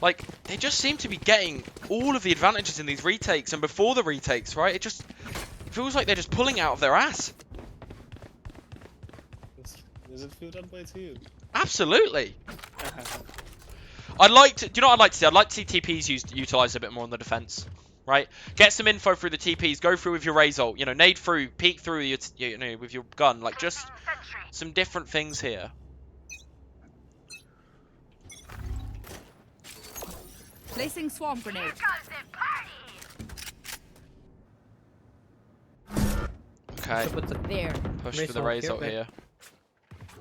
Like, they just seem to be getting all of the advantages in these retakes and before the retakes, right? It just feels like they're just pulling out of their ass. Does it feel that way to you? Absolutely. I'd like to, do you know what I'd like to see? I'd like to see TPs utilised a bit more on the defence, right? Get some info through the TPs, go through with your Raze ult, you know, nade through, peek through your, you know, with your gun, like just some different things here. Placing swarm grenade. Okay. There. Push for the Raze ult here.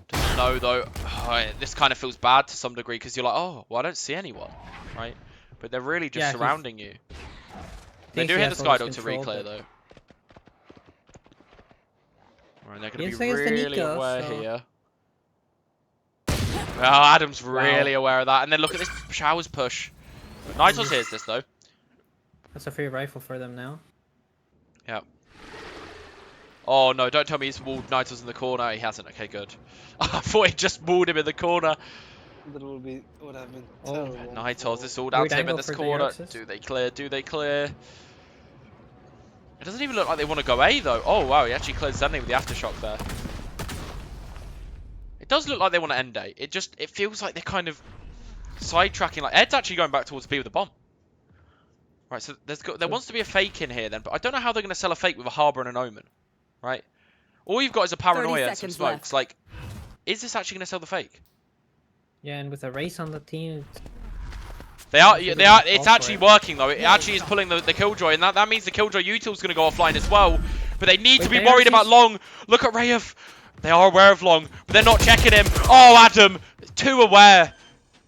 Doesn't know though. Oh, this kind of feels bad to some degree because you're like, oh, well, I don't see anyone, right? But they're really just surrounding you. They do hit the Skydog to re-clear though. Right, they're going to be really aware here. Oh, Adam's really aware of that. And then look at this Showers push. Nitos hears this though. That's a free rifle for them now. Yep. Oh no, don't tell me he's walled Nitos in the corner. He hasn't. Okay, good. I thought he just walled him in the corner. That would have been terrible. Nitos, it's all down to him in this corner. Do they clear? Do they clear? It doesn't even look like they want to go A though. Oh wow, he actually cleared Zenly with the aftershock there. It does look like they want to end A. It feels like they're kind of sidetracking. Like Ed's actually going back towards B with a bomb. Right, so there wants to be a fake in here then, but I don't know how they're going to sell a fake with a Harbor and an Omen. Right? All you've got is a Paranoia and some smokes. Like, is this actually going to sell the fake? Yeah, and with a race on the team, they are. It's actually working though. It actually is pulling the Killjoy, and that means the Killjoy util's going to go offline as well. But they need to be worried about Long. Look at Rayef. They are aware of Long, but they're not checking him. Oh, Adam, too aware.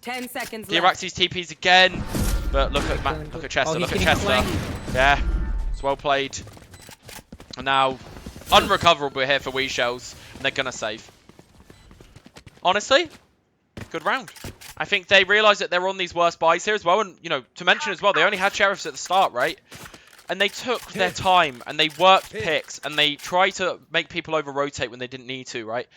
10 seconds left. Diraxes TPs again, but look at Chester. Look at Chester. Yeah, it's well played. And now, unrecoverable here for WeShells, and they're gonna save. Honestly, good round. I think they realise that they're on these worst buys here as well, and you know, to mention as well, they only had Sheriffs at the start, right? And they took their time, and they worked picks, and they tried to make people over-rotate when they didn't need to, right?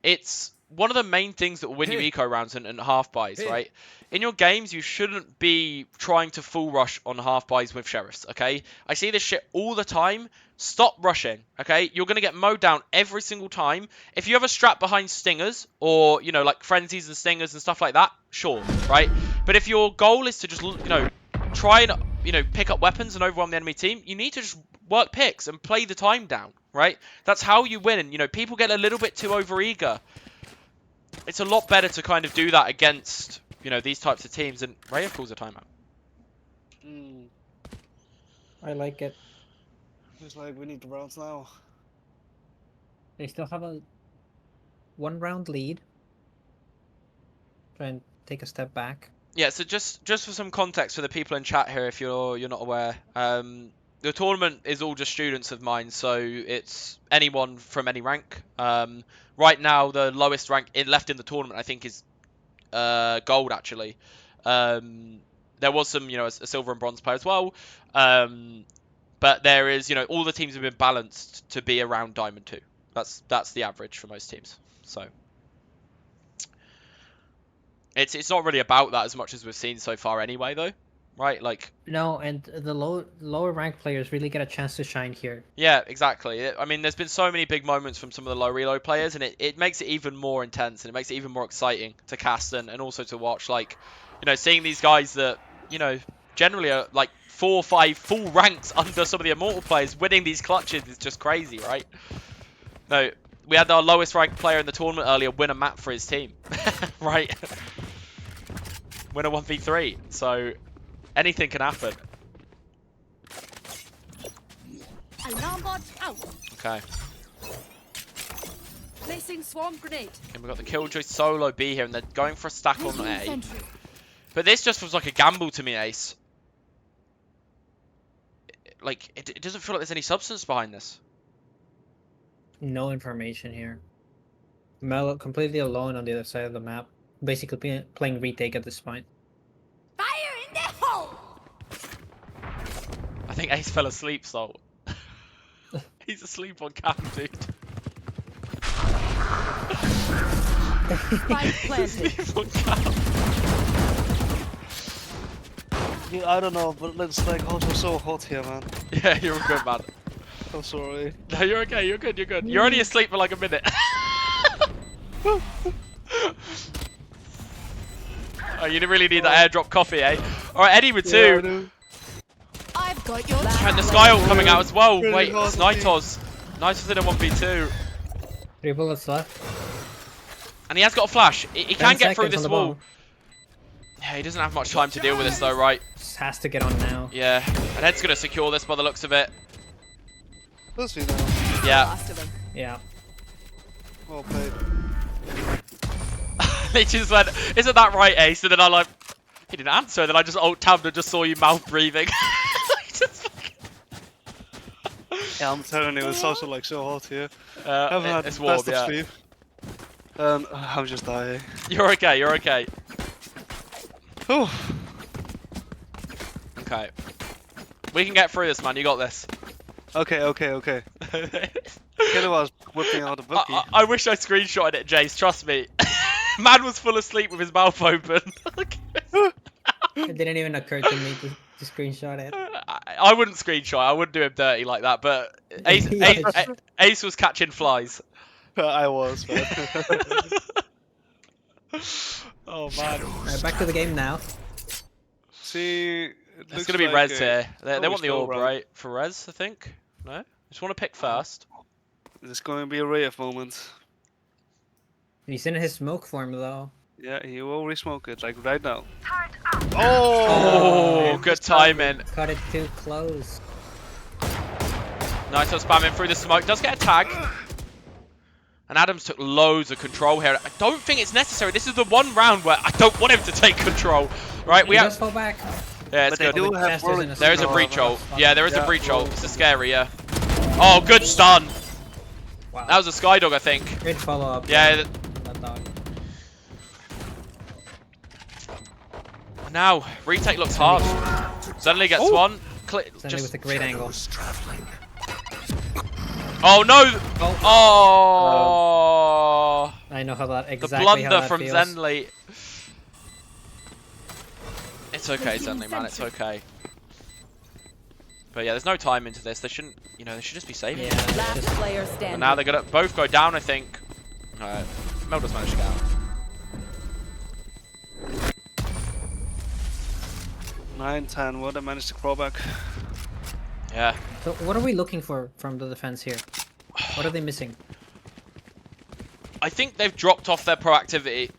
It's one of the main things that will win you eco rounds and half buys, right? In your games, you shouldn't be trying to full rush on half buys with sheriffs, okay? I see this shit all the time. Stop rushing, okay? You're going to get mowed down every single time. If you have a strap behind stingers or, you know, like frenzies and stingers and stuff like that, sure, right? But if your goal is to just, you know, try and, you know, pick up weapons and overwhelm the enemy team, you need to just work picks and play the time down, right? That's how you win. And, you know, people get a little bit too overeager. It's a lot better to kind of do that against, you know, these types of teams. And Raya calls a timeout. I like it. It's like we need the rounds now. They still have a 1 round lead. Try and take a step back. Yeah, so just for some context for the people in chat here, if you're not aware, the tournament is all just students of mine, so it's anyone from any rank. Right now, the lowest rank left in the tournament, I think, is gold, actually. There was some, you know, a silver and bronze player as well. But there is, you know, all the teams have been balanced to be around Diamond 2. That's the average for most teams. So it's not really about that as much as we've seen so far anyway, though. Right, like... No, and the lower ranked players really get a chance to shine here. Yeah, exactly. I mean, there's been so many big moments from some of the low reload players, and it makes it even more intense, and it makes it even more exciting to cast and also to watch. Like, you know, seeing these guys that, you know, generally are like 4 or 5 full ranks under some of the Immortal players, winning these clutches is just crazy, right? No, we had our lowest ranked player in the tournament earlier win a map for his team, right? Win a 1v3, so... anything can happen. Alarm bot out. Okay. Placing swarm grenade. And we've got the Killjoy solo B here, and they're going for a stack on A. But this just feels like a gamble to me, Ace. Like, it doesn't feel like there's any substance behind this. No information here. Melo completely alone on the other side of the map. Basically playing retake at this point. I think Ace fell asleep, so he's asleep on cam, dude. Asleep on cam. Dude, I don't know, but it's like also so hot here, man. Yeah, you're good, man. I'm sorry. No, you're okay. You're good. You're good. You're only asleep for like a minute. Oh, you didn't really need that airdrop coffee, eh? All right, Eddie with 2. I've got your And the Sky ult coming out as well. Wait, it's Nitos. Nitos in a 1v2. 3 bullets left. And he has got a flash. He can get through this wall. Bomb. Yeah, he doesn't have much time to deal with this though, right? Just has to get on now. Yeah. And Ed's going to secure this by the looks of it. Does he now? Yeah. Yeah. Well played. They just went, isn't that right, Ace? And then I like, he didn't answer. And then I just alt-tabbed and just saw you mouth breathing. Yeah, I'm telling you, it's also like so hot here. I haven't had it's the warm, best of sleep. I'm just dying. You're okay, you're okay. Oh. Okay. We can get through this, man. You got this. Okay. Killer was whipping out a bookie. I wish I screenshotted it, Jace. Trust me. Man was full asleep with his mouth open. It didn't even occur to me to screenshot it. I wouldn't screenshot. I wouldn't do him dirty like that. But Ace was catching flies. I was, man. Oh man. Alright, back to the game now. See, It's gonna be like Rez here. They want the orb, round. right? For Rez, I think. No. Just want to pick first. It's going to be a Rayf moment. He's in his smoke form though. Yeah, he will resmoke it like right now. Oh, good timing. Cut it too close. Nice, spamming through the smoke. Does get a tag. And Adams took loads of control here. I don't think it's necessary. This is the one round where I don't want him to take control. Right, we have. Just fall back. Yeah, it's But good. they do have There is a breach ult. Yeah, there is a Yeah, breach well- ult. It's a scary, yeah. Oh, good stun. Wow. That was a Skydog, I think. Great follow up. Yeah. That dog. Now, retake looks hard. Suddenly gets one. Suddenly with a great angle. Oh no! Oh. Oh! I know how that The exactly how blunder that from feels. Zenly. It's okay, Zenly, man. It's okay. But yeah, there's no time into this. They shouldn't, you know, they should just be saving. Yeah, it. Last just- player But standing. now they're gonna both go down, I think. Alright. Mel does manage to get out. 9-10. Well, they managed to crawl back. Yeah. So what are we looking for from the defense here? What are they missing? I think they've dropped off their proactivity.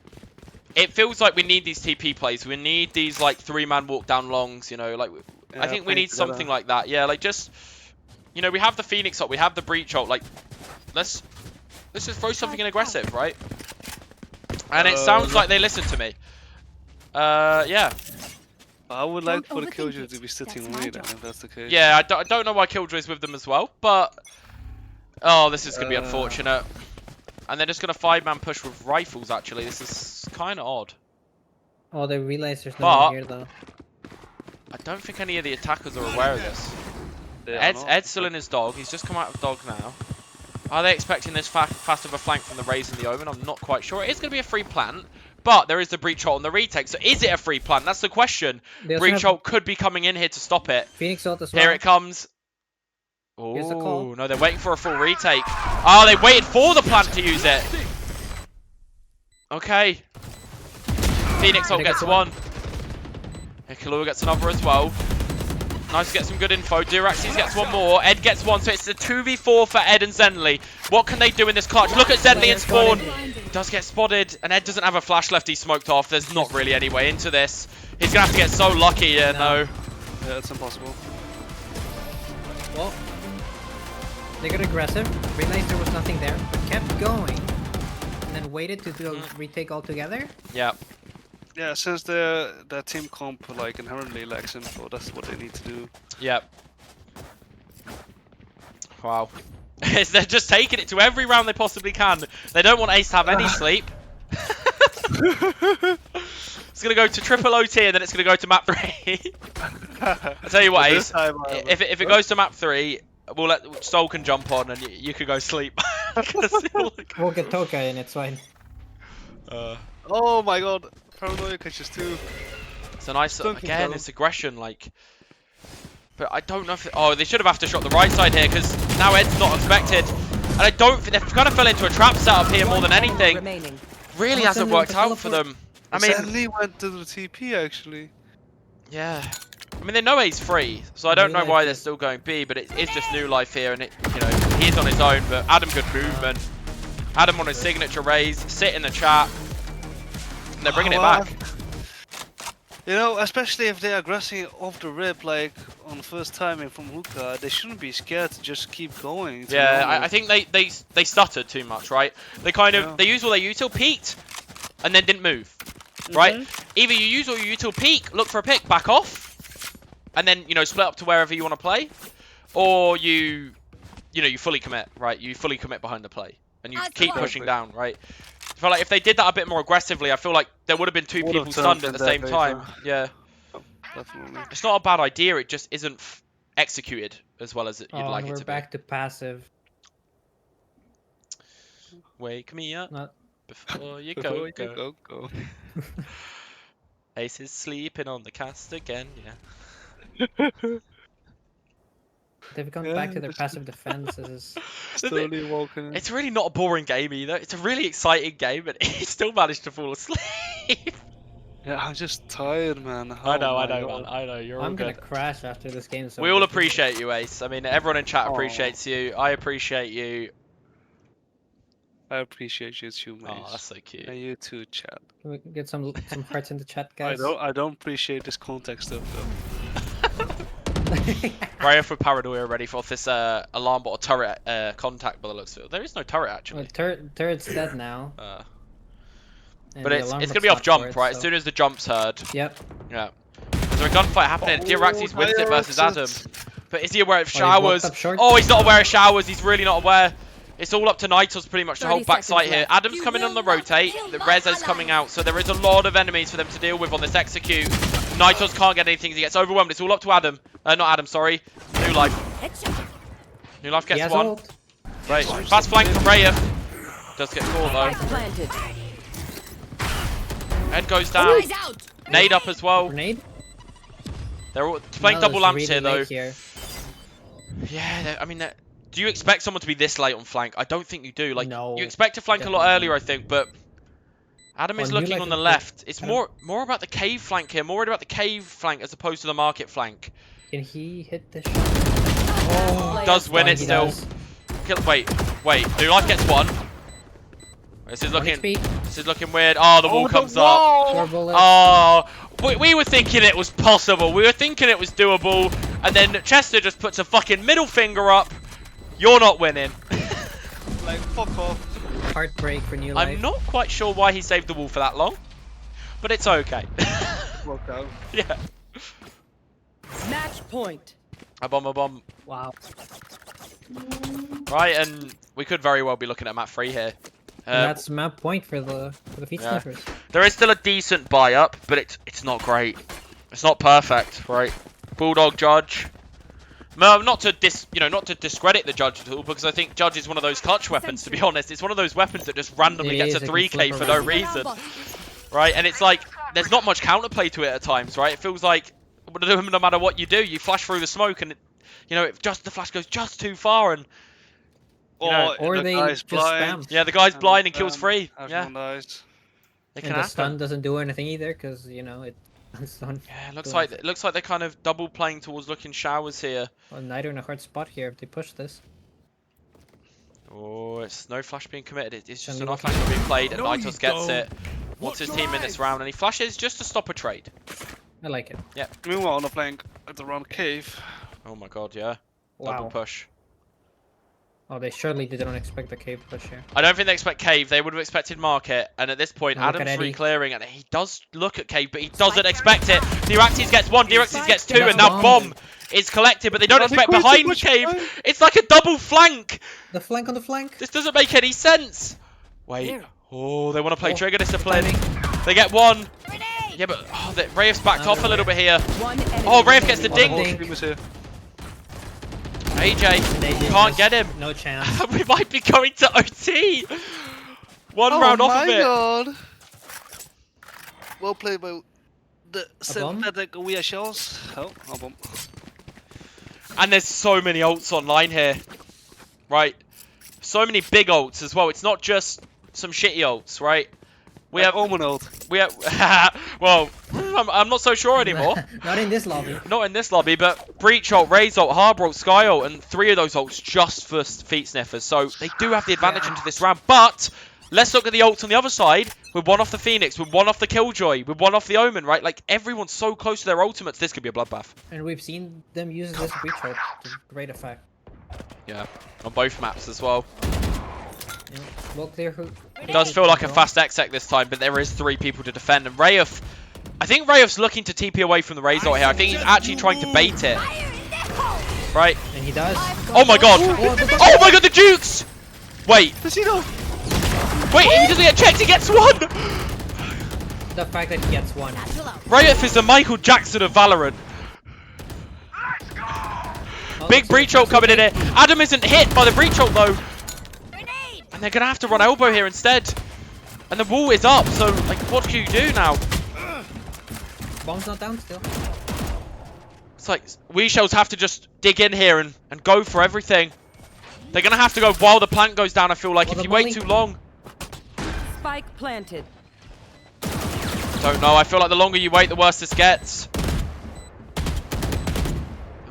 It feels like we need these TP plays. We need these like 3-man walk down longs, you know, like I Yeah, think we playing need something together. like that. Yeah, like just, you know, we have the Phoenix ult, we have the Breach ult, like let's just throw something in aggressive, right? And it sounds like they listen to me. Yeah. I would like Don't for the overthink Killjoy it. to be sitting That's my mid, job. if that's the case. Yeah, I don't know why Killjoy's with them as well, but oh, this is gonna be unfortunate. And they're just gonna 5-man push with rifles. Actually, this is kind of odd. Oh, they realize there's no But- one here though. I don't think any of the attackers are aware of this. They are Ed's not. still in his dog. He's just come out of dog now. Are they expecting this fast of a flank from the Raze and the Omen? I'm not quite sure. It is going to be a free plant, but there is the Breach ult on the retake. So is it a free plant? That's the question. They also Breach have ult could be coming in here to stop it. Phoenix ult as well. Here it comes. Here's the call. Oh, no, they're waiting for a full retake. Oh, they waited for the plant to use it. Okay. Phoenix ult gets one. Kalua gets another as well. Nice to get some good info. Duraxes gets one more. Ed gets one, so it's a 2v4 for Ed and Zenly. What can they do in this clutch? Look at Zenly and Spawn. He does get spotted, and Ed doesn't have a flash left. He's smoked off. There's not really any way into this. He's going to have to get so lucky. Yeah, no. Yeah, it's impossible. Well, they got aggressive, realized there was nothing there, but kept going, and then waited to do a retake altogether. Yeah. Yeah, since their team comp like inherently lacks info, that's what they need to do. Yep. Wow. They're just taking it to every round they possibly can. They don't want Ace to have any sleep. It's going to go to triple OT and then it's going to go to map 3. I'll tell you what, Ace. If it goes to map 3, we'll let Soul can jump on and you could go sleep. We'll get Toka in, it's fine. Oh my god, paranoia catches 2. It's a nice, Don't again, control. it's aggression, like. But I don't know if, oh, they should have aftershot the right side here because now Ed's not expected. And I don't, they've kind of fell into a trap setup here more than anything. Remaining. Really Oh, hasn't Zenly worked with the out for them. I mean, Zenly went to the TP actually. yeah. I mean, they know A's free, so I don't know why they're still going B, but it is just new life here, and it, you know, he is on his own, but Adam good movement. Adam on his signature raise, sit in the chat. And they're bringing it back. You know, especially if they're aggressing off the rip, like on the first timing from hookah, they shouldn't be scared to just keep going. to be Yeah, I honest. think they stuttered too much, right? They kind of, Yeah. they used all their util, peeked, and then didn't move, right? Either you use all your util, peek, look for a pick, back off, and then, you know, split up to wherever you want to play, or you know, you fully commit, right? You fully commit behind the play, and you keep pushing down, right? I feel like if they did that a bit more aggressively, I feel like there would have been 2 Would have people turned stunned at in the their same favor. time. Yeah, Definitely. it's not a bad idea. It just isn't executed as well as you'd like it We're to back to passive. be. Wake me up Not before you Before go. you Go. go. Ace is sleeping on the cast again. Yeah. They've gone Yeah, back to their this- passive defense. This is Slowly walking. It's really not a boring game either. It's a really exciting game, and he still managed to fall asleep. Yeah, I'm just tired, man. I Oh know, my man. God. I know. You're all I'm gonna good. crash after this game. So We all this is- appreciate you, Ace. I mean, everyone in chat Aw. appreciates you. I appreciate you. I appreciate you too, mate. Oh, that's so cute. And you too, chat. Can we get some hearts in the chat, guys? I don't appreciate this context stuff though. Raya for paranoia ready for this alarm bot or turret contact by the looks of it. There is no turret actually. Well, turret's dead now. and But the it's alarm gonna bot's be off not jump, for it, right? As so- soon as the jump's heard. Yep. Yeah. Is there a gunfight happening? Diraxi's wins it versus Adam. But is he aware of Oh, he walked showers? up short. Oh, he's not aware of showers. He's really not aware. It's all up to Nitos pretty much to 30 hold back seconds sight here. left. Adam's coming on the rotate. The Reza's coming out. So there is a lot of enemies for them to deal with on this execute. Nitos can't get anything. He gets overwhelmed. It's all up to Adam. Not Adam, sorry. New Life. New Life He gets has one. ult. Right. Fast flank from Raya. Does get caught Spike planted. though. Head goes down. Nade up as well. Grenade? They're all playing Well, double it's lamps really here though. late here. Yeah, I mean, do you expect someone to be this late on flank? I don't think you do. Like, No, you expect to flank a lot definitely earlier, I think, but Adam is Well, you looking like on to the play- left. It's Adam- more about the cave flank here. More worried about the cave flank as opposed to the market flank. Can he hit the shot? Does win it He still. does. Wait. New Life gets one. This is 1 looking. HP. This is looking weird. Oh, the wall comes up. 4 bullets. Oh, we were thinking it was possible. We were thinking it was doable, and then Chester just puts a fucking middle finger up. You're not winning. Like, fuck off. Heartbreak for New Life. I'm not quite sure why he saved the wall for that long, but it's okay. Worked out. Yeah. Match point. A bomb. Wow. Right, and we could very well be looking at map 3 here. And that's map point for the feet yeah. sniffers. There is still a decent buy up, but it's not great. It's not perfect, right? Bulldog Judge. No, not to discredit the Judge at all, because I think Judge is one of those clutch weapons. To be honest, it's one of those weapons that just randomly It gets a is, it can 3K flip for no around. reason, right? And it's like there's not much counterplay to it at times, right? It feels like no matter what you do, you flash through the smoke, and the flash goes just too far, and Or the they guy's just blind. spam. yeah, the guy's And blind they and kills spam. free. Everyone Yeah, dies. it can And the happen. stun doesn't do anything either, because it stun. Yeah, it looks like they're kind of double playing towards looking showers here. Well, neither in a hard spot here if they push this. Oh, it's no flash being committed. It's just Send enough me flash being played, and No, you Nitos gets don't. it. Wants his team in this round, and he flashes just to stop a trade. I like it. Meanwhile, on the flank at the round cave. Oh my god, yeah. Wow. Double push. Oh, they surely didn't expect the cave push here. I don't think they expect Cave. They would have expected Market, and at this point, Now look at Adam's Eddie. re-clearing, and he does look at Cave, but he doesn't expect it. Diraxis gets one, Diraxis gets two, That's and now bomb. Bomb is collected, but they don't Nothing expect quite so behind much Cave. time. It's like a double flank. The flank on the flank. This doesn't make any sense. Wait. Here. Oh, they want to play Oh, trigger discipline. timing. They get one. Yeah, but Rayef's backed off a little bit here. Oh, Rafe gets the ding. Ding. Whole team is here. AJ They did can't this. get him. No chance. We might be going to OT. One Oh round off my of it. god. Well played by the bomb? synthetic Wea shells. Oh, a bomb. And there's so many ults online here. Right. So many big ults as well. It's not just some shitty ults, right? We have Omen ult. well, I'm not so sure anymore. Not in this lobby. Not in this lobby, but Breach ult, Raze ult, Harbor ult, Sky ult, and 3 of those ults just for feet sniffers. So they do have the advantage into this round. But let's look at the ults on the other side. We're one off the Phoenix, we're one off the Killjoy, we're one off the Omen, right? Like everyone's so close to their ultimates. This could be a bloodbath. And we've seen them use this breach ult to great effect. Yeah, on both maps as well. Yeah. Well clear who. It does feel like a fast exec this time, but there is 3 people to defend. And Rayuf, I think Rayuf's looking to TP away from the Raze ult here. I think he's actually trying to bait it. Right. And he does. Oh my god. Oh my god, the Dukes! Wait. Does he know? Wait, he doesn't get checked, he gets one! The fact that he gets one. Rayuf is the Michael Jackson of Valorant. Oh, Big looks breach like ult coming in here. Adam isn't hit by the breach ult though. And they're going to have to run elbow here instead. And the wall is up, so like, what can you do now? Bomb's not down still. It's like, Wii Shells have to just dig in here and go for everything. They're going to have to go while the plant goes down, I feel like, Well, if the you wait bully- too long. Spike planted. Don't know, I feel like the longer you wait, the worse this gets.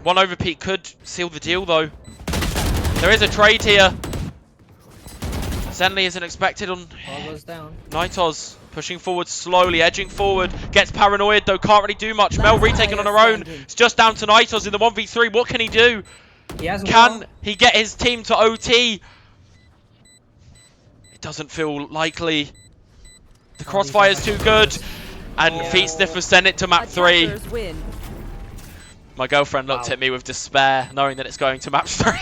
One overpeak could seal the deal though. There is a trade here. Zenly isn't expected on Ball goes down. Nitos. Pushing forward slowly, edging forward. Gets paranoid though, can't really do much. Mel retaken on her own. It's just down to Nitos in the 1v3. What can he do? He has Can wall. he get his team to OT? It doesn't feel likely. The crossfire's too good. And Feet Sniffer send it to map 3. Attackers win. My girlfriend looked at me with despair, knowing that it's going to match 3.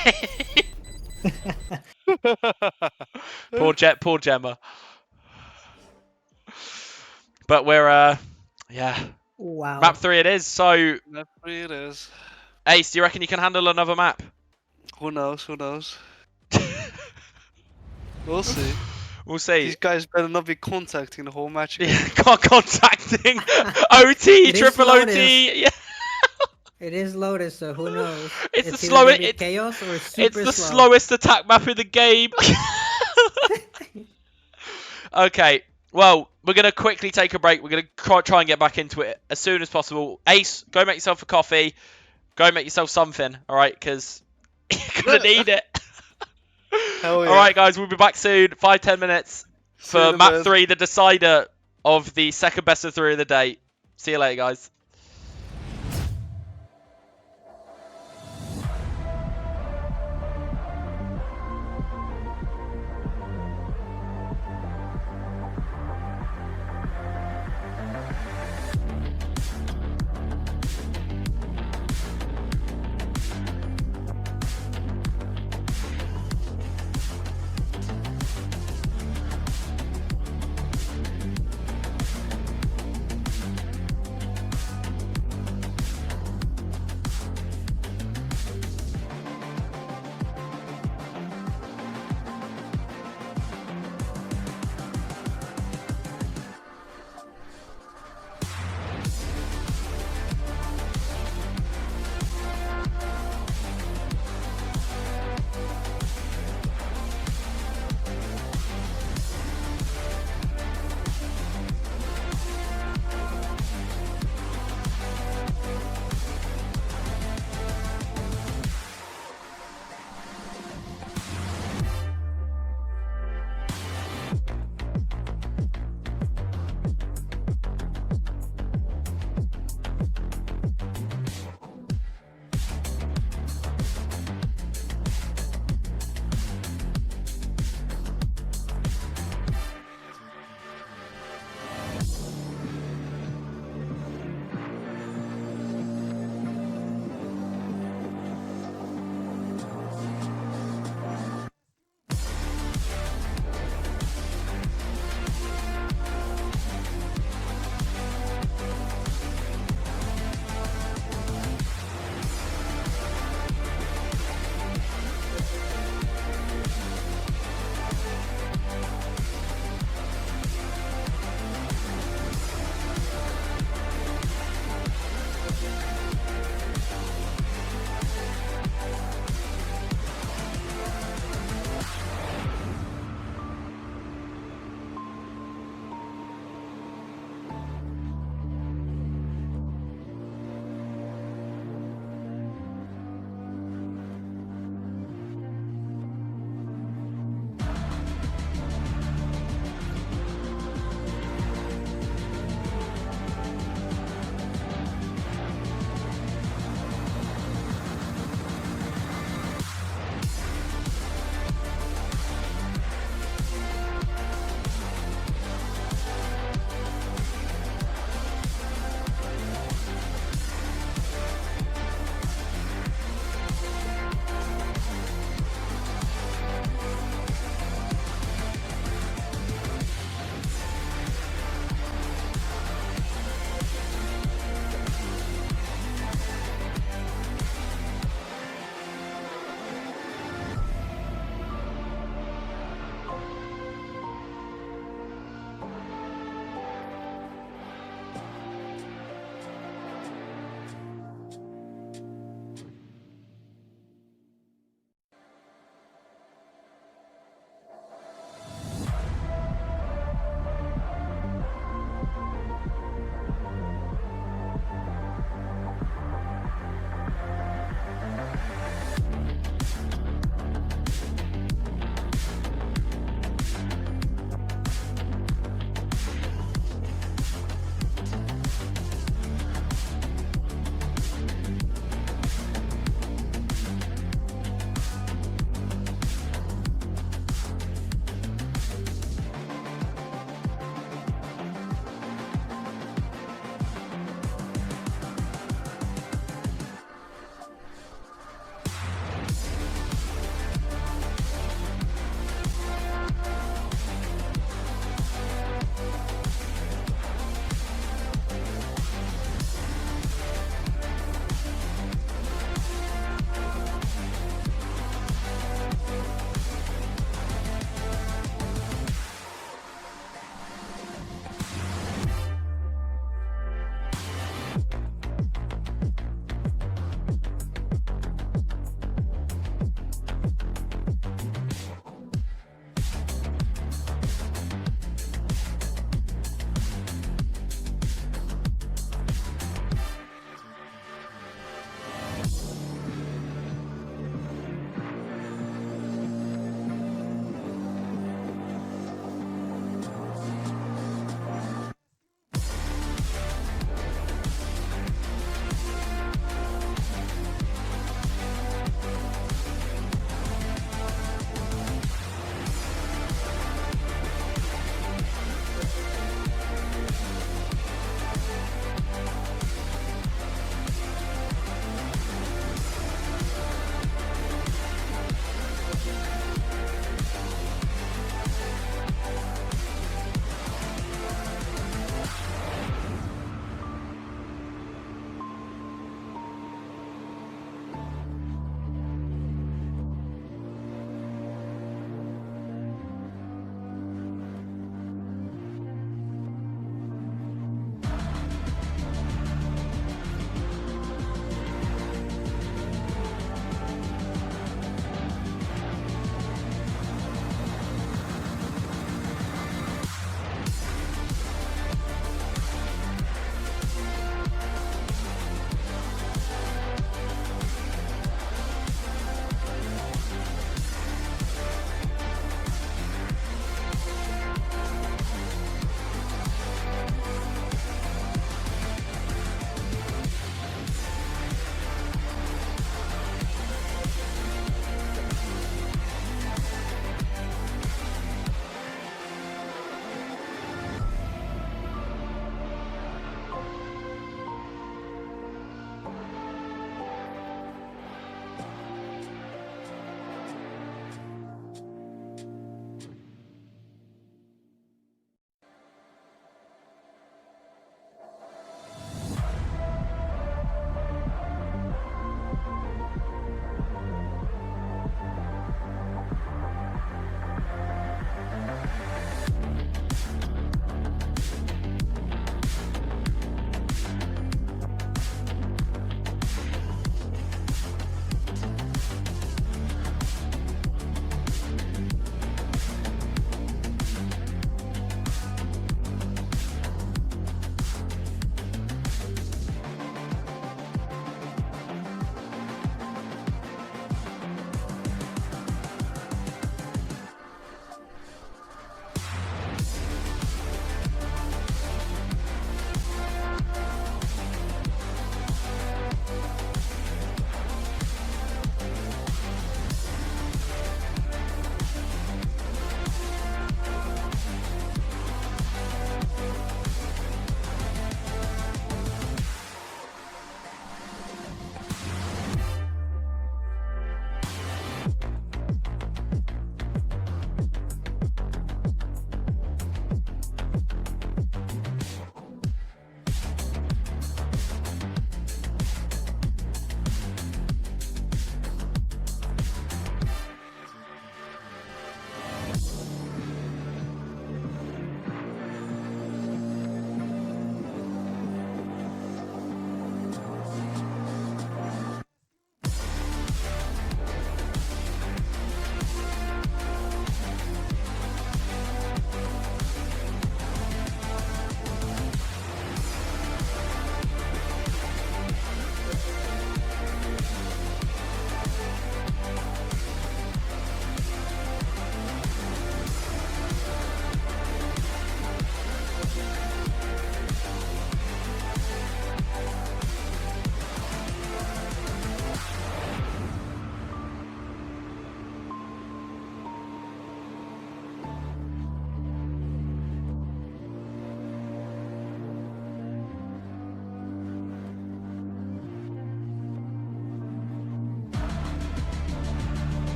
Poor Gemma. But we're, yeah. Wow. Map 3 it is, so... Map 3 it is. Ace, do you reckon you can handle another map? Who knows? Who knows? We'll see. We'll see. These guys better not be contacting the whole match. Contacting OT, It is triple Lotus. OT. Yeah. It is Lotus, so who knows? It's the either slowest. gonna be chaos or super It's the slow. slowest attack map in the game. Okay. Well, we're gonna quickly take a break. We're gonna try and get back into it as soon as possible. Ace, go make yourself a coffee. Go make yourself something. All right, because you're gonna need it. Hell yeah. All right, guys. We'll be back soon. 5-10 minutes See you in for a map bit. 3, the decider of the second best of 3 of the day. See you later, guys.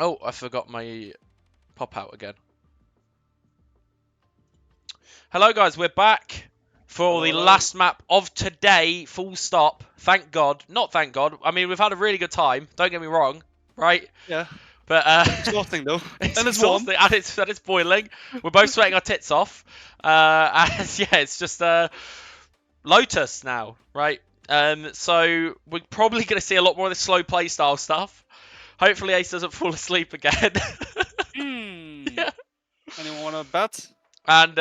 Oh, I forgot my pop out again. Hello guys, we're back for the last map of today, full stop. Thank God. Not thank God. I mean, we've had a really good time. Don't get me wrong, right? Yeah. But exhausting though. It's And it's warm. exhausting, and it's boiling. We're both sweating our tits off. And yeah, it's just Lotus now, right? So we're probably going to see a lot more of this slow play style stuff. Hopefully Ace doesn't fall asleep again. Yeah. Anyone want to bet? And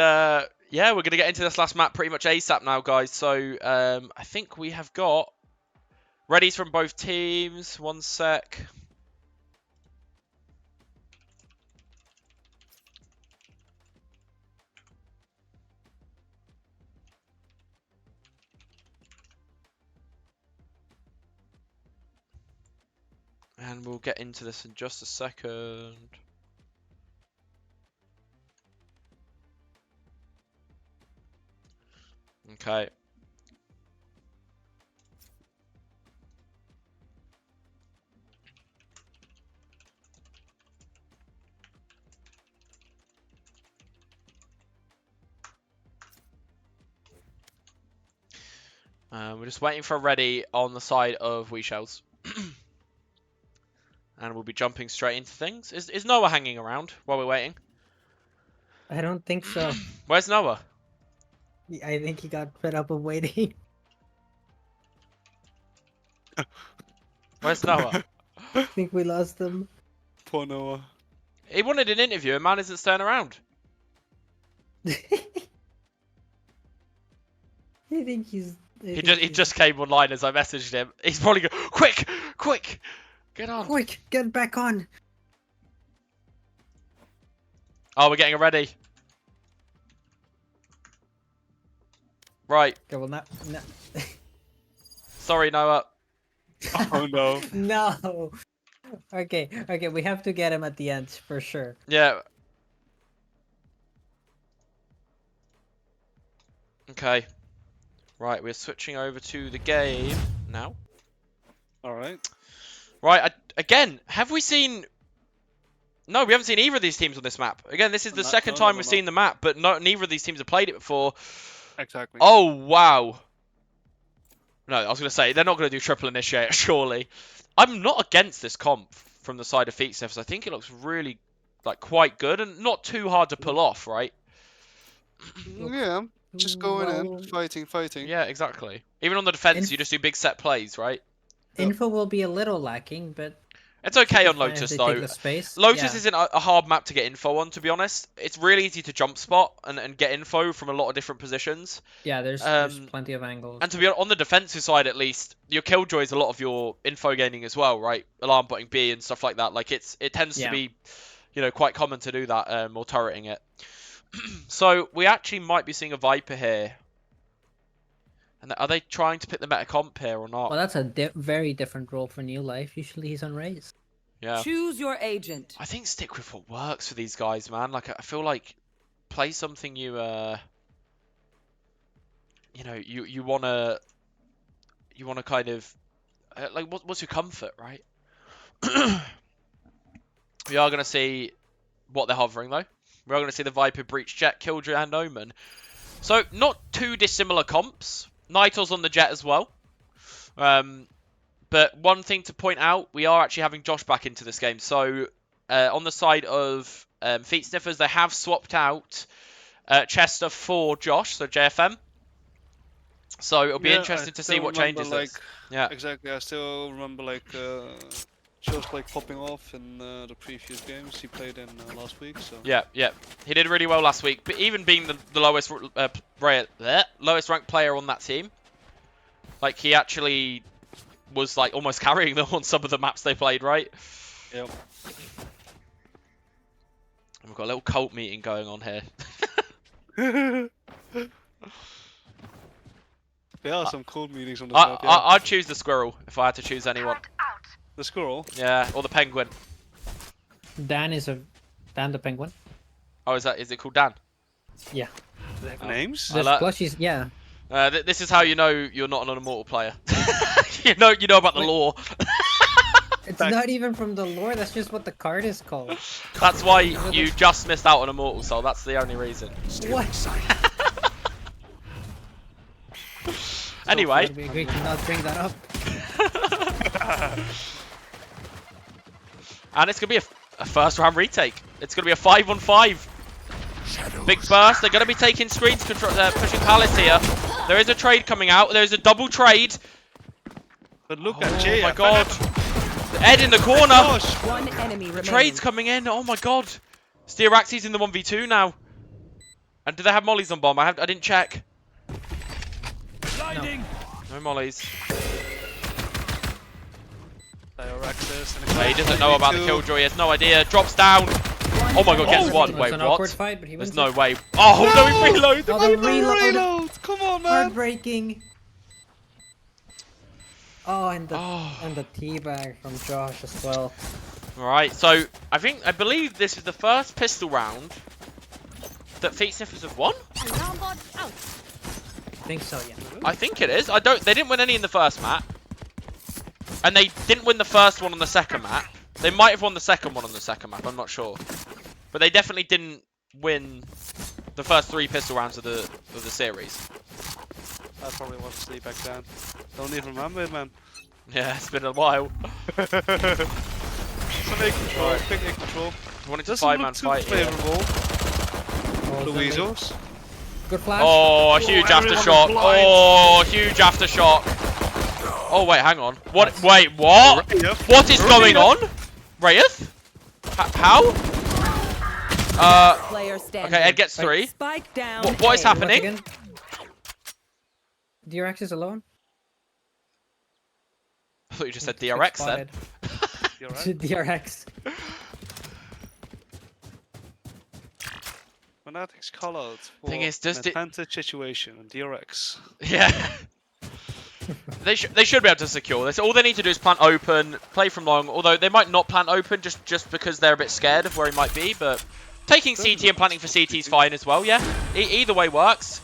yeah, we're going to get into this last map pretty much ASAP now, guys. So I think we have got readies from both teams. One sec. And we'll get into this in just a second. Okay. We're just waiting for a ready on the side of Wee Shells. And we'll be jumping straight into things. Is Noah hanging around while we're waiting? I don't think so. Where's Noah? I think he got fed up of waiting. Where's Noah? I think we lost him. Poor Noah. He wanted an interview, and man isn't staying around. I think he's... He just came online as I messaged him. He's probably going, quick, get on. Quick, get back on. Oh, we're getting ready. Right. Okay, well, no. Sorry, Noah. Oh no. No. Okay, we have to get him at the end for sure. Yeah. Okay. Right, we're switching over to the game now. All right. Right, again, have we seen... No, we haven't seen either of these teams on this map. Again, this is the second time we've seen the map, but neither of these teams have played it before. Exactly. Oh, wow. No, I was going to say, they're not going to do triple initiator, surely. I'm not against this comp from the side of Feet Sniffers. I think it looks really, quite good and not too hard to pull off, right? Yeah, just going in, fighting. Yeah, exactly. Even on the defense, you just do big set plays, right? Info will be a little lacking, but... It's okay on Lotus, though. Lotus isn't a hard map to get info on, to be honest. It's really easy to jump spot and get info from a lot of different positions. Yeah, there's plenty of angles. And to be on the defensive side, at least, your Killjoy is a lot of your info gaining as well, right? Alarm butting B and stuff like that. Like, it tends to be, quite common to do that, or turreting it. So, we actually might be seeing a Viper here. And are they trying to pick the meta comp here or not? Well, that's a very different role for New Life. Usually he's on Raze. Yeah. Choose your agent. I think stick with what works for these guys, man. Like, I feel like play something you wanna kind of what's your comfort, right? We are gonna see what they're hovering though. We are gonna see the Viper, Breach, Jet, Killjoy, and Omen. So not too dissimilar comps. Nitor's on the Jet as well. But one thing to point out, we are actually having Josh back into this game. So on the side of Feet Sniffers, they have swapped out Chester for Josh, so JFM. So it'll be interesting to see what changes this. Yeah, exactly. I still remember Josh popping off in the previous games he played in last week. So yeah, he did really well last week. But even being the lowest ranked player on that team, like he actually was almost carrying them on some of the maps they played, right? Yep. And we've got a little cult meeting going on here. There are some cool meetings on the map. Yeah. I'd choose the squirrel if I had to choose anyone. The squirrel? Yeah, or the penguin. Dan the penguin. Oh, is it called Dan? Yeah. Do they have names? There's plushies, yeah. This is how you know you're not an Immortal player. you know about the lore. It's not even from the lore, that's just what the card is called. That's why you just missed out on Immortal Soul. That's the only reason. What? Anyway. We cannot bring that up. And it's going to be a first round retake. It's going to be a 5-on-5. Big burst. They're going to be taking screens control. They're pushing Palace here. There is a trade coming out. There's a double trade. But look at Jay. Oh my god. Ed in the corner. One enemy The remaining. trade's coming in. Oh my god. Steeraxi's in the 1v2 now. And do they have mollies on bomb? I didn't check. No mollies. He doesn't know about the killjoy. He has no idea. Drops down. Oh my god, gets one. Wait, what? Fight, but he There's wins no it. way. Oh, no, he reloads. Oh, the reload. Come on, man. Heartbreaking. Oh, and the teabag from Josh as well. Alright, so I believe this is the first pistol round that Feet Sniffers have won? Alarm bot out. I think so, yeah. I think it is. They didn't win any in the first map. And they didn't win the first one on the second map. They might have won the second one on the second map, I'm not sure. But they definitely didn't win the first 3 pistol rounds of the series. I probably want to sleep back down. Don't even remember it, man. Yeah, it's been a while. Some A control, quick A control. I wanted to Doesn't 5-man look too fight here. favourable. Louisos. Good flash. Oh, huge aftershock. Oh, huge aftershock. Oh, wait, hang on. What? Wait, what? What is going on? Wraith? How? Player standing. Okay, Ed gets 3. Spike down. What is A. happening? DRX is alone. I thought you just said DRX then. DRX. Fanatics call out for Thing is, does an advantage situation in DRX. Yeah. They should be able to secure this. All they need to do is plant open, play from long. Although they might not plant open just because they're a bit scared of where he might be. But taking CT and planting for CT is fine as well. Yeah, either way works.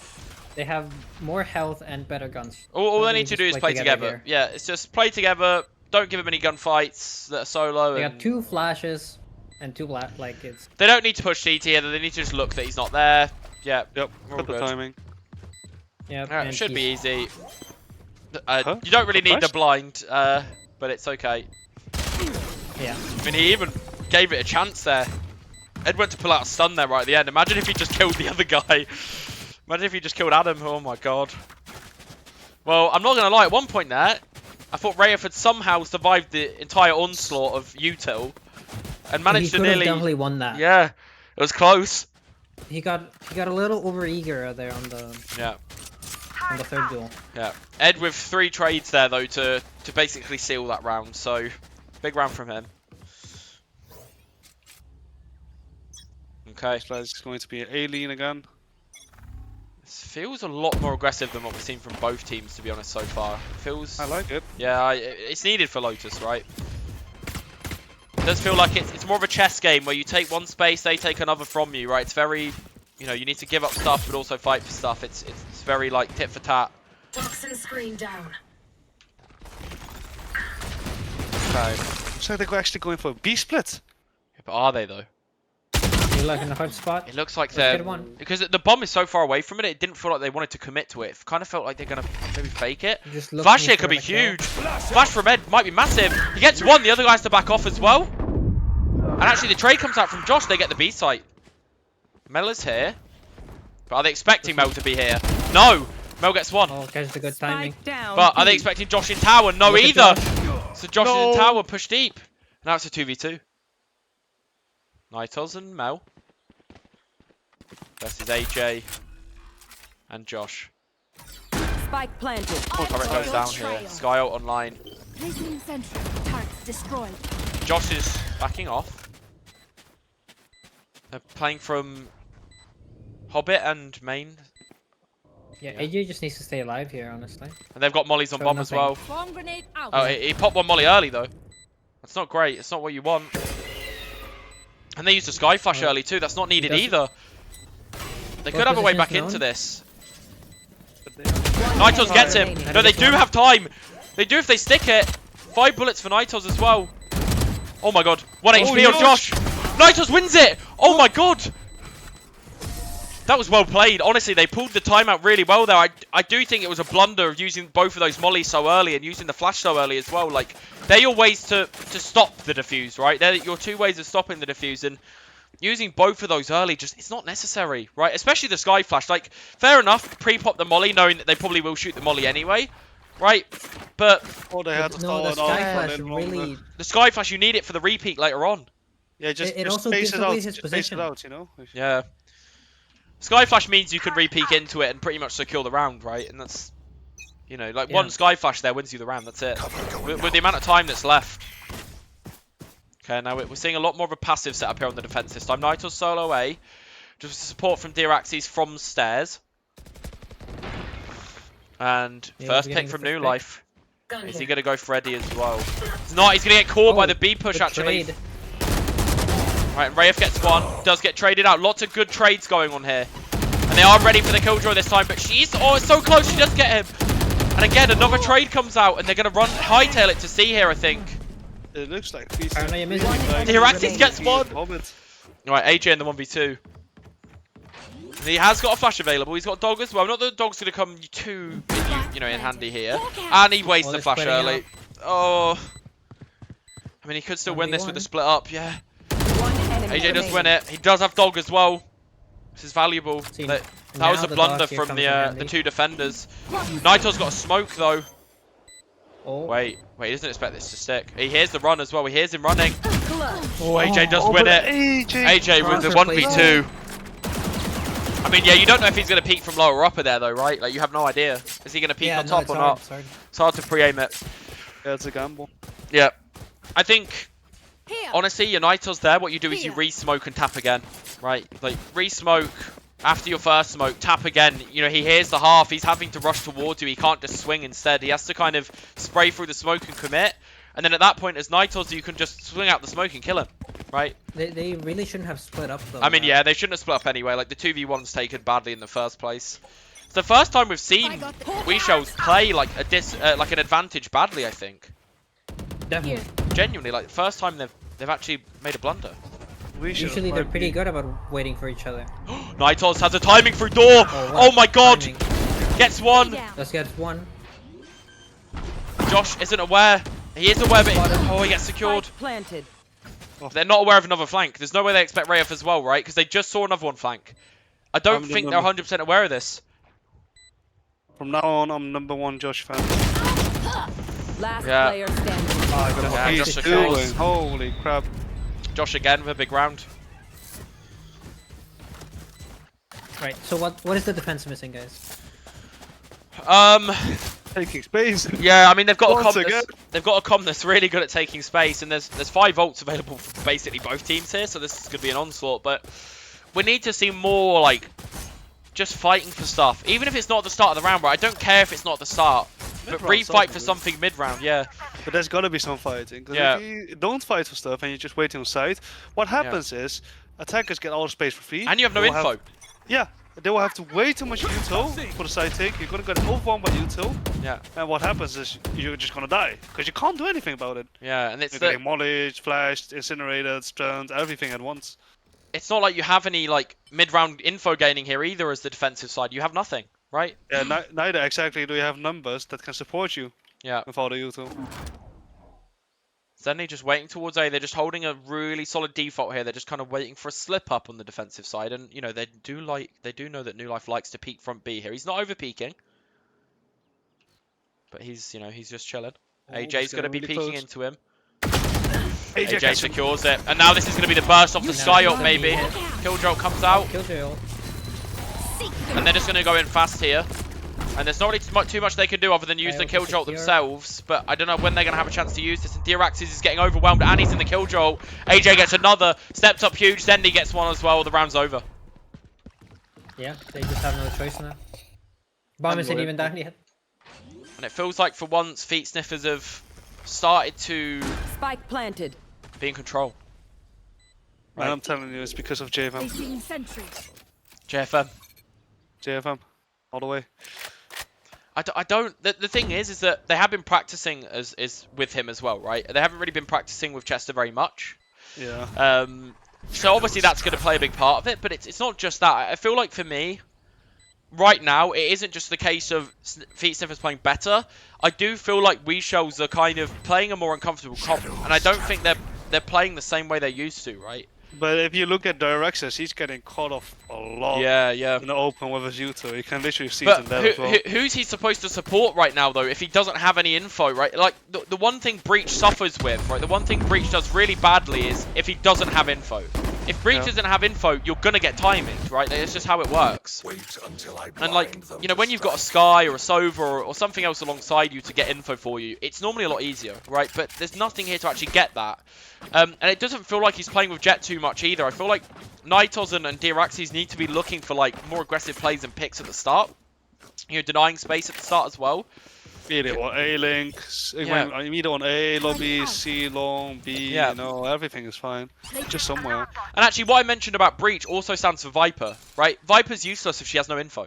They have more health and better guns. All they need to do is play together. Yeah, it's just play together. Don't give them any gunfights that are solo. They got 2 flashes and 2 black. Like it's. They don't need to push CT either. They need to just look that he's not there. Yeah. Yep. All Got the good. timing. Yeah. It should be easy. You don't really need the blind, but it's okay. Yeah. I mean, he even gave it a chance there. Ed went to pull out a stun there right at the end. Imagine if he just killed the other guy. Imagine if he just killed Adam. Oh my god. Well, I'm not going to lie. At one point there, I thought Wraith had somehow survived the entire onslaught of Util and managed to nearly... definitely won that. Yeah, it was close. He got a little overeager there on the third duel. Yeah. Ed with 3 trades there though to basically seal that round. So big round from him. Okay. It's going to be an A-lean again. This feels a lot more aggressive than what we've seen from both teams, to be honest, so far. It feels... I like it. Yeah, it's needed for Lotus, right? It does feel like it's more of a chess game where you take one space, they take another from you, right? It's very... You know, you need to give up stuff, but also fight for stuff. It's very, like, tit for tat. Toxin screen down. Okay. Looks like they're actually going for a B-split. Yeah, but are they, though? You like in the hard spot? It looks like they're... Because the bomb is so far away from it didn't feel like they wanted to commit to it. It kind of felt like they're going to maybe fake it. Flash here could be huge. Flash from Ed might be massive. He gets one, the other guy has to back off as well. And actually, the trade comes out from Josh. They get the B site. Mel is here. But are they expecting Mel to be here? No! Mel gets one. Oh, catch the good timing. But are they expecting Josh in tower? No, either. So Josh is in tower, push deep. Now it's a 2v2. Nitals and Mel. Versus AJ and Josh. Spike planted. Turret goes down here. Sky ult online. Listening sentry. Targets destroyed. Josh is backing off. They're playing from Hobbit and main. Yeah, AJ just needs to stay alive here, honestly. And they've got mollies on bomb as well. Bomb grenade out. Oh, he popped one molly early though. That's not great. It's not what you want. And they used a sky flash early too. That's not needed either. They could have a way back into this. Nitals gets him. No, they do have time. They do if they stick it. 5 bullets for Nitals as well. Oh my god. 1 Oh, HP on Josh. Nitos wins it. Oh my god. That was well played. Honestly, they pulled the timeout really well there. I do think it was a blunder of using both of those mollies so early and using the flash so early as well. Like, they're your ways to stop the defuse, right? They're your 2 ways of stopping the defuse, and using both of those early, just it's not necessary, right? Especially the Sky Flash. Like, fair enough, pre-pop the molly, knowing that they probably will shoot the molly anyway, right? But they had to no, the start Sky off Flash and then really. the Sky Flash, you need it for the repeat later on. Yeah, just It just also space gives it away out. his Just space position. it out, you know. Yeah. Sky Flash means you can re-peek into it and pretty much secure the round, right? And that's, you know, like one Sky Flash there wins you the round, that's it. With the amount of time that's left. Okay, now we're seeing a lot more of a passive setup here on the defense this time. Nitos solo A. Just support from Diraxis from stairs. And first pick from New Life. Is he going to go Freddy as well? He's not, he's going to get caught by the B push actually. Trade. Right, and Rayef gets one, does get traded out. Lots of good trades going on here. And they are ready for the Killjoy this time, but she's, oh, it's so close, she does get him. And again, another trade comes out, and they're going to run, hightail it to C here, I think. It looks like Diraxis gets one. Right, AJ in the 1v2. He has got a flash available, he's got dog as well. Not that the dog's going to come too, you know, in handy here. And he wastes the flash early. Oh. I mean, he could still win this with the split up, yeah. AJ does win it. He does have dog as well. This is valuable. That was a blunder from the 2 defenders. Nitos got a smoke though. Wait, he doesn't expect this to stick. He hears the run as well. He hears him running. Oh, AJ does win it. AJ with the 1v2. I mean, yeah, you don't know if he's going to peek from lower or upper there though, right? Like, you have no idea. Is he going to peek on top or not? It's hard to pre-aim it. Yeah, it's a gamble. Yeah. I think... Honestly, your Nitos there, what you do is you re-smoke and tap again, right? Like, re-smoke after your first smoke, tap again. You know, he hears the half, he's having to rush towards you, he can't just swing instead. He has to kind of spray through the smoke and commit. And then at that point, as Nitos, you can just swing out the smoke and kill him, right? They really shouldn't have split up, though. I mean, yeah, they shouldn't have split up anyway. Like, the 2v1's taken badly in the first place. It's the first time we've seen WeShells play, like, like an advantage badly, I think. Definitely. Genuinely, like, the first time they've actually made a blunder. Usually they're pretty good about waiting for each other. Nitos has a timing through door. Oh my god. Timing. Gets one. Let's get one. Josh isn't aware. He is aware, but he gets secured. Planted. They're not aware of another flank. There's no way they expect Rayef as well, right? Because they just saw another one flank. I don't think they're 100% aware of this. From now on, I'm #1 Josh fan. Last player standing. Josh secures. Holy crap. Josh again with a big round. Right, so what is the defense missing, guys? Taking space. Yeah, I mean they've got a comp that's really good at taking space, and there's 5 ults available for basically both teams here, so this is gonna be an onslaught. But we need to see more like just fighting for stuff, even if it's not at the start of the round. But I don't care if it's not at the start, but re-fight for something mid-round, yeah. But there's gotta be some fighting. Yeah. If you don't fight for stuff and you just wait on site, what happens is attackers get all the space for free. And you have no info. Yeah. They will have to way too much util for the side take. You're gonna get overwhelmed by util. Yeah. And what happens is you're just gonna die because you can't do anything about it. Yeah, and it's you're getting mollied, flashed, incinerated, stunned, everything at once. It's not like you have any like mid-round info gaining here either as the defensive side. You have nothing, right? Yeah, neither exactly do you have numbers that can support you. Yeah. With all the util. Zenly just waiting towards A. They're just holding a really solid default here. They're just kind of waiting for a slip up on the defensive side, and you know they do know that New Life likes to peek front B here. He's not over peeking, but he's just chilling. AJ's going to be peeking into him. AJ secures it, and now this is going to be the burst off the Sky ult maybe. Killjoy comes out, and they're just going to go in fast here. And there's not really too much they can do other than use the Killjoy themselves. But I don't know when they're going to have a chance to use this. And Diraxis is getting overwhelmed. And he's in the Killjoy. AJ gets another. Steps up huge. Zendy gets one as well. The round's over. Yeah, they just have no choice now. Bomb isn't even down yet. And it feels like for once, Feet Sniffers have started to... Spike planted. Be in control. Right. And I'm telling you, it's because of JFM. JFM. JFM. All the way. I don't. The thing is that they have been practicing is with him as well, right? They haven't really been practicing with Chester very much. Yeah. So obviously that's going to play a big part of it, but it's not just that. I feel like for me, right now, it isn't just the case of Feet Sniffers playing better. I do feel like We Shells are kind of playing a more uncomfortable comp, and I don't think they're playing the same way they used to, right? But if you look at Direxus, he's getting caught off a lot. Yeah, yeah. In the open with his U2, you can literally see But it in there as well. who's he supposed to support right now, though, if he doesn't have any info, right? Like, the one thing Breach suffers with, right? The one thing Breach does really badly is if he doesn't have info. If Breach doesn't have info, you're gonna get timing, right? It's just how it works. Wait until I And like, you know, when you've got a Sky or a Sova or something else alongside you to get info for you, it's normally a lot easier, right? But there's nothing here to actually get that. And it doesn't feel like he's playing with Jet too much either. I feel like Nitos and Diraxes need to be looking for like more aggressive plays and picks at the start. You know, denying space at the start as well. Either on A link, either on A, lobby, C, long, B, Yeah. you know, everything is fine. Just somewhere. And actually, what I mentioned about Breach also stands for Viper, right? Viper's useless if she has no info,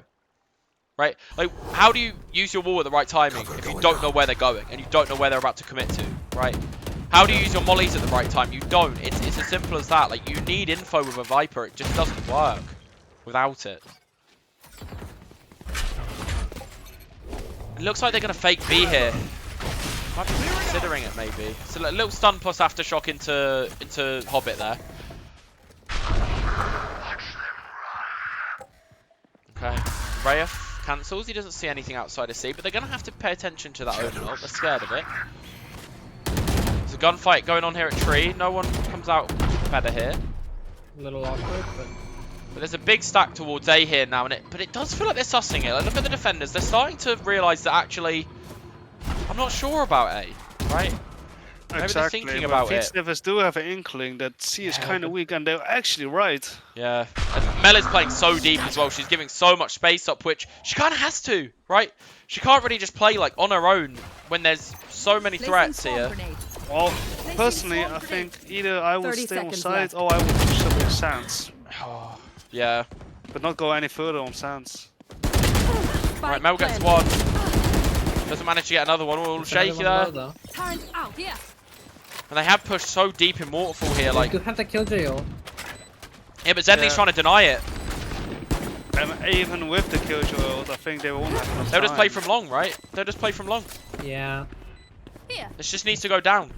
right? Like, how do you use your wall at the right timing if you don't know where they're going and you don't know where they're about to commit to, right? How do you use your mollies at the right time? You don't. It's as simple as that. Like, you need info with a Viper. It just doesn't work without it. It looks like they're going to fake B here. Might be considering it, maybe. So a little stun plus aftershock into Hobbit there. Okay. Wraith cancels. He doesn't see anything outside of C, but they're going to have to pay attention to that Omen ult. They're scared of it. There's a gunfight going on here at Tree. No one comes out better here. A little awkward, But there's a big stack towards A here now, but it does feel like they're sussing it. Like, look at the defenders. They're starting to realise that actually, I'm not sure about A, right? Maybe they're thinking about Feet it. Sniffers do have an inkling that C is kind of weak, and they're actually right. Yeah. And Mel is playing so deep as well. She's giving so much space up, which she kind of has to, right? She can't really just play like on her own when there's so many threats here. Well, personally, I think either I would 30 stay on seconds side left. or I would push up with Sands. Yeah. But not go any further on Sands. Right, Mel gets one. Doesn't manage to get another one. All shaky there. Turns out, yeah. And they have pushed so deep in Waterfall here, like. You have the Killjoy ult. Yeah, but Zenly's trying to deny it. And even with the Killjoy ult, I think they won't have enough They'll just play time. from long, right? They'll just play from long. Yeah. Here. This just needs to go down.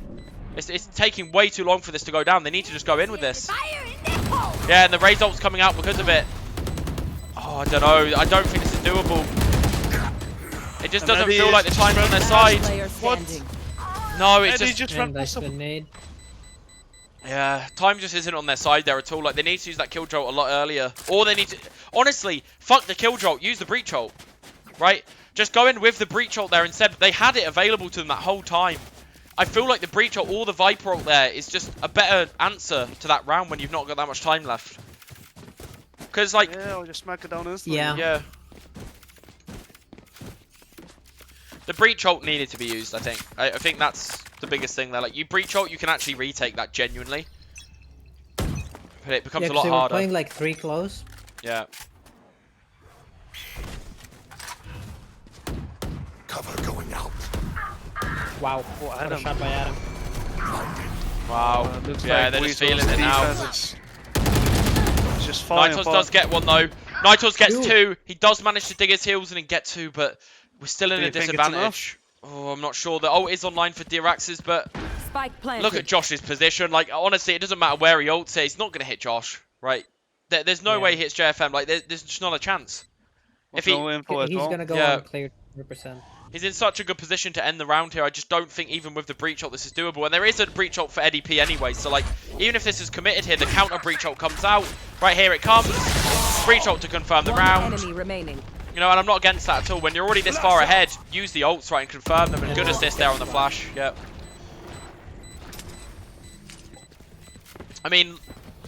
It's taking way too long for this to go down. They need to just go in with this. Yeah, and the Raze ult's coming out because of it. Oh, I don't know. I don't think this is doable. It just doesn't feel like the time's on their side. What? No, it's Eddie just... ran And that's past the him. nade. Yeah, time just isn't on their side there at all. Like, they need to use that kill jolt a lot earlier. Or they need to... Honestly, fuck the kill jolt. Use the breach ult. Right? Just go in with the breach ult there instead. They had it available to them that whole time. I feel like the breach ult or the Viper ult there is just a better answer to that round when you've not got that much time left. Because, like... Yeah, I'll just smack it down instantly. Yeah. Yeah. The breach ult needed to be used, I think. I think that's the biggest thing there. Like, you breach ult, you can actually retake that genuinely. But it becomes a lot they were harder. playing like 3 close. Yeah. Cover going out. Wow. What What a shot by Adam. Wow. Looks Yeah, like they're just Weasel's feeling it now. defense is just falling Nitos apart. does get one though. Nitos gets Ooh. 2. He does manage to dig his heels and then get 2, but we're still in Do a you think it's disadvantage. Oh, I'm not sure. The ult is online for Diraxes, but Spike planted. look at Josh's position. Like, honestly, it doesn't matter where he ults it. He's not going to hit Josh, right? There's no way he hits JFM. Like, there's just not a chance. If he, No info at He's all. gonna go Yeah. on clear 100%. He's in such a good position to end the round here. I just don't think even with the breach ult this is doable. And there is a breach ult for Eddie P anyway. So, like, even if this is committed here, the counter breach ult comes out. Right here it comes. Breach ult to confirm the One round. enemy remaining. You know, and I'm not against that at all. When you're already this far ahead, use the ults, right, and confirm them. And good assist there on the flash. Yep. I mean,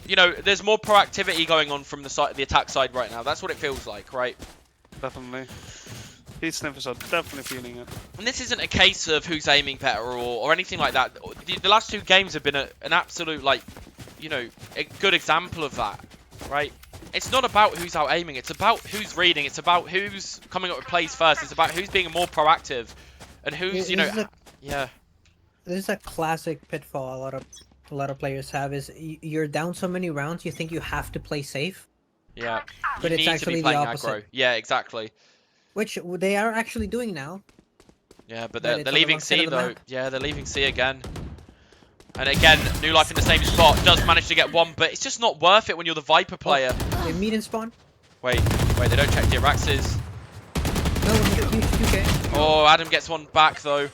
you know, there's more proactivity going on from the side, the attack side right now. That's what it feels like, right? Definitely. Feet Sniffers are definitely feeling it. And this isn't a case of who's aiming better or anything like that. The last 2 games have been an absolute, like, you know, a good example of that, right? it's not about who's out aiming. It's about who's reading. It's about who's coming up with plays first. It's about who's being more proactive, and who's yeah. This is a classic pitfall a lot of players have. Is you're down so many rounds, you think you have to play safe. Yeah. But you it's need actually to be playing the opposite. aggro. Yeah, exactly. Which they are actually doing now. Yeah, but But they're it's on the leaving wrong side C of the though. map. Yeah, they're leaving C again. And again, New Life in the same spot. Does manage to get one, but it's just not worth it when you're the Viper player. They meet in spawn. Wait, they don't check Dirax's. No, you can. Oh, Adam gets one back though.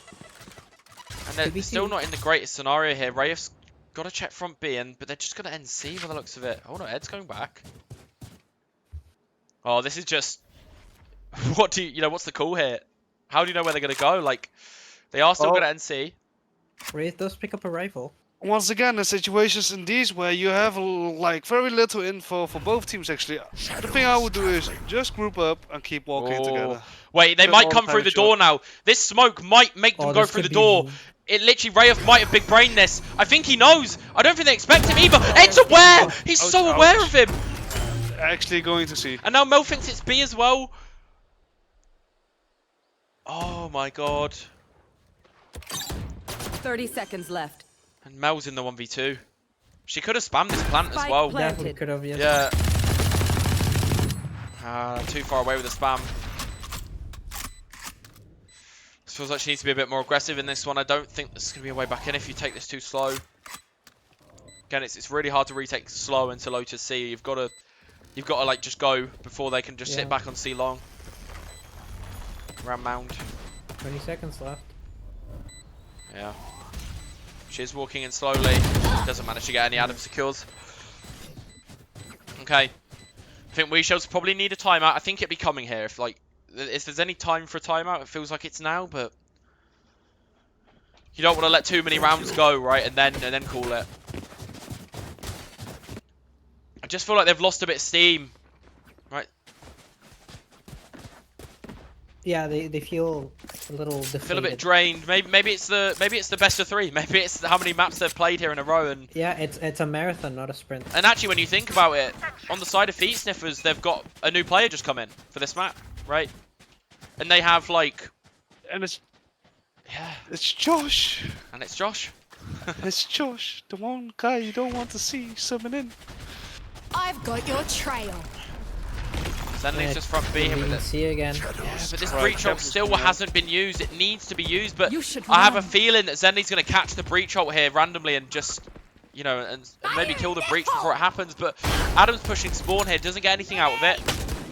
And they're TBC. still not in the greatest scenario here. Rayef's got to check front B, but they're just going to end C by the looks of it. Oh no, Ed's going back. Oh, this is just... What do you know, what's the call here? How do you know where they're going to go? Like, they are still going to end C. Wraith does pick up a rifle. Once again, the situations in these where you have like very little info for both teams actually. The thing I would do is just group up and keep walking together. Wait, they Get might all come the through time the door now. This smoke might make them go this through the could be door. It literally, Rayef might have big brain this. I think he knows. I don't think they expect him either. Ed's aware. He's so aware of him. Actually going to see. And now Mel thinks it's B as well. Oh my god. 30 seconds left. And Mel's in the 1v2. She could have spammed this plant as Spike well. planted. Yeah, could have, yes. Yeah. Too far away with the spam. This feels like she needs to be a bit more aggressive in this one. I don't think there's going to be a way back in if you take this too slow. Again, it's really hard to retake slow into low to C. You've got to like just go before they can just sit back on C long. Around mound. 20 seconds left. Yeah. She's walking in slowly. Doesn't manage to get any Adam secures. Okay. I think we shall probably need a timeout. I think it'd be coming here. If there's any time for a timeout, it feels like it's now, but you don't want to let too many rounds go, right? And then call it. I just feel like they've lost a bit of steam. Right? Yeah, they feel a little defeated. Feel a bit drained. Maybe it's the best of three. Maybe it's how many maps they've played here in a row. And yeah, it's a marathon, not a sprint. And actually, when you think about it, on the side of Feet Sniffers, they've got a new player just come in for this map, right? And they have like, and it's Josh. And it's Josh. It's Josh, the one guy you don't want to see summon in. I've got your trail. Zenly's just front B here with it. See again. Yeah, but this breach ult still hasn't been used. It needs to be used, but You I have a feeling that Zenly's going to catch the breach ult here randomly and just, you know, and maybe kill the breach before it happens. But Adam's pushing spawn here, doesn't get anything out of it,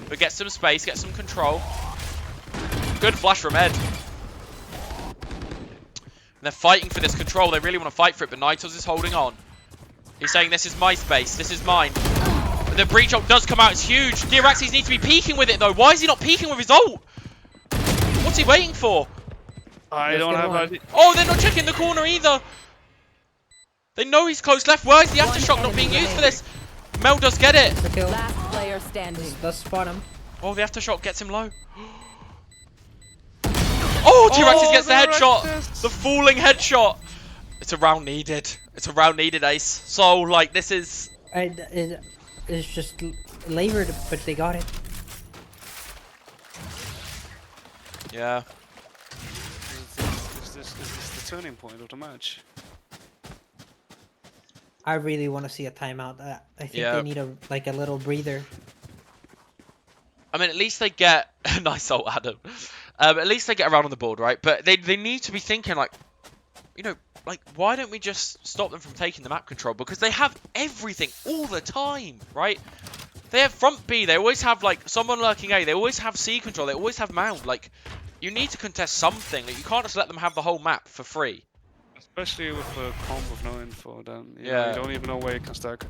but gets some space, gets some control. Good flash from Ed. And they're fighting for this control. They really want to fight for it, but Nitos is holding on. He's saying, this is my space, this is mine. The breach ult does come out, it's huge. Diraxis needs to be peeking with it though. Why is he not peeking with his ult? What's he waiting for? I don't have any. Oh, they're not checking the corner either. They know he's close left. Why is the aftershock not being used for this? Mel does get it. Last player standing. Does spot him. Oh, the aftershock gets him low. Oh, Diraxis gets the headshot. The falling headshot. It's a round needed. It's a round needed, Ace. So, like, this is... It's just labored, but they got it. Yeah. Is this the turning point of the match? I really want to see a timeout. I think they need a little breather. I mean, at least they get a nice ult, Adam. At least they get around on the board, right? But they need to be thinking, like, you know, like, why don't we just stop them from taking the map control? Because they have everything all the time, right? They have front B. They always have, like, someone lurking A. They always have C control. They always have mound. Like, you need to contest something. Like, you can't just let them have the whole map for free. Especially with a comp with no info, then you Yeah. know, you don't even know where you can stack.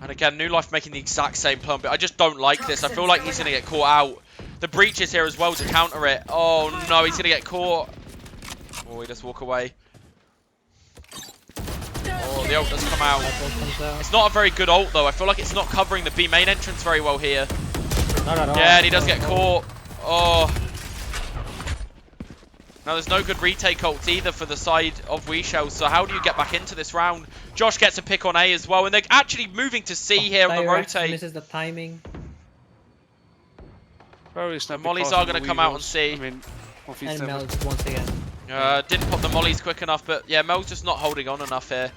And again, New Life making the exact same plump. I just don't like this. I feel like he's going to get caught out. The breach is here as well to counter it. Oh, no, he's going to get caught. Oh, he just walk away. Oh, the ult does come out. It's not a very good ult, though. I feel like it's not covering the B main entrance very well here. Not at all. Yeah, and he does get caught. Oh. Now, there's no good retake ults either for the side of WeShells, so how do you get back into this round? Josh gets a pick on A as well, and they're actually moving to C here on the Direct rotate. misses the timing. Very snappy. Mollies are going to come out on C. I mean, And Mel's once again. Didn't pop the mollies quick enough, but yeah, Mel's just not holding on enough here.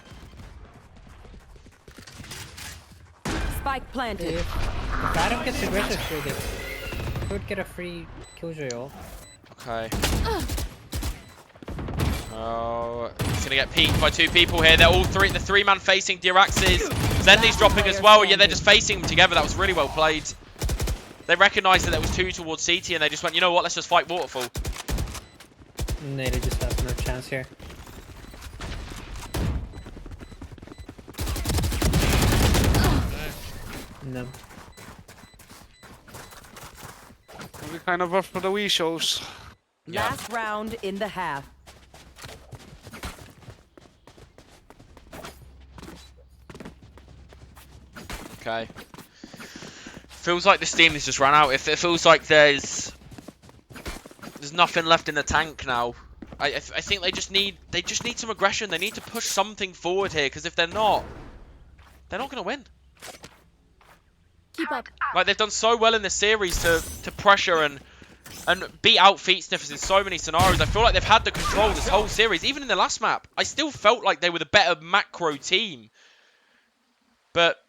Spike planted. If Adam gets aggressive with it, could get a free killjoy ult. Okay. Oh, he's going to get peeked by 2 people here. They're all the 3-man facing Diraxes. Zenly's dropping as well. Yeah, they're just facing them together. That was really well played. They recognised that there was 2 towards CT, and they just went, you know what, let's just fight Waterfall. No, they just have no chance here. No. We kind of rough for the WeShells. Last round in the half. Okay. Feels like the steam has just run out. It feels like there's nothing left in the tank now. I think they just need some aggression. They need to push something forward here, because if they're not going to win. Keep up. Like, they've done so well in this series to pressure and beat out Feet Sniffers in so many scenarios. I feel like they've had the control this whole series. Even in the last map, I still felt like they were the better macro team. But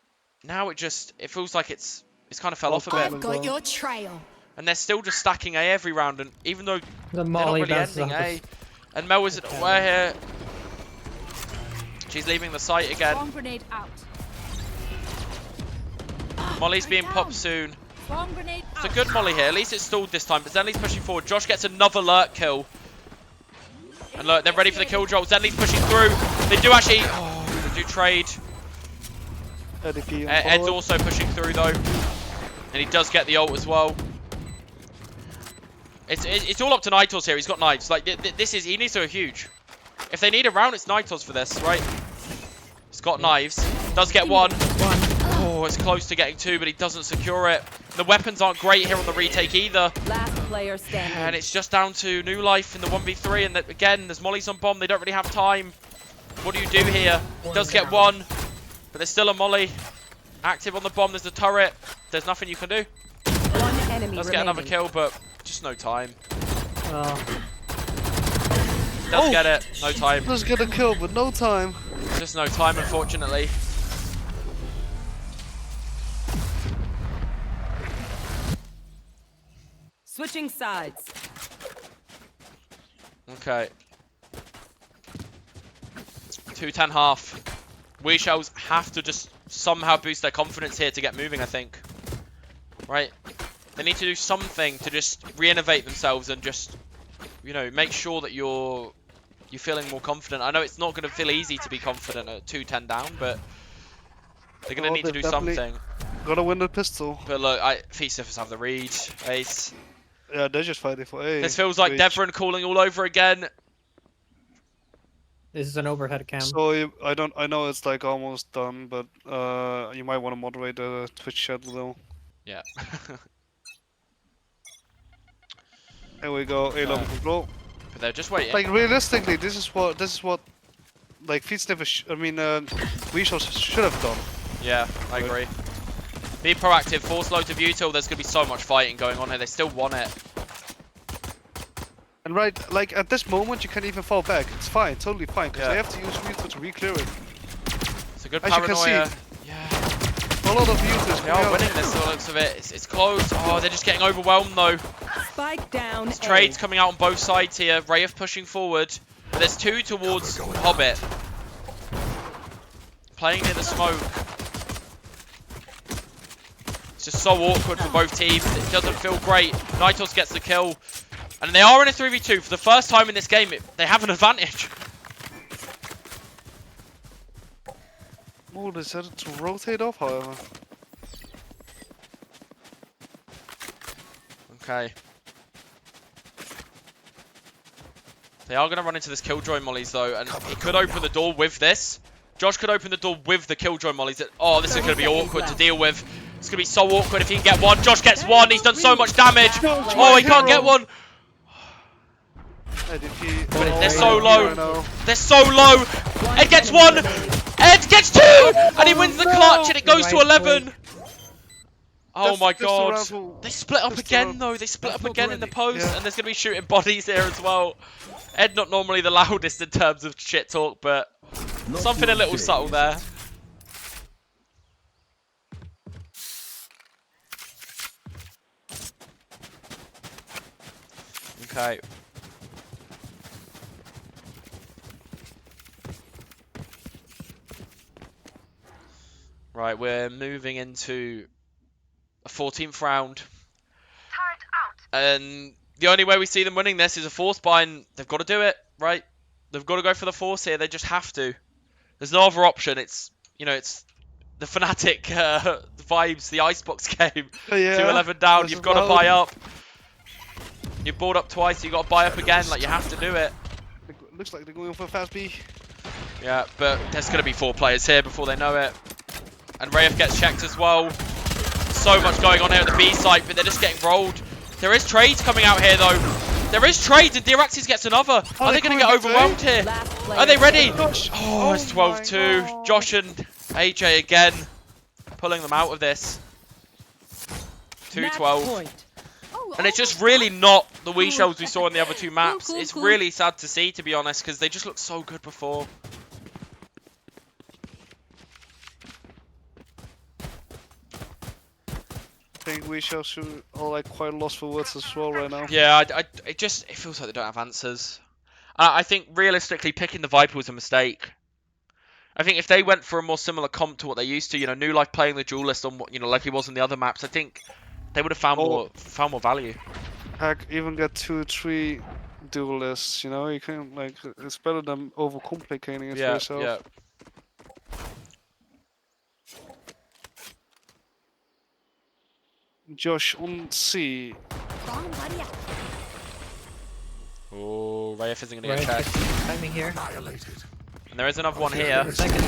now it feels like it's kind of fell off a bit. I've got your trail. And they're still just stacking A every round, and even though The they're not molly really bounces ending off A. And Mel is aware here. She's leaving the site again. Bomb grenade out. Molly's being popped soon. Bomb grenade It's a good molly here. At least it's stalled this time. But Zenly's pushing forward. Josh gets another lurk kill. And look, they're ready for the kill drop. Zenly's pushing through. They do actually... Oh, they do trade. Ed's also pushing through, though. And he does get the ult as well. It's all up to Nitos here. He's got knives. Like, he needs to go huge. If they need a round, it's Nitos for this, right? He's got knives. Does get one. Oh, it's close to getting 2, but he doesn't secure it. The weapons aren't great here on the retake either. Last player standing. And it's just down to New Life in the 1v3. And again, there's mollies on bomb. They don't really have time. What do you do here? Does get 1, but there's still a molly. Active on the bomb. There's the turret. There's nothing you can do. One enemy Does get another kill, but just no time. Oh. Does get it. No time. Does get a kill, but no time. Just no time, unfortunately. Switching sides. Okay. 2-10 half. WeShells have to just somehow boost their confidence here to get moving, I think. Right? They need to do something to just re-innovate themselves and just, you know, make sure that you're feeling more confident. I know it's not going to feel easy to be confident at 2-10 down, but they're going to need to do something. Gotta win the pistol. But look, Feet Sniffers have the read. Ace. Yeah, they're just fighting for A. This feels like Devron calling all over again. This is an overhead cam. So I know it's like almost done, but you might want to moderate the Twitch chat though. Yeah. Here we go, A level control. But they're just waiting. Like realistically, this is what like Feet Sniffers WeShells should have done. Yeah, I agree. Be proactive, force loads of util. There's gonna be so much fighting going on here. They still want it. And right, like at this moment, you can't even fall back. It's fine, totally fine, because they have to use util to re-clear it. It's a good As paranoia. you can see, Yeah. a lot of utils. They are winning this, the looks of it. It's close. Oh, they're just getting overwhelmed though. Spike down. There's trades coming out on both sides here. Rayf pushing forward. But there's 2 towards Hobbit. Playing near the smoke. It's just so awkward for both teams. It doesn't feel great. Nitos gets the kill. And they are in a 3v2. For the first time in this game, they have an advantage. Oh, they decided to rotate off, however. Okay. They are going to run into this Killjoy mollies though, and he could open the door with this. Josh could open the door with the Killjoy mollies. Oh, this is going to be awkward to deal with. It's going to be so awkward if he can get one. Josh gets one. He's done so much damage. Oh, he can't get one. IDP. But they're Oh, so low. I know. They're so low. Ed gets 1. Ed gets 2, and he wins the clutch, and it goes to 11. Oh That's- my that's the god. round for- They split up that's the again round- though. They split That's up not again in the ready. post, Yeah. and there's gonna be shooting bodies here as well. Ed not normally the loudest in terms of shit talk, but something a little subtle there. Okay. Right, we're moving into a 14th round. And the only way we see them winning this is a force buy, and they've got to do it, right? They've got to go for the force here. They just have to. There's no other option. It's, you know, it's the Fnatic vibes, the Icebox game. Yeah, 2-11 down. that's You've got to about- buy up. You've balled up twice. You've got to buy up again. Like, you have to do it. Looks like they're going for a fast B. Yeah, but there's going to be 4 players here before they know it. And Rayef gets checked as well. So much going on here at the B site, but they're just getting rolled. There is trades coming out here, though. There is trades, and Diraxis gets another. Are they going to get overwhelmed here? Are they ready? Oh, it's 12-2. Josh and AJ again pulling them out of this. 2-12. And it's just really not the Wii shells we saw in the other 2 maps. It's really sad to see, to be honest, because they just looked so good before. I think we shall shoot all like quite lost for words as well right now. Yeah, it feels like they don't have answers. I think realistically picking the Viper was a mistake. I think if they went for a more similar comp to what they used to, you know, New Life playing the duelist on what, you know, like he was in the other maps, I think they would have found more value. Heck, even get 2-3 duelists, you know, you can like it's better than overcomplicating it for yourself. Yeah. Josh on C. Oh, Rayef isn't going to get Right, checked. timing here. And there is another one here. Second.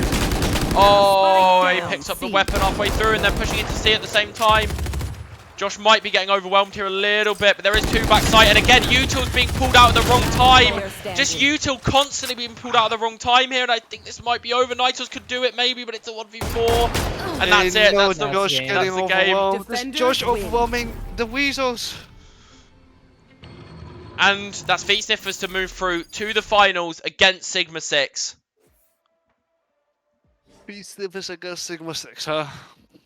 Oh, he picks up the weapon halfway through and then pushing into C at the same time. Josh might be getting overwhelmed here a little bit, but there is 2 backside. And again, Util's being pulled out at the wrong time. Just Util constantly being pulled out at the wrong time here, and I think this might be over. Nitos could do it maybe, but it's a 1v4. And that's it. No, That's the, Josh game. getting That's the game. overwhelmed. It's Josh Defenders win. overwhelming the Weasels. And that's Feet Sniffers to move through to the finals against Sigma 6. Beat Sniffers against Sigma 6, huh?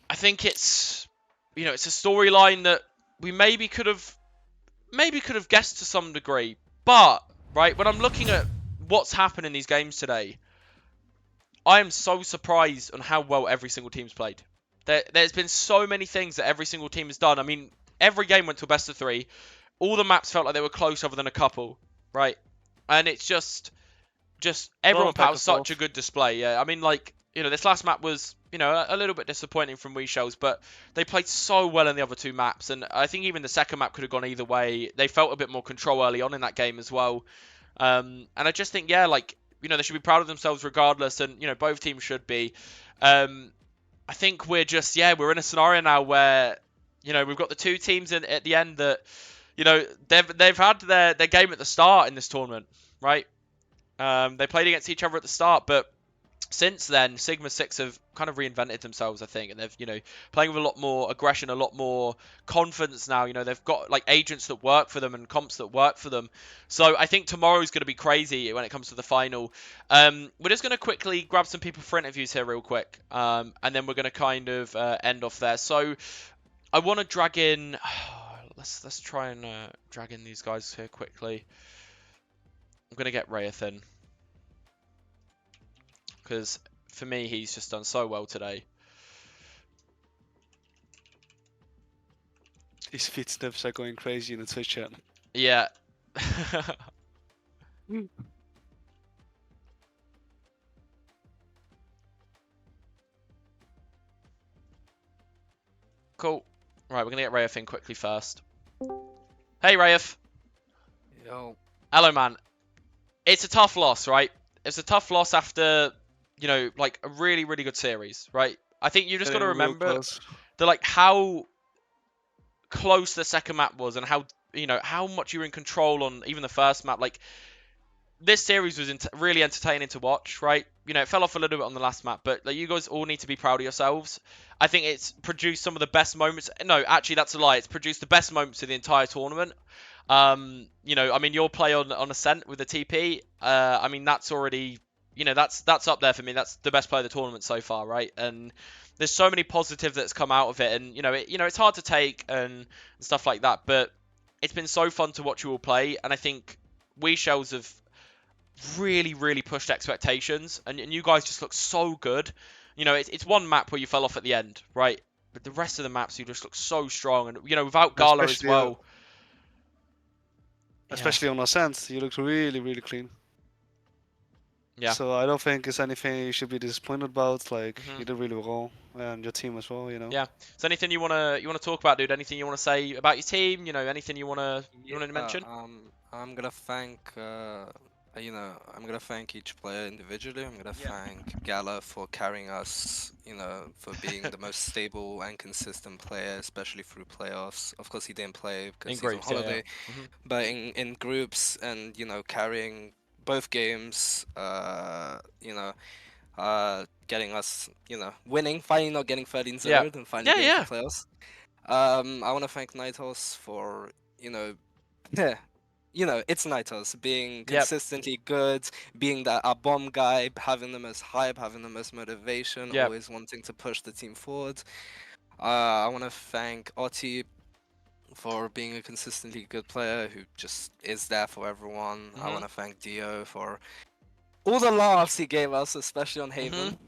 I think it's, you know, it's a storyline that we maybe could have guessed to some degree. But, right, when I'm looking at what's happened in these games today, I am so surprised on how well every single team's played. There's been so many things that every single team has done. I mean, every game went to a best of 3. All the maps felt like they were close other than a couple, right? And it's just everyone put out such a good display. Yeah, I mean, like, you know, this last map was, you know, a little bit disappointing from Wii Shells, but they played so well in the other 2 maps, and I think even the second map could have gone either way. They felt a bit more control early on in that game as well. And I just think, yeah, like, you know, they should be proud of themselves regardless, and, you know, both teams should be. I think we're just, yeah, we're in a scenario now where, you know, we've got the 2 teams in at the end that, you know, they've had their game at the start in this tournament, right? They played against each other at the start, but since then, Sigma 6 have kind of reinvented themselves, I think, and they've, you know, playing with a lot more aggression, a lot more confidence now. You know, they've got like agents that work for them and comps that work for them. So I think tomorrow's going to be crazy when it comes to the final. We're just going to quickly grab some people for interviews here real quick, and then we're going to kind of end off there. So I want to drag in. Let's try and drag in these guys here quickly. I'm going to get Rayeth in, because for me, he's just done so well today. These Feet Sniffers are going crazy in the Twitch chat. Yeah. Cool. Right, we're going to get Rayeth in quickly first. Hey, Rayeth. Yo. Hello, man. It's a tough loss, right? It's a tough loss after, you know, like a really, really good series, right? I think you just got to remember that, like, how close the second map was and how you know, how much you were in control on even the first map. Like, this series was really entertaining to watch, right? You know, it fell off a little bit on the last map, but like, you guys all need to be proud of yourselves. I think it's produced some of the best moments. No, actually, that's a lie. It's produced the best moments of the entire tournament. You know, I mean, your play on Ascent with the TP, I mean, that's already, you know, that's up there for me. That's the best play of the tournament so far, right? And there's so many positives that's come out of it, and you know, it's hard to take and stuff like that, but it's been so fun to watch you all play, and I think we Shells have really, really pushed expectations, and you guys just look so good. You know, it's one map where you fell off at the end, right? But the rest of the maps, you just look so strong, and you know, without Gala as well. Especially on Ascent, you looked really, really clean. Yeah. So I don't think it's anything you should be disappointed about. Like you did really well, and your team as well. You know. Yeah. So anything you wanna talk about, dude? Anything you wanna say about your team? You know, anything you wanna mention? I'm gonna thank you know, I'm gonna thank each player individually. I'm gonna thank Gala for carrying us, you know, for being the most stable and consistent player, especially through playoffs. Of course, he didn't play because he's on holiday, but in groups and, you know, carrying both games, you know, getting us, you know, winning, finally not getting 13-0 and finally getting to playoffs. I want to thank Nighthorse for, you know, you know, it's Nighthorse being consistently good, being that a bomb guy, having them as hype, having them as motivation, always wanting to push the team forward. I want to thank Otti for being a consistently good player who just is there for everyone. I want to thank Dio for all the laughs he gave us, especially on Haven.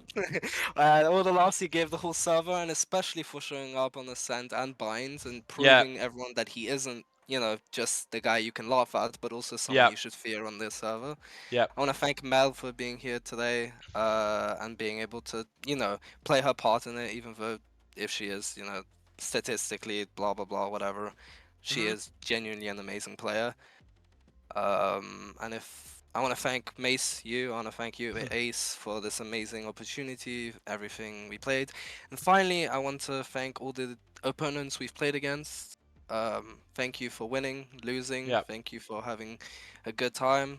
All the laughs he gave the whole server, and especially for showing up on Ascent and Binds and proving everyone that he isn't, you know, just the guy you can laugh at, but also someone you should fear on this server. I want to thank Mel for being here today and being able to, you know, play her part in it, even though if she is, you know, statistically, blah, blah, blah, whatever, she is genuinely an amazing player. And if I want to thank Mace, I want to thank you, Ace, for this amazing opportunity, everything we played. And finally, I want to thank all the opponents we've played against. Thank you for winning, losing. Thank you for having a good time.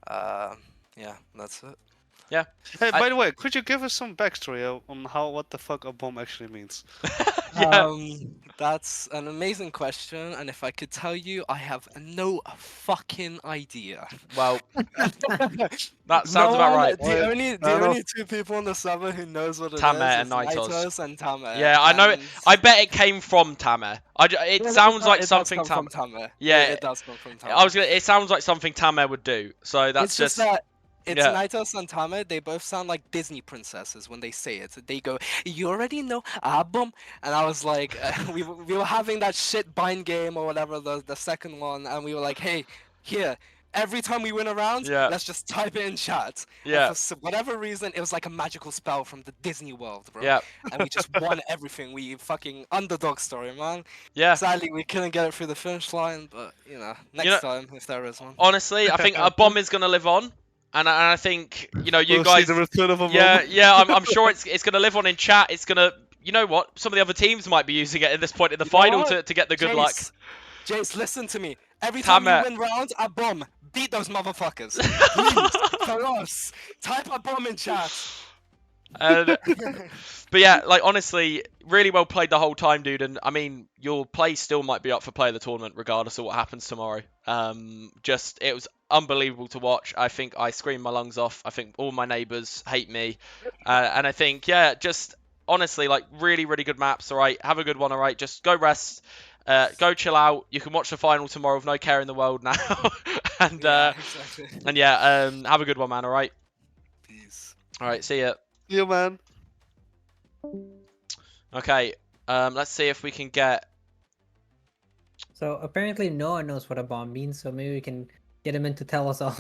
Yeah, that's it. Yeah. Hey, by the way, could you give us some backstory on what the fuck a bomb actually means? That's an amazing question, and if I could tell you, I have no fucking idea. Well, that sounds about right. The only two people on the server who knows what it Tamer is and Nighthorse. and Tamer. Yeah, I know it. I bet it came from Tamer. It sounds like something Tamer. Yeah, it does come from Tamer. It sounds like something Tamer would do. So that's just that. It's Nighthorse and Tamer. They both sound like Disney princesses when they say it. They go, "You already know, Abum," and I was like, we were having that shit bind game or whatever, the second one, and we were like, "Hey, here, every time we win a round, let's just type it in chat." Yeah. And for whatever reason, it was like a magical spell from the Disney world, bro. Yeah. And we just won everything. We fucking underdog story, man. Yeah. Sadly, we couldn't get it through the finish line, but you know, next time if there is one. Honestly, I think a bomb is gonna live on. And I think, you know, you guys. See the return of a I'm sure it's going to live on in chat. It's going to, you know what? Some of the other teams might be using it at this point in the final to get the good luck. Jace, listen to me. Every time you win rounds, a bomb. Beat those motherfuckers. Please, for us. Type a bomb in chat. But yeah, like honestly, really well played the whole time, dude. And I mean, your play still might be up for play of the tournament, regardless of what happens tomorrow. It was unbelievable to watch. I think I screamed my lungs off. I think all my neighbors hate me, and I think just honestly, like really, really good maps. All right, have a good one. All right, just go rest. Go chill out. You can watch the final tomorrow with no care in the world now. And have a good one, man. All right. Peace. All right. See ya. Yeah, man. Okay. Let's see if we can get. So apparently no one knows what a bomb means, so maybe we can get him in to tell us all.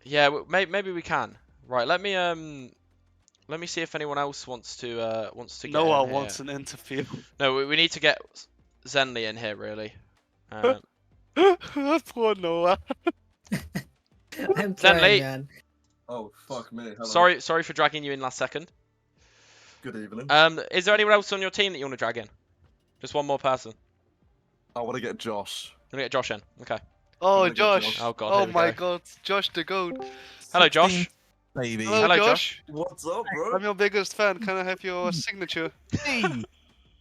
Yeah, maybe we can. Right. Let me see if anyone else wants to get. No one wants an interview. No, we need to get Zenly in here, really. Poor Noah. I'm trying, man. Oh fuck me. Hello. Sorry for dragging you in last second. Good evening. Is there anyone else on your team that you want to drag in? Just one more person. I want to get Josh. Gonna get Josh in. Okay. Oh, gonna get Josh. Oh god. Oh here we my go. God. Josh the goat. Hello, Josh. Baby. Hello, Josh. What's up, bro? I'm your biggest fan. Can I have your signature? Hey,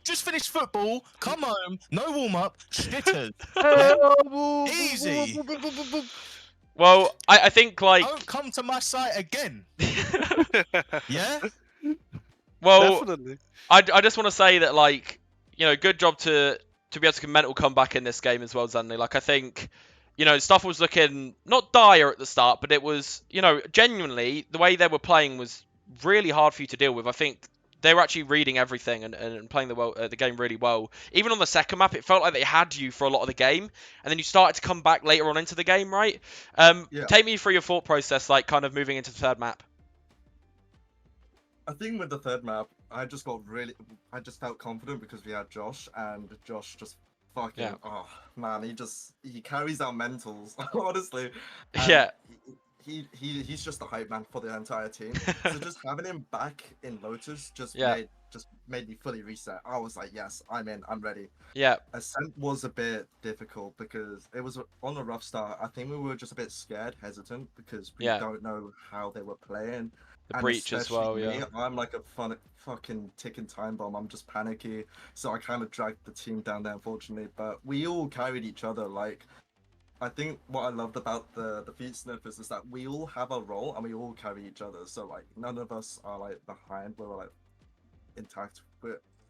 just finished football. Come home. No warm up. Shitters. Easy. Well, I think like. Don't come to my site again. Yeah. Well, Definitely. I just want to say that like, you know, good job to be able to mental comeback in this game as well, Zanley. Like I think, you know, stuff was looking not dire at the start, but it was, you know, genuinely the way they were playing was really hard for you to deal with. I think they were actually reading everything and playing the game really well. Even on the second map, it felt like they had you for a lot of the game, and then you started to come back later on into the game, right? Yeah. Take me through your thought process, like kind of moving into the third map. I think with the third map, I just felt confident because we had Josh, and Josh just fucking, Yeah. oh man, he carries our mentals, honestly. And Yeah. He's just the hype man for the entire team. So just having him back in Lotus just made me fully reset. I was like, yes, I'm in, I'm ready. Yeah. Ascent was a bit difficult because it was on a rough start. I think we were just a bit scared, hesitant, because we don't know how they were playing. The And breach as well, especially me, yeah. I'm like a fucking ticking time bomb. I'm just panicky, so I kind of dragged the team down there, unfortunately. But we all carried each other. Like, I think what I loved about the feet sniffers is that we all have a role and we all carry each other. So like, none of us are like behind. We're like intact.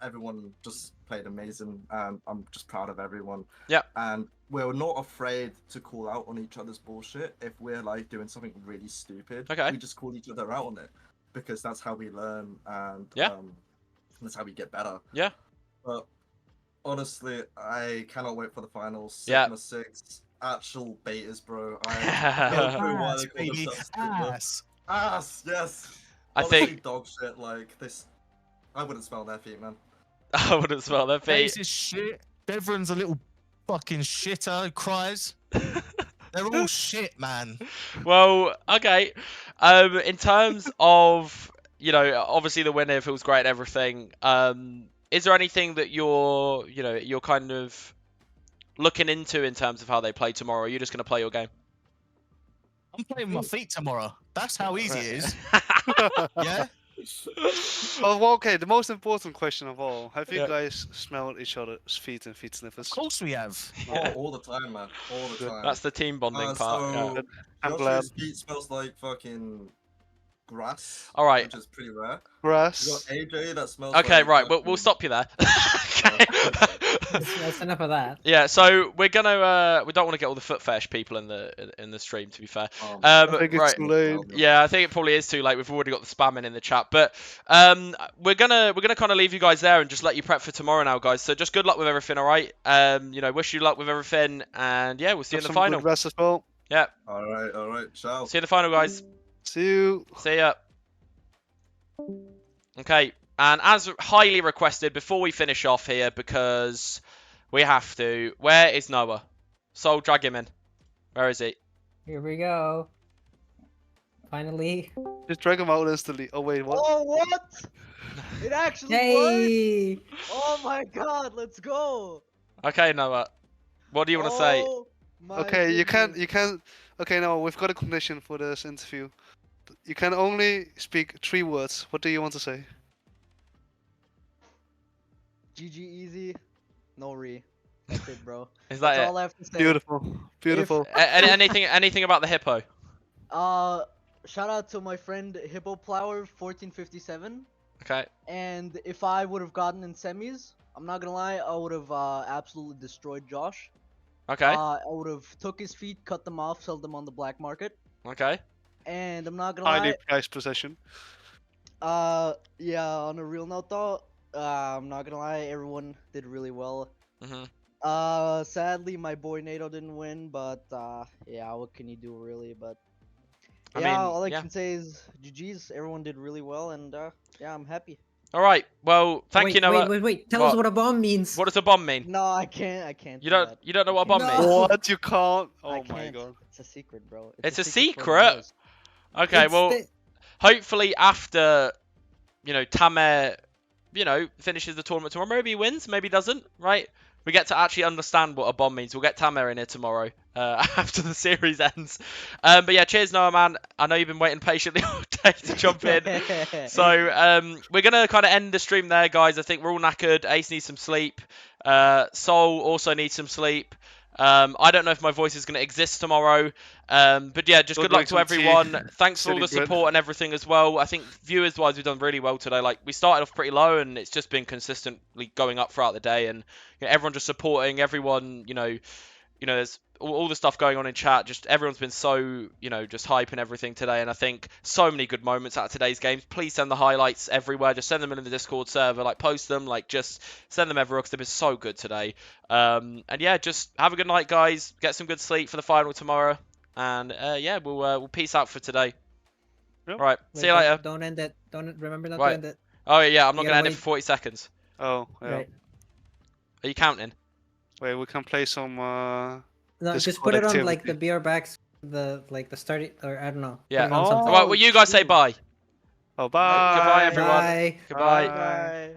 Everyone just played amazing, and I'm just proud of everyone. Yeah. And we're not afraid to call out on each other's bullshit if we're like doing something really stupid. Okay. We just call each other out on it because that's how we learn, and that's how we get better. Yeah. But honestly, I cannot wait for the finals. Yeah. Sigma 6, actual betas, bro. I don't know why they call Baby. themselves Sigma. Ass. Yes. I Honestly, think dog shit like this. I wouldn't smell their feet, man. I wouldn't smell their feet. Face is shit. Devron's a little fucking shitter who cries. They're all shit, man. Well, okay. In terms of, you know, obviously the winner feels great and everything. Is there anything that you're kind of looking into in terms of how they play tomorrow? Or are you just going to play your game? I'm playing with my feet tomorrow. That's how easy it is. Yeah? Oh, well, okay, the most important question of all. Have you Yeah. guys smelled each other's feet and feet sniffers? Of course we have. Oh, all the time, man. All the time. That's the team bonding part. Yeah. I'm Josh's glad. feet smells like fucking grass. All right. Which is pretty rare. Grass. You got AJ that smells Okay, like right. We'll fucking- stop you there. Okay. That's enough of that. Yeah, so we're gonna we don't want to get all the foot fetish people in the stream, to be fair. I think it's right. too late. Yeah, I think it probably is too late. We've already got the spamming in the chat, but we're gonna kind of leave you guys there and just let you prep for tomorrow now, guys. So just good luck with everything, all right? You know, wish you luck with everything, and yeah, we'll see you in the Some final. good rest as well. Yeah, All right. Ciao. see you in the final, guys. See you. See ya. Okay, and as highly requested, before we finish off here, because we have to, where is Noah? Soul, drag him in. Where is he? Here we go. Finally. Just drag him out instantly. Oh, wait, what? Oh, what? It actually Hey! worked! Oh my god, let's go! Okay, Noah. What do you want to say? Oh my Okay, you goodness. can't. Okay, no, we've got a condition for this interview. You can only speak 3 words. What do you want to say? GG easy, no re. That's it, bro. Is that That's it? all I have to say. Beautiful. Beautiful. Anything about the hippo? Shout out to my friend Hippo Plower 1457. Okay. And if I would have gotten in semis, I'm not gonna lie, I would have absolutely destroyed Josh. Okay. I would have took his feet, cut them off, sold them on the black market. Okay. And I'm not gonna Highly lie. prized possession. Yeah. On a real note though, I'm not gonna lie, everyone did really well. Mhm. Sadly, my boy NATO didn't win, but yeah, what can you do really? But I yeah, mean, all I yeah. can say is GG's. Everyone did really well, and yeah, I'm happy. All right. Well, thank wait, you, Noah. Wait. Tell us what a bomb means. What does a bomb mean? No, I can't. You don't know what a bomb means? What? You can't? I Oh my can't. god. It's a secret, bro. It's a for the secret. boys. Okay. It's Well, the- hopefully after, Tamer, finishes the tournament tomorrow, maybe he wins, maybe he doesn't, right? we get to actually understand what a bomb means. We'll get Tamer in here tomorrow after the series ends. But yeah, cheers, Noah, man. I know you've been waiting patiently all day to jump in. So we're going to kind of end the stream there, guys. I think we're all knackered. Ace needs some sleep. Soul also needs some sleep. I don't know if my voice is going to exist tomorrow. But yeah, just good luck to everyone. Thanks for all the support and everything as well. I think viewers-wise, we've done really well today. Like, we started off pretty low, and it's just been consistently going up throughout the day. And you know, everyone just supporting, everyone, you know, there's all the stuff going on in chat. Just everyone's been so, you know, just hyping everything today. And I think so many good moments out of today's games. Please send the highlights everywhere. Just send them in the Discord server. Like, post them. Like, just send them everywhere because they've been so good today. And yeah, just have a good night, guys. Get some good sleep for the final tomorrow. And yeah, we'll peace out for today. Yep. Right. See you later. Don't end it. Don't remember not to Right. end it. Oh yeah, I'm not You gonna gotta end it for 40 seconds. Oh, yeah. Right. Are you counting? Wait, we can play some. No, just Discord put it on activity. like the BR backs, the start, or I don't know. Put Yeah. it on something. Right. Well, you guys say bye. Oh, bye. Goodbye, everyone. Bye. Goodbye. Bye.